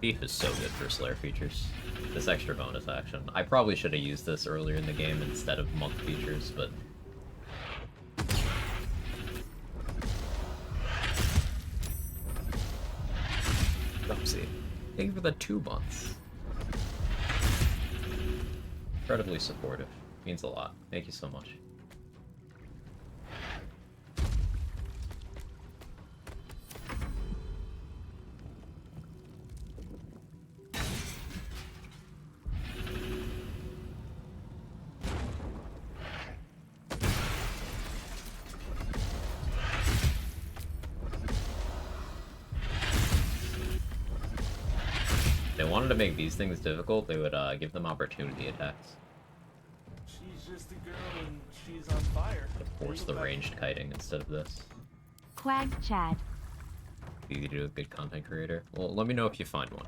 Thief is so good for Slayer features. This extra bonus action. I probably should have used this earlier in the game instead of monk features, but... Oopsie. Thank you for the 2 months. Incredibly supportive. Means a lot. Thank you so much. To make these things difficult, they would give them opportunity attacks. She's just a girl and she's on fire. To force the ranged kiting instead of this. Quag Chad. Easy to do a good content creator. Well, let me know if you find one.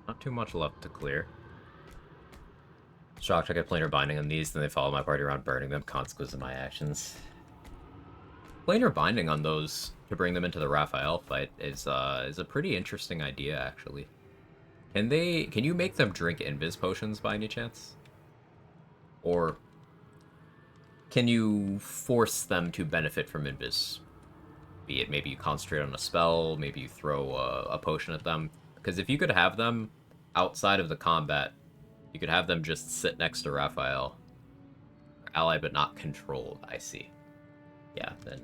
Not too much left to clear. Shocked I get planar binding on these, then they follow my party around burning them, consequence of my actions. Planar binding on those to bring them into the Raphael fight is a pretty interesting idea, actually. Can you make them drink invis potions by any chance? Or can you force them to benefit from invis? Be it maybe you concentrate on a spell, maybe you throw a potion at them. Because if you could have them outside of the combat, you could have them just sit next to Raphael. Ally but not controlled, I see. Yeah, then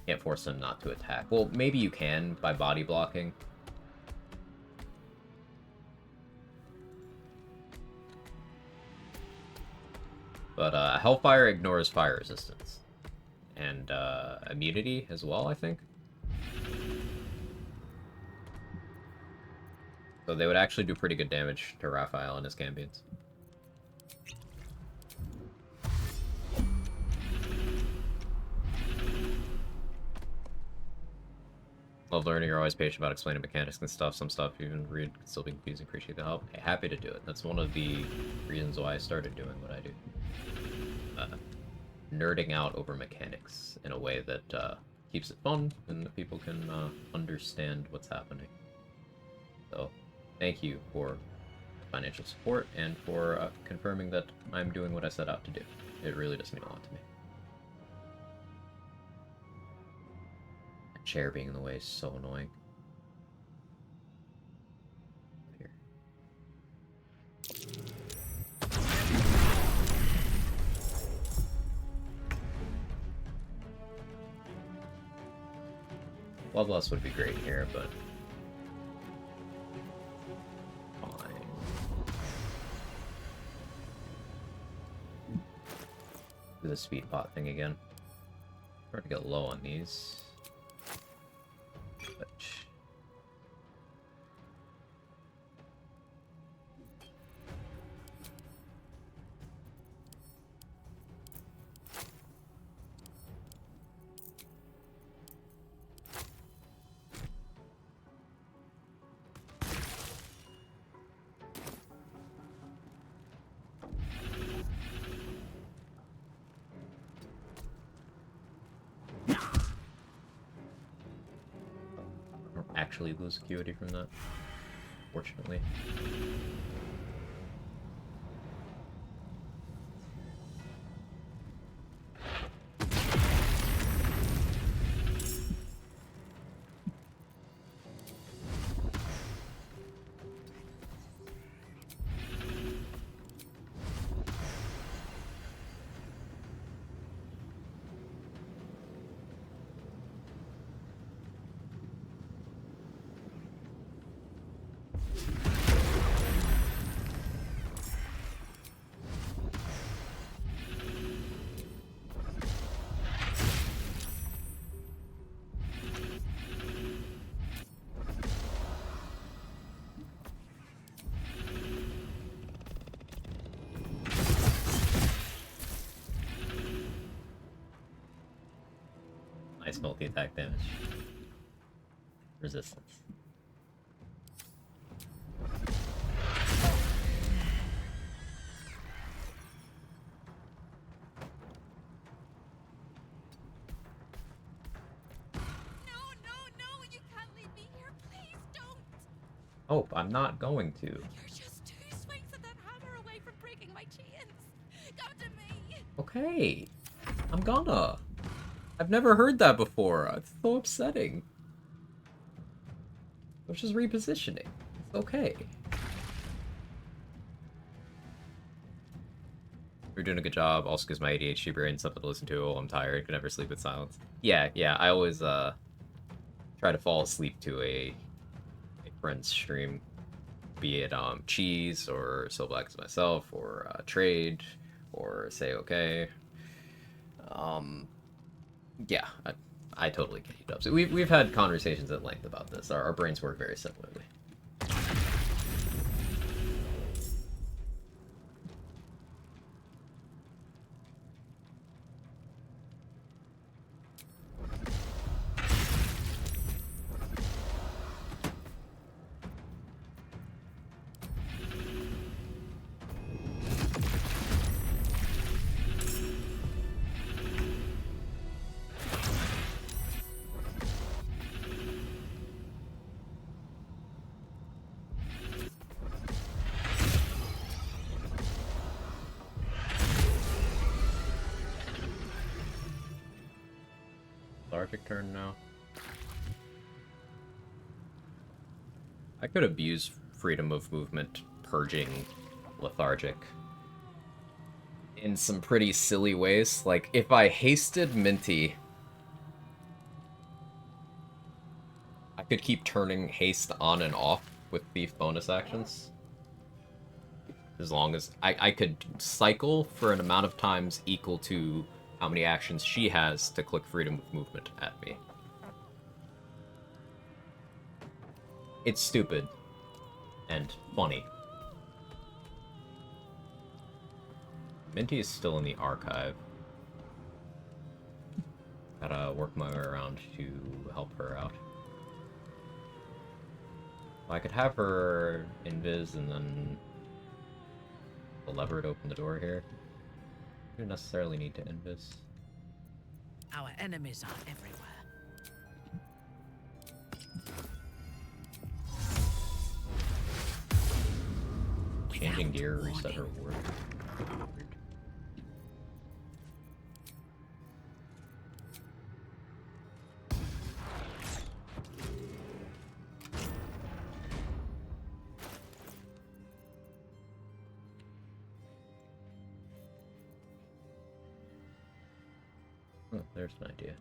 can't force them not to attack. Well, maybe you can by body blocking. But Hellfire ignores fire resistance. And immunity as well, I think. So they would actually do pretty good damage to Raphael and his Cambions. Love learning. You're always patient about explaining mechanics and stuff. Some stuff even read can still be confusing. Appreciate the help. Hey, happy to do it. That's one of the reasons why I started doing what I do. Nerding out over mechanics in a way that keeps it fun and that people can understand what's happening. So, thank you for financial support and for confirming that I'm doing what I set out to do. It really does mean a lot to me. That chair being in the way is so annoying. Here. Bloodlust would be great here, but fine. Do the speed pot thing again. Trying to get low on these. But actually lose acuity from that, fortunately. Nice multi-attack damage. Resistance. Oh, I'm not going to. You're just 2 swings of that hammer away from breaking my chains. Come to me. Okay. I'm gonna. I've never heard that before. It's so upsetting. I was just repositioning. It's okay. You're doing a good job. Also gives my ADHD brain something to listen to. Oh, I'm tired. Can never sleep in silence. Yeah. I always try to fall asleep to a friend's stream, be it Cheese or So Black as myself or Trade or Say Okay. Yeah, I totally get you, Dubs. We've had conversations at length about this. Our brains work very similarly. Lethargic turn now. I could abuse freedom of movement, purging Lethargic in some pretty silly ways. Like, if I hasted Minty, I could keep turning haste on and off with Thief bonus actions. As long as I could cycle for an amount of times equal to how many actions she has to click freedom of movement at me. It's stupid. and funny. Minty is still in the archive. Gotta work my way around to help her out. I could have her invis and then the lever to open the door here. You don't necessarily need to invis. Our enemies are everywhere. Changing gear, reset her ward. Oh, there's an idea.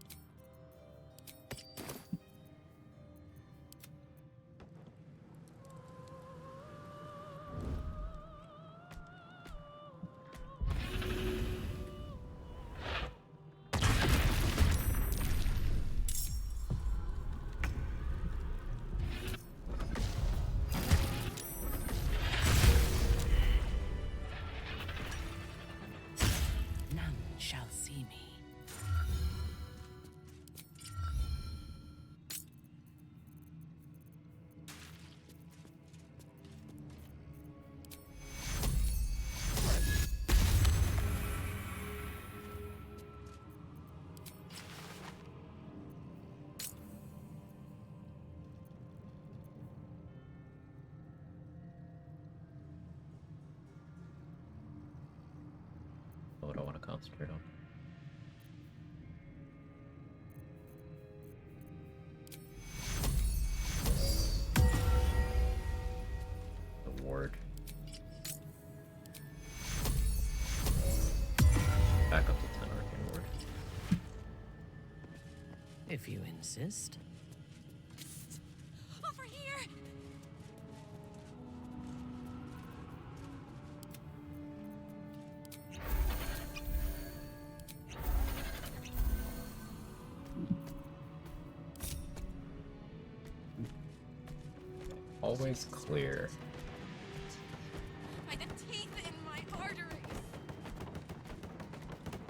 None shall see me. What I want to concentrate on. The ward. Back up to 10 arcane ward. If you insist. Over here! Always clear. By the teeth in my arteries!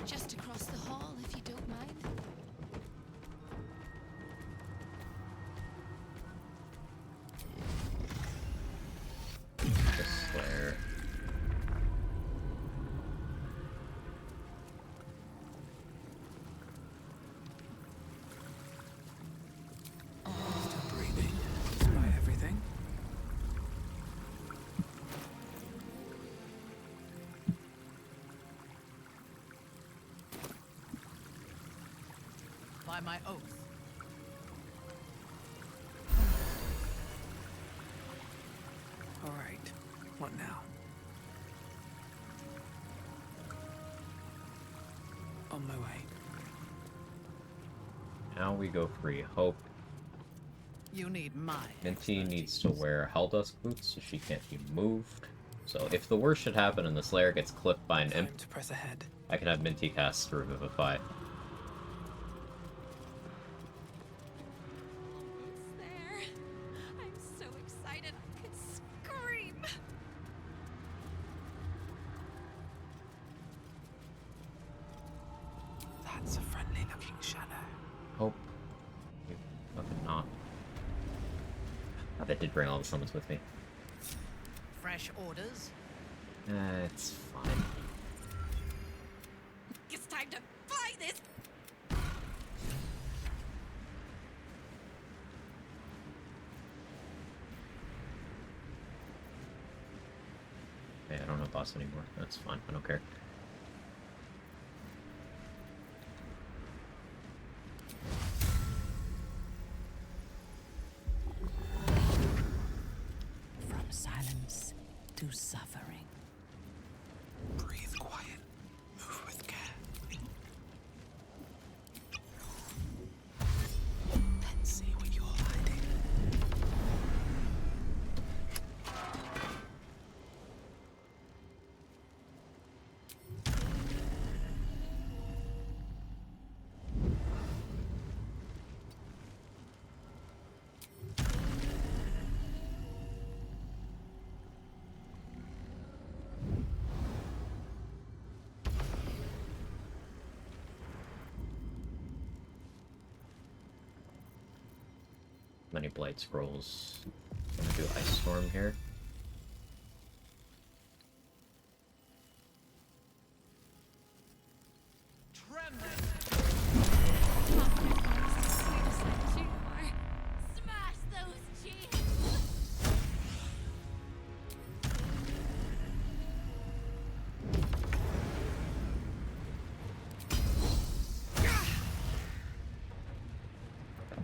Just across the hall, if you don't mind. The Slayer. Still breathing, despite everything. By my oath. All right, what now? On my way. Now we go free. Hope. You need my Minty needs to wear Helldusk boots so she can't be moved. So if the worst should happen and the Slayer gets clipped by an imp, To press ahead. I can have Minty cast Revivify. It's there. I'm so excited I could scream. That's a friendly looking shadow. Hope. You fucking not. Oh, that did bring all the summons with me. fresh orders. It's fine. It's time to fly this. Hey, I don't know boss anymore. That's fine. I don't care. From silence to suffering. Breathe quiet. Move with care. Let's see what you're hiding. many Blight Scrolls. I'm gonna do Ice Storm here. Smash those cheeks!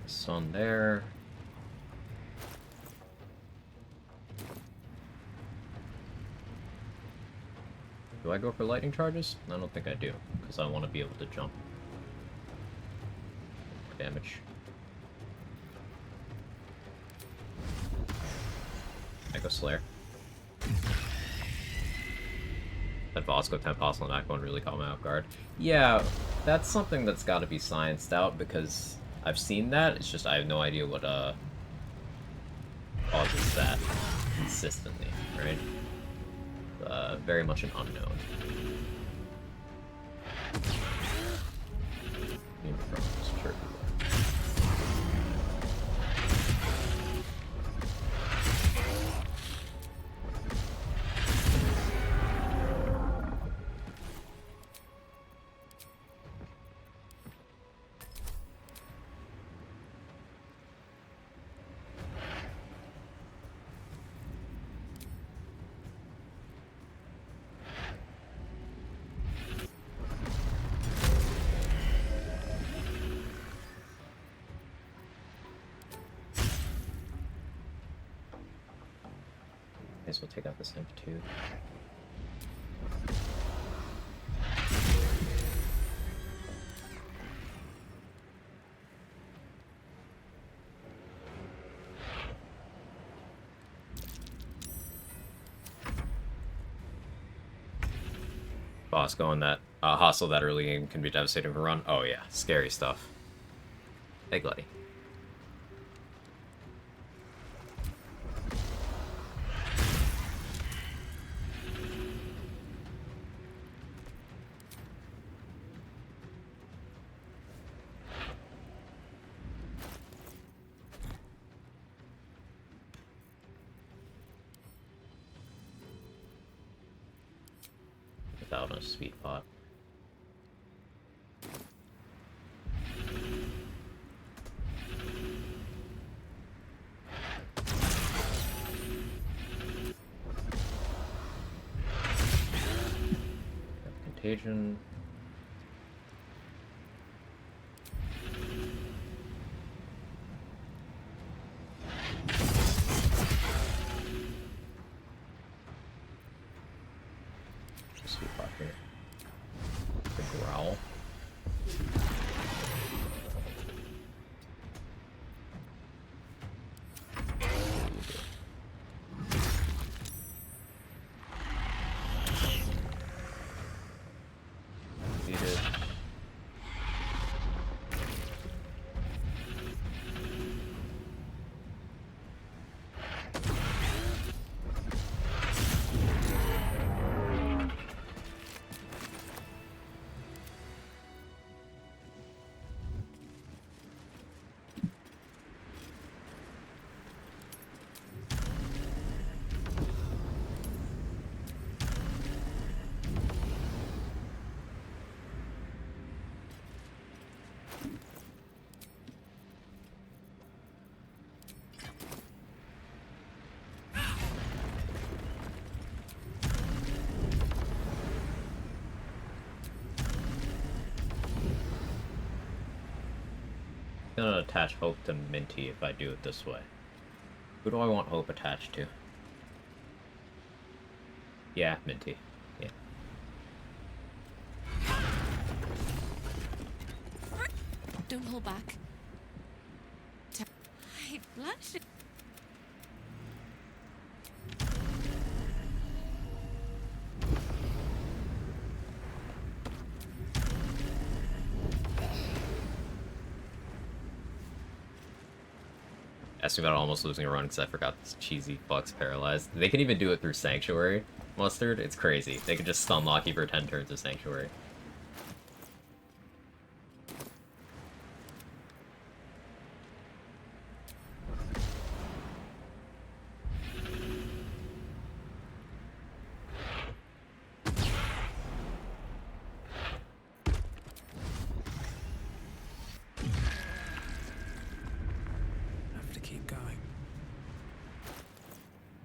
Sun there. Do I go for lightning charges? I don't think I do, because I want to be able to jump. Damage. Echo Slayer. That Bosco Temposil and Aquan really caught me off guard. Yeah, that's something that's got to be scienced out, because I've seen that, it's just I have no idea what causes that consistently, right? Very much an unknown. Sure. I guess we'll take out this imp too. Bosco and that hostile that early game can be devastating for run. Oh yeah, scary stuff. Hey, Glutty. Without a sweet pot. Contagion. Sweet pot here. The growl. Beat it. I'm gonna attach Hope to Minty if I do it this way. Who do I want Hope attached to? Yeah, Minty. Yeah. Don't hold back. I blush. Asked me about almost losing a run because I forgot this cheesy fuck's paralyzed. They can even do it through Sanctuary, Mustard. It's crazy. They can just stun lock you for 10 turns of Sanctuary.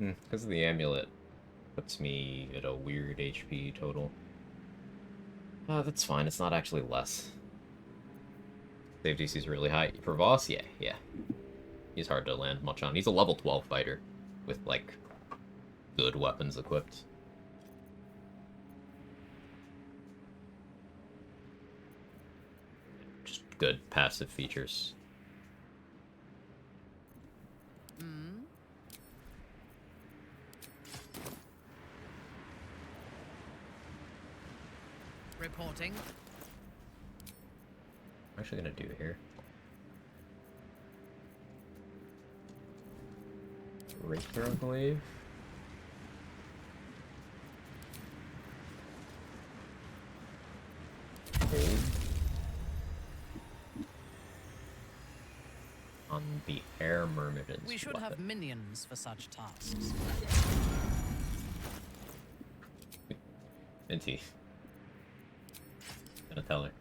Because the amulet puts me at a weird HP total. That's fine, it's not actually less. Save DC is really high. For Voss, yeah. He's hard to land much on. He's a level 12 fighter with, like, good weapons equipped. Just good passive features. Reporting. What am I actually gonna do here? Rapier, I believe. Hold. On the air myrmidon's We should weapon. have minions for such tasks. Minty. Gonna tell her.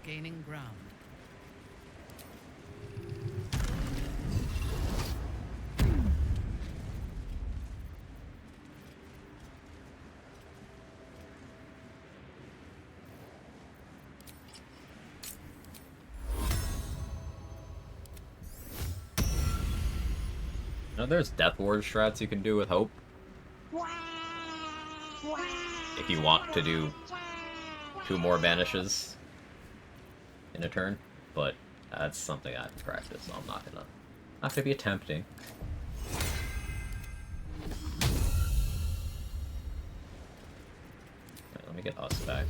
Gaining ground. Now there's Death Ward strats you can do with Hope. If you want to do 2 more banishes in a turn, but that's something I have to practice, so I'm not gonna be attempting. Okay, let me get us back.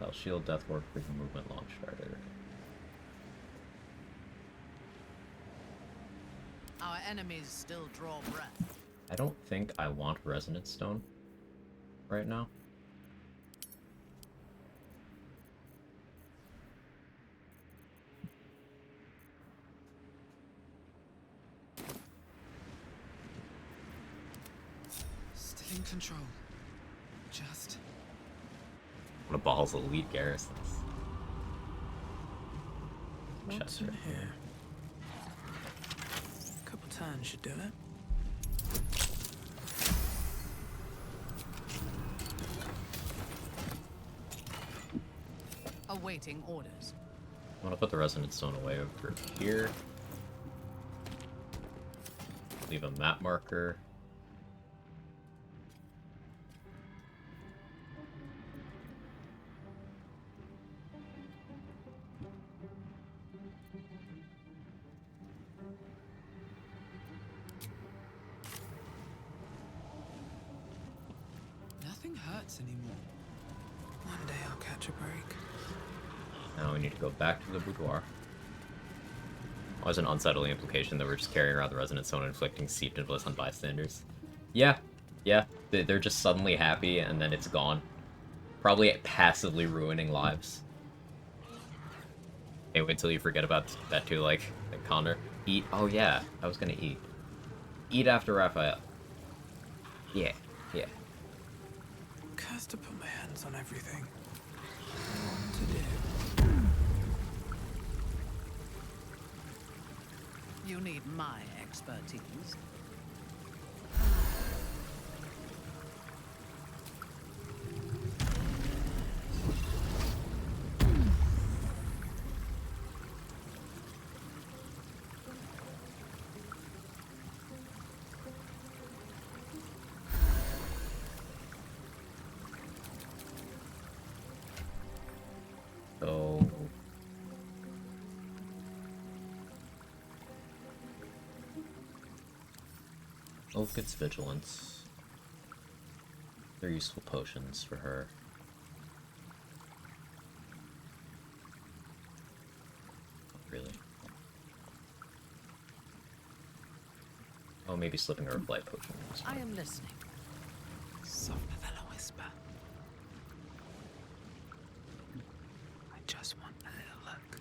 I'll shield Death Ward for the movement launch starter. Our enemies still draw breath. I don't think I want Resonance Stone right now. Still in control. Just. One of Baal's elite garrisons. What's Chester in here? Couple turns should do it. Awaiting orders. I want to put the Resonance Stone away over here. Leave a map marker. Nothing hurts anymore. One day I'll catch a break. Now we need to go back to the boudoir. Oh, there's an unsettling implication that we're just carrying around the Resonance Stone, inflicting seeped bliss on bystanders. Yeah. They're just suddenly happy, and then it's gone. Probably passively ruining lives. Hey, wait till you forget about that too, like Connor. Eat. Oh yeah, I was gonna eat. Eat after Raphael. Yeah. Cursed to put my hands on everything. What to do? You need my expertise. So Oath gets vigilance. They're useful potions for her. maybe slipping her a flight potion. I am listening. Softer than a whisper. I just want a little look.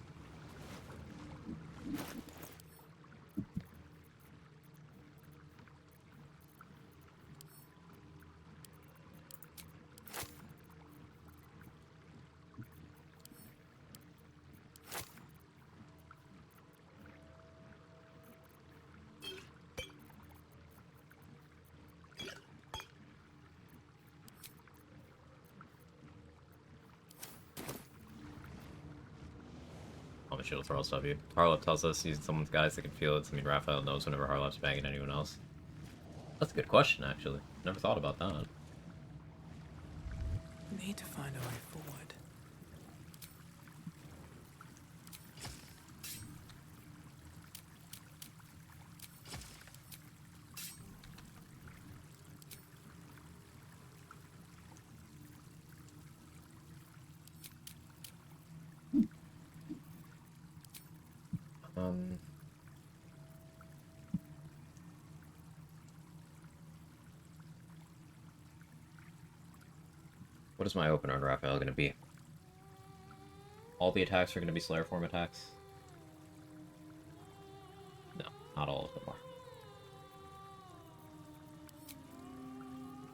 I'm she'll throw stuff at you. Harlep tells us he's someone's guys that can feel it. I mean, Raphael knows whenever Harlep's banging anyone else. That's a good question, actually. Never thought about that. Need to find a way forward. What is my opener on Raphael going to be? All the attacks are going to be Slayer form attacks? No, not all of them are.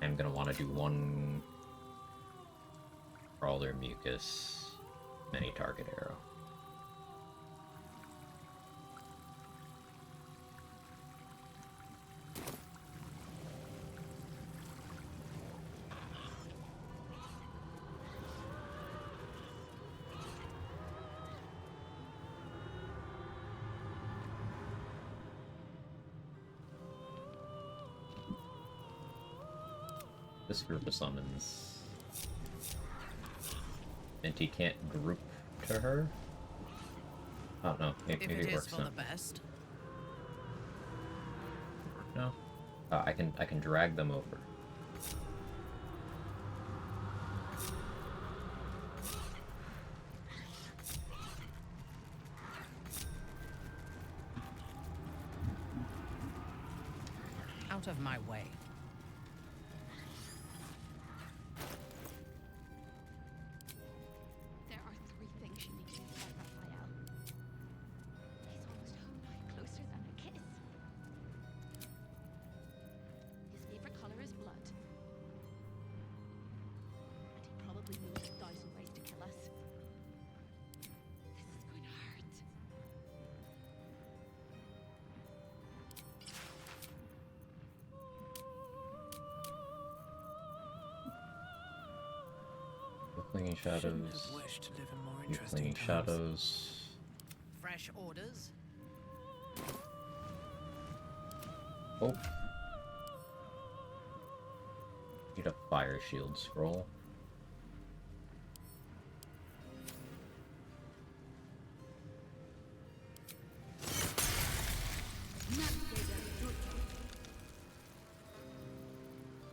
I'm going to want to do one Brawler Mucus, many target arrow. This group of summons. Minty can't group to her? Oh no, maybe it works for now. the best. No? I can drag them over. Out of my way. There are three things you need to do about Raphael. He's almost home now, closer than a kiss. His favorite color is blood. And he probably knows 1,000 ways to kill us. This is going to hurt. Clinging Shouldn't shadows. have wished to live in more interesting Clinging times. shadows. Fresh orders. Oh. Need a fire shield scroll.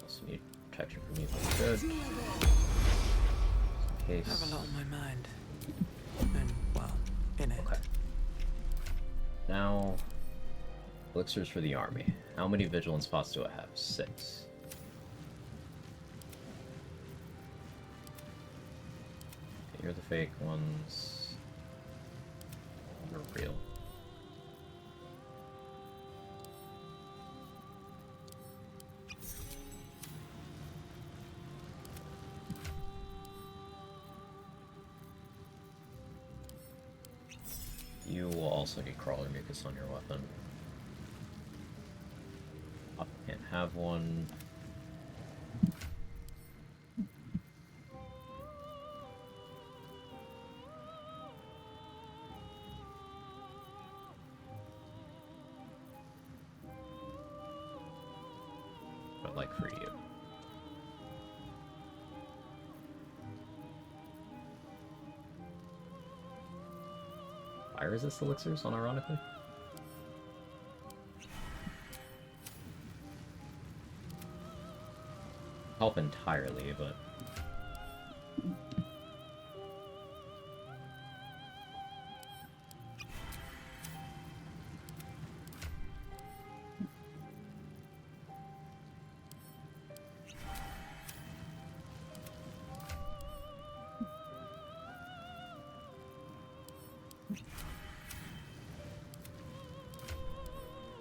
Also need protection from evil. Good. I have a lot on my mind. And, well, in it. Okay. Now, elixirs for the army. How many vigilance spots do I have? 6. Okay, you're the fake ones. You're real. You will also need Crawler Mucus on your weapon. I can't have one. But like for you. Fire resist elixirs, unironically? Help entirely, but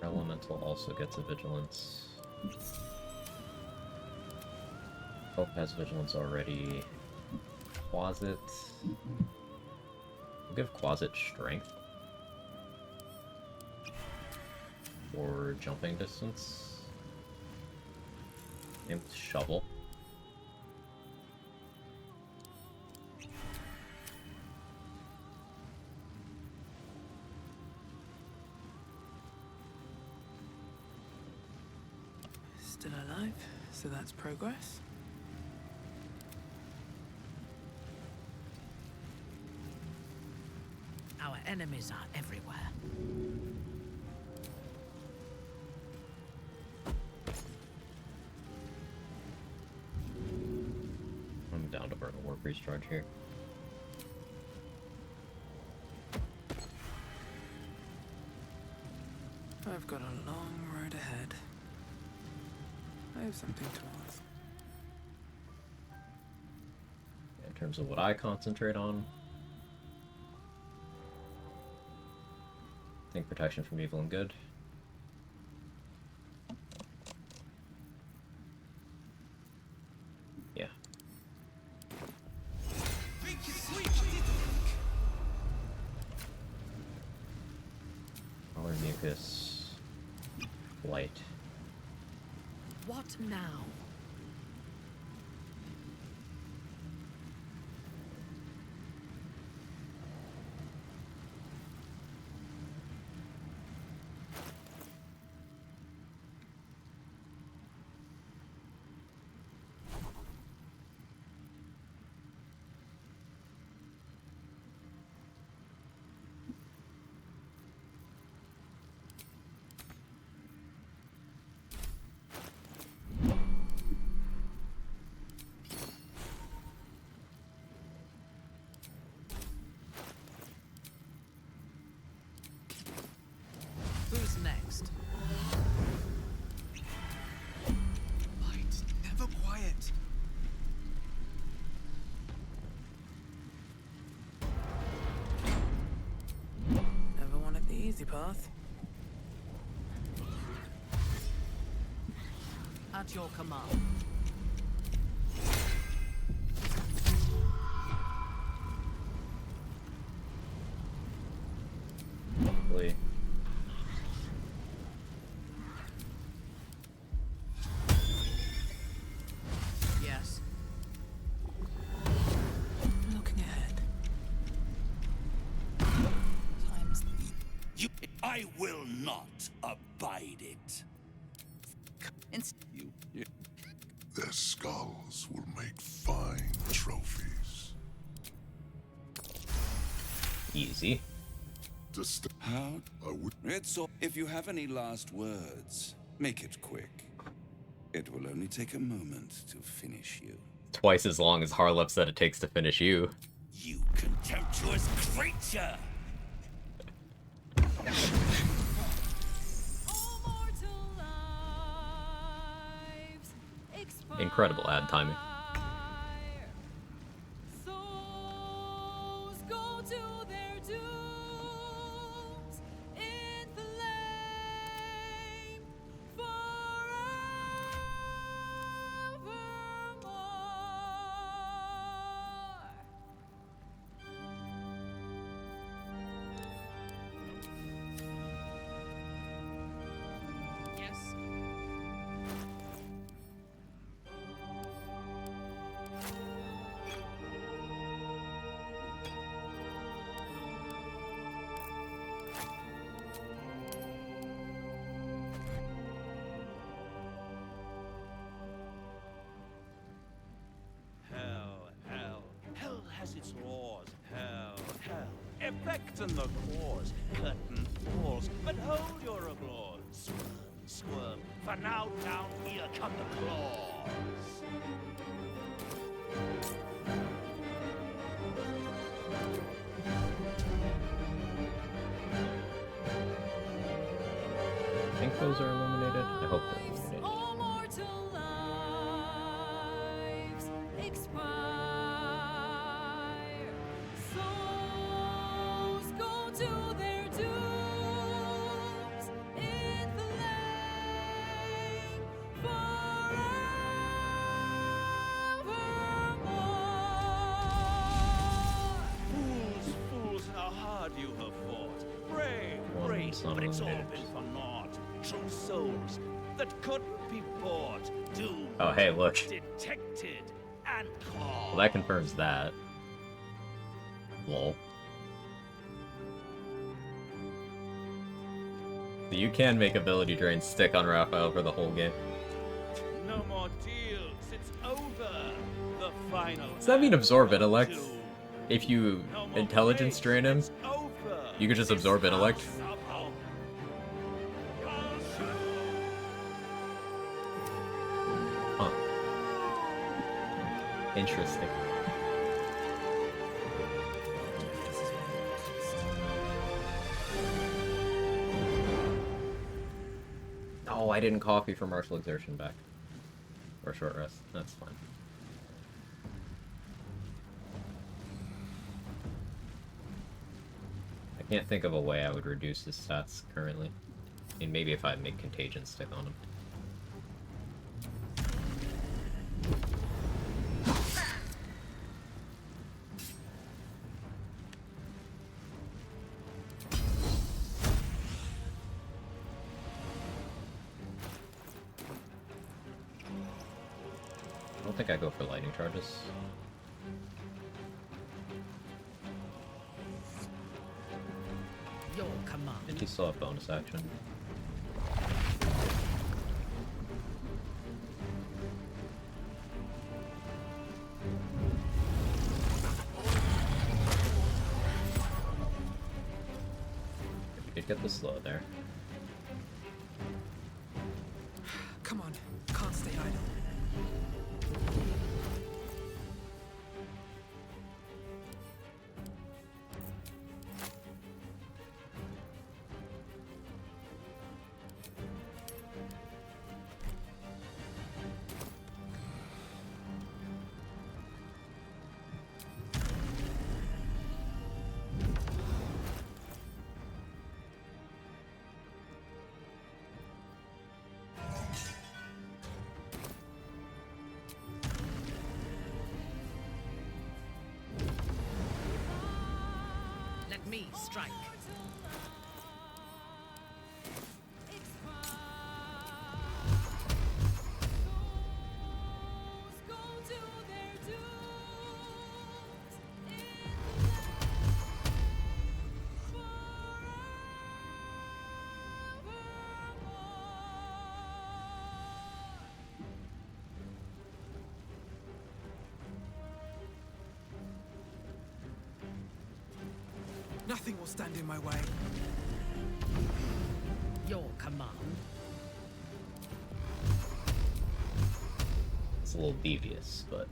Elemental also gets a vigilance. Hope has vigilance already. Quasit. We'll give Quasit strength. For jumping distance. Named Shovel. Still alive, so that's progress. Our enemies are everywhere. I'm down to burn a Warp Priest charge here. I've got a long road ahead. I have something to ask. In terms of what I concentrate on, I think protection from evil and good. Yeah. Power mucus. Light. What now? Who's next? Light, never quiet. Never wanted the easy path. At your command. Hopefully. Yes. Looking ahead. I will not abide it. Their skulls will make fine trophies. Easy. How? It's all. If you have any last words, make it quick. It will only take a moment to finish you. Twice as long as Harlep said it takes to finish you. You contemptuous creature! Incredible ad timing. Hell has its laws. Hell. Effect and the cause. Curtain falls. But hold your applause. Squirm. For now down here come the claws. I think those are illuminated. I hope they're illuminated. you have fought. Brave, One great, son but it's all eliminated. been for naught. True souls that couldn't be bought. Doomed, Oh, hey, look. detected, and caught. Well, that confirms that. Lol. So you can make ability drain stick on Raphael for the whole game. No more deals. It's over. The final. Does that mean absorb intellect? If you intelligence drain him, you could just absorb intellect. Huh. Interesting. Oh, I didn't coffee for martial exertion back. Or short rest. That's fine. I can't think of a way I would reduce his stats currently. I mean, maybe if I make contagion stick on him. I don't think I go for lightning charges. Your I command. think you still have bonus action. We did get the slow there. Come on, can't stay idle. Let me strike. Nothing will stand in my way. Your command. It's a little devious, but...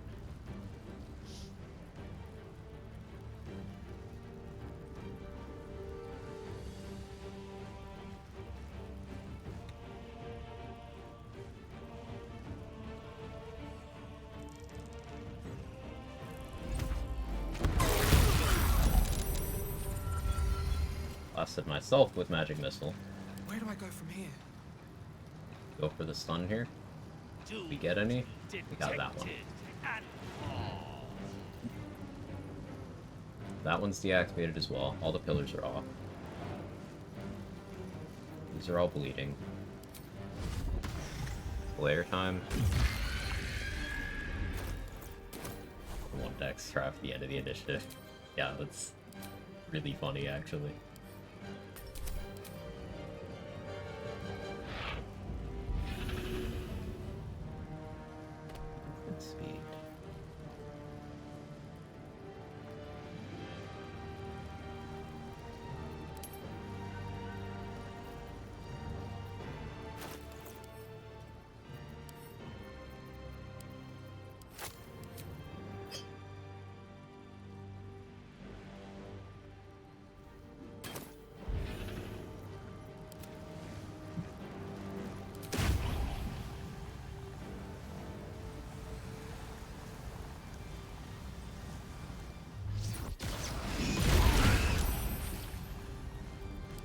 Blasted myself with magic missile. Where do I go from here? Go for the stun here. We get any? We got that one. That one's deactivated as well. All the pillars are off. These are all bleeding. Flare time. One dex trap at the end of the initiative. Yeah, that's really funny actually. Speed.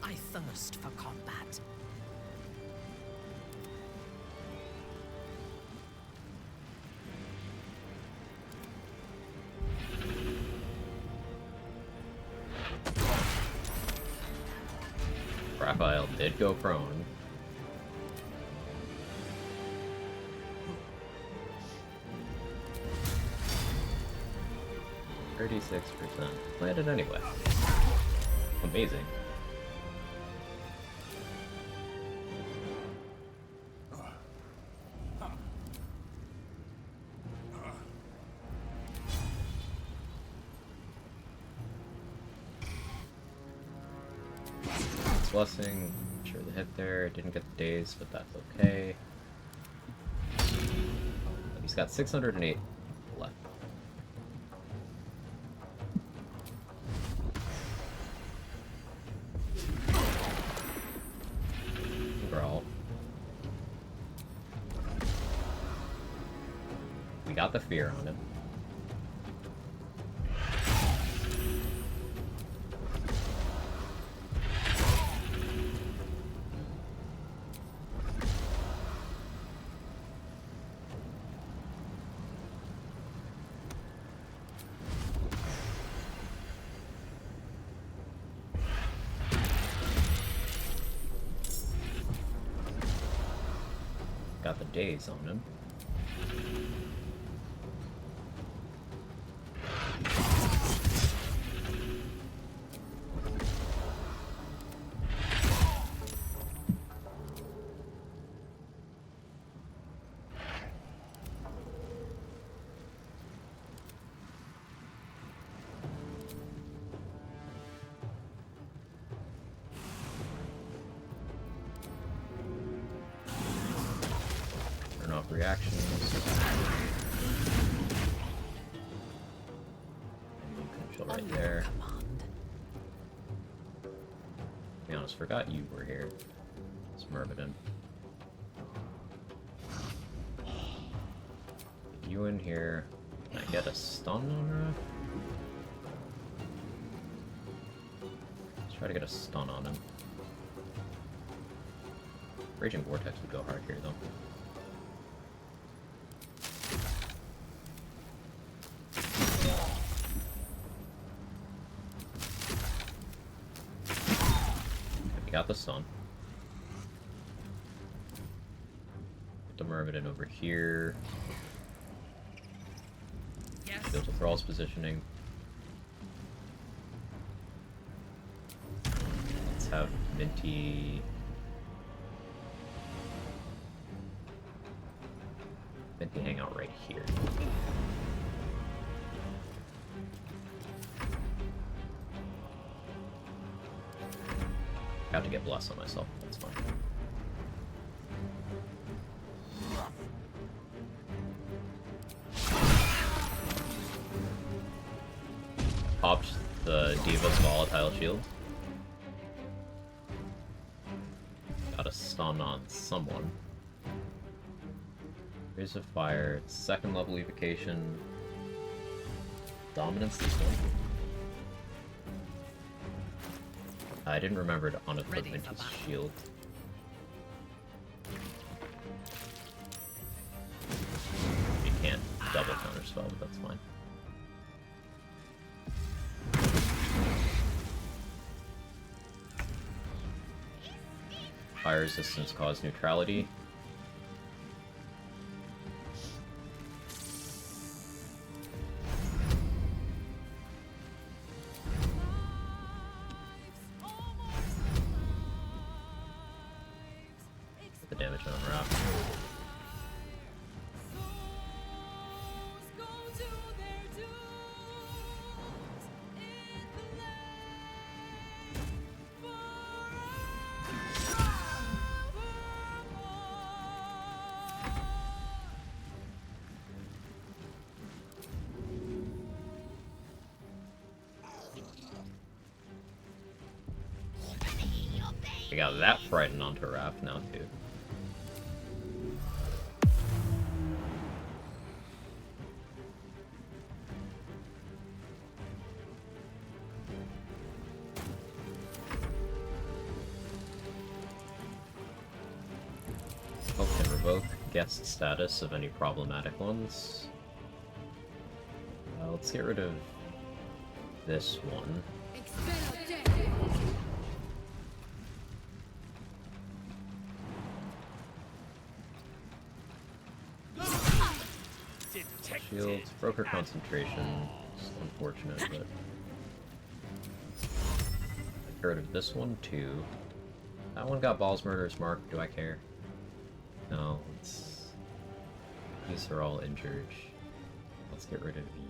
I thirst for combat. Raphael did go prone. %36%. Landed anyway. Amazing. Blessing, sure the hit there, didn't get the daze, but that's okay. He's got 608 left. Growl. We got the fear on him. Got the daze on him. Reactions. And you can chill right there. To be honest, forgot you were here. It's Myrmidon. You in here. Can I get a stun on her? Let's try to get a stun on him. Raging Vortex would go hard here though. Got the stun. Put the Myrmidon over here. Yes. Goes with Thrall's positioning. Let's have Minty. Minty hang out right here. I have to get blessed on myself, that's fine. Popped the Diva's volatile shield. Got a stun on someone. Raise of Fire, second level evocation. Dominance this one. I didn't remember to unequip Minty's shield. You can't double counterspell, but that's fine. Fire resistance cause neutrality. The damage on Raph. I got that frightened onto Raph now too. Smoke can revoke guest status of any problematic ones. Let's get rid of this one. shields. Broke her concentration. It's unfortunate, but... I've heard of this one, too. That one got Balls Murder's Mark. Do I care? No, it's... These are all injured. Let's get rid of you.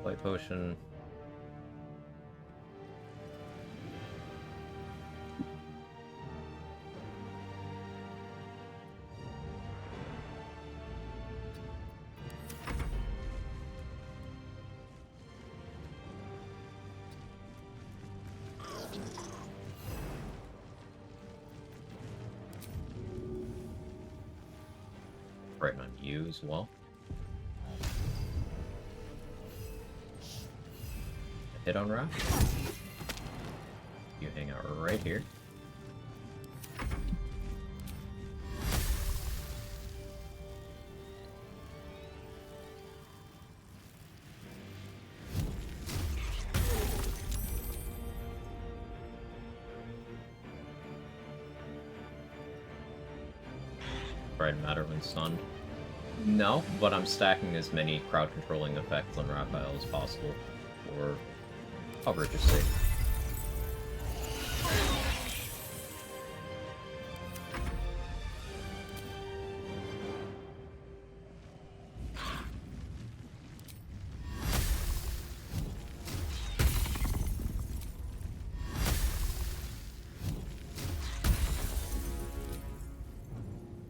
Light potion. Right on you as well. Hit on Raph. You hang out right here. Bright Matter when stunned. No, but I'm stacking as many crowd controlling effects on Raphael as possible for coverage's sake.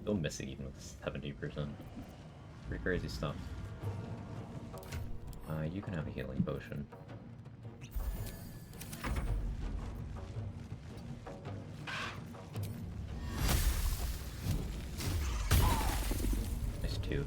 Still missing even with 70%. Pretty crazy stuff. You can have a healing potion. Nice 2.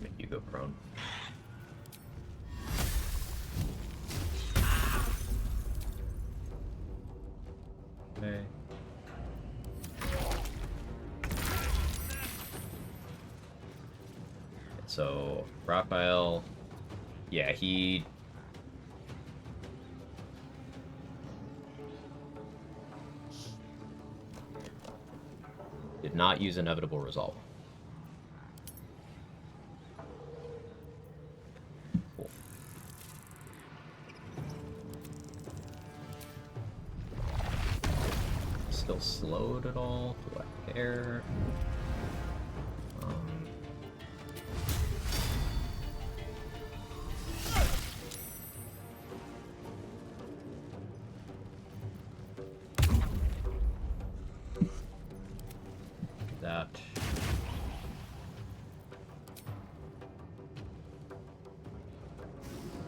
Make you go prone. Okay. So, Raphael, yeah, he... did not use Inevitable Resolve. Cool. Still slowed at all? Do I care? That.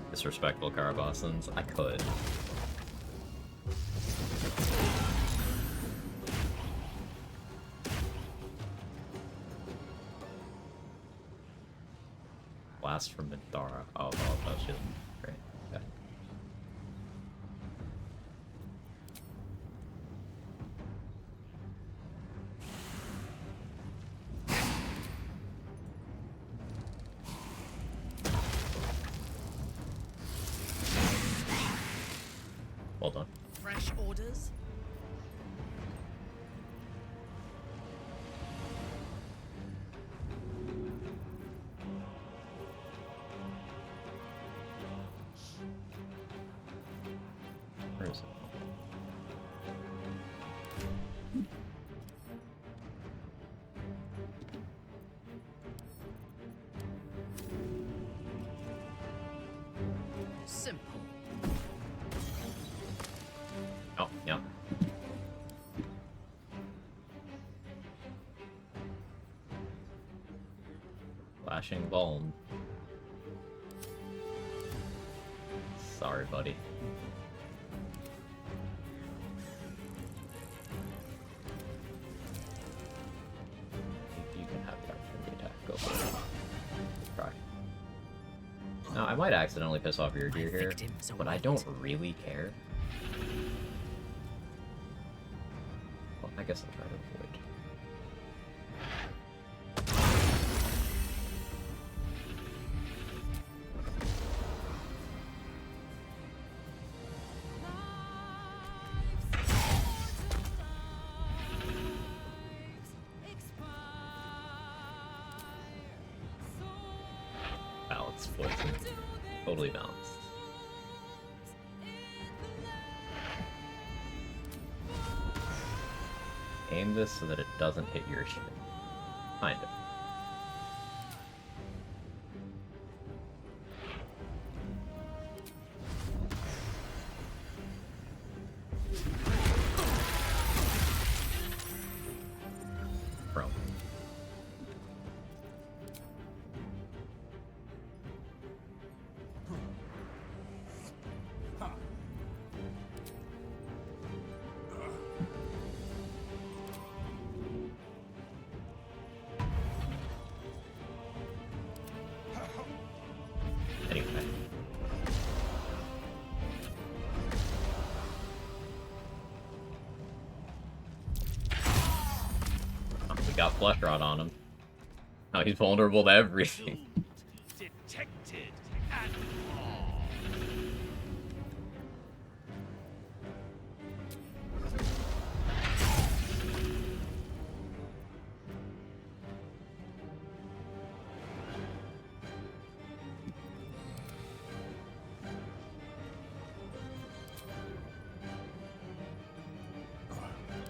Disrespectful Carabasans. I could. Blast from Mithara. Oh, that shit. Great. Okay. Well done. Fresh orders? Where is it? Simple. Oh, yeah. Flashing Vuln. Sorry, buddy. You can have the opportunity attack. Go for it. Try. might accidentally piss off your gear here, but I don't really care. Well, I guess I'll try to avoid. Balanced poison. Totally balanced. Aim this so that it doesn't hit your shit. Kind of. Bro. Anyway. Oh, we got Flesh Rod on him. Now he's vulnerable to everything. Detected and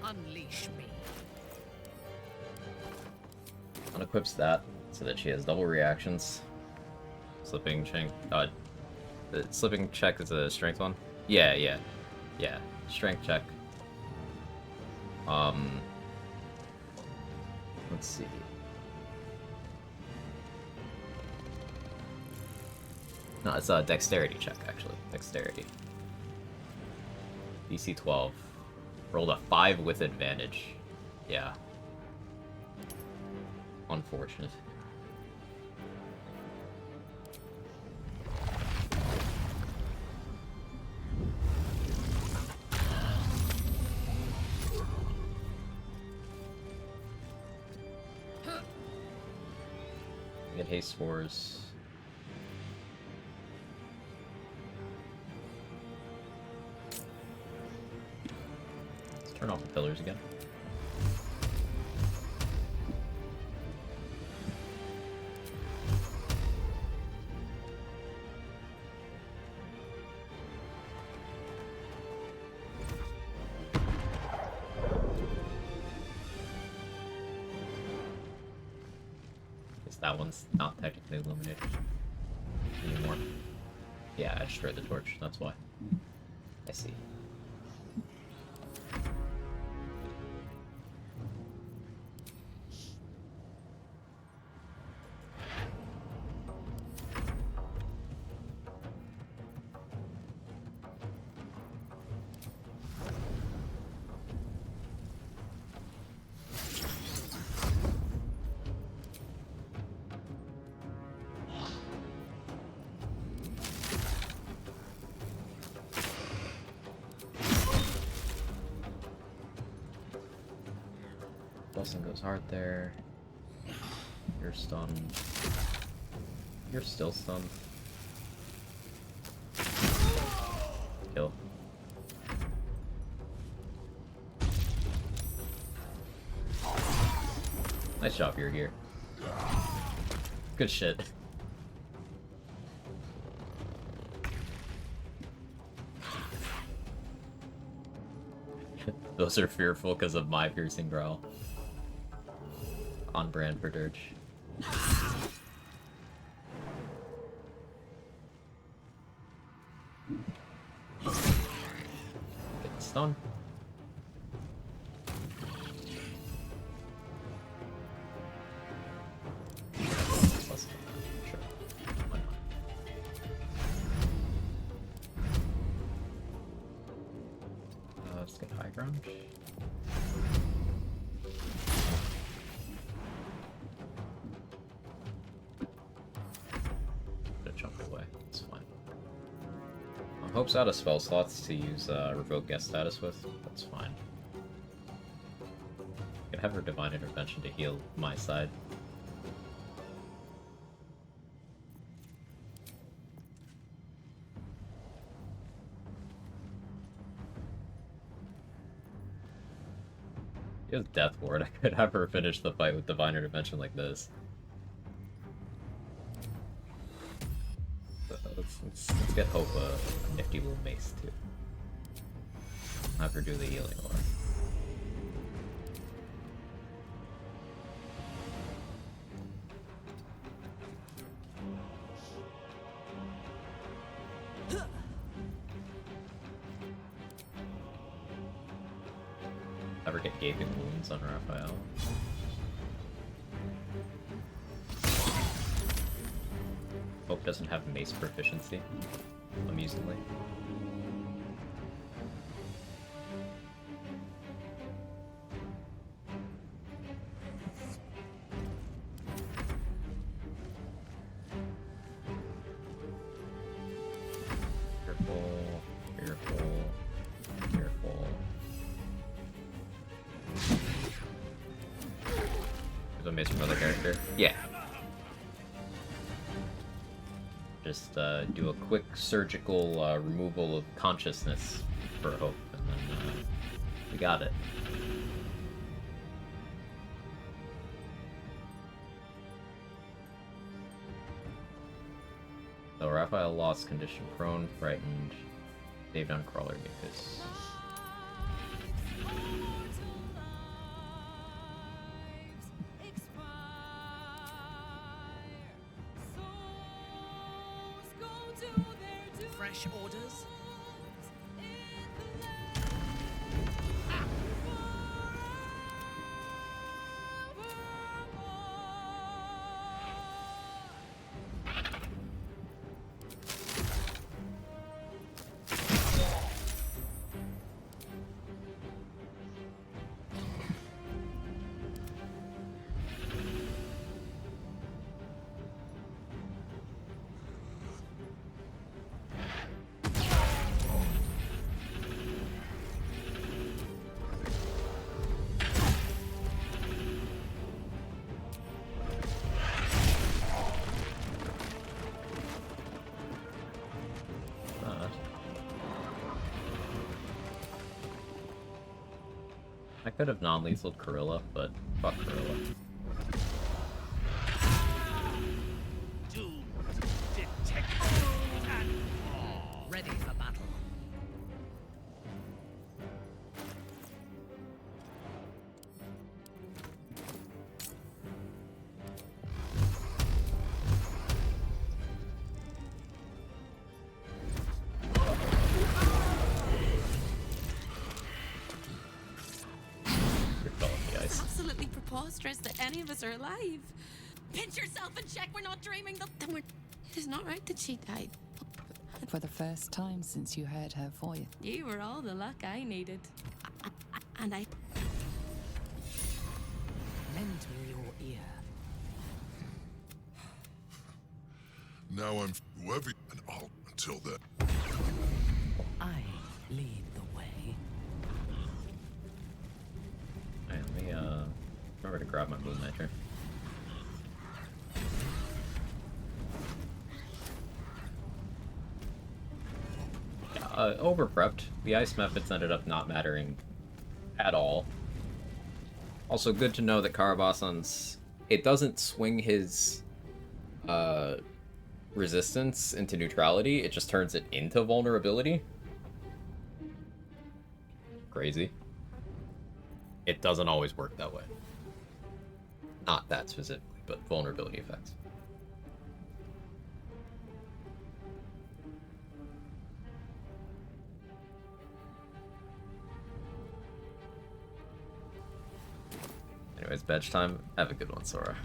Unleash me. Unequips that so that she has double reactions. Slipping check. The slipping check is a strength one. Yeah. Strength check. Let's see. No, it's a dexterity check actually. Dexterity. DC 12. Rolled a 5 with advantage. Yeah. Unfortunate. Get haste spores. Let's turn off the pillars again. That one's not technically illuminated anymore. Yeah, I destroyed the torch, that's why. I see. Blessing goes hard there. You're stunned. You're still stunned. Kill. Nice job, you're here. Good shit. Those are fearful because of my piercing growl. On brand for Dirge. Get stun. Sure. Why not? Let's get high ground. Jump away. It's fine. Hope's out of spell slots to use Revoke Guest status with. That's fine. I could have her Divine Intervention to heal my side. She has Death Ward. I could have her finish the fight with Divine Intervention like this. Let's get Hope a nifty little mace too. Have her do the healing aura. Ever get gaping wounds on Raphael? Hope doesn't have mace proficiency, amusingly. Careful. There's a mace from another character. Yeah. Just do a quick surgical removal of consciousness for Hope, and then we got it. So Raphael lost condition prone, frightened, saved on Crawler Mucus. Fresh orders? I could have non-lethal Corilla, but fuck Corilla. Ready for battle. Absolutely preposterous that any of us are alive. Pinch yourself and check we're not dreaming. Then we're. It is not right that she died. For the first time since you heard her voice. You were all the luck I needed. And I. Lend me your ear. Now I'm whoever and I'll until then. I lead the way. Alright, let me remember to grab my Moon Nitro. Over prepped. The ice methods ended up not mattering at all. Also, good to know that Karabasan's... It doesn't swing his resistance into neutrality, it just turns it into vulnerability. Crazy. It doesn't always work that way. Not that specifically, but vulnerability effects. Anyways, Bedge time. Have a good one, Sora.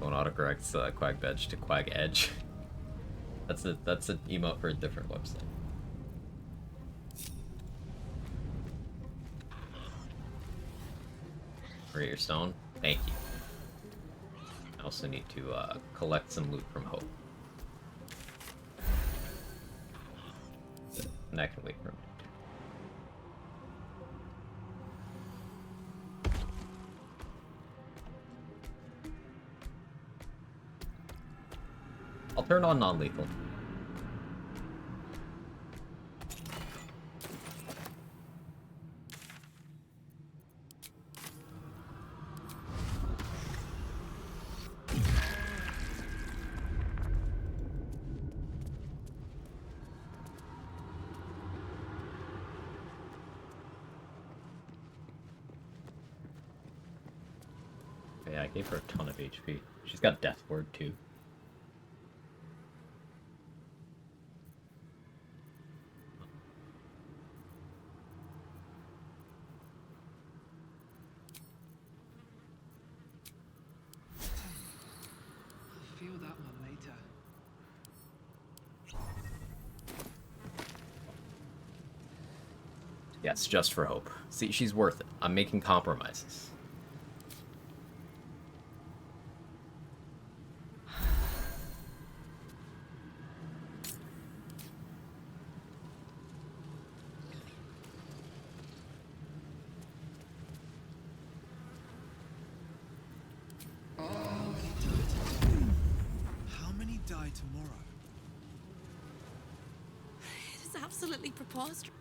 Don't autocorrect Quag Bedge to Quag Edge. That's an emote for a different website. For your stone, thank you. I also need to collect some loot from Hope. disconnect and wait for him. I'll turn on non-lethal. Yeah, I gave her a ton of HP. She's got Death Ward too. I'll feel that one later. Yes, just for hope. See, she's worth it. I'm making compromises. How many die tomorrow? It is absolutely preposterous.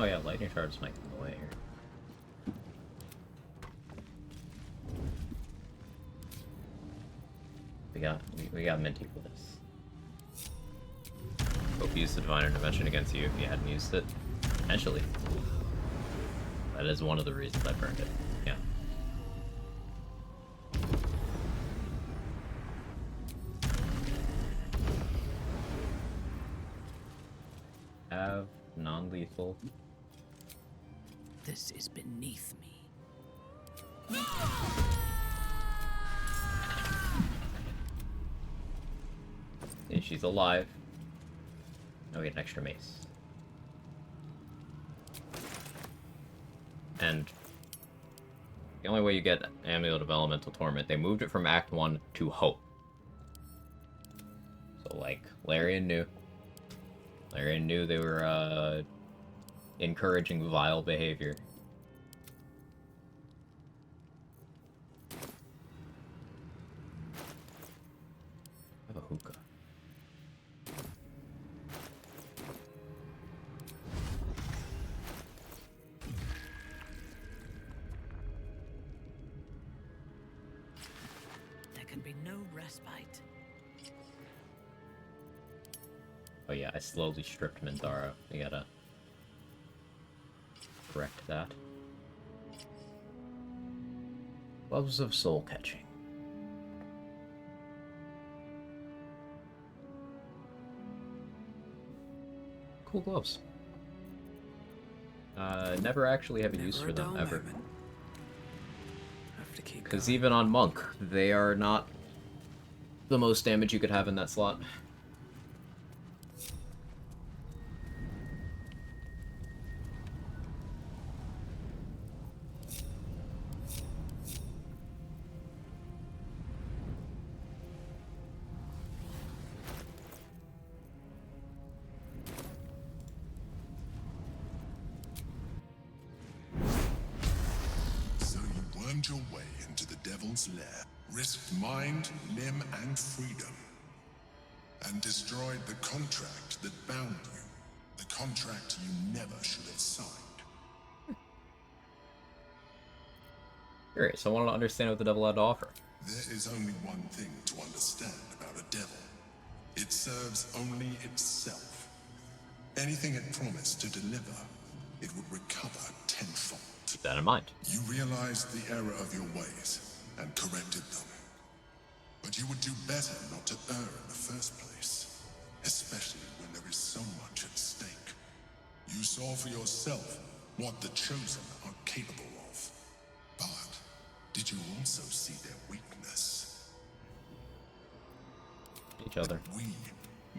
Oh yeah, lightning shards might come away here. We got Minty for this. Hope you used the Divine Intervention against you if you hadn't used it. Potentially. That is one of the reasons I burned it. Yeah. Have non-lethal. This is beneath me. Yeah, she's alive. Now we get an extra mace. And the only way you get Amulet of Elemental Torment, they moved it from Act 1 to Hope. So, like, Larian knew. Larian knew they were, encouraging vile behavior. I have a hookah. There can be no respite. Oh yeah, I slowly stripped Minthara. We gotta correct that. Gloves of Soul Catching. Cool gloves. Never actually have a use for them, ever. Because even on Monk, they are not the most damage you could have in that slot. Your way into the Devil's Lair, risked mind, limb, and freedom, and destroyed the contract that bound you, the contract you never should have signed. Curious, I wanted to understand what the devil had to offer. There is only one thing to understand about a devil. It serves only itself. Anything it promised to deliver, it would recover tenfold. Keep that in mind. You realized the error of your ways and corrected them. But you would do better not to err in the first place, especially when there is so much at stake. You saw for yourself what the Chosen are capable of. But did you also see their weakness? Each other. We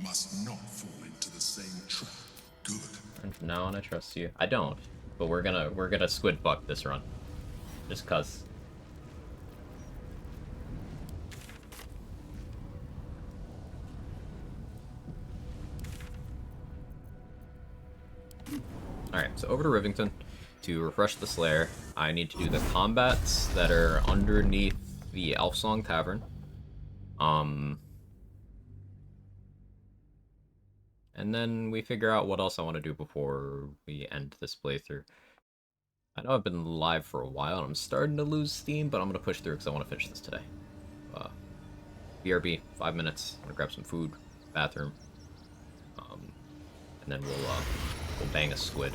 must not fall into the same trap. Good. And from now on, I trust you. I don't, but we're gonna squid fuck this run, just cause. Alright, so over to Rivington to refresh the Slayer. I need to do the combats that are underneath the Elfsong Tavern. And then we figure out what else I want to do before we end this playthrough. I know I've been live for a while and I'm starting to lose steam, but I'm going to push through because I want to finish this today. BRB, 5 minutes. I'm going to grab some food, bathroom, and then we'll bang a squid.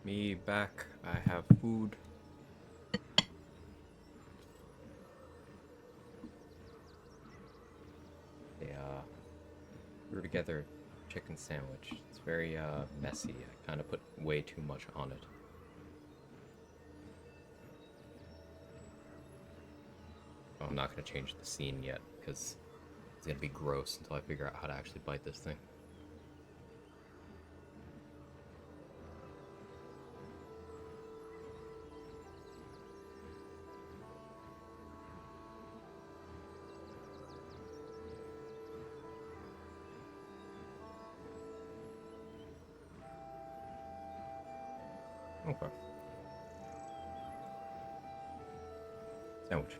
Me back. I have food. They threw together a chicken sandwich. It's very messy. I kind of put way too much on it. Oh, I'm not gonna change the scene yet because it's gonna be gross until I figure out how to actually bite this thing. Okay. Sandwich.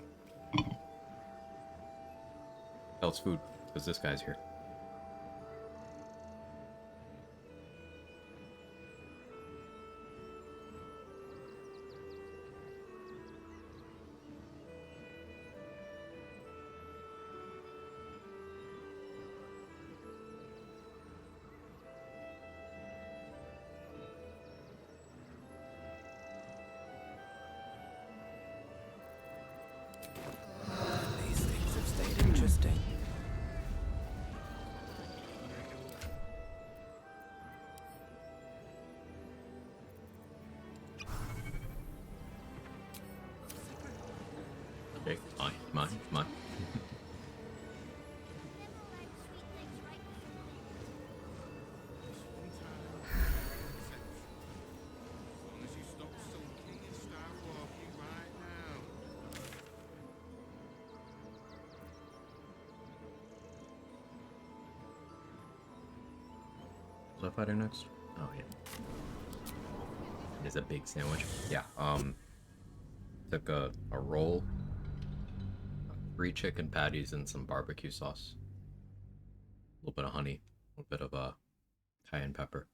Else food, because this guy's here. These things have stayed interesting. Okay, mine. What was I fighting next? Oh yeah. It is a big sandwich. Yeah, took a roll, 3 chicken patties and some barbecue sauce. A little bit of honey, a little bit of cayenne pepper.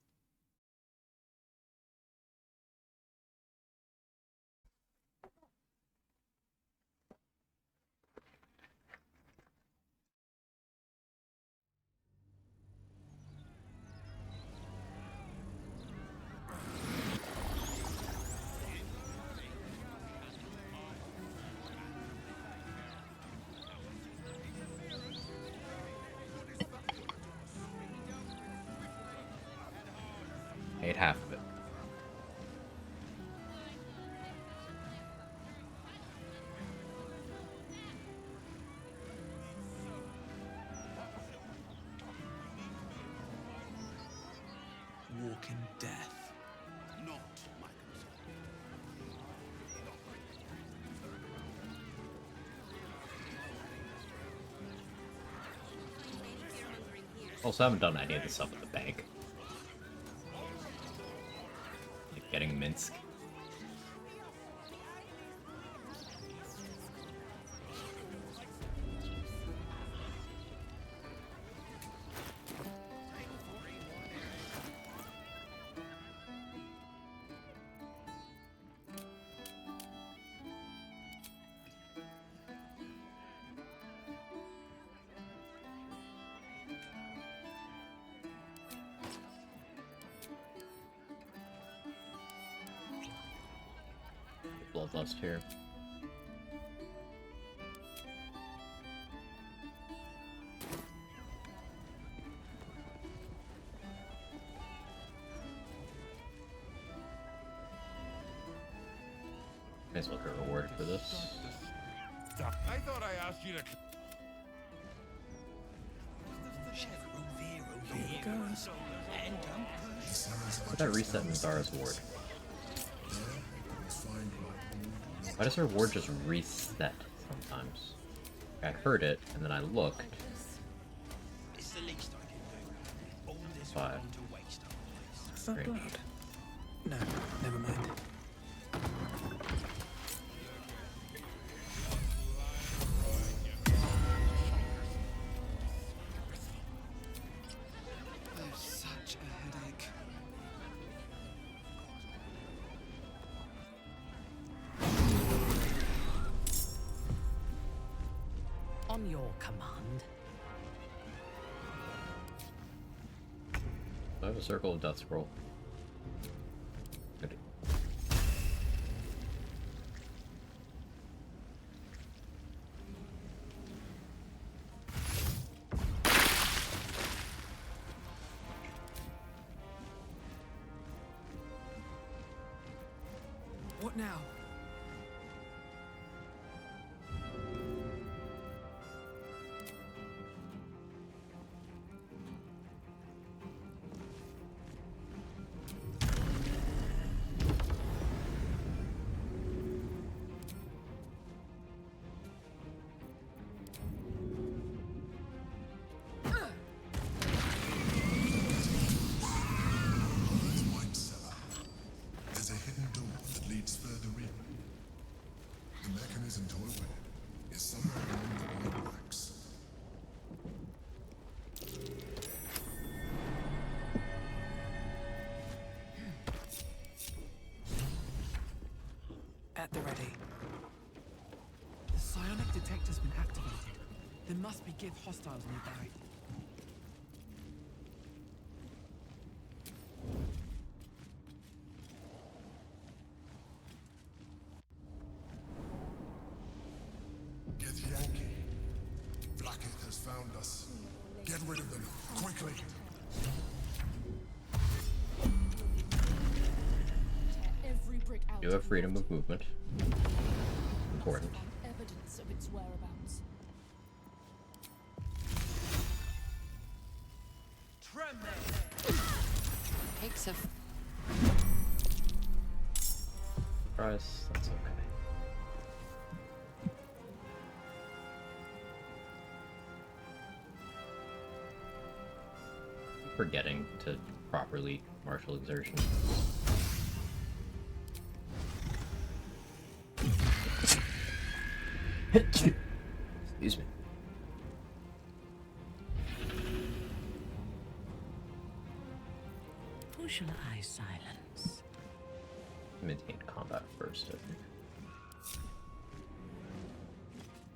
Ate half of it. Walking death. Not my concern. Also, I haven't done any of this stuff at the bank. Like getting Minsk. Bloodlust here. May as well get rewarded for this. I thought I asked you to. What that reset Nazara's ward? Why does her ward just reset sometimes? I heard it, and then I looked. It's the least I can do. All this Five. gone to waste. Is that Great. blood? No, never mind. I have such a headache. On your command. I have a circle of death scroll. Could What now? There's a hidden door that leads further in. The mechanism to open it is somewhere along the blade racks. At the ready. The psionic detector's been activated. There must be Gith hostiles nearby. Githyanki. Vlaakith has found us. Get rid of them, quickly. Every brick out. You have freedom of movement. Important. Evidence of its whereabouts. Takes a Surprise, that's okay. Forgetting to properly martial exertion. Excuse me. Who shall I silence? Maintain combat first, I think.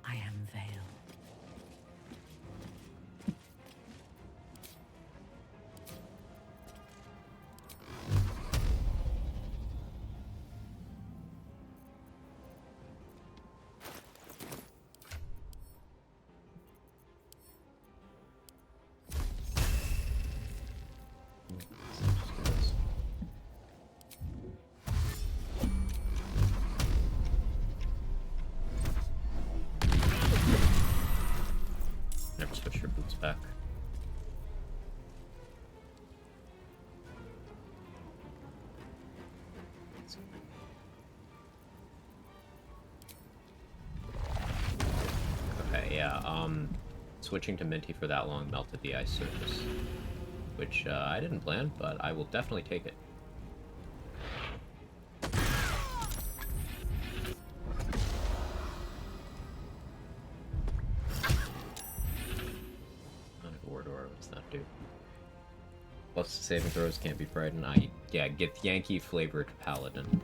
I am Vale. Never switch your boots back. Okay, yeah, switching to Minty for that long melted the ice surface. Which, I didn't plan, but I will definitely take it. What's that do? Plus saving throws can't be frightened. Yeah, Githyanki flavored paladin.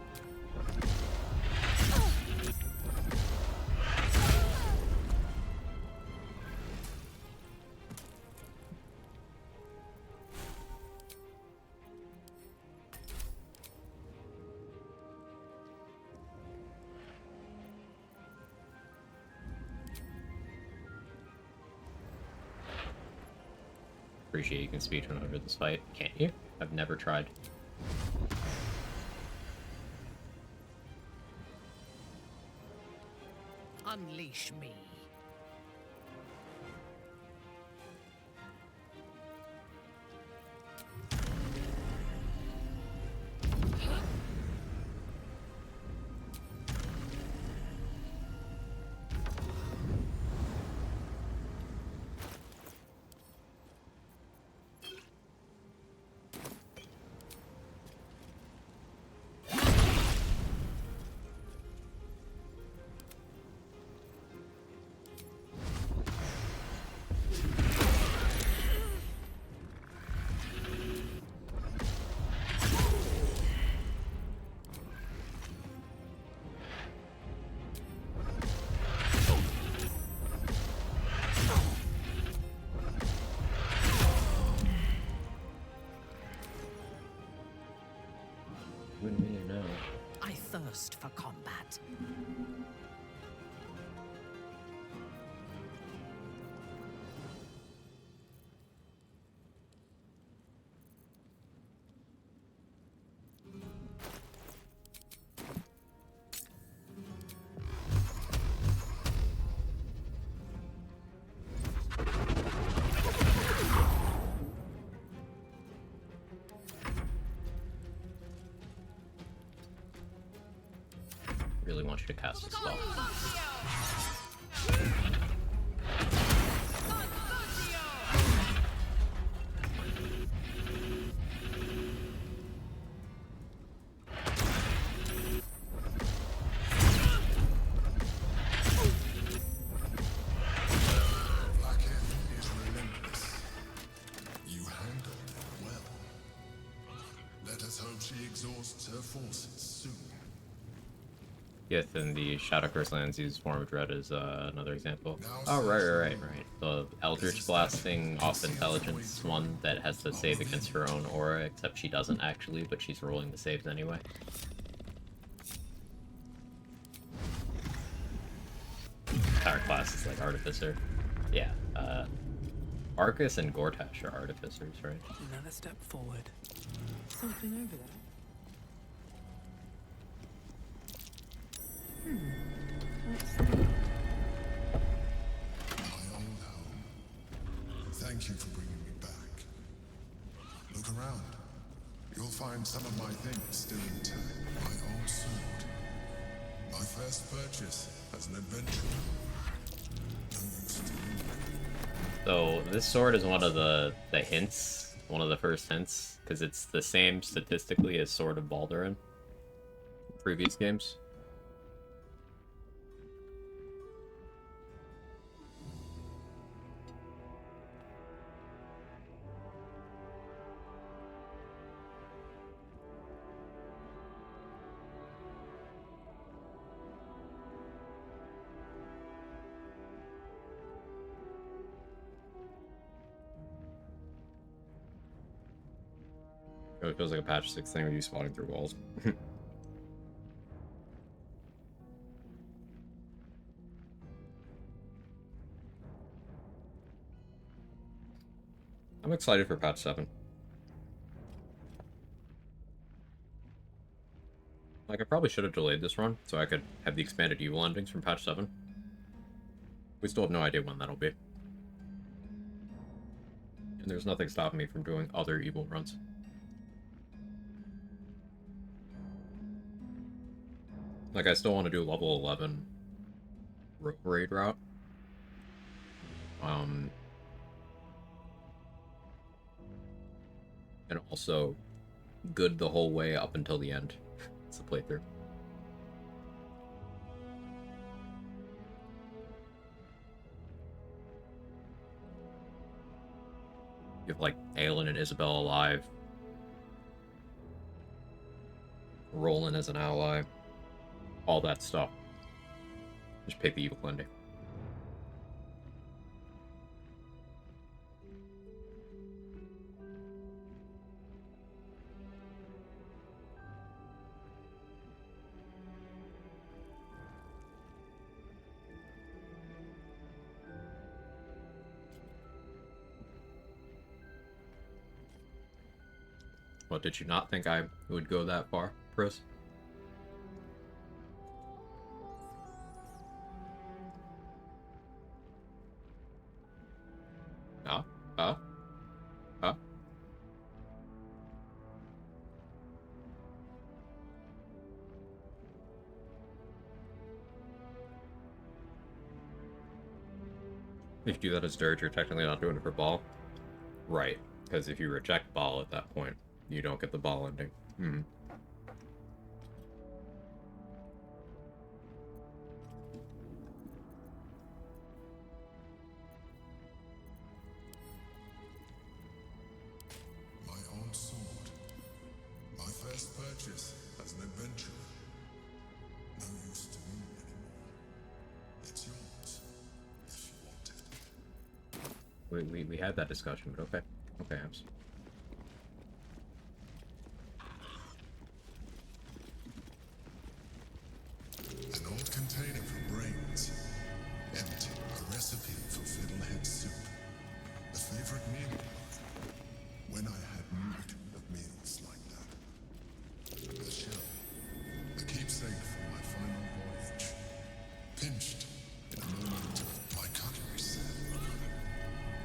Appreciate you can speedrun over this fight. Can't you? I've never tried. Unleash me. I thirst for combat. really want you to cast a spell. Gith in the Shadow Curse lands use Form of Dread is another example. Oh, right. The Eldritch Blasting off intelligence one that has to save against her own aura, except she doesn't actually, but she's rolling the saves anyway. Entire class is like Artificer. Yeah, Arcus and Gortash are Artificers, right? Another step forward. Something over there. My old home. Thank you for bringing me back. Look around. You'll find some of my things still intact. My old sword. My first purchase as an adventurer. No use to me. So this sword is one of the hints, one of the first hints, because it's the same statistically as Sword of Baldurin in previous games. It feels like a patch 6 thing with you spotting through walls. I'm excited for patch 7. Like, I probably should have delayed this run, so I could have the expanded evil endings from patch 7. We still have no idea when that'll be. And there's nothing stopping me from doing other evil runs. Like, I still want to do level 11 raid route. And also good the whole way up until the end. It's a playthrough. You have, like, Aelin and Isabel alive. Roland as an ally. All that stuff. Just pick the evil ending. What, did you not think I would go that far, Pris? If you do that as Dirge, you're technically not doing it for Ball. Right, because if you reject Ball at that point, you don't get the Ball ending. My old sword. My first purchase as an adventurer. No use to me anymore. It's yours, if you want it. We had that discussion, but okay. Okay, Abs. An old container for brains. Empty. A recipe for fiddlehead soup. A favorite meal. When I had need of meals like that. The shell. A keepsake from my final voyage. Pinched in a moment of my cookery set.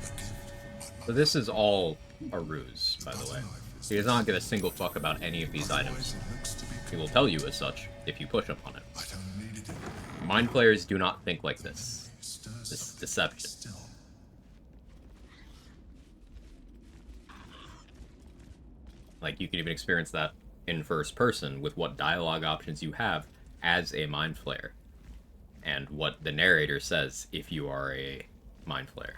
A gift from my So this is all a ruse, by the way. He does not give a single fuck about any of these items. He will tell you as such if you push him on it. I don't Mind flayers do not think like this. This is deception. Like, you can even experience that in first person with what dialogue options you have as a mind flayer. And what the narrator says if you are a mind flayer.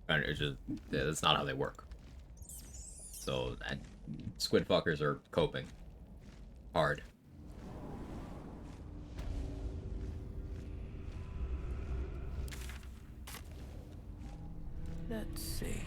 And it's just, that's not how they work. So, squid fuckers are coping. Hard. Let's see.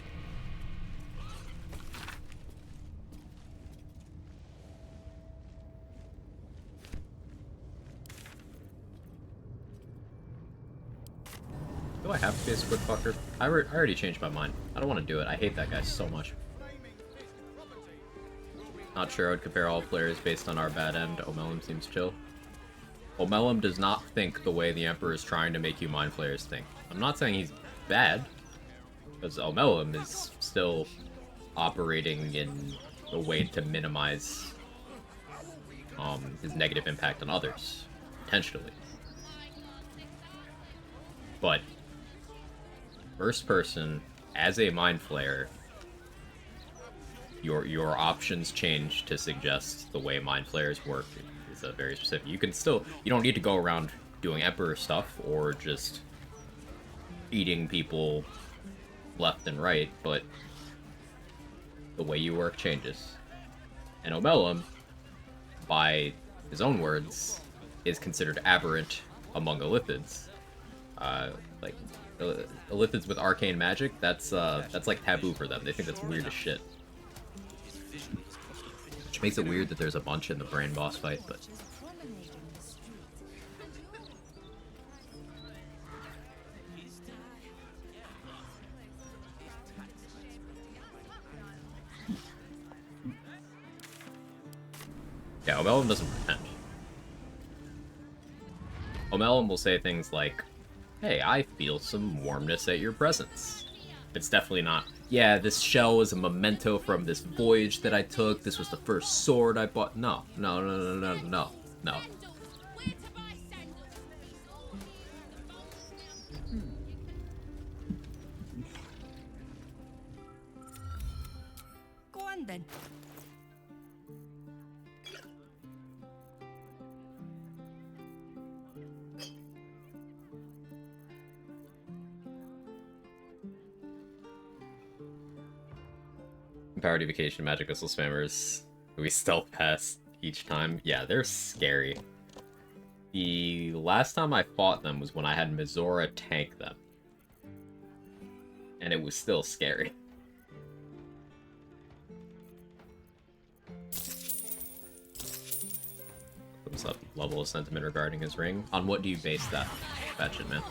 Do I have to be a squid fucker? I already changed my mind. I don't want to do it. I hate that guy so much. Not sure I would compare all players based on our bad end. Omelum seems chill. Omelum does not think the way the Emperor is trying to make you mind flayers think. I'm not saying he's bad, because Omelum is still operating in a way to minimize his negative impact on others, intentionally. But first person, as a mind flayer, your options change to suggest the way mind flayers work is a very specific. You can still, you don't need to go around doing Emperor stuff or just eating people left and right, but the way you work changes. And Omelum, by his own words, is considered aberrant among Illithids. Like, Illithids with arcane magic, that's like taboo for them. They think that's weird as shit. Which makes it weird that there's a bunch in the brain boss fight, but... yeah, Omelum doesn't pretend. Omelum will say things like, hey, I feel some warmness at your presence. It's definitely not, yeah, this shell is a memento from this voyage that I took, this was the first sword I bought. No, no, no, no, no, no, no. Go on then. Power Vacation Magic Missile Spammers. We stealth pass each time. Yeah, they're scary. The last time I fought them was when I had Mizora tank them. And it was still scary. What's up? Level of sentiment regarding his ring. On what do you base that? Fetch it, man.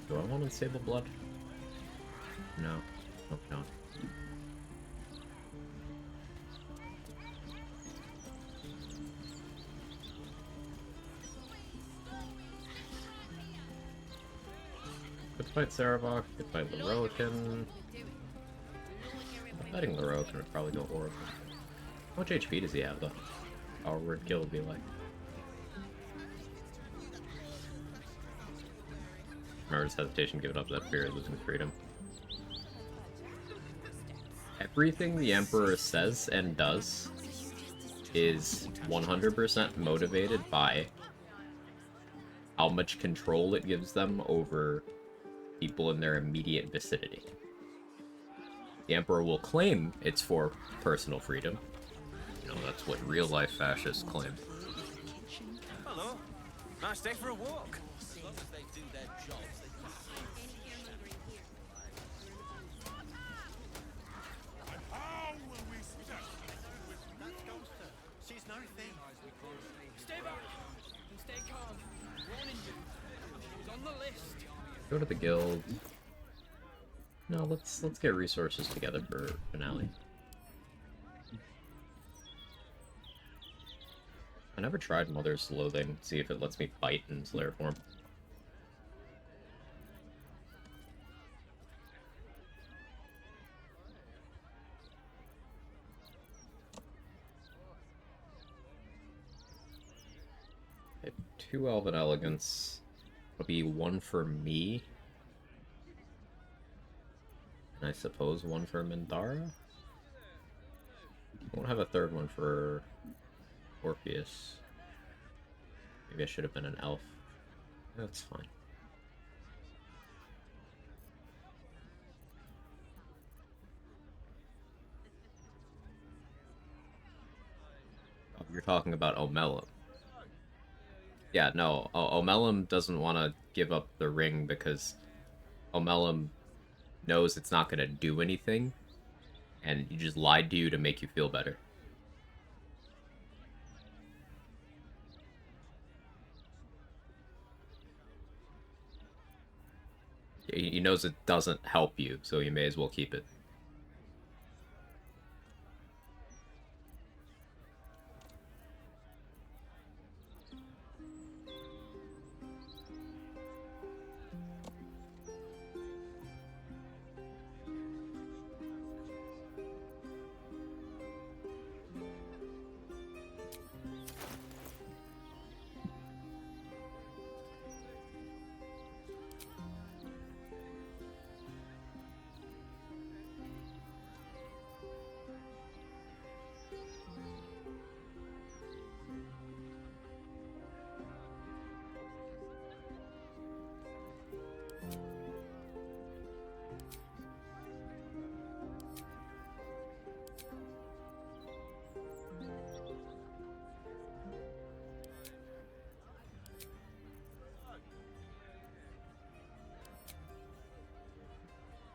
Do I want Unstable Blood? No. Hope not. Good fight Sarevok, good fight Lorroakin. I'm fighting Lorroakin would probably go Oracle. How much HP does he have though? Our word kill would be like. Remember his hesitation giving up that fear of losing freedom. Everything the Emperor says and does is 100% motivated by how much control it gives them over people in their immediate vicinity. The Emperor will claim it's for personal freedom. You know, that's what real-life fascists claim. Hello. Nice day for a walk. She's no thing. Stay back and stay calm. Warning you. She was on the list. Go to the guild. No, let's get resources together for finale. I never tried Mother's Loathing, see if it lets me fight in Slayer form. Okay, 2 Elven Elegance. It'll be 1 for me. And I suppose 1 for Mindara? I won't have a 3rd one for Orpheus. Maybe I should have been an elf. That's fine. Oh, you're talking about Omelum. Yeah, no, Omelum doesn't want to give up the ring because Omelum knows it's not going to do anything, and he just lied to you to make you feel better. He knows it doesn't help you, so you may as well keep it.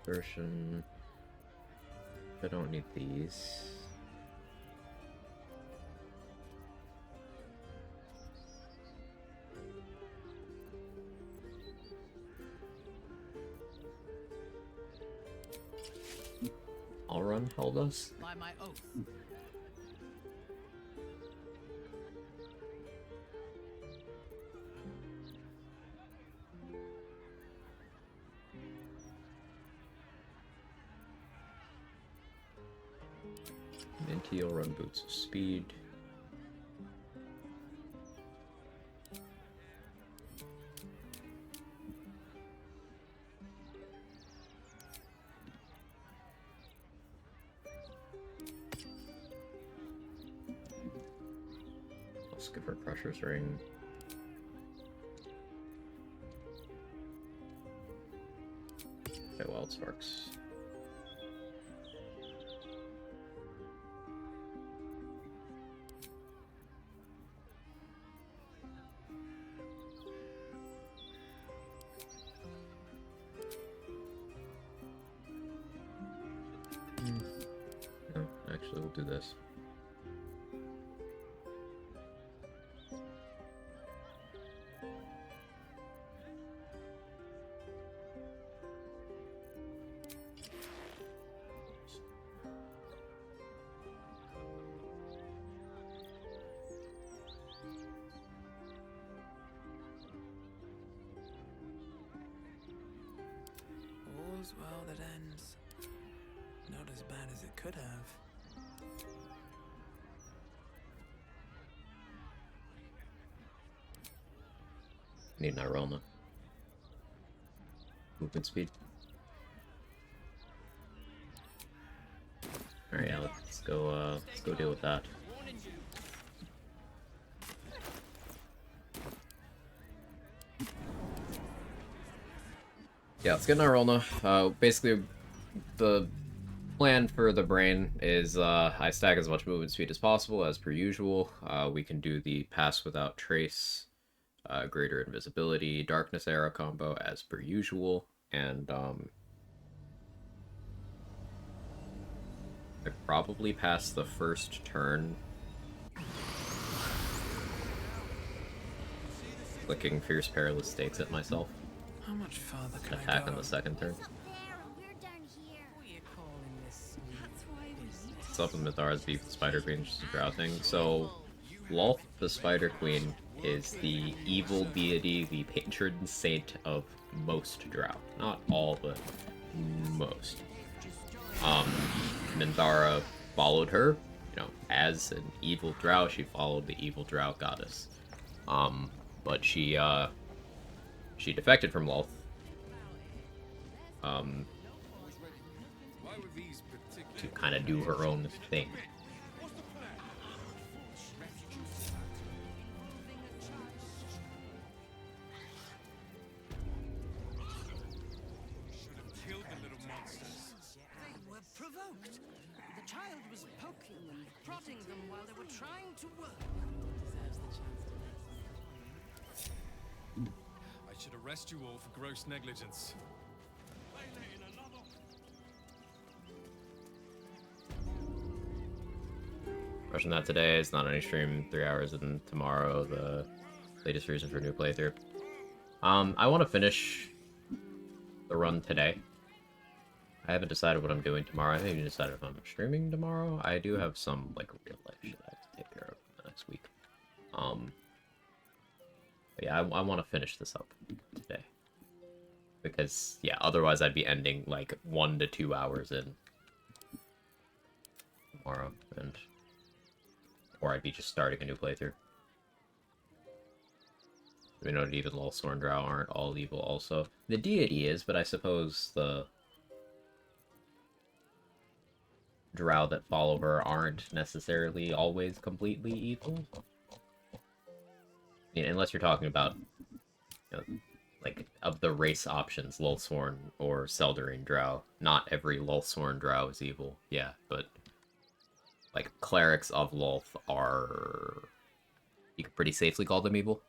Version. I don't need these. I'll run Heldas. By my oath. Minty will run Boots of Speed. Let's give her Crusher's Ring. Okay, Wild Sparks. No, actually, we'll do this. All's well that ends. Not as bad as it could have. Need an Irelna. Movement speed. Alright, yeah, let's go deal with that. Yeah, let's get an Irelna. Basically, the plan for the brain is I stack as much movement speed as possible, as per usual. We can do the Pass Without Trace, Greater Invisibility, Darkness Era combo, as per usual. And I probably pass the first turn clicking Fierce Perilous Stakes at myself. How much farther can Attack I go? on the second turn. We're down up with Minthara's beef with Spider Queen, just a drow thing. So, Lolth, the Spider Queen, is the evil deity, the patron saint of most drow. Not all, but most. Minthara followed her, you know, as an evil drow. She followed the evil drow goddess. But she defected from Lolth. To kind of do her own thing. They were provoked. The child was poking them, prodding them while they were trying to work. I should arrest you all for gross negligence. Rushing that today. It's not any stream. 3 hours, and tomorrow the latest reason for a new playthrough. I want to finish the run today. I haven't decided what I'm doing tomorrow. I haven't even decided if I'm streaming tomorrow. I do have some like real life shit I have to take care of the next week. But yeah, I want to finish this up today because yeah, otherwise I'd be ending like 1 to 2 hours in tomorrow, or I'd be just starting a new playthrough. We know that even Lolthorn Drow aren't all evil also. The deity is, but I suppose the Drow that follow her aren't necessarily always completely evil. I mean, unless you're talking about, you know, like, of the race options, Lolthorn or Seldarine Drow. Not every Lolthorn Drow is evil, yeah, but like, clerics of Lolth are... you could pretty safely call them evil.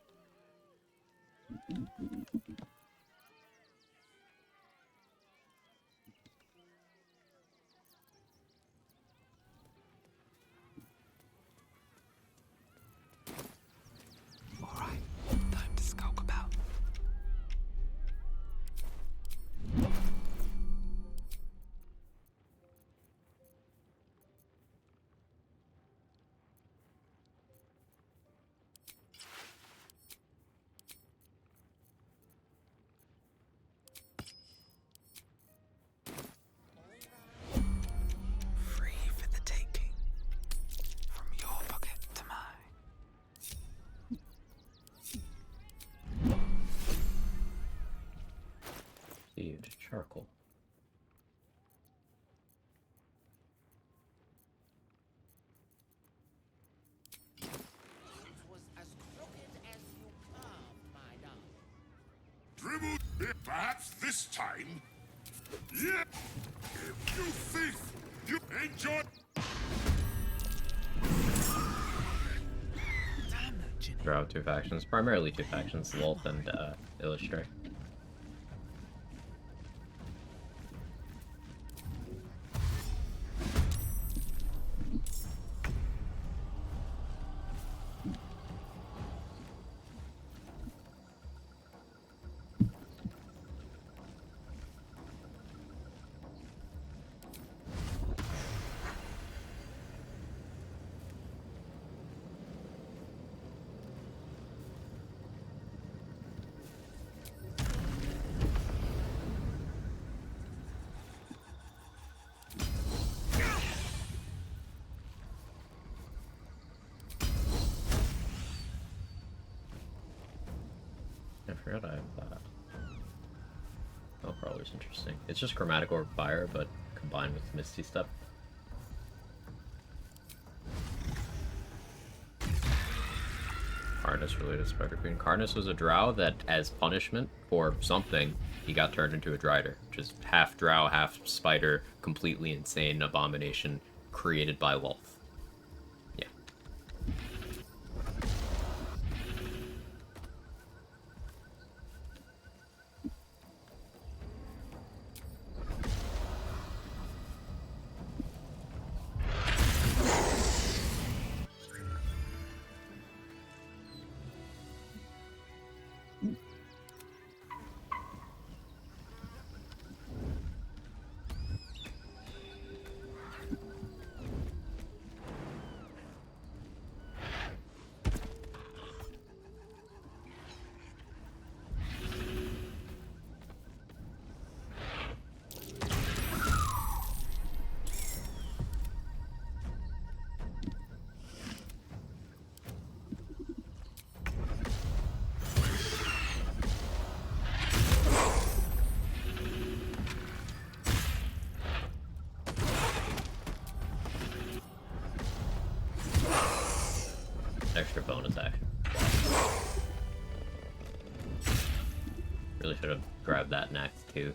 Alright, time to skulk about. Free for the taking. From your pocket to mine. Dude, charcoal. Dribble, perhaps this time. Yeah, you thief! You enjoy. Drow 2 factions, primarily 2 factions, Lolth and Illustre. I forgot I have that. Oh, probably is interesting. It's just Chromatic Orb Fire, but combined with Misty Step. Karnus related to Spider Queen. Karnus was a drow that, as punishment for something, he got turned into a Drider, which is half drow, half spider, completely insane abomination created by Lolth. Yeah. bonus action. Really should have grabbed that next too.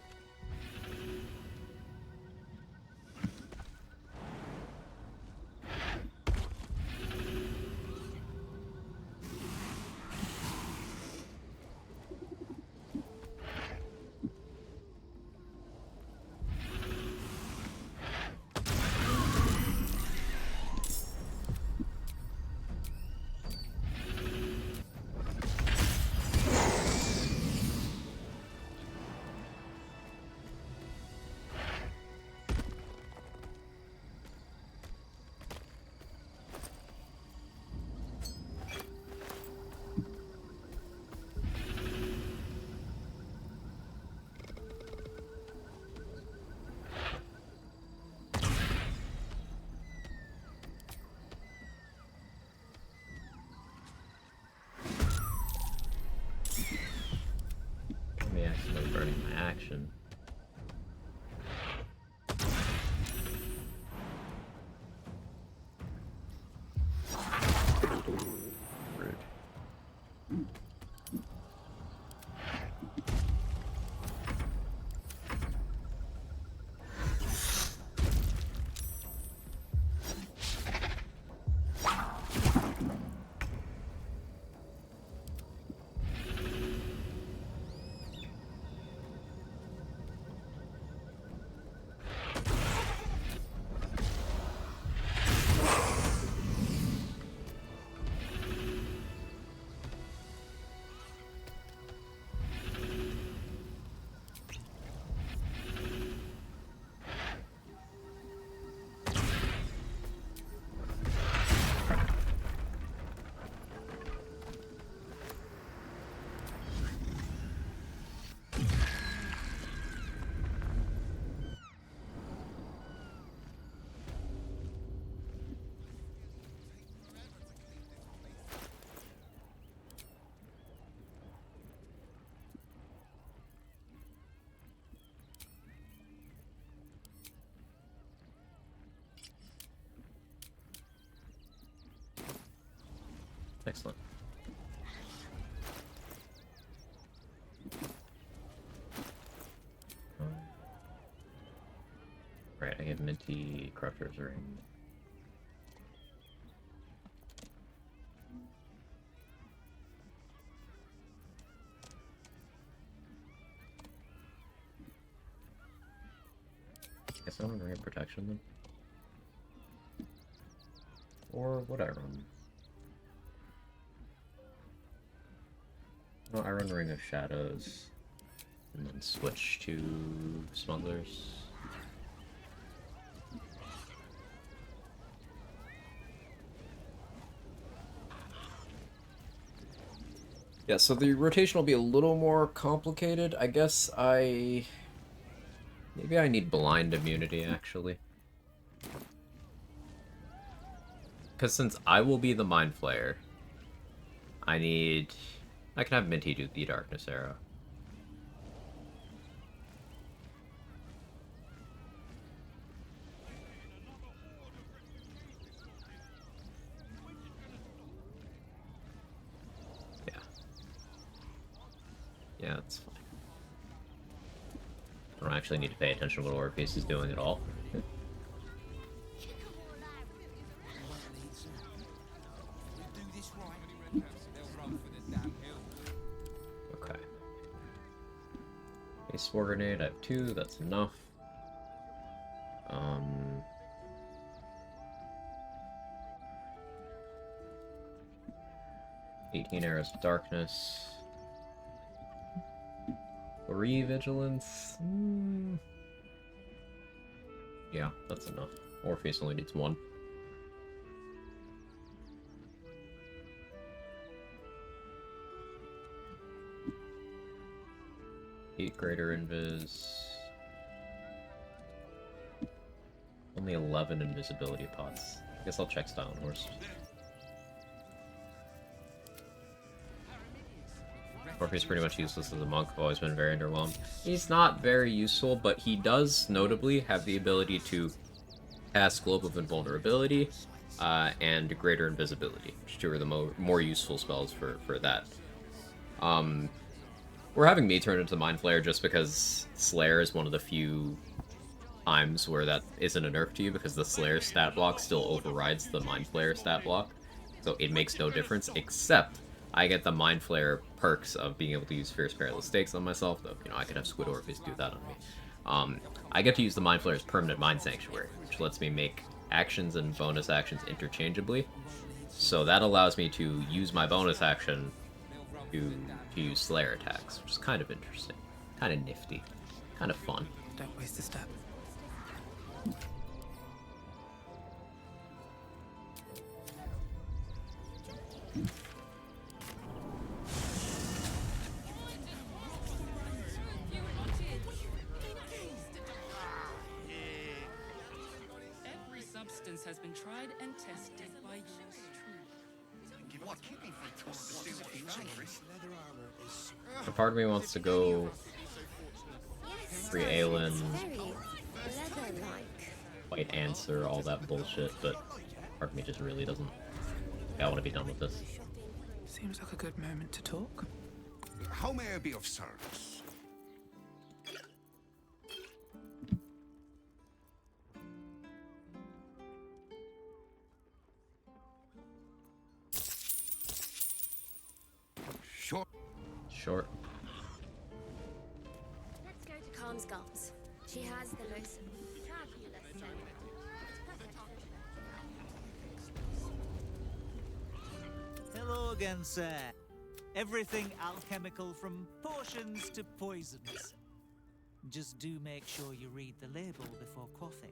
Accidentally burning my action. Rude. Excellent. Right, I get Minty Crusher's Ring. Guess I want Ring of Protection then. Or would I run? No, I run Ring of Shadows, and then switch to Smugglers. Yeah, so the rotation will be a little more complicated. I guess maybe I need blind immunity, actually. Because since I will be the Mind Flayer, I can have Minty do the Darkness Arrow. Yeah. Yeah, that's fine. I don't actually need to pay attention to what Orpheus is doing at all. Spore Grenade, I have 2, that's enough. 18 Arrows of Darkness. 3 Vigilance. Yeah, that's enough. Orpheus only needs 1. Greater Invis. Only 11 invisibility pots. I guess I'll check Style and Horse. Orpheus is pretty much useless as a monk. I've always been very underwhelmed. He's not very useful, but he does notably have the ability to cast Globe of Invulnerability, and greater invisibility, which two are the more useful spells for that. We're having me turn into Mind Flayer just because Slayer is one of the few times where that isn't a nerf to you, because the Slayer stat block still overrides the Mind Flayer stat block, so it makes no difference, except I get the Mind Flayer perks of being able to use Fierce Perilous Stakes on myself, though, you know, I could have Squid Orpheus do that on me. I get to use the Mind Flayer's Permanent Mind Sanctuary, which lets me make actions and bonus actions interchangeably, so that allows me to use my bonus action to use Slayer attacks, which is kind of interesting, kind of nifty, kind of fun. Don't waste a step. Every substance has been tried and tested by yours So part of me wants to go free Aelin, White Answer, all that bullshit, but part of me just really doesn't. I want to be done with this. Seems like a good moment to talk. How may I be of service? Short. Let's go to Calm's Gums. She has the most fabulous scent. Hello again, sir. Everything alchemical from potions to poisons. Just do make sure you read the label before quaffing.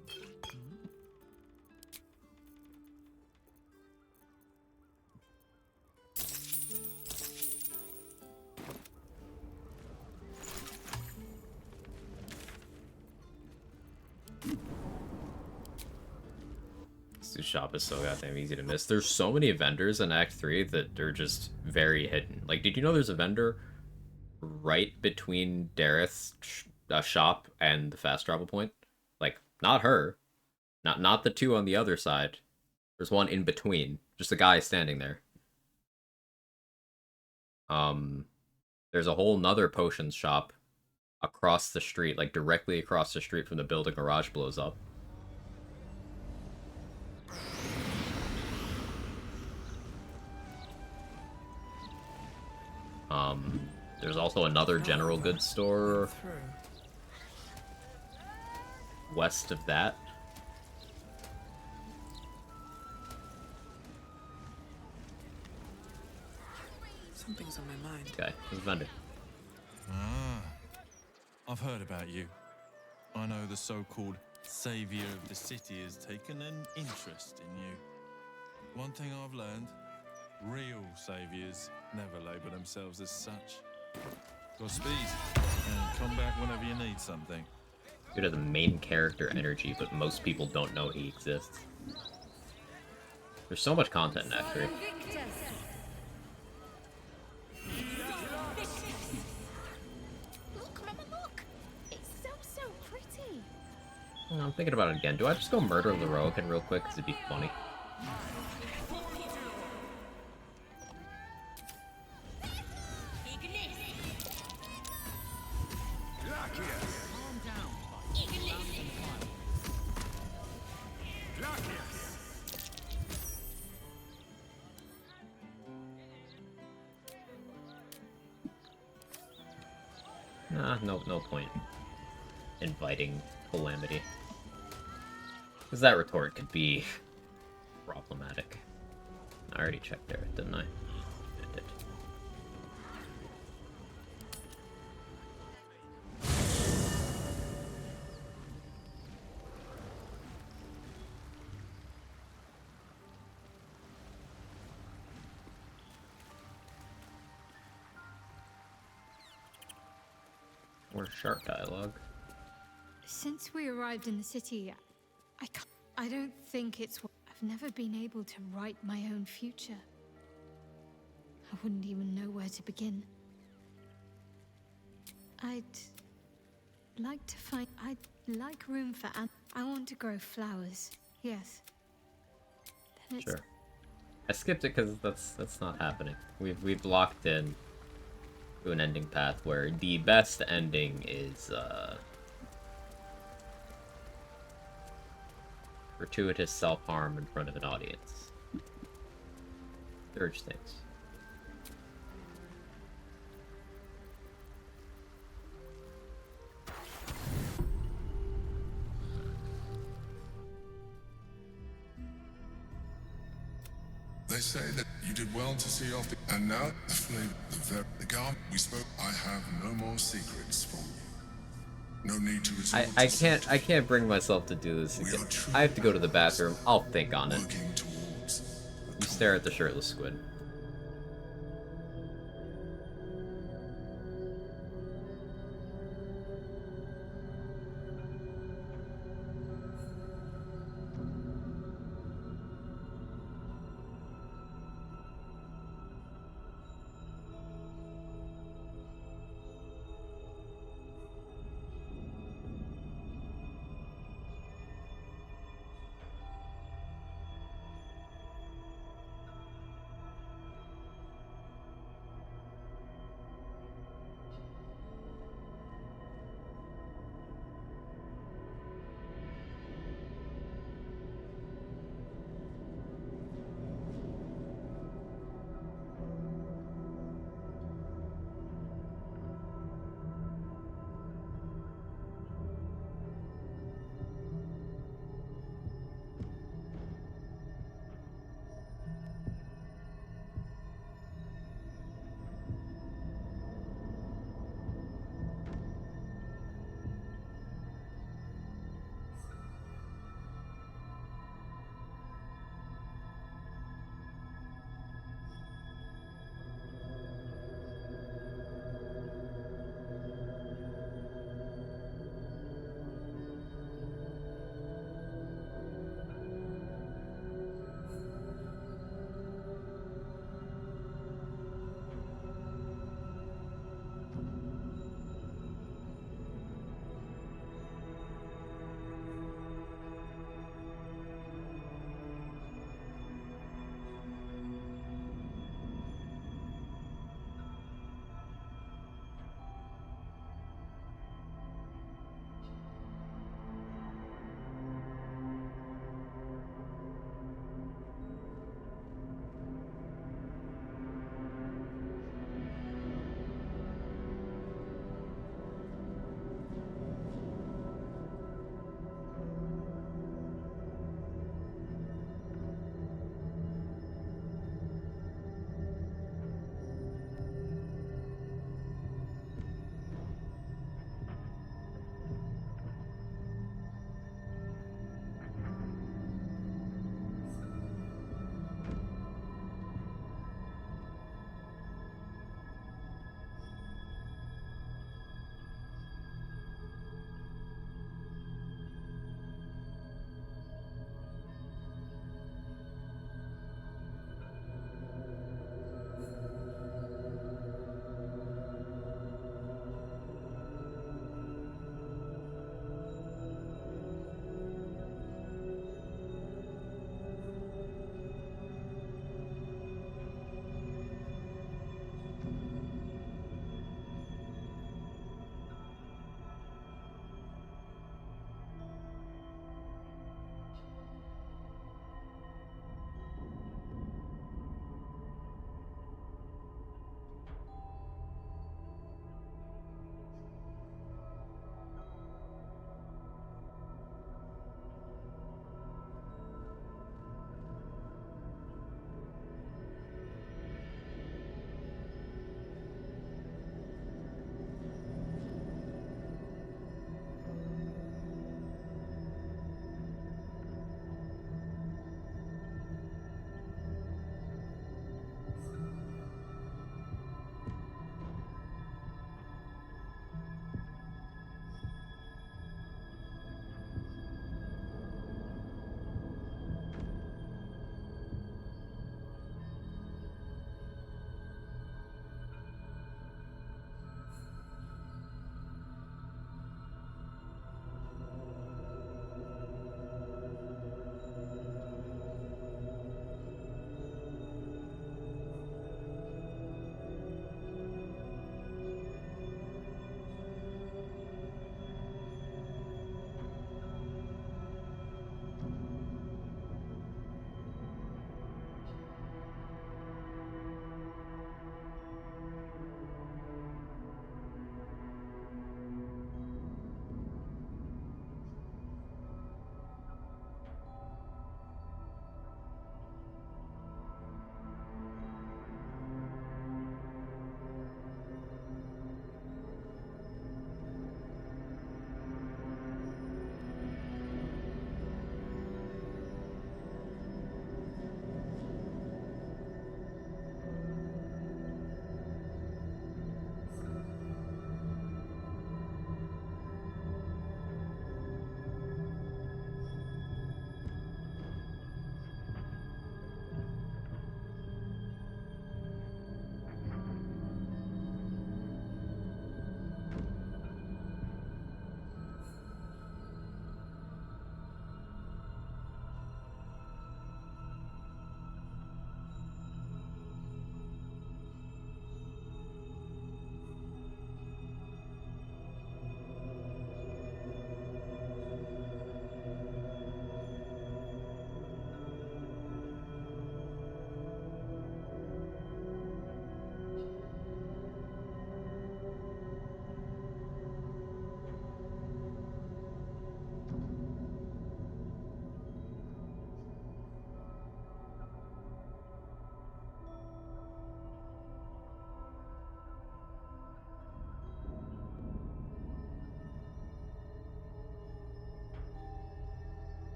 This shop is so goddamn easy to miss. There's so many vendors in Act 3 that are just very hidden. Like, did you know there's a vendor right between Dareth's shop and the fast travel point? Like, not her. Not the two on the other side. There's one in between. Just a guy standing there. There's a whole nother potions shop across the street, like directly across the street from the building Garage blows up. There's also another general goods store west of that. Something's on my mind. Okay, there's a vendor. Ah, I've heard about you. I know the so-called savior of the city has taken an interest in you. One thing I've learned, real saviors never label themselves as such. Godspeed, and come back whenever you need something. Good at the main character energy, but most people don't know he exists. There's so much content in Act 3. Look, Mama, look! It's so pretty. I'm thinking about it again. Do I just go murder Leroican real quick? Because it'd be funny. Nah, no point inviting Calamity. Because that retort could be problematic. I already checked there, didn't I? I did. More sharp dialogue. Since we arrived in the city, I don't think it's... I've never been able to write my own future. I wouldn't even know where to begin. I'd like room for I want to grow flowers, yes. Sure. I skipped it because that's not happening. We've locked in to an ending path where the best ending is gratuitous self-harm in front of an audience. Urge things. They say that you did well to see off the... And now, the flame, the guard we spoke, I have no more secrets from you. No need to resort I can't bring myself to do this again. I have to go to the bathroom. I'll think on it. You stare at the shirtless squid.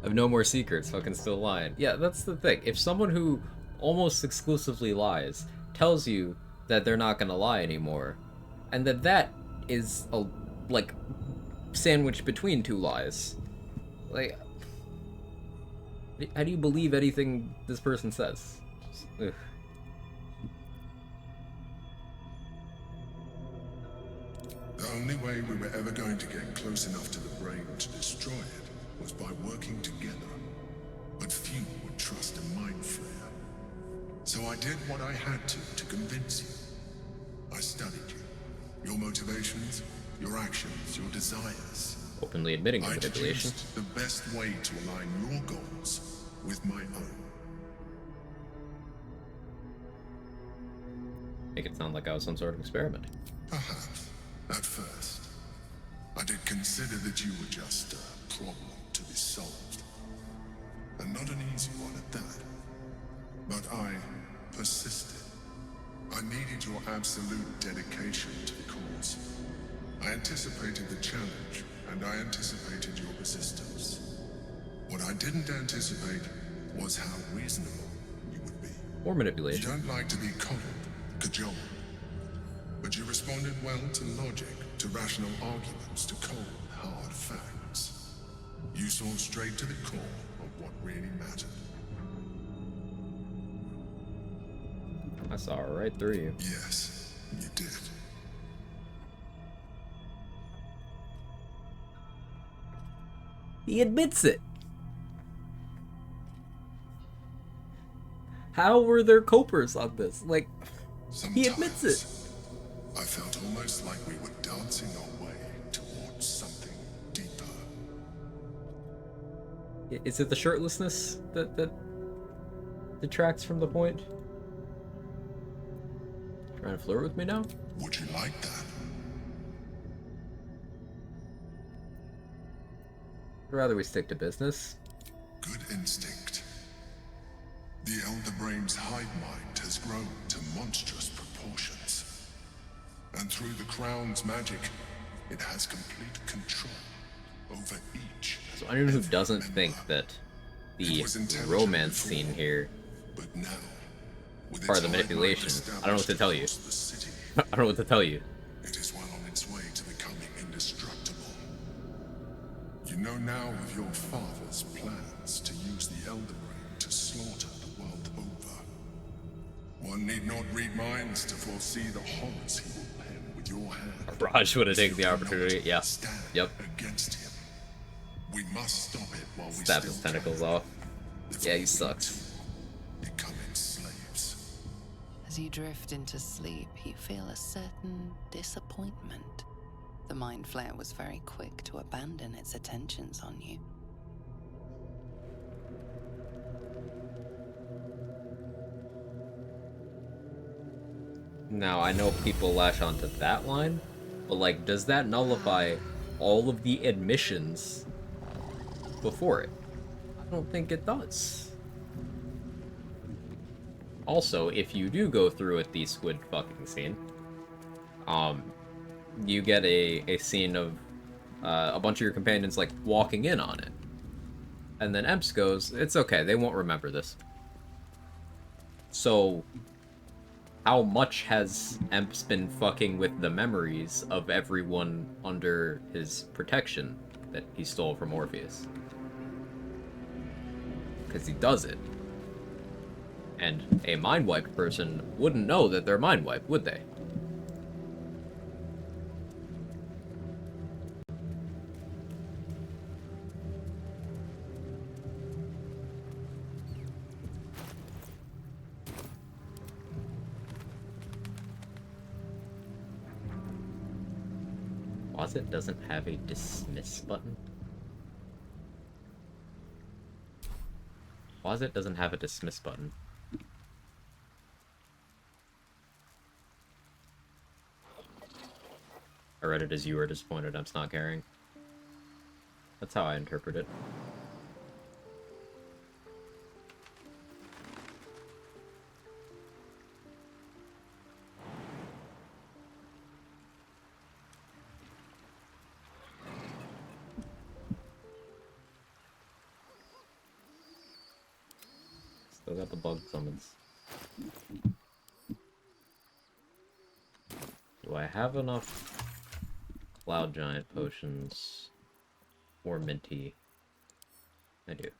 I've no more secrets, fucking still lying. Yeah, that's the thing. If someone who almost exclusively lies tells you that they're not gonna lie anymore, and that is a, like, sandwiched between two lies, like, how do you believe anything this person says? Ugh. The only way we were ever going to get close enough to the brain to destroy it was by working together. But few would trust a mind flayer. So I did what I had to convince you. I studied you. Your motivations, your actions, your desires. Openly admitting to I manipulation. deduced the best way to align your goals with my own. Make it sound like I was some sort of experiment. Perhaps, at first. I did consider that you were just a problem to be solved. And not an easy one at that. But I persisted. I needed your absolute dedication to the cause. I anticipated the challenge, and I anticipated your resistance. What I didn't anticipate was how reasonable you would be. Or manipulation. You don't like to be coddled, cajoled. But you responded well to logic, to rational arguments, to cold, hard facts. You saw straight to the core of what really mattered. I saw right through you. Yes, you did. He admits it. How were there copers on this? Like, he admits it. I felt almost like we were dancing our way towards something deeper. Is it the shirtlessness that detracts from the point? Trying to flirt with me now? Would you like that? I'd rather we stick to business. Good instinct. The Elder Brain's hive mind has grown to monstrous proportions. And through the Crown's magic, it has complete control over each. So anyone who doesn't think that the romance scene here part of the manipulation, I don't know what to tell you. I don't know what to tell you. It is well on its way to becoming indestructible. You know now of your father's plans to use the Elder Brain to slaughter the world over. One need not read minds to foresee the horrors he will pen with your hand. Raj would have taken the opportunity. Yeah. Yep. Against him. We must stop it while we Stab his tentacles off. Yeah, he sucks. Becoming slaves. As you drift into sleep, you feel a certain disappointment. The Mind Flayer was very quick to abandon its attentions on you. Now, I know people lash onto that line, but, like, does that nullify all of the admissions before it? I don't think it does. Also, if you do go through with the squid fucking scene, you get a scene of a bunch of your companions, like, walking in on it. And then Emps goes, it's okay, they won't remember this. So, how much has Emps been fucking with the memories of everyone under his protection that he stole from Orpheus? Because he does it. And a mind-wiped person wouldn't know that they're mind-wiped, would they? Closet doesn't have a dismiss button? Closet doesn't have a dismiss button. I read it as you were disappointed I'm not caring. That's how I interpret it. Still got the bug summons. Do I have enough Cloud Giant potions or Minty? I do.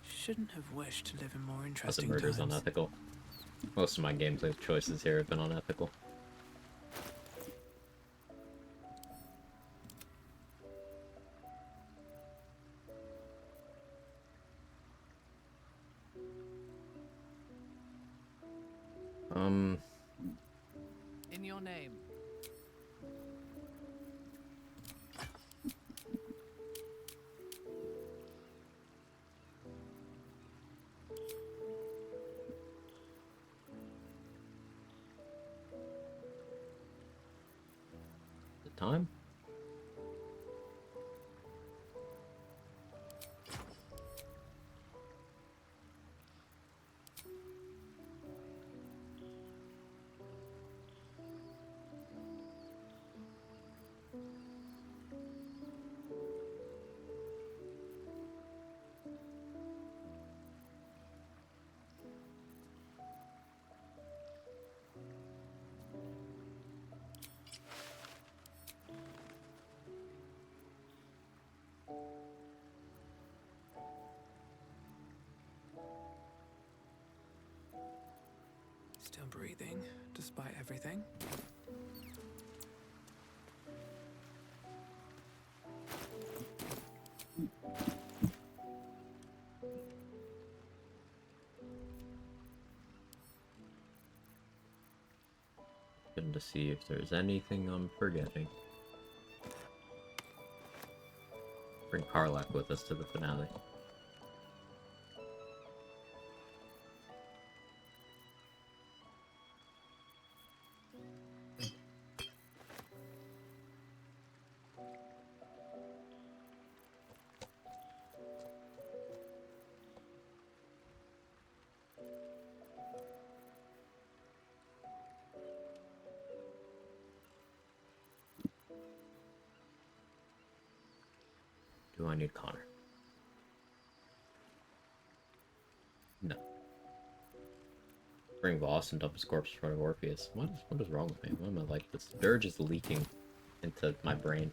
Shouldn't have wished to live in more Plus, interesting murder's times. unethical. Most of my gameplay choices here have been unethical. In your name. The time? Still breathing, despite everything. Looking to see if there's anything I'm forgetting. Bring Karlach with us to the finale. Do I need Connor? No. Bring Voss and dump his corpse in front of Orpheus. What is wrong with me? Why am I like this? Dirge is leaking into my brain.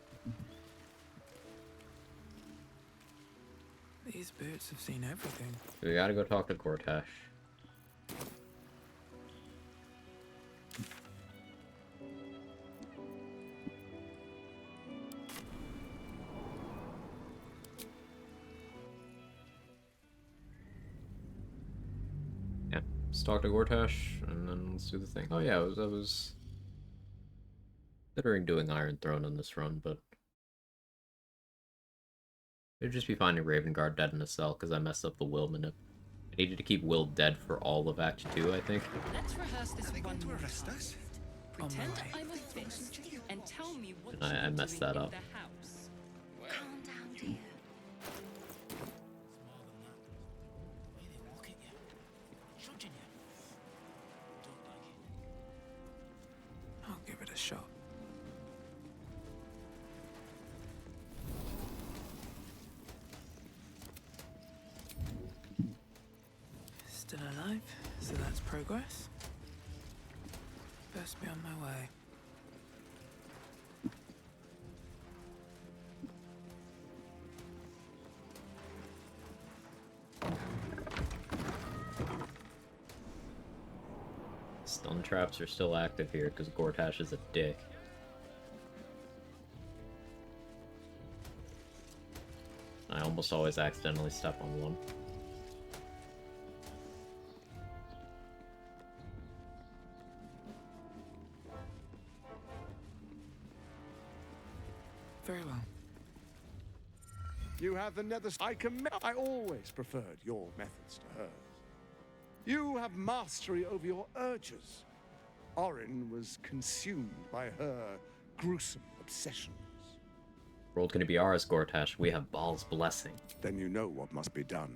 These boots have seen everything. We gotta go talk to Gortash. Let's talk to Gortash, and then let's do the thing. Oh yeah, I was considering doing Iron Throne in this run, but it'd just be finding Ravengard dead in a cell because I messed up the Will manip. I needed to keep Will dead for all of Act 2, I think. Let's rehearse this one more arrest time. us? Pretend I'm a fish and tell me what And I you're messed doing that in up. the house. Calm down, dear. I'll give it a shot. Still alive, so that's progress. Best be on my way. Stun traps are still active here because Gortash is a dick. I almost always accidentally step on one. Very well. You have the nether... I always preferred your methods to hers. You have mastery over your urges. Orin was consumed by her gruesome obsessions. World gonna be ours, Gortash. We have Baal's blessing. Then you know what must be done.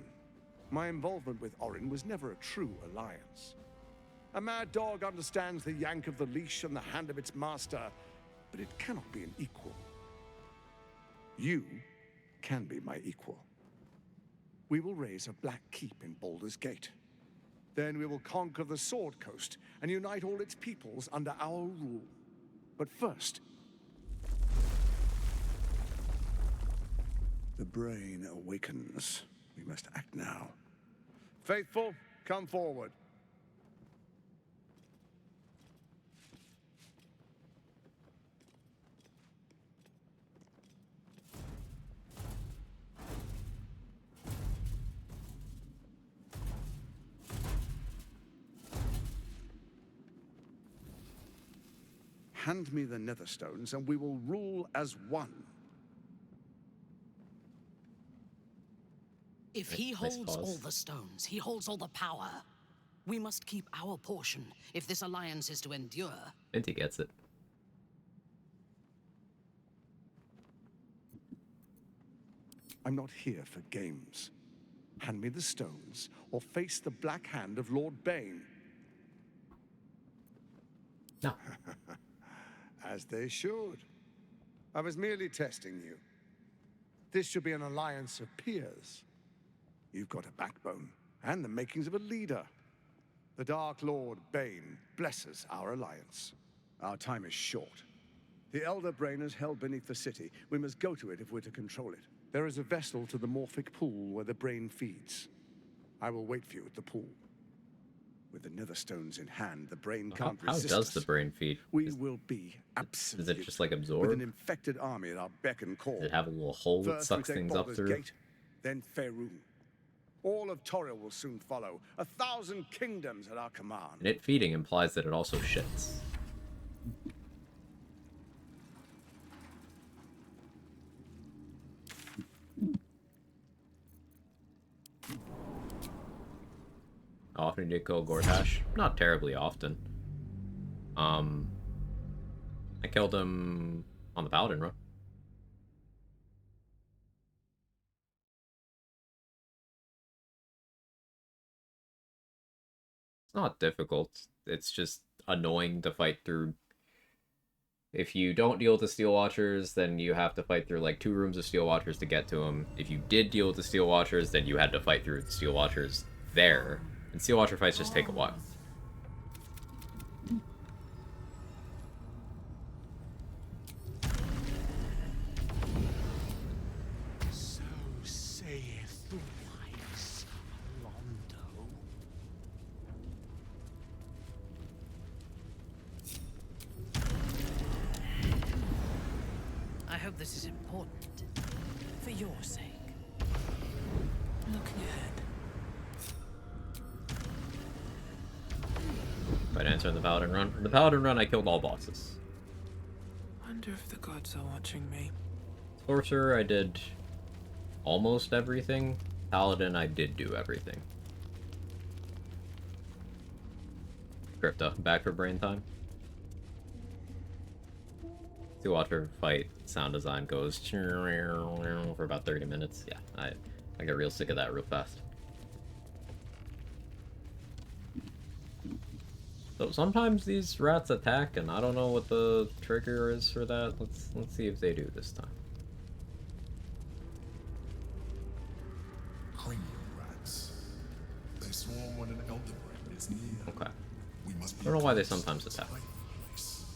My involvement with Orin was never a true alliance. A mad dog understands the yank of the leash and the hand of its master. but it cannot be an equal. You can be my equal. We will raise a black keep in Baldur's Gate. Then we will conquer the Sword Coast and unite all its peoples under our rule. But first, the brain awakens. We must act now. Faithful, come forward. Hand me the Netherstones, and we will rule as one. If he holds all the stones, he holds all the power. We must keep our portion if this alliance is to endure. Minty gets it. I'm not here for games. Hand me the stones, or face the black hand of Lord Bane. No. As they should. I was merely testing you. This should be an alliance of peers. You've got a backbone, and the makings of a leader. The Dark Lord Bane blesses our alliance. Our time is short. The Elder Brain is held beneath the city. We must go to it if we're to control it. There is a vessel to the Morphic Pool where the brain feeds. I will wait for you at the pool. With the Netherstones in hand, the brain can't resist How does us. the brain feed? We will be absolute. Is it just like absorb? With an infected army at our beck and call. Does it have a little hole that First sucks we take things up Baldur's through? Gate, then Faerûn. All of Toril will soon follow. 1,000 kingdoms at our command. And it feeding implies that it also shits. How often did you kill Gortash? Not terribly often. I killed him on the Paladin run. It's not difficult. It's just annoying to fight through. If you don't deal with the Steel Watchers, then you have to fight through like 2 rooms of Steel Watchers to get to them. If you did deal with the Steel Watchers, then you had to fight through the Steel Watchers there. And Steel Watcher fights just take a while. So saith the wise Londo. I hope this is important. For your sake. Looking ahead. Right answer in the Paladin run. In the Paladin run, I killed all bosses. Wonder if the gods are watching me. Sorcerer, I did almost everything. Paladin, I did do everything. Crypto, back for brain time. Steel Watcher fight sound design goes for about 30 minutes. Yeah, I get real sick of that real fast. So sometimes these rats attack, and I don't know what the trigger is for that. Let's see if they do this time. Cranium rats. They swarm when an elder brain is near. Okay. We must I be don't know why they close sometimes to attack. the place.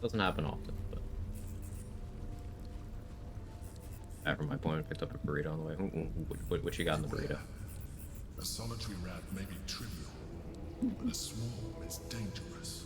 Doesn't happen often, but. After my point, picked up a burrito on the way. What you got in the burrito? A solitary rat may be trivial, but a swarm is dangerous.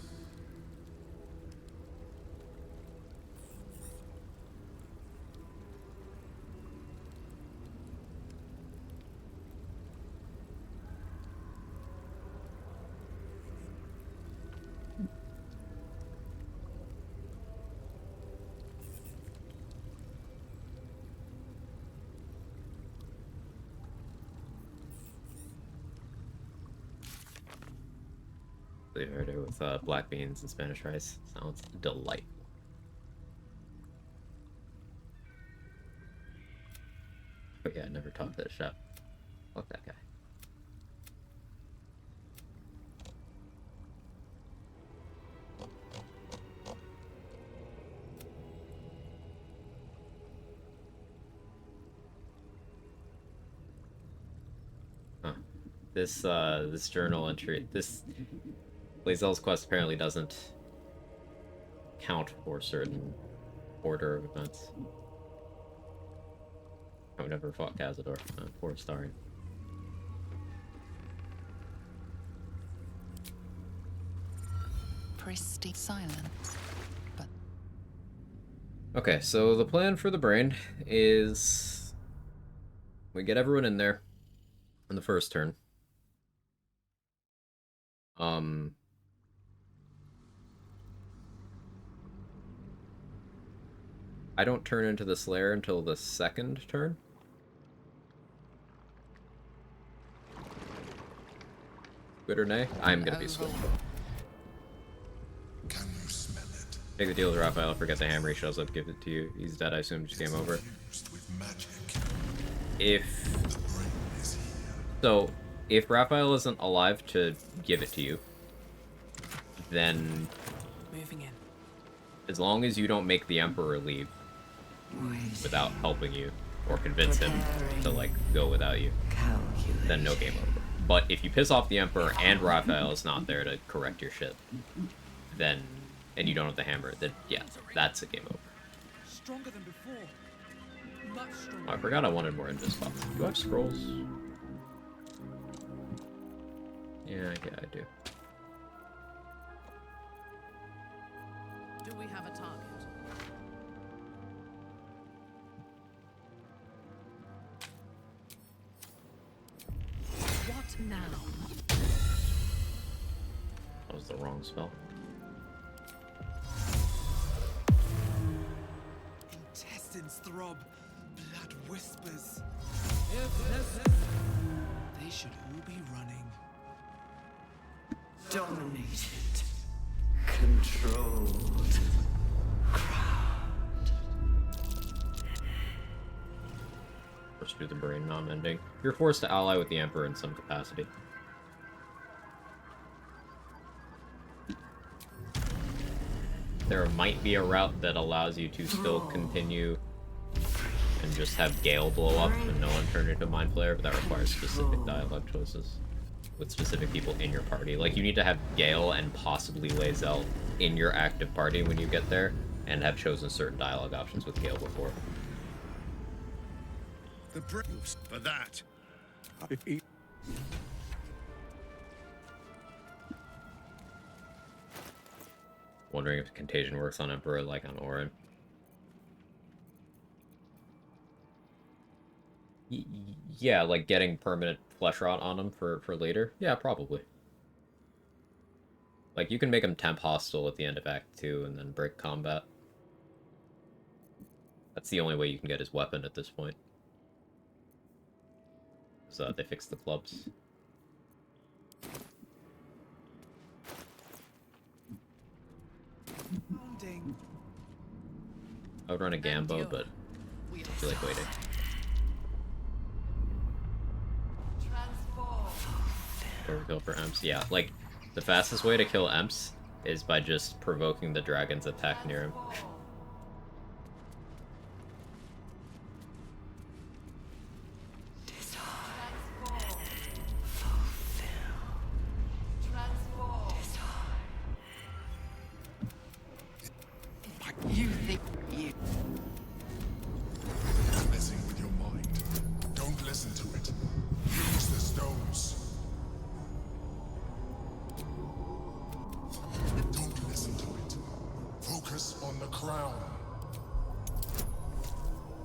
They heard it with black beans and Spanish rice. Sounds delightful. Oh yeah, I never talked to the chef. Fuck that guy. This journal entry, this Lae'zel's quest apparently doesn't count for certain order of events. I would never fought Cazador. Poor Astarion. Pristine silence, but Okay, so the plan for the brain is we get everyone in there on the first turn. I don't turn into the Slayer until the second turn. Good or nay? I'm gonna be switched. Can you smell it? Take the deal with Raphael, forget the hammer, he shows up, give it to you. He's dead, I assume, just game over. With magic. So, if Raphael isn't alive to give it to you, then Moving in. as long as you don't make the Emperor leave without helping you, or convince him to, like, go without you, then no game over. But if you piss off the Emperor and Raphael is not there to correct your shit, then, and you don't have the hammer, then yeah, that's a game over. Stronger than before. Much stronger. Oh, I forgot I wanted more Invis spots. Do I have scrolls? Yeah, I do. Do we have a target? What now? That was the wrong spell. Intestines throb, blood whispers. They should all be running. Dominated. Controlled. Forced to do the brain non-ending. You're forced to ally with the Emperor in some capacity. There might be a route that allows you to still continue and just have Gale blow up and no one turn into Mind Flayer, but that requires specific dialogue choices with specific people in your party. Like, you need to have Gale and possibly Lae'zel in your active party when you get there, and have chosen certain dialogue options with Gale before. The proofs for that. Wondering if Contagion works on Emperor like on Orin. Yeah, like getting permanent flesh rot on him for later. Yeah, probably. Like, you can make him temp hostile at the end of Act 2 and then break combat. That's the only way you can get his weapon at this point. So they fixed the clubs. I would run a Gambo, but I feel like waiting. Overkill for Emps. Yeah, like, the fastest way to kill Emps is by just provoking the dragon's attack near him. You think you... It's messing with your mind. Don't listen to it. Use the stones. Don't listen to it. Focus on the crown.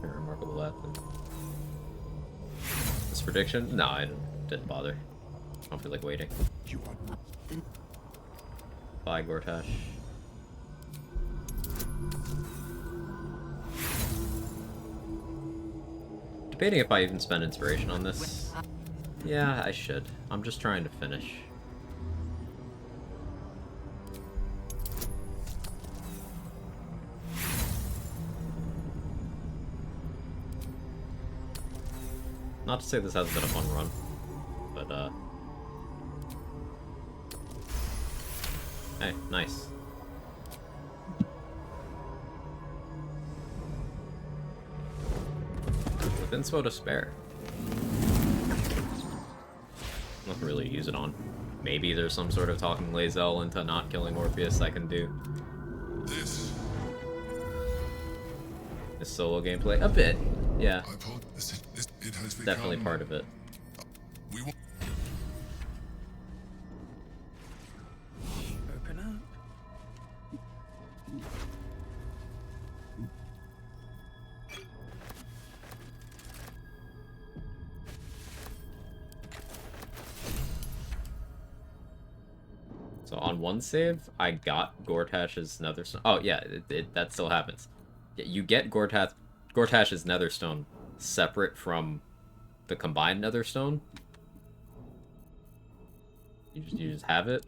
Very remarkable that. This prediction? No, I didn't bother. I don't feel like waiting. Bye, Gortash. Debating if I even spend inspiration on this. Yeah, I should. I'm just trying to finish. Not to say this hasn't been a fun run, but hey, nice. With inspo to spare. Nothing really to use it on. Maybe there's some sort of talking Lae'zel into not killing Orpheus I can do. This solo gameplay? A bit. Yeah. Definitely part of it. Open up. So on one save, I got Gortash's Netherstone. Oh yeah, that still happens. You get Gortash's Netherstone separate from the combined Netherstone. You just have it.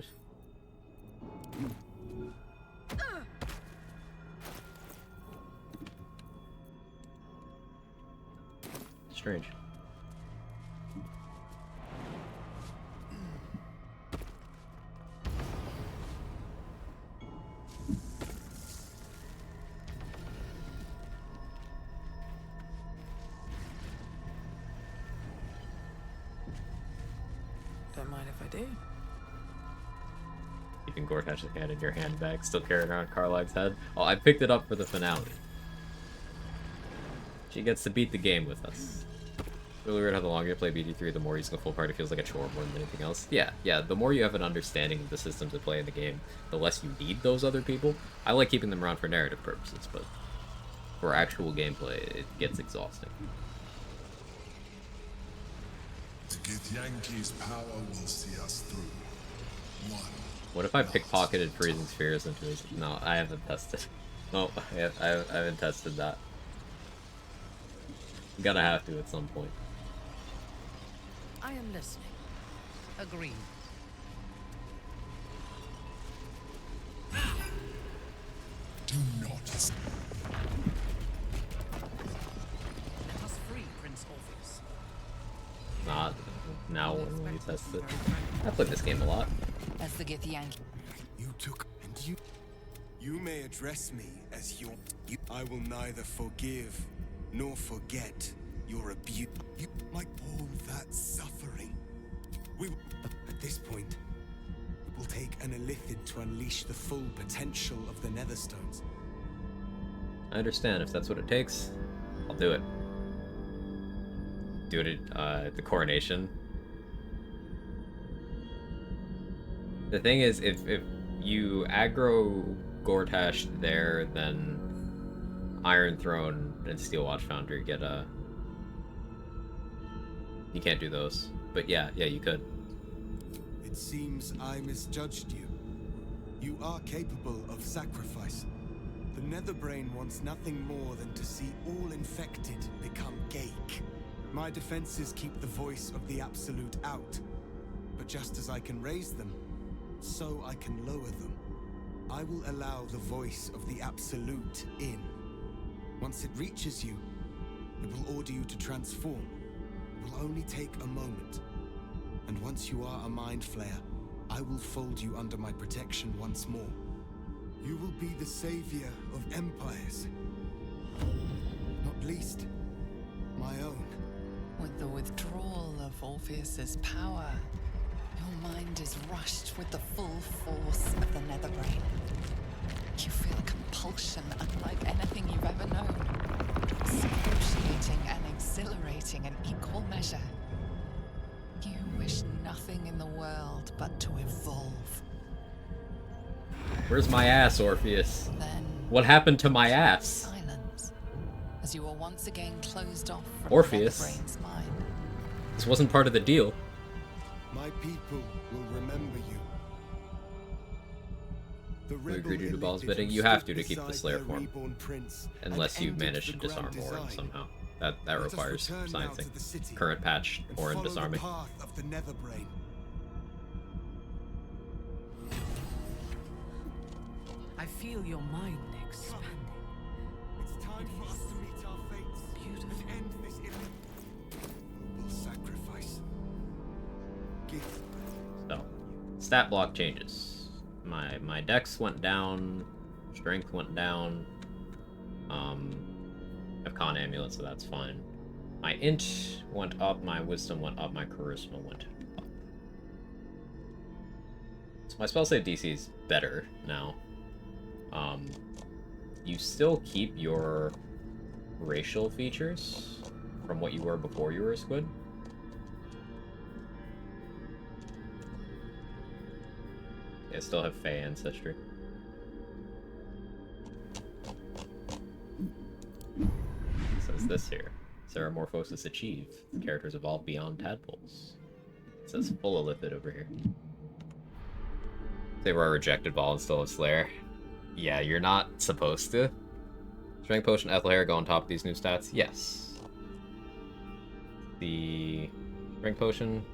Strange. Don't mind if I do. Keeping Gortash's hand in your handbag, still carrying around Karlag's head. Oh, I picked it up for the finale. She gets to beat the game with us. Really weird how the longer you play BD3, the more using a full party feels like a chore more than anything else. Yeah, the more you have an understanding of the systems at play in the game, the less you need those other people. I like keeping them around for narrative purposes, but for actual gameplay, it gets exhausting. The Githyanki's power will see us through. What if I pickpocketed freezing spheres into his... No, I haven't tested. No, I haven't tested that. I'm gonna have to at some point. I am listening. Agreed. Do not. Let us free Prince Orpheus. Not now when we test it. I played this game a lot. As the Githyanki. You took, and you may address me as your. I will neither forgive nor forget your abuse. You like all that suffering. At this point, it will take an Illithid to unleash the full potential of the Netherstones. I understand. If that's what it takes, I'll do it. Do it at the coronation. The thing is, if you aggro Gortash there, then Iron Throne and Steel Watch Foundry get a... You can't do those. But yeah, you could. It seems I misjudged you. You are capable of sacrifice. The Netherbrain wants nothing more than to see all infected become Ghaik. My defenses keep the voice of the Absolute out. But just as I can raise them, so I can lower them. I will allow the voice of the Absolute in. Once it reaches you, it will order you to transform. It will only take a moment. And once you are a Mind Flayer, I will fold you under my protection once more. You will be the savior of empires. Not least, my own. With the withdrawal of Orpheus's power, your mind is rushed with the full force of the Netherbrain. You feel a compulsion unlike anything you've ever known. Excruciating and exhilarating in equal measure. You wish nothing in the world but to evolve. Where's my ass, Orpheus? Then what happened to my ass? Silence, as you are once again closed off from Orpheus? the Netherbrain's mind. This wasn't part of the deal. My people will remember you. We agreed to do Baal's bidding. You have to keep the Slayer form. Unless you manage to disarm Orin somehow. That requires sciencing. Current patch, Orin disarming. I feel your mind expanding. It's time for us to meet our fates. Beautiful. And end this noble sacrifice. Gift. So, stat block changes. My dex went down, strength went down. I have con amulet, so that's fine. My int went up, my wisdom went up, my charisma went up. My spell save DC is better now. You still keep your racial features from what you were before you were a squid. Yeah, still have Fey ancestry. It says this here. Ceramorphosis achieved. Characters evolve beyond tadpoles. It says full illithid over here. They were a rejected ball and still a Slayer. Yeah, you're not supposed to. Strength Potion, Ethelhair go on top of these new stats? Yes. The Strength Potion.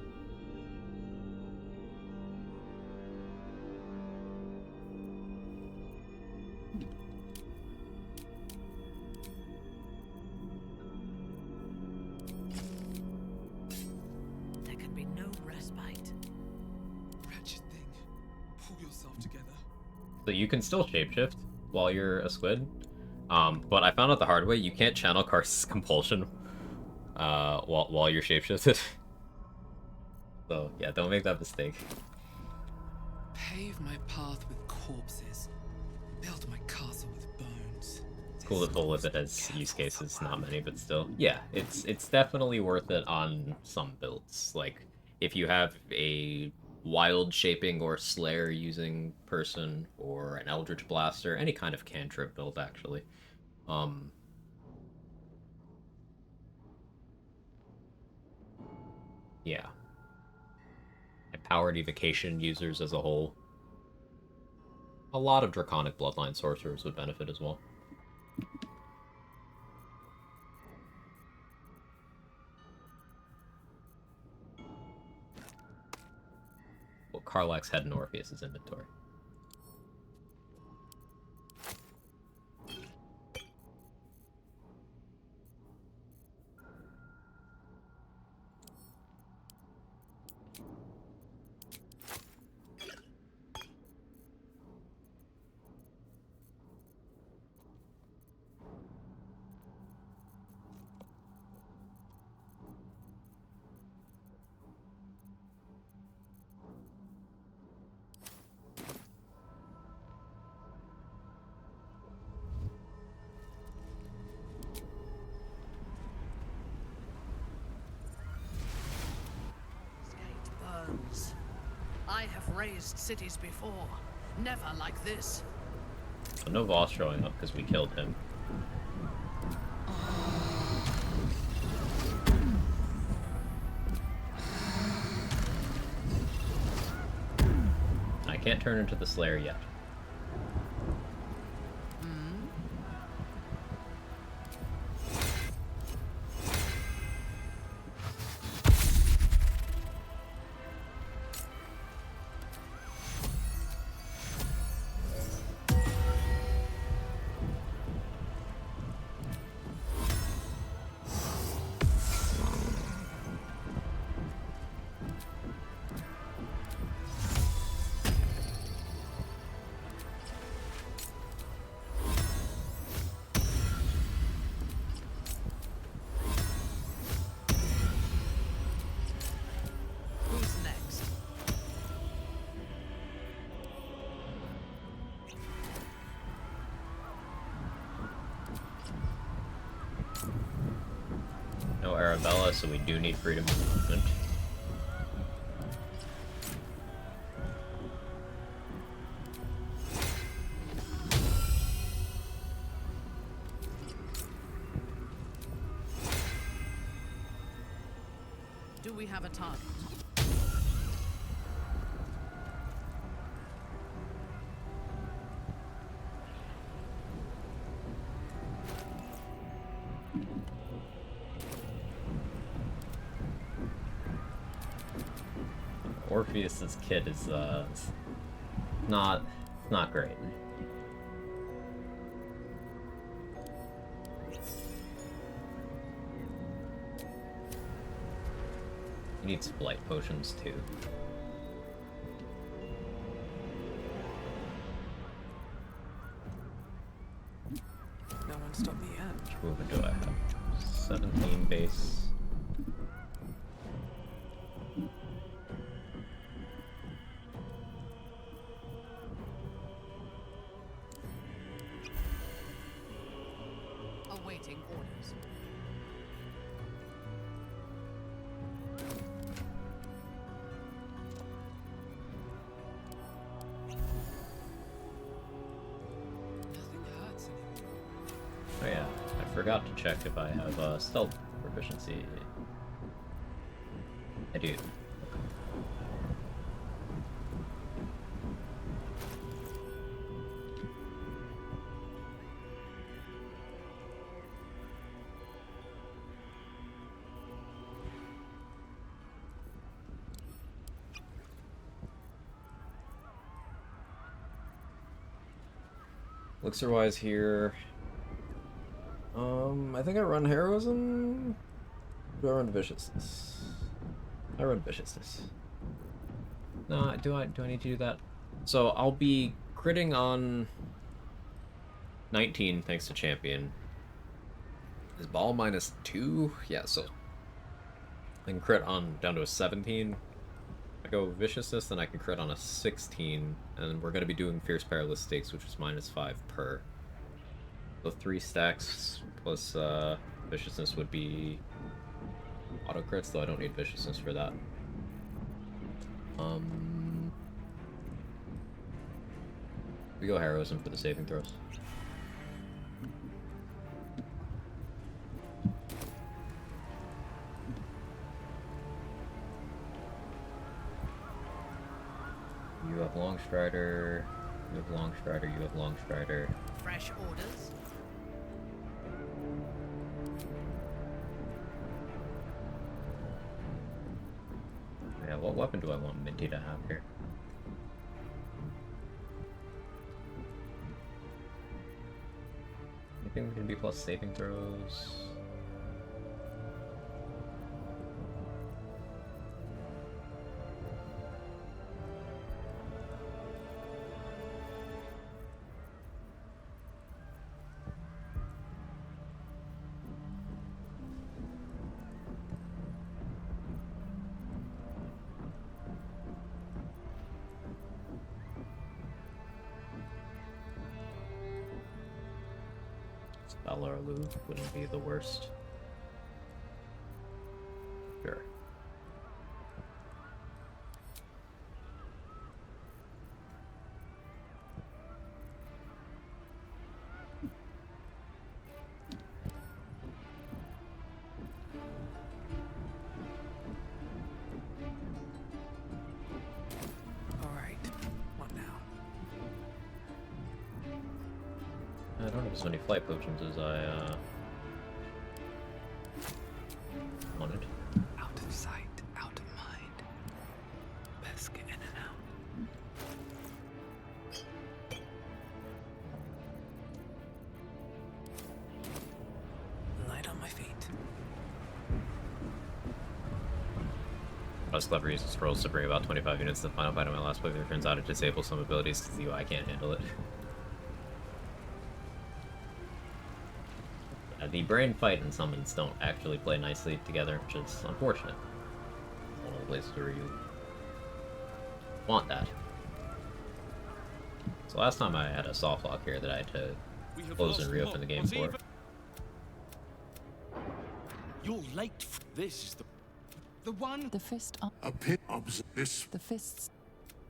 There can be no respite. Wretched thing. Pull yourself together. So you can still shapeshift while you're a squid. But I found out the hard way, you can't channel Karst's compulsion while you're shapeshifted. So yeah, don't make that mistake. Pave my path with corpses. Build my castle with bones. It's cool that full Lipid has use cases, not many, but still. Yeah, it's definitely worth it on some builds. Like, if you have a wild shaping or Slayer using person, or an Eldritch Blaster, any kind of cantrip build, actually. Yeah. Powered evocation users as a whole. A lot of Draconic Bloodline sorcerers would benefit as well. Well, Karlach's head in Orpheus' inventory. Burns. I have raised cities before. Never like this. So no Voss showing up because we killed him. I can't turn into the Slayer yet. Who's next? No Arabella, so we do need freedom of movement. Do we have a target? Orpheus's kid is not great. He needs blight potions too. No one stopped me yet. Which movement do I have? 17 base. Awaiting orders. Nothing hurts anymore. Oh yeah, I forgot to check if I have stealth proficiency. I do. Elixir-wise here, I think I run Heroism. Do I run Viciousness? I run Viciousness. No, do I need to do that? So I'll be critting on 19 thanks to Champion. Is ball -2? Yeah, so I can crit on down to a 17. I go Viciousness, then I can crit on a 16, and we're going to be doing Fierce Perilous Stakes, which is -5 per. So 3 stacks plus Viciousness would be auto crits, though I don't need Viciousness for that. We go Heroism for the saving throws. You have Longstrider, you have Longstrider, you have Longstrider. Fresh orders. Yeah, what weapon do I want Minty to have here? Anything can be plus saving throws? Valorlu wouldn't be the worst. Sure. Alright, what now? I don't have as many flight potions as I wanted. Out of sight, out of mind. Best get in and out. Light on my feet. I was clever using scrolls to bring about 25 units to the final fight of my last playthrough. Turns out it disables some abilities because the UI can't handle it. The brain fight and summons don't actually play nicely together, which is unfortunate. One of the places where you want that. So last time I had a soft lock here that I had to close and reopen the game for. You're late. This is the one. The fist up. A pit obs this. The fists.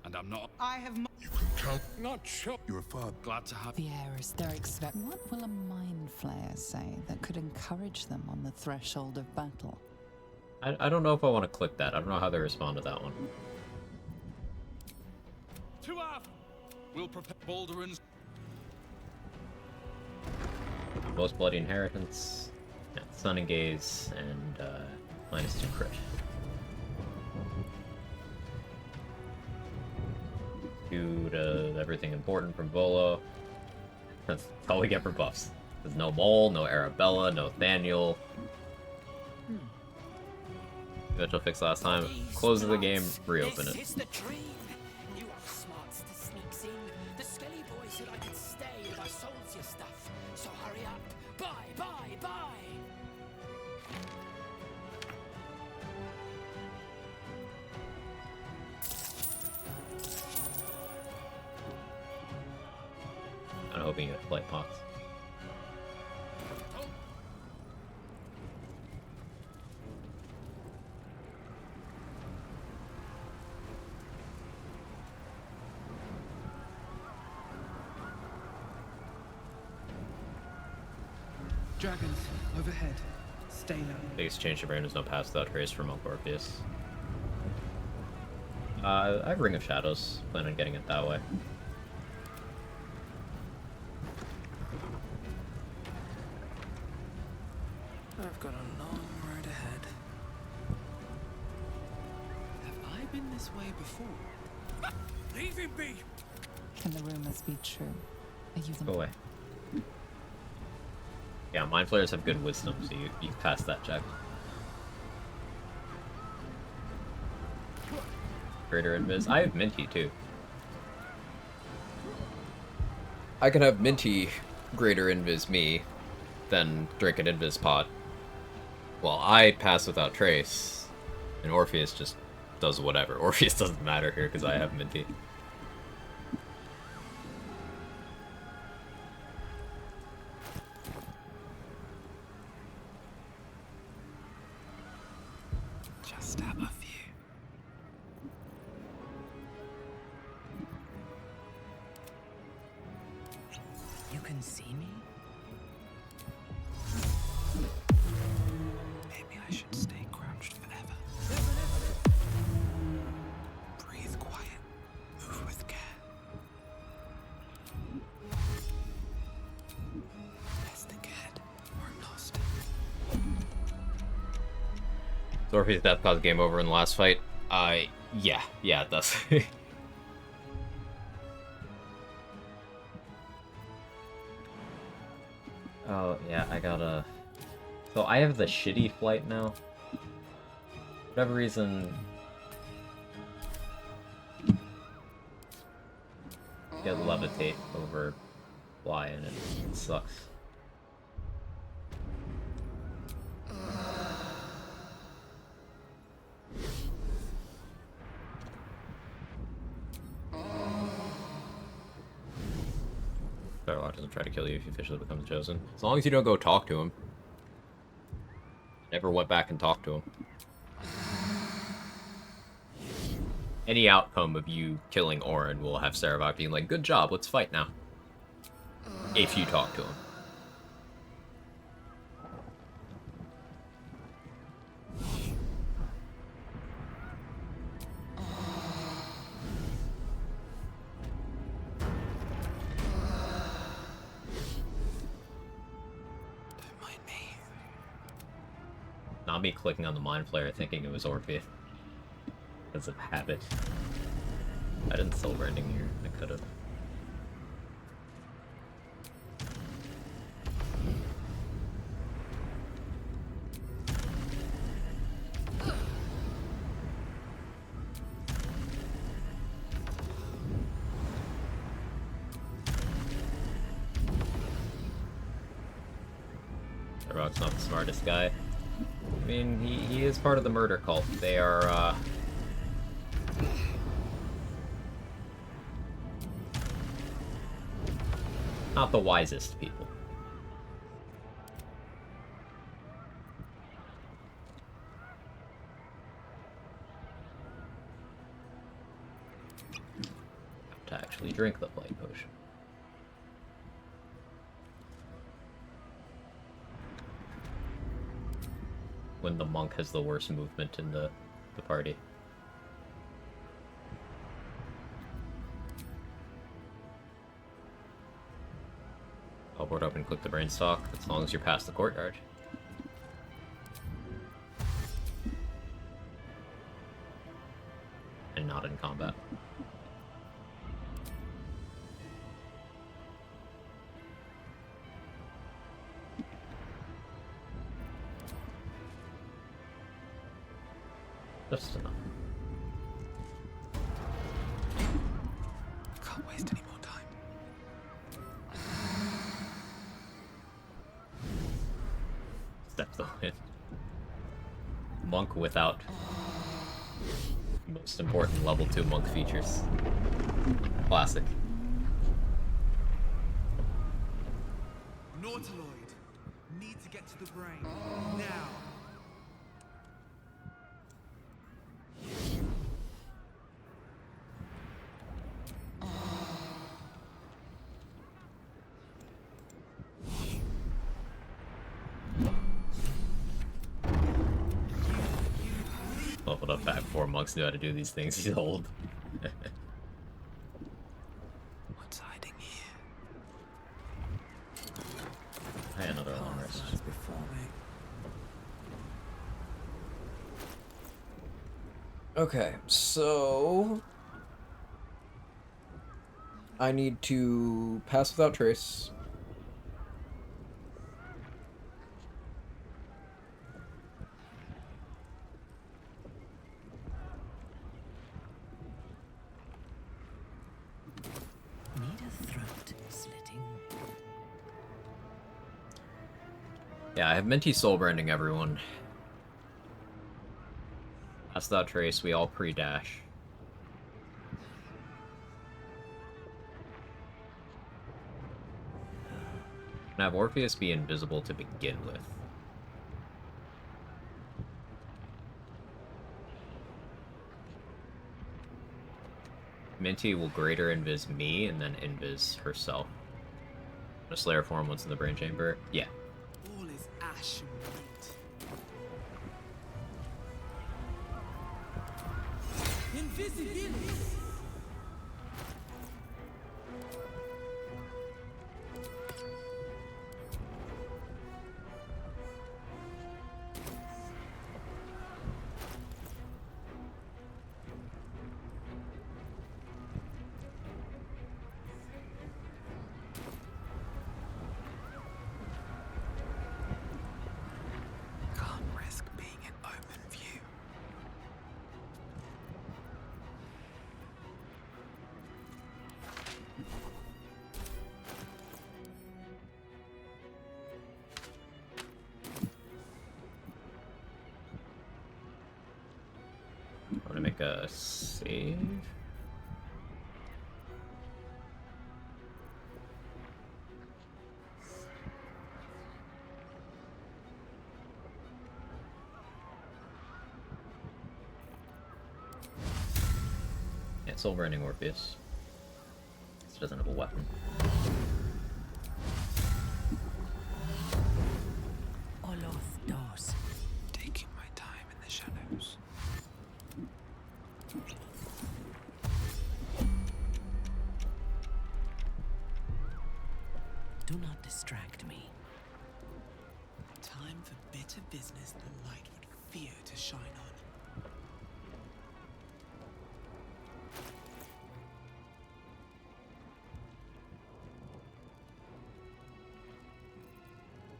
And I'm not. I have. You can count. Not sure. Your father. Glad to have. The air is there. What will a mind flayer say that could encourage them on the threshold of battle? I don't know if I want to click that. I don't know how they respond to that one. To up. We'll prepare Balduran's. Most Bloody Inheritance, yeah, Stunning Gaze, and -2 crit. Due to everything important from Volo. That's all we get for buffs. There's no Mole, no Arabella, no Thaniel. Eventual fix last time. Close the game, reopen it. This is the dream. You have smarts to sneaks in. The Skelly boy said I could stay if I sold your stuff. So hurry up. Buy, buy, buy. I'm hoping you have flight pots. Dragons, overhead. Stay low. Biggest change to Brain is no pass without trace from Monk Orpheus. I have Ring of Shadows. Plan on getting it that way. I've got a long road ahead. Have I been this way before? Leave him be! Can the rumors be true? Are you the Go away. Yeah, Mind Flayers have good wisdom, so you pass that check. Greater Invis. I have Minty too. I can have Minty Greater Invis me, then drink an Invis pot. Well, I pass without trace, and Orpheus just does whatever. Orpheus doesn't matter here because I have Minty. Just have a few. You can see me? Maybe I should stay crouched forever. Breathe quiet. Move with care. Let's think ahead. We're lost. Does Orpheus' death cause game over in the last fight? Yeah, it does. Oh, yeah, I gotta... So I have the shitty flight now. For whatever reason... Get levitate over fly, and it sucks. Starlock doesn't try to kill you if you officially become chosen. As long as you don't go talk to him. Never went back and talked to him. Any outcome of you killing Orin will have Sarevok being like, good job, let's fight now. If you talk to him. Not me clicking on the Mind Flayer thinking it was Orpheus. Because of habit. I didn't Soul Rending here. I could have. Rock's not the smartest guy. I mean, he is part of the murder cult. They are, not the wisest people. Have to actually drink the Flight Potion. When the monk has the worst movement in the party. I'll board up and click the brain stock as long as you're past the courtyard. And not in combat. Just enough. Can't waste any more time. Step the win. Monk without most important level 2 monk features. Classic. Nautiloid. Need to get to the brain. Now. What up, back 4 monks knew how to do these things. He's old. What's hiding here? I had another long rest. Before me. Okay, so I need to pass without trace. Need a throat slitting. Yeah, I have Minty soul branding everyone. Pass without trace, we all pre-dash. And have Orpheus be invisible to begin with. Minty will greater invis me and then invis herself. The Slayer form once in the brain chamber. Yeah. All is ash and white. Invisibility. Can't risk being in open view. I'm gonna make a save. Yeah, soul branding Orpheus. He doesn't have a weapon. Oloth Dos. Taking my time in the shadows. Do not distract me. Time for bitter business the light would fear to shine on.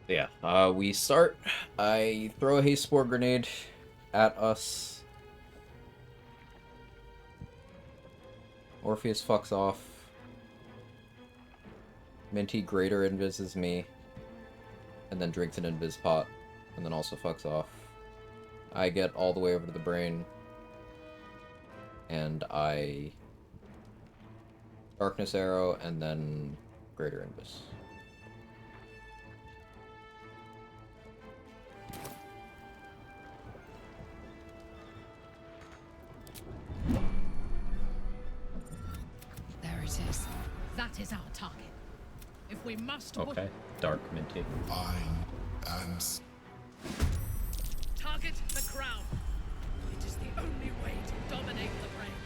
Yeah, we start. I throw a haste spore grenade at us. Orpheus fucks off. Minty greater invises me. And then drinks an invis pot. And then also fucks off. I get all the way over to the brain. And I darkness arrow and then greater invis. There it is. That is our target. If we must... Okay, dark Minty. And Target the crown. It is the only way to dominate the brain.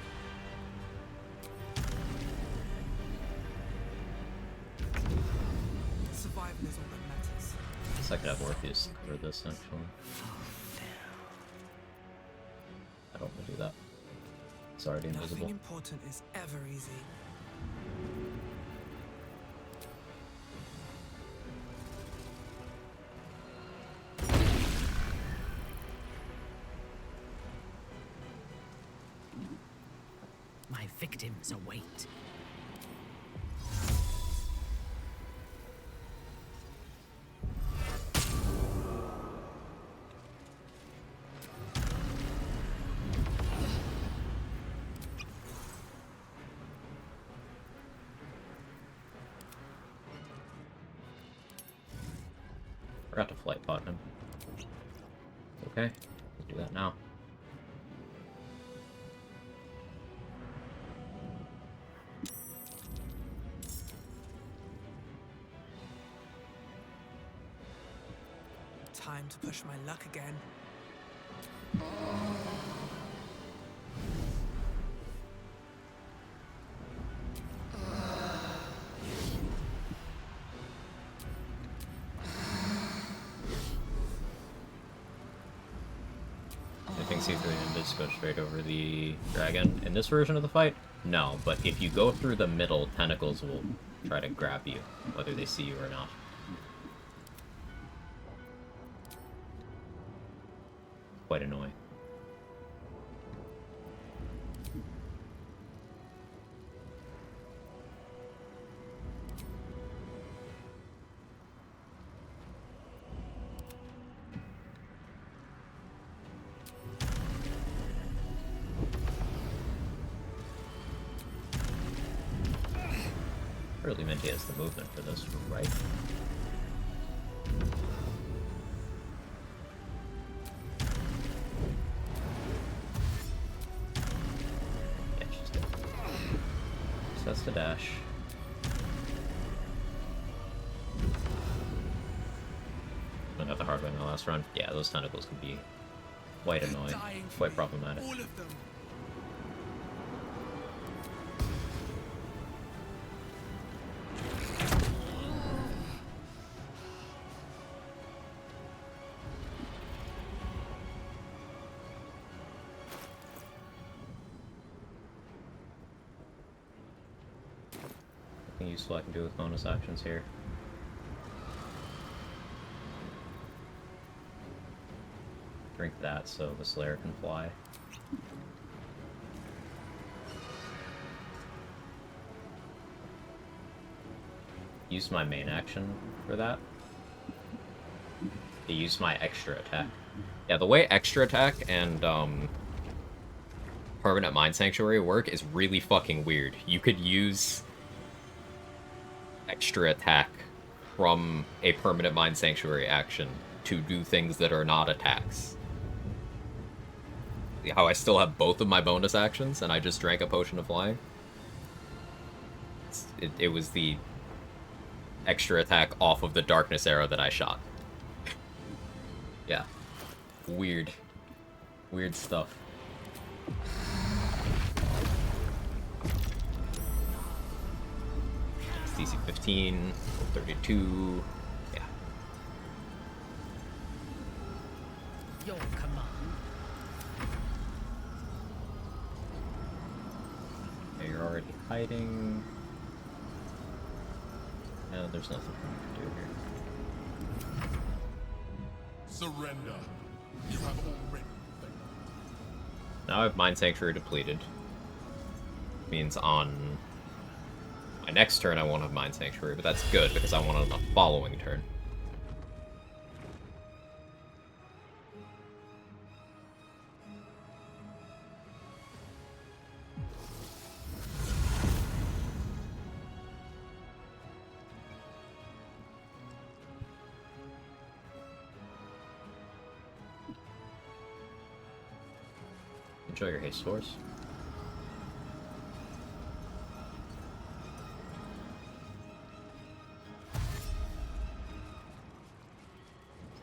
Survival is all that matters. I guess I could have Orpheus cover this, actually. I don't want to do that. It's already invisible. Nothing important is ever easy. My victims await. Forgot to flight pot him. Okay, let's do that now. Time to push my luck again. see through the invis, go straight over the dragon. In this version of the fight, no, but if you go through the middle, tentacles will try to grab you, whether they see you or not. Quite annoying. Really meant he has the movement for this, right? Yeah, she's dead. So that's the dash. I got the hard way in the last run. Yeah, those tentacles can be quite annoying, quite problematic. All of them. Nothing useful I can do with bonus actions here. Drink that so the Slayer can fly. Use my main action for that. To use my extra attack. Yeah, the way extra attack and Permanent Mind Sanctuary work is really fucking weird. You could use extra attack from a Permanent Mind Sanctuary action to do things that are not attacks. How I still have both of my bonus actions and I just drank a potion of flying. It was the extra attack off of the darkness arrow that I shot. Yeah. Weird. Weird stuff. DC 15, 32. Yeah. Your command. Okay, you're already hiding. No, there's nothing for me to do here. Surrender. You have already failed. Now I have Mind Sanctuary depleted. Means on my next turn I won't have Mind Sanctuary, but that's good because I want it on the following turn. Enjoy your haste force.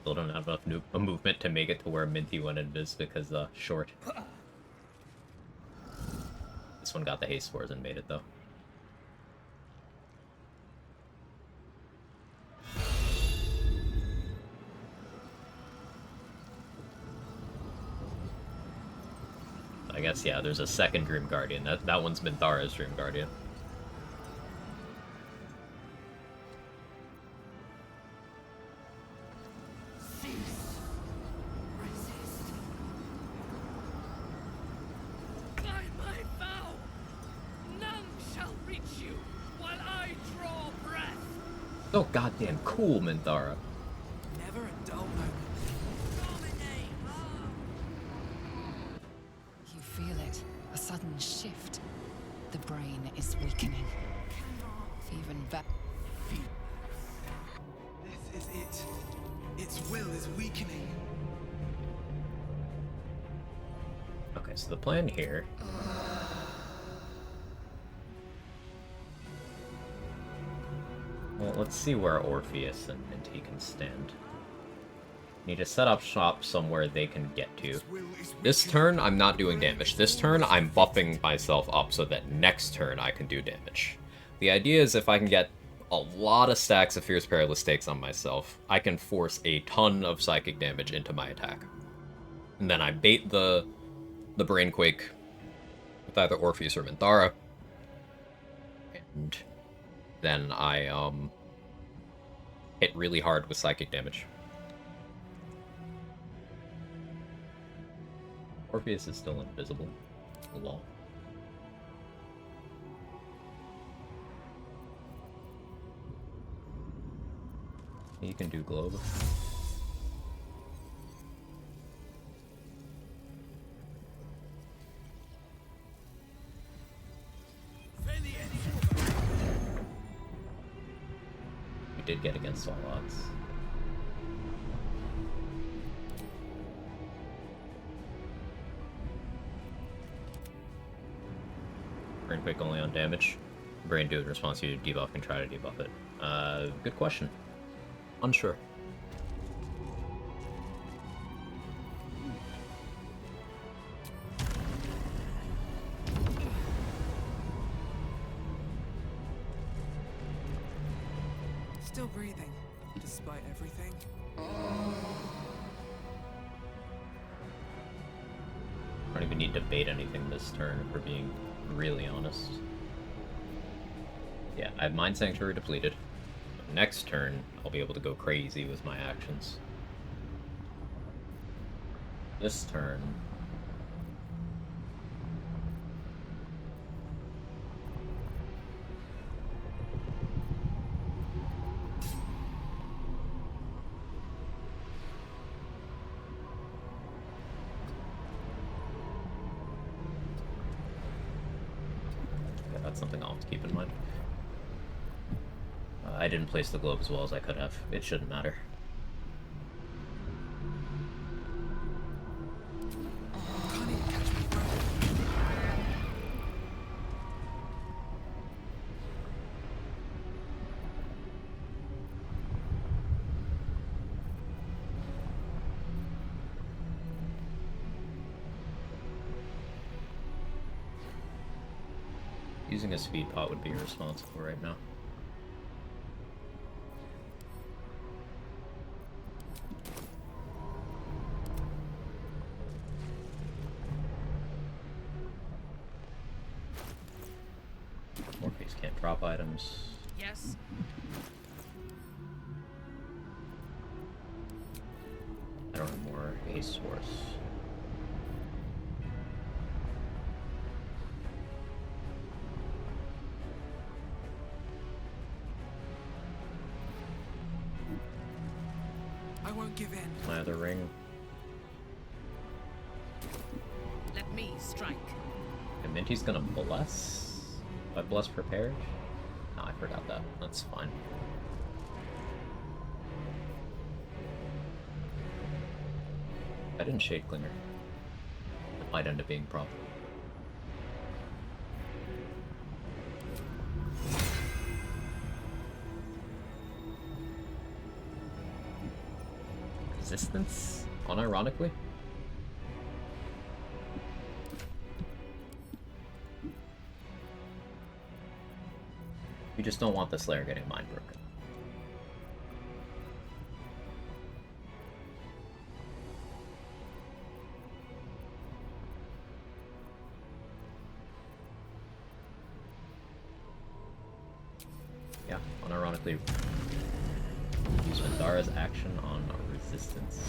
Still don't have enough movement to make it to where Minty went invis because short. This one got the haste force and made it though. I guess, yeah, there's a second Dream Guardian. That one's Minthara's Dream Guardian. By my vow, none shall reach you while I draw breath. So goddamn cool, Minthara. Never a dull moment. You feel it, a sudden shift. The brain is weakening. Even back. This is it. Its will is weakening. Okay, so the plan here... Well, let's see where Orpheus and Minty can stand. Need to set up shop somewhere they can get to. This turn, I'm not doing damage. This turn, I'm buffing myself up so that next turn I can do damage. The idea is if I can get a lot of stacks of Fierce Perilous Stakes on myself, I can force a ton of psychic damage into my attack. And then I bait the Brainquake with either Orpheus or Minthara. And then I hit really hard with psychic damage. Orpheus is still invisible. Lol. You can do globe. We did get against all odds. Brainquake only on damage. Brain do in response to you to debuff and try to debuff it. Good question. Unsure. Still breathing, despite everything. I don't even need to bait anything this turn, if we're being really honest. Yeah, I have Mind Sanctuary depleted. Next turn, I'll be able to go crazy with my actions. This turn... yeah, that's something I'll have to keep in mind. I didn't place the globe as well as I could have. It shouldn't matter. Using a speed pot would be irresponsible right now. Morpheus can't drop items. Yes. I don't have more haste source. I won't give in. My other ring. Let me strike. And Minty's gonna bless? I bless prepared? No, I forgot that. That's fine. I didn't Shade Clinger. It might end up being profitable. Resistance? Unironically? You just don't want the Slayer getting mind broken. Yeah, unironically, use Minthara's action on resistance.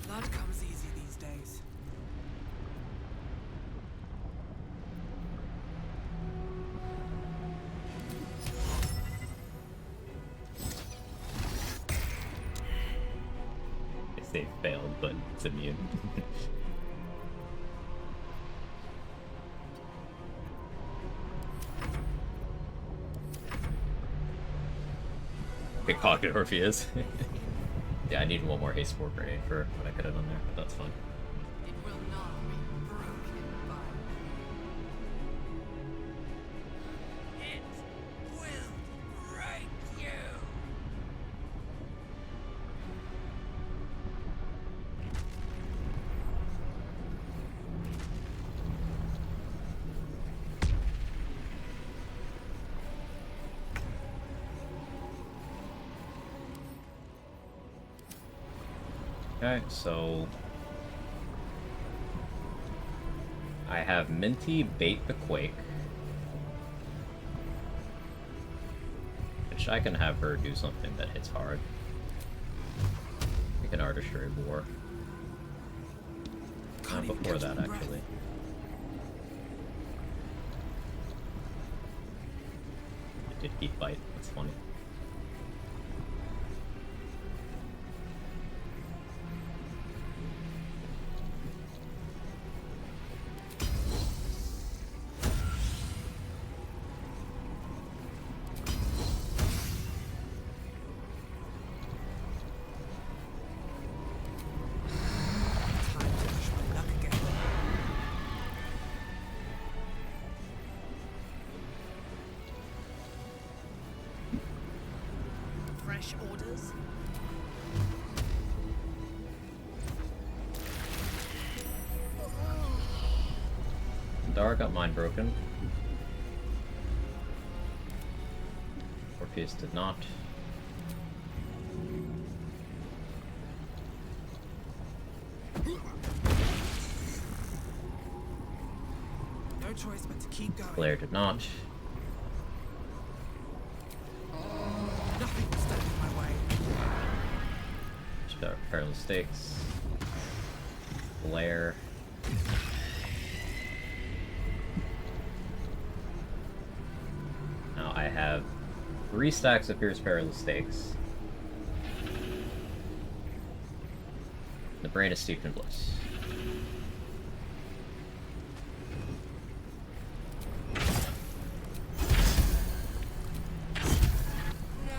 Blood comes easy these days. I say failed, but it's immune. Pickpocket Orpheus. Yeah, I need one more haste 4 grenade for what I could have done there, but that's fine. It will not be broken by it will break you. Okay, so I have Minty bait the Quake, which I can have her do something that hits hard. We can Artistry War. Before that, actually. It did keep bite. That's funny. Fresh orders? Dara got mine broken. Orpheus did not. No choice but to keep going. Blair did not. Nothing will stand in my way. Just got Perilous Stakes. Blair. Now I have 3 stacks of Fierce Perilous Stakes. The brain is steeped in bliss. No.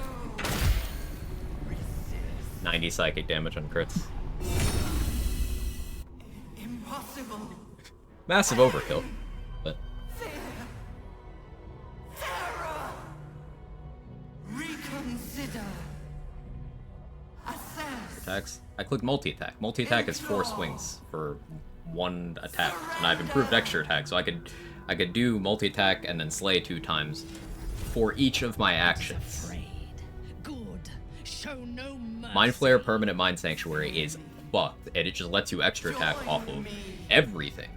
90 psychic damage on crits. Impossible. Massive overkill, but Reconsider. Assess. attacks. I clicked multi-attack. Multi-attack is 4 swings for 1 attack, and I've improved extra attack, so I could do multi-attack and then slay 2 times for each of my actions. Good. Show no mercy. Mind Flare, Permanent Mind Sanctuary is fucked, and it just lets you extra attack off of everything.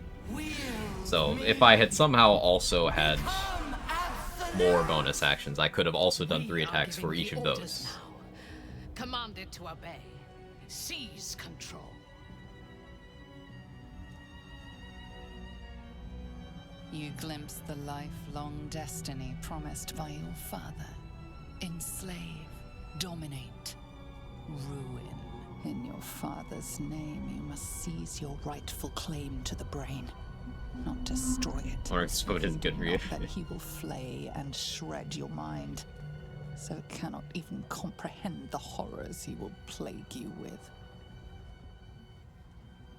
So if I had somehow also had more bonus actions, I could have also done 3 attacks for each of those. Commanded to obey. Seize control. You glimpse the lifelong destiny promised by your father. Enslave, dominate, ruin. In your father's name, you must seize your rightful claim to the brain, not destroy it. Or so it isn't good for you. That he will flay and shred your mind, so it cannot even comprehend the horrors he will plague you with.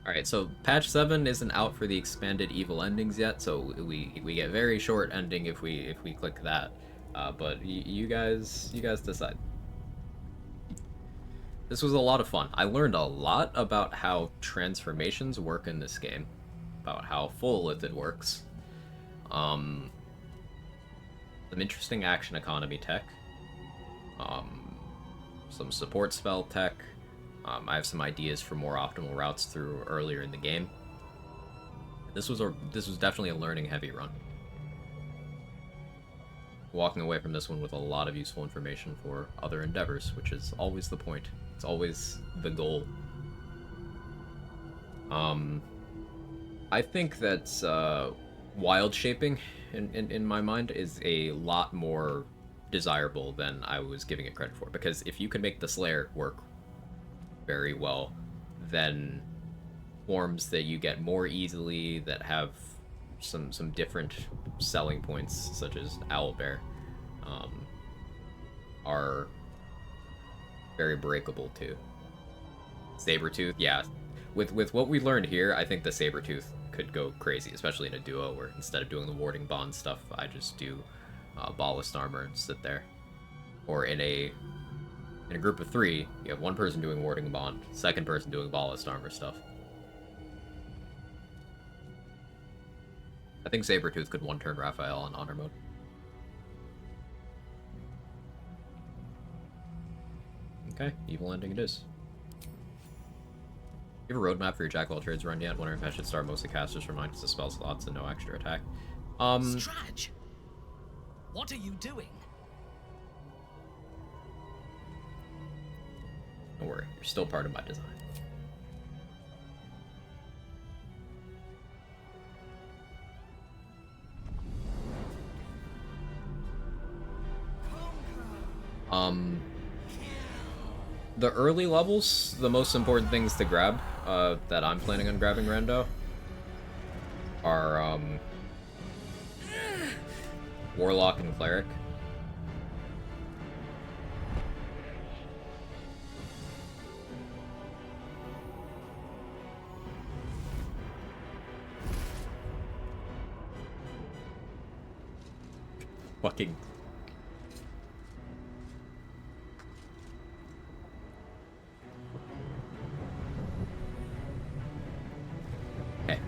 Alright, so patch 7 isn't out for the expanded evil endings yet, so we get very short ending if we click that. But you guys decide. This was a lot of fun. I learned a lot about how transformations work in this game, about how full lifted works. Some interesting action economy tech. Some support spell tech. I have some ideas for more optimal routes through earlier in the game. This was definitely a learning heavy run. Walking away from this one with a lot of useful information for other endeavors, which is always the point. It's always the goal. I think that wild shaping, in my mind, is a lot more desirable than I was giving it credit for. Because if you can make the Slayer work very well, then forms that you get more easily, that have some different selling points, such as Owlbear, are very breakable too. Sabretooth, yeah. With what we learned here, I think the Sabretooth could go crazy, especially in a duo where instead of doing the warding bond stuff, I just do ballast armor and sit there. Or in a group of 3, you have one person doing warding bond, second person doing ballast armor stuff. I think Sabretooth could one-turn Raphael in honor mode. Okay, evil ending it is. You have a roadmap for your Jack of all trades run yet? Wondering if I should start mostly casters for mine because the spell slots and no extra attack. Straj! What are you doing? Don't worry, you're still part of my design. The early levels, the most important things to grab, that I'm planning on grabbing rando, are, Warlock and Cleric. Fucking... Okay.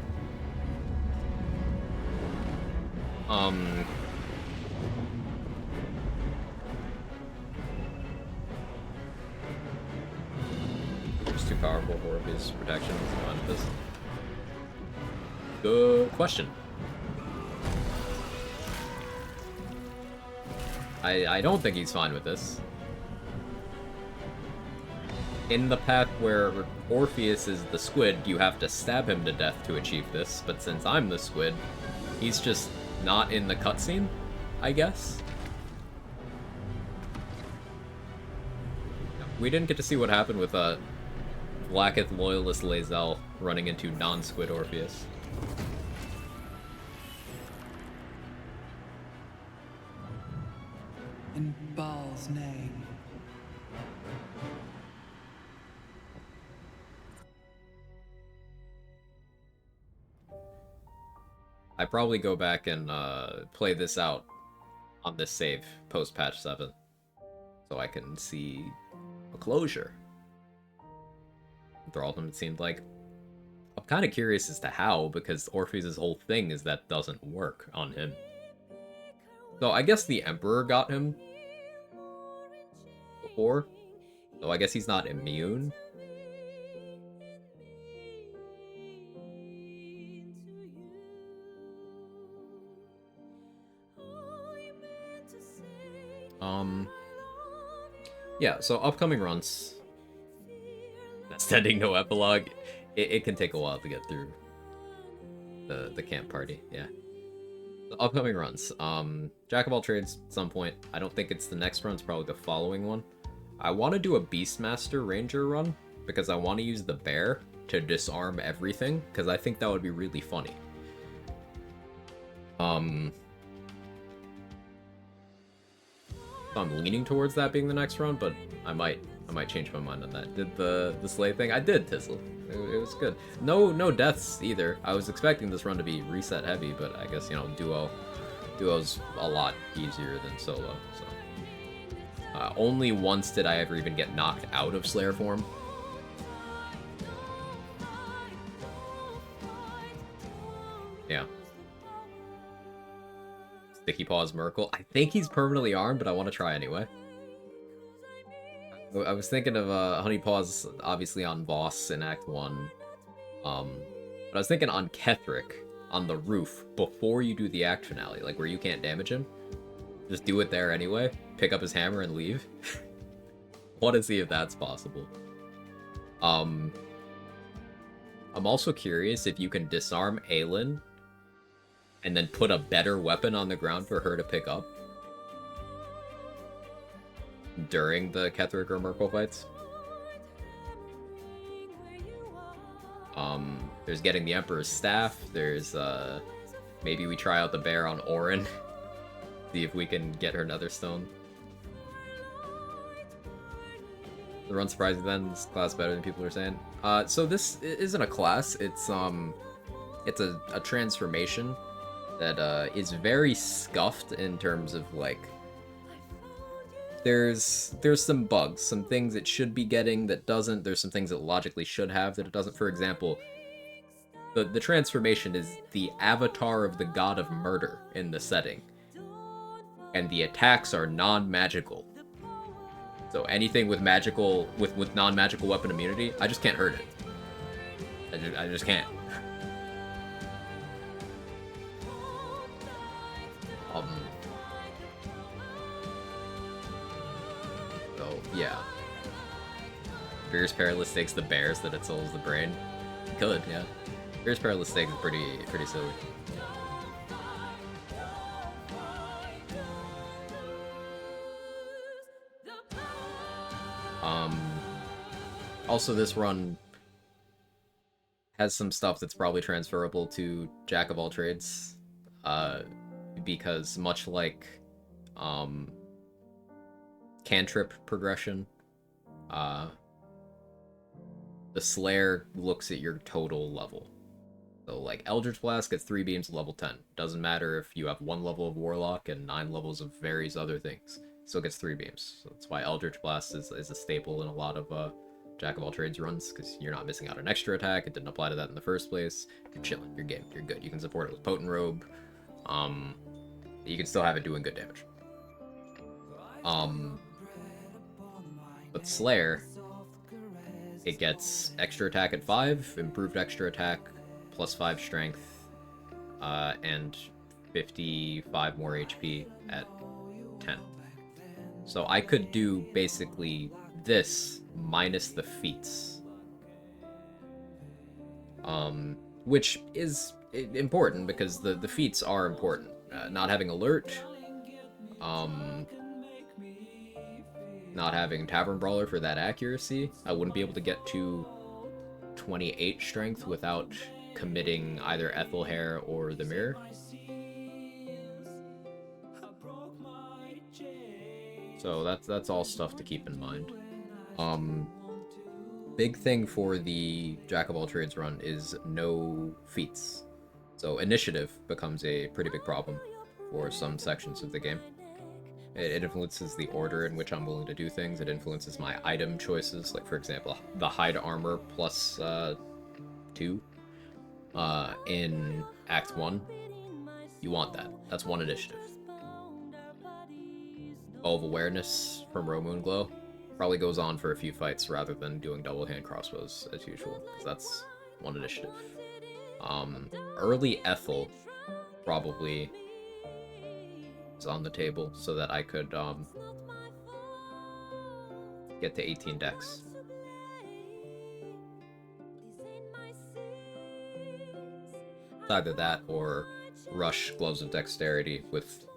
Just too powerful for his protection. What's on this? Good question. I don't think he's fine with this. In the path where Orpheus is the squid, you have to stab him to death to achieve this, but since I'm the squid, he's just not in the cutscene, I guess? We didn't get to see what happened with Blacketh Loyalist Lae'zel running into non-squid Orpheus. In Baal's name. I probably go back and play this out on this save post patch 7, so I can see a closure. Thraldom, it seemed like. I'm kind of curious as to how, because Orpheus' whole thing is that doesn't work on him. So I guess the Emperor got him before, so I guess he's not immune. Yeah, so upcoming runs. Sending no epilogue. It can take a while to get through the camp party, yeah. The upcoming runs. Jack of all trades at some point. I don't think it's the next run, it's probably the following one. I want to do a Beastmaster Ranger run, because I want to use the bear to disarm everything, because I think that would be really funny. So I'm leaning towards that being the next run, but I might change my mind on that. Did the Slay thing? I did, Tizzle. It was good. No deaths either. I was expecting this run to be reset heavy, but I guess, you know, duo's a lot easier than solo. So only once did I ever even get knocked out of Slayer form. Yeah. Sticky Paws Merkle. I think he's permanently armed, but I want to try anyway. I was thinking of Honey Paws, obviously on boss in Act 1. But I was thinking on Ketheric, on the roof, before you do the act finale, like where you can't damage him. Just do it there anyway, pick up his hammer and leave. Want to see if that's possible. I'm also curious if you can disarm Aelin and then put a better weapon on the ground for her to pick up during the Ketheric or Merkle fights. There's getting the Emperor's Staff. There's, maybe we try out the bear on Orin. See if we can get her Netherstone. The run surprising then, this class better than people are saying. So this isn't a class, it's a transformation that is very scuffed in terms of like there's some bugs, some things it should be getting that doesn't, there's some things it logically should have that it doesn't. For example, the transformation is the avatar of the god of murder in the setting, and the attacks are non-magical. So anything with magical with non-magical weapon immunity, I just can't hurt it. I just can't. So yeah. Fierce Perilous takes the bears that it souls the brain. Could, yeah. Fierce Perilous takes is pretty silly. Also, this run has some stuff that's probably transferable to Jack of all trades, because much like cantrip progression, the Slayer looks at your total level. So, like, Eldritch Blast gets 3 beams at level 10. Doesn't matter if you have 1 level of Warlock and 9 levels of various other things. Still gets 3 beams. So that's why Eldritch Blast is a staple in a lot of Jack of all trades runs, because you're not missing out on extra attack. It didn't apply to that in the first place. You're chilling. You're game. You're good. You can support it with Potent Robe. You can still have it doing good damage. But Slayer, it gets extra attack at 5, improved extra attack, plus 5 strength, and 55 more HP at 10. So I could do basically this minus the feats. Which is important because the feats are important. Not having alert, not having Tavern Brawler for that accuracy. I wouldn't be able to get to 28 strength without committing either Ethelhair or the Mirror. So that's all stuff to keep in mind. Big thing for the Jack of all trades run is no feats. So initiative becomes a pretty big problem for some sections of the game. It influences the order in which I'm willing to do things. It influences my item choices. Like, for example, the hide armor plus 2 in Act 1. You want that. That's 1 initiative. Ball of Awareness from Romoon Glow probably goes on for a few fights rather than doing double hand crossbows as usual, because that's 1 initiative. Early Ethel probably is on the table so that I could get to 18 decks. Either that or rush Gloves of Dexterity with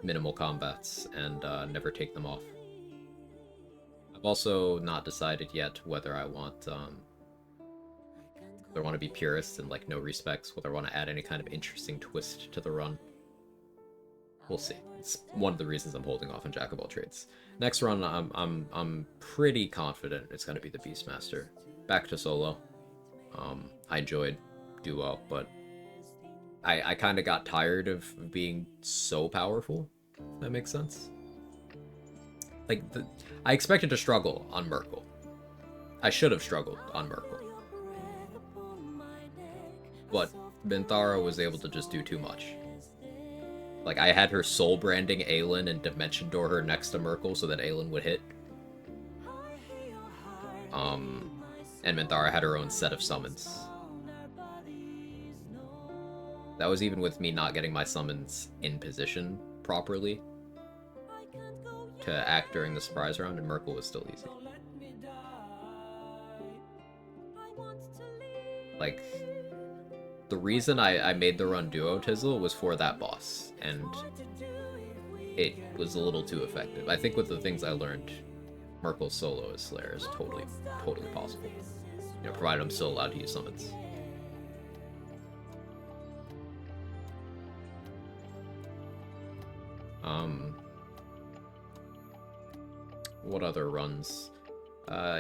minimal combats and never take them off. I've also not decided yet whether I want whether I want to be purist and like no respects, whether I want to add any kind of interesting twist to the run. We'll see. It's one of the reasons I'm holding off on Jack of all trades. Next run, I'm pretty confident it's going to be the Beastmaster. Back to solo. I enjoyed duo, but I kind of got tired of being so powerful. If that makes sense. Like, I expected to struggle on Merkel. I should have struggled on Merkel. But Minthara was able to just do too much. Like, I had her soul branding Aelin and Dimension Door her next to Merkel so that Aelin would hit. And Minthara had her own set of summons. That was even with me not getting my summons in position properly to act during the surprise round, and Merkel was still easy. Like, the reason I made the run duo Tizzle was for that boss, and it was a little too effective. I think with the things I learned, Merkel's solo as Slayer is totally possible. You know, provided I'm still allowed to use summons. What other runs?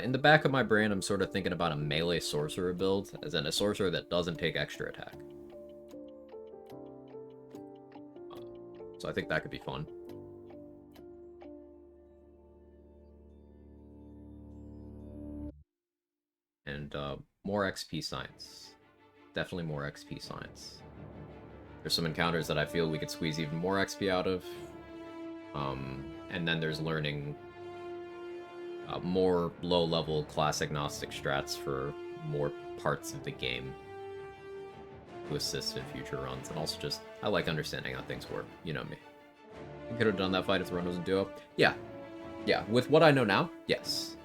In the back of my brain, I'm sort of thinking about a melee sorcerer build, as in a sorcerer that doesn't take extra attack. So I think that could be fun. And more XP science. Definitely more XP science. There's some encounters that I feel we could squeeze even more XP out of. And then there's learning more low-level class agnostic strats for more parts of the game to assist in future runs, and also just, I like understanding how things work. You know me. You could have done that fight if the run wasn't duo. Yeah. Yeah, with what I know now, yes.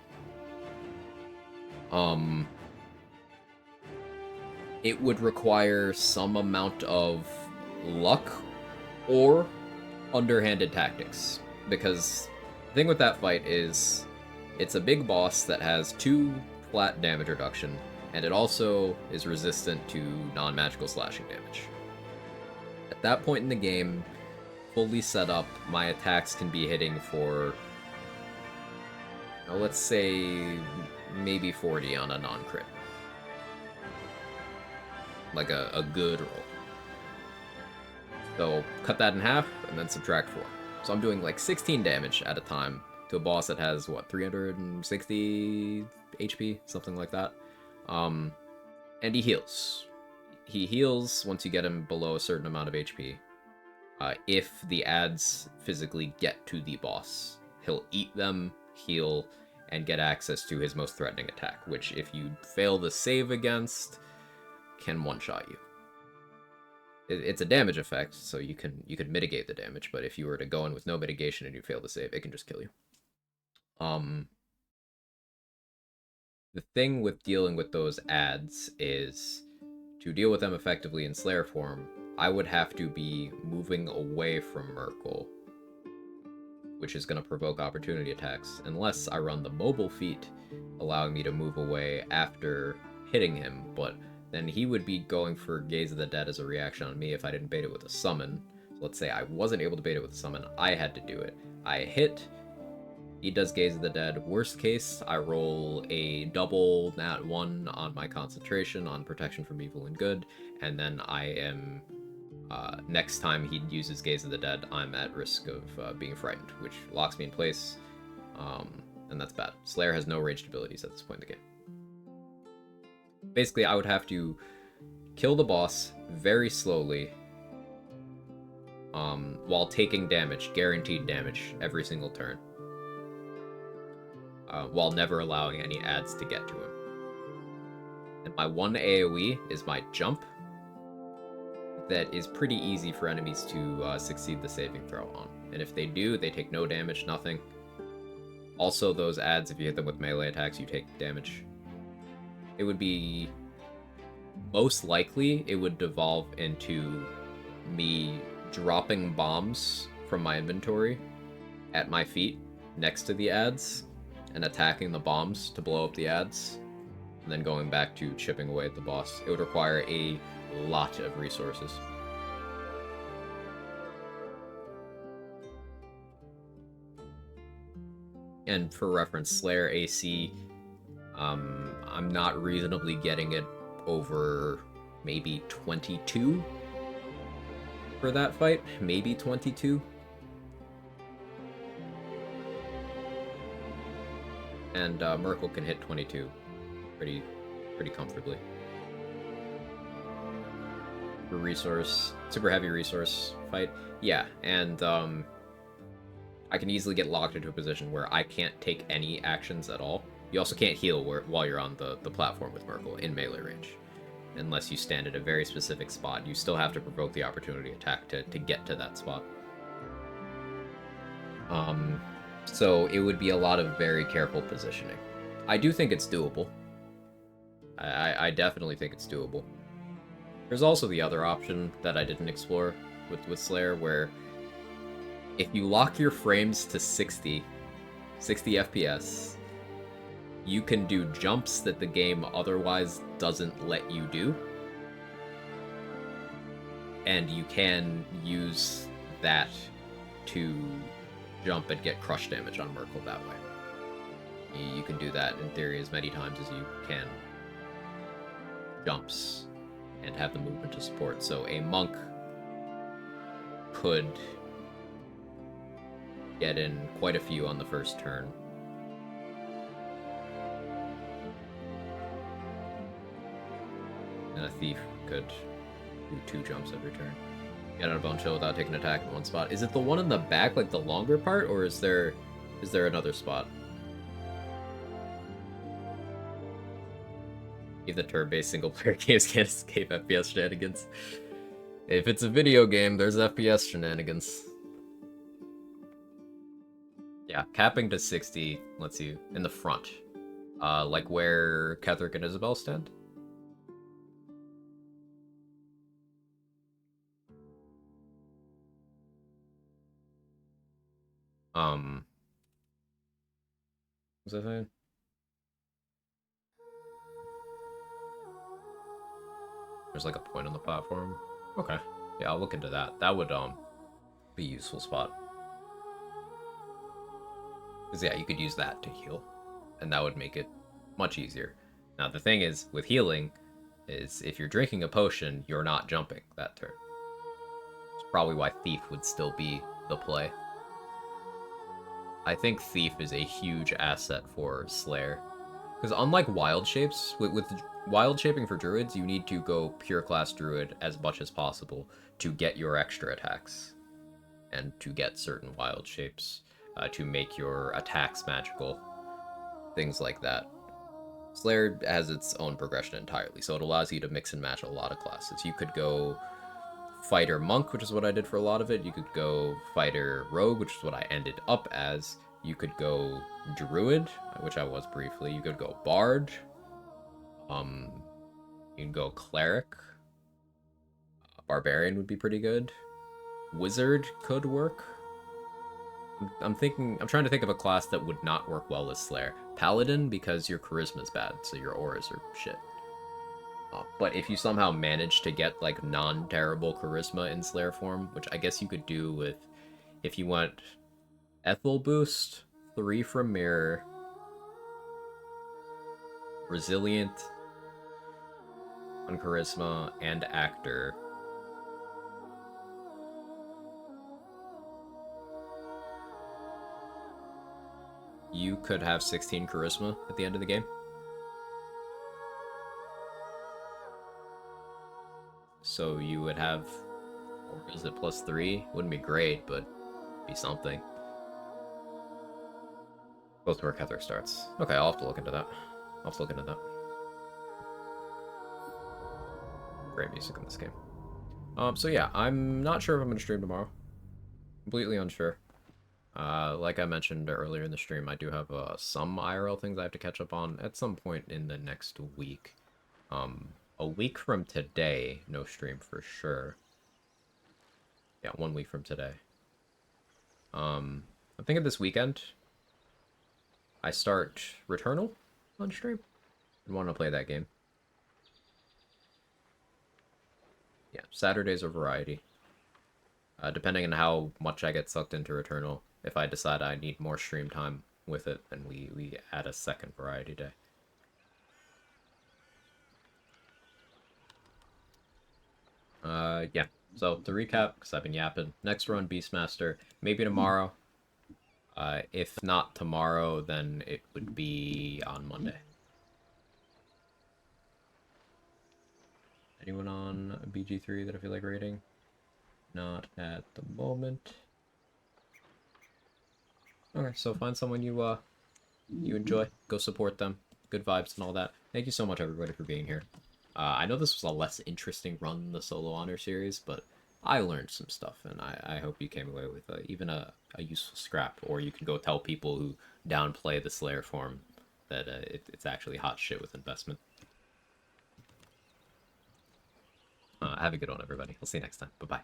It would require some amount of luck or underhanded tactics, because the thing with that fight is it's a big boss that has 2 flat damage reduction, and it also is resistant to non-magical slashing damage. At that point in the game, fully set up, my attacks can be hitting for, let's say, maybe 40 on a non-crit. Like a good roll. So cut that in half and then subtract 4. So I'm doing like 16 damage at a time to a boss that has, what, 360 HP? Something like that. And he heals. He heals once you get him below a certain amount of HP. If the adds physically get to the boss, he'll eat them, heal, and get access to his most threatening attack, which if you fail the save against, can one-shot you. It's a damage effect, so you could mitigate the damage, but if you were to go in with no mitigation and you fail the save, it can just kill you. The thing with dealing with those adds is, to deal with them effectively in Slayer form, I would have to be moving away from Myrkul, which is going to provoke opportunity attacks, unless I run the mobile feat, allowing me to move away after hitting him, but then he would be going for Gaze of the Dead as a reaction on me if I didn't bait it with a summon. So let's say I wasn't able to bait it with a summon, I had to do it. I hit, he does Gaze of the Dead. Worst case, I roll a double nat 1 on my concentration on protection from evil and good, and then I am, next time he uses Gaze of the Dead, I'm at risk of being frightened, which locks me in place, and that's bad. Slayer has no ranged abilities at this point in the game. Basically, I would have to kill the boss very slowly, while taking damage, guaranteed damage, every single turn, while never allowing any adds to get to him. And my one AoE is my jump, that is pretty easy for enemies to succeed the saving throw on. And if they do, they take no damage, nothing. Also, those adds, if you hit them with melee attacks, you take damage. It would be, most likely, it would devolve into me dropping bombs from my inventory at my feet next to the adds and attacking the bombs to blow up the adds, and then going back to chipping away at the boss. It would require a lot of resources. And for reference, Slayer AC, I'm not reasonably getting it over maybe 22 for that fight, maybe 22. And Myrkul can hit 22 pretty comfortably. For resource, super heavy resource fight, yeah, and I can easily get locked into a position where I can't take any actions at all. You also can't heal while you're on the platform with Myrkul in melee range, unless you stand at a very specific spot. You still have to provoke the opportunity attack to get to that spot. So it would be a lot of very careful positioning. I do think it's doable. I definitely think it's doable. There's also the other option that I didn't explore with Slayer, where if you lock your frames to 60 FPS, you can do jumps that the game otherwise doesn't let you do. And you can use that to jump and get crush damage on Myrkul that way. You can do that in theory as many times as you can jumps and have the movement to support. So a monk could get in quite a few on the first turn. And a thief could do 2 jumps every turn. Get out of Bone Chill without taking an attack in one spot. Is it the one in the back, like the longer part, or is there another spot? Even turn-based single-player games can't escape FPS shenanigans. If it's a video game, there's FPS shenanigans. Yeah, capping to 60 lets you in the front. Like where Ketherick and Isabel stand. What's that saying? There's like a point on the platform. Okay. Yeah, I'll look into that. That would be a useful spot. Because yeah, you could use that to heal. And that would make it much easier. Now the thing is, with healing, is if you're drinking a potion, you're not jumping that turn. It's probably why Thief would still be the play. I think Thief is a huge asset for Slayer. Because unlike Wild Shapes, with Wild Shaping for Druids, you need to go pure class Druid as much as possible to get your extra attacks. And to get certain Wild Shapes. To make your attacks magical. Things like that. Slayer has its own progression entirely, so it allows you to mix and match a lot of classes. You could go Fighter Monk, which is what I did for a lot of it. You could go Fighter Rogue, which is what I ended up as. You could go Druid, which I was briefly. You could go Bard. You can go Cleric. Barbarian would be pretty good. Wizard could work. I'm trying to think of a class that would not work well as Slayer. Paladin, because your charisma's bad, so your auras are shit. But if you somehow manage to get like non-terrible charisma in Slayer form, which I guess you could do with, if you want Ethel boost, 3 from Mirror, Resilient on charisma, and Actor. You could have 16 charisma at the end of the game. So you would have, or is it +3? Wouldn't be great, but be something. Close to where Ketherick starts. Okay, I'll have to look into that. Great music in this game. So yeah, I'm not sure if I'm gonna stream tomorrow. Completely unsure. Like I mentioned earlier in the stream, I do have some IRL things I have to catch up on at some point in the next week. A week from today, no stream for sure. Yeah, 1 week from today. I'm thinking this weekend, I start Returnal on stream. I want to play that game. Yeah, Saturdays are variety. Depending on how much I get sucked into Returnal. If I decide I need more stream time with it, then we add a second variety day. Yeah. So, to recap, because I've been yapping, next run, Beastmaster. Maybe tomorrow. If not tomorrow, then it would be on Monday. Anyone on BG3 that I feel like rating? Not at the moment. Okay, so find someone you enjoy. Go support them. Good vibes and all that. Thank you so much, everybody, for being here. I know this was a less interesting run than the Solo Honor series, but I learned some stuff, and I hope you came away with even a useful scrap, or you can go tell people who downplay the Slayer form that it's actually hot shit with investment. Have a good one, everybody. We'll see you next time. Bye-bye.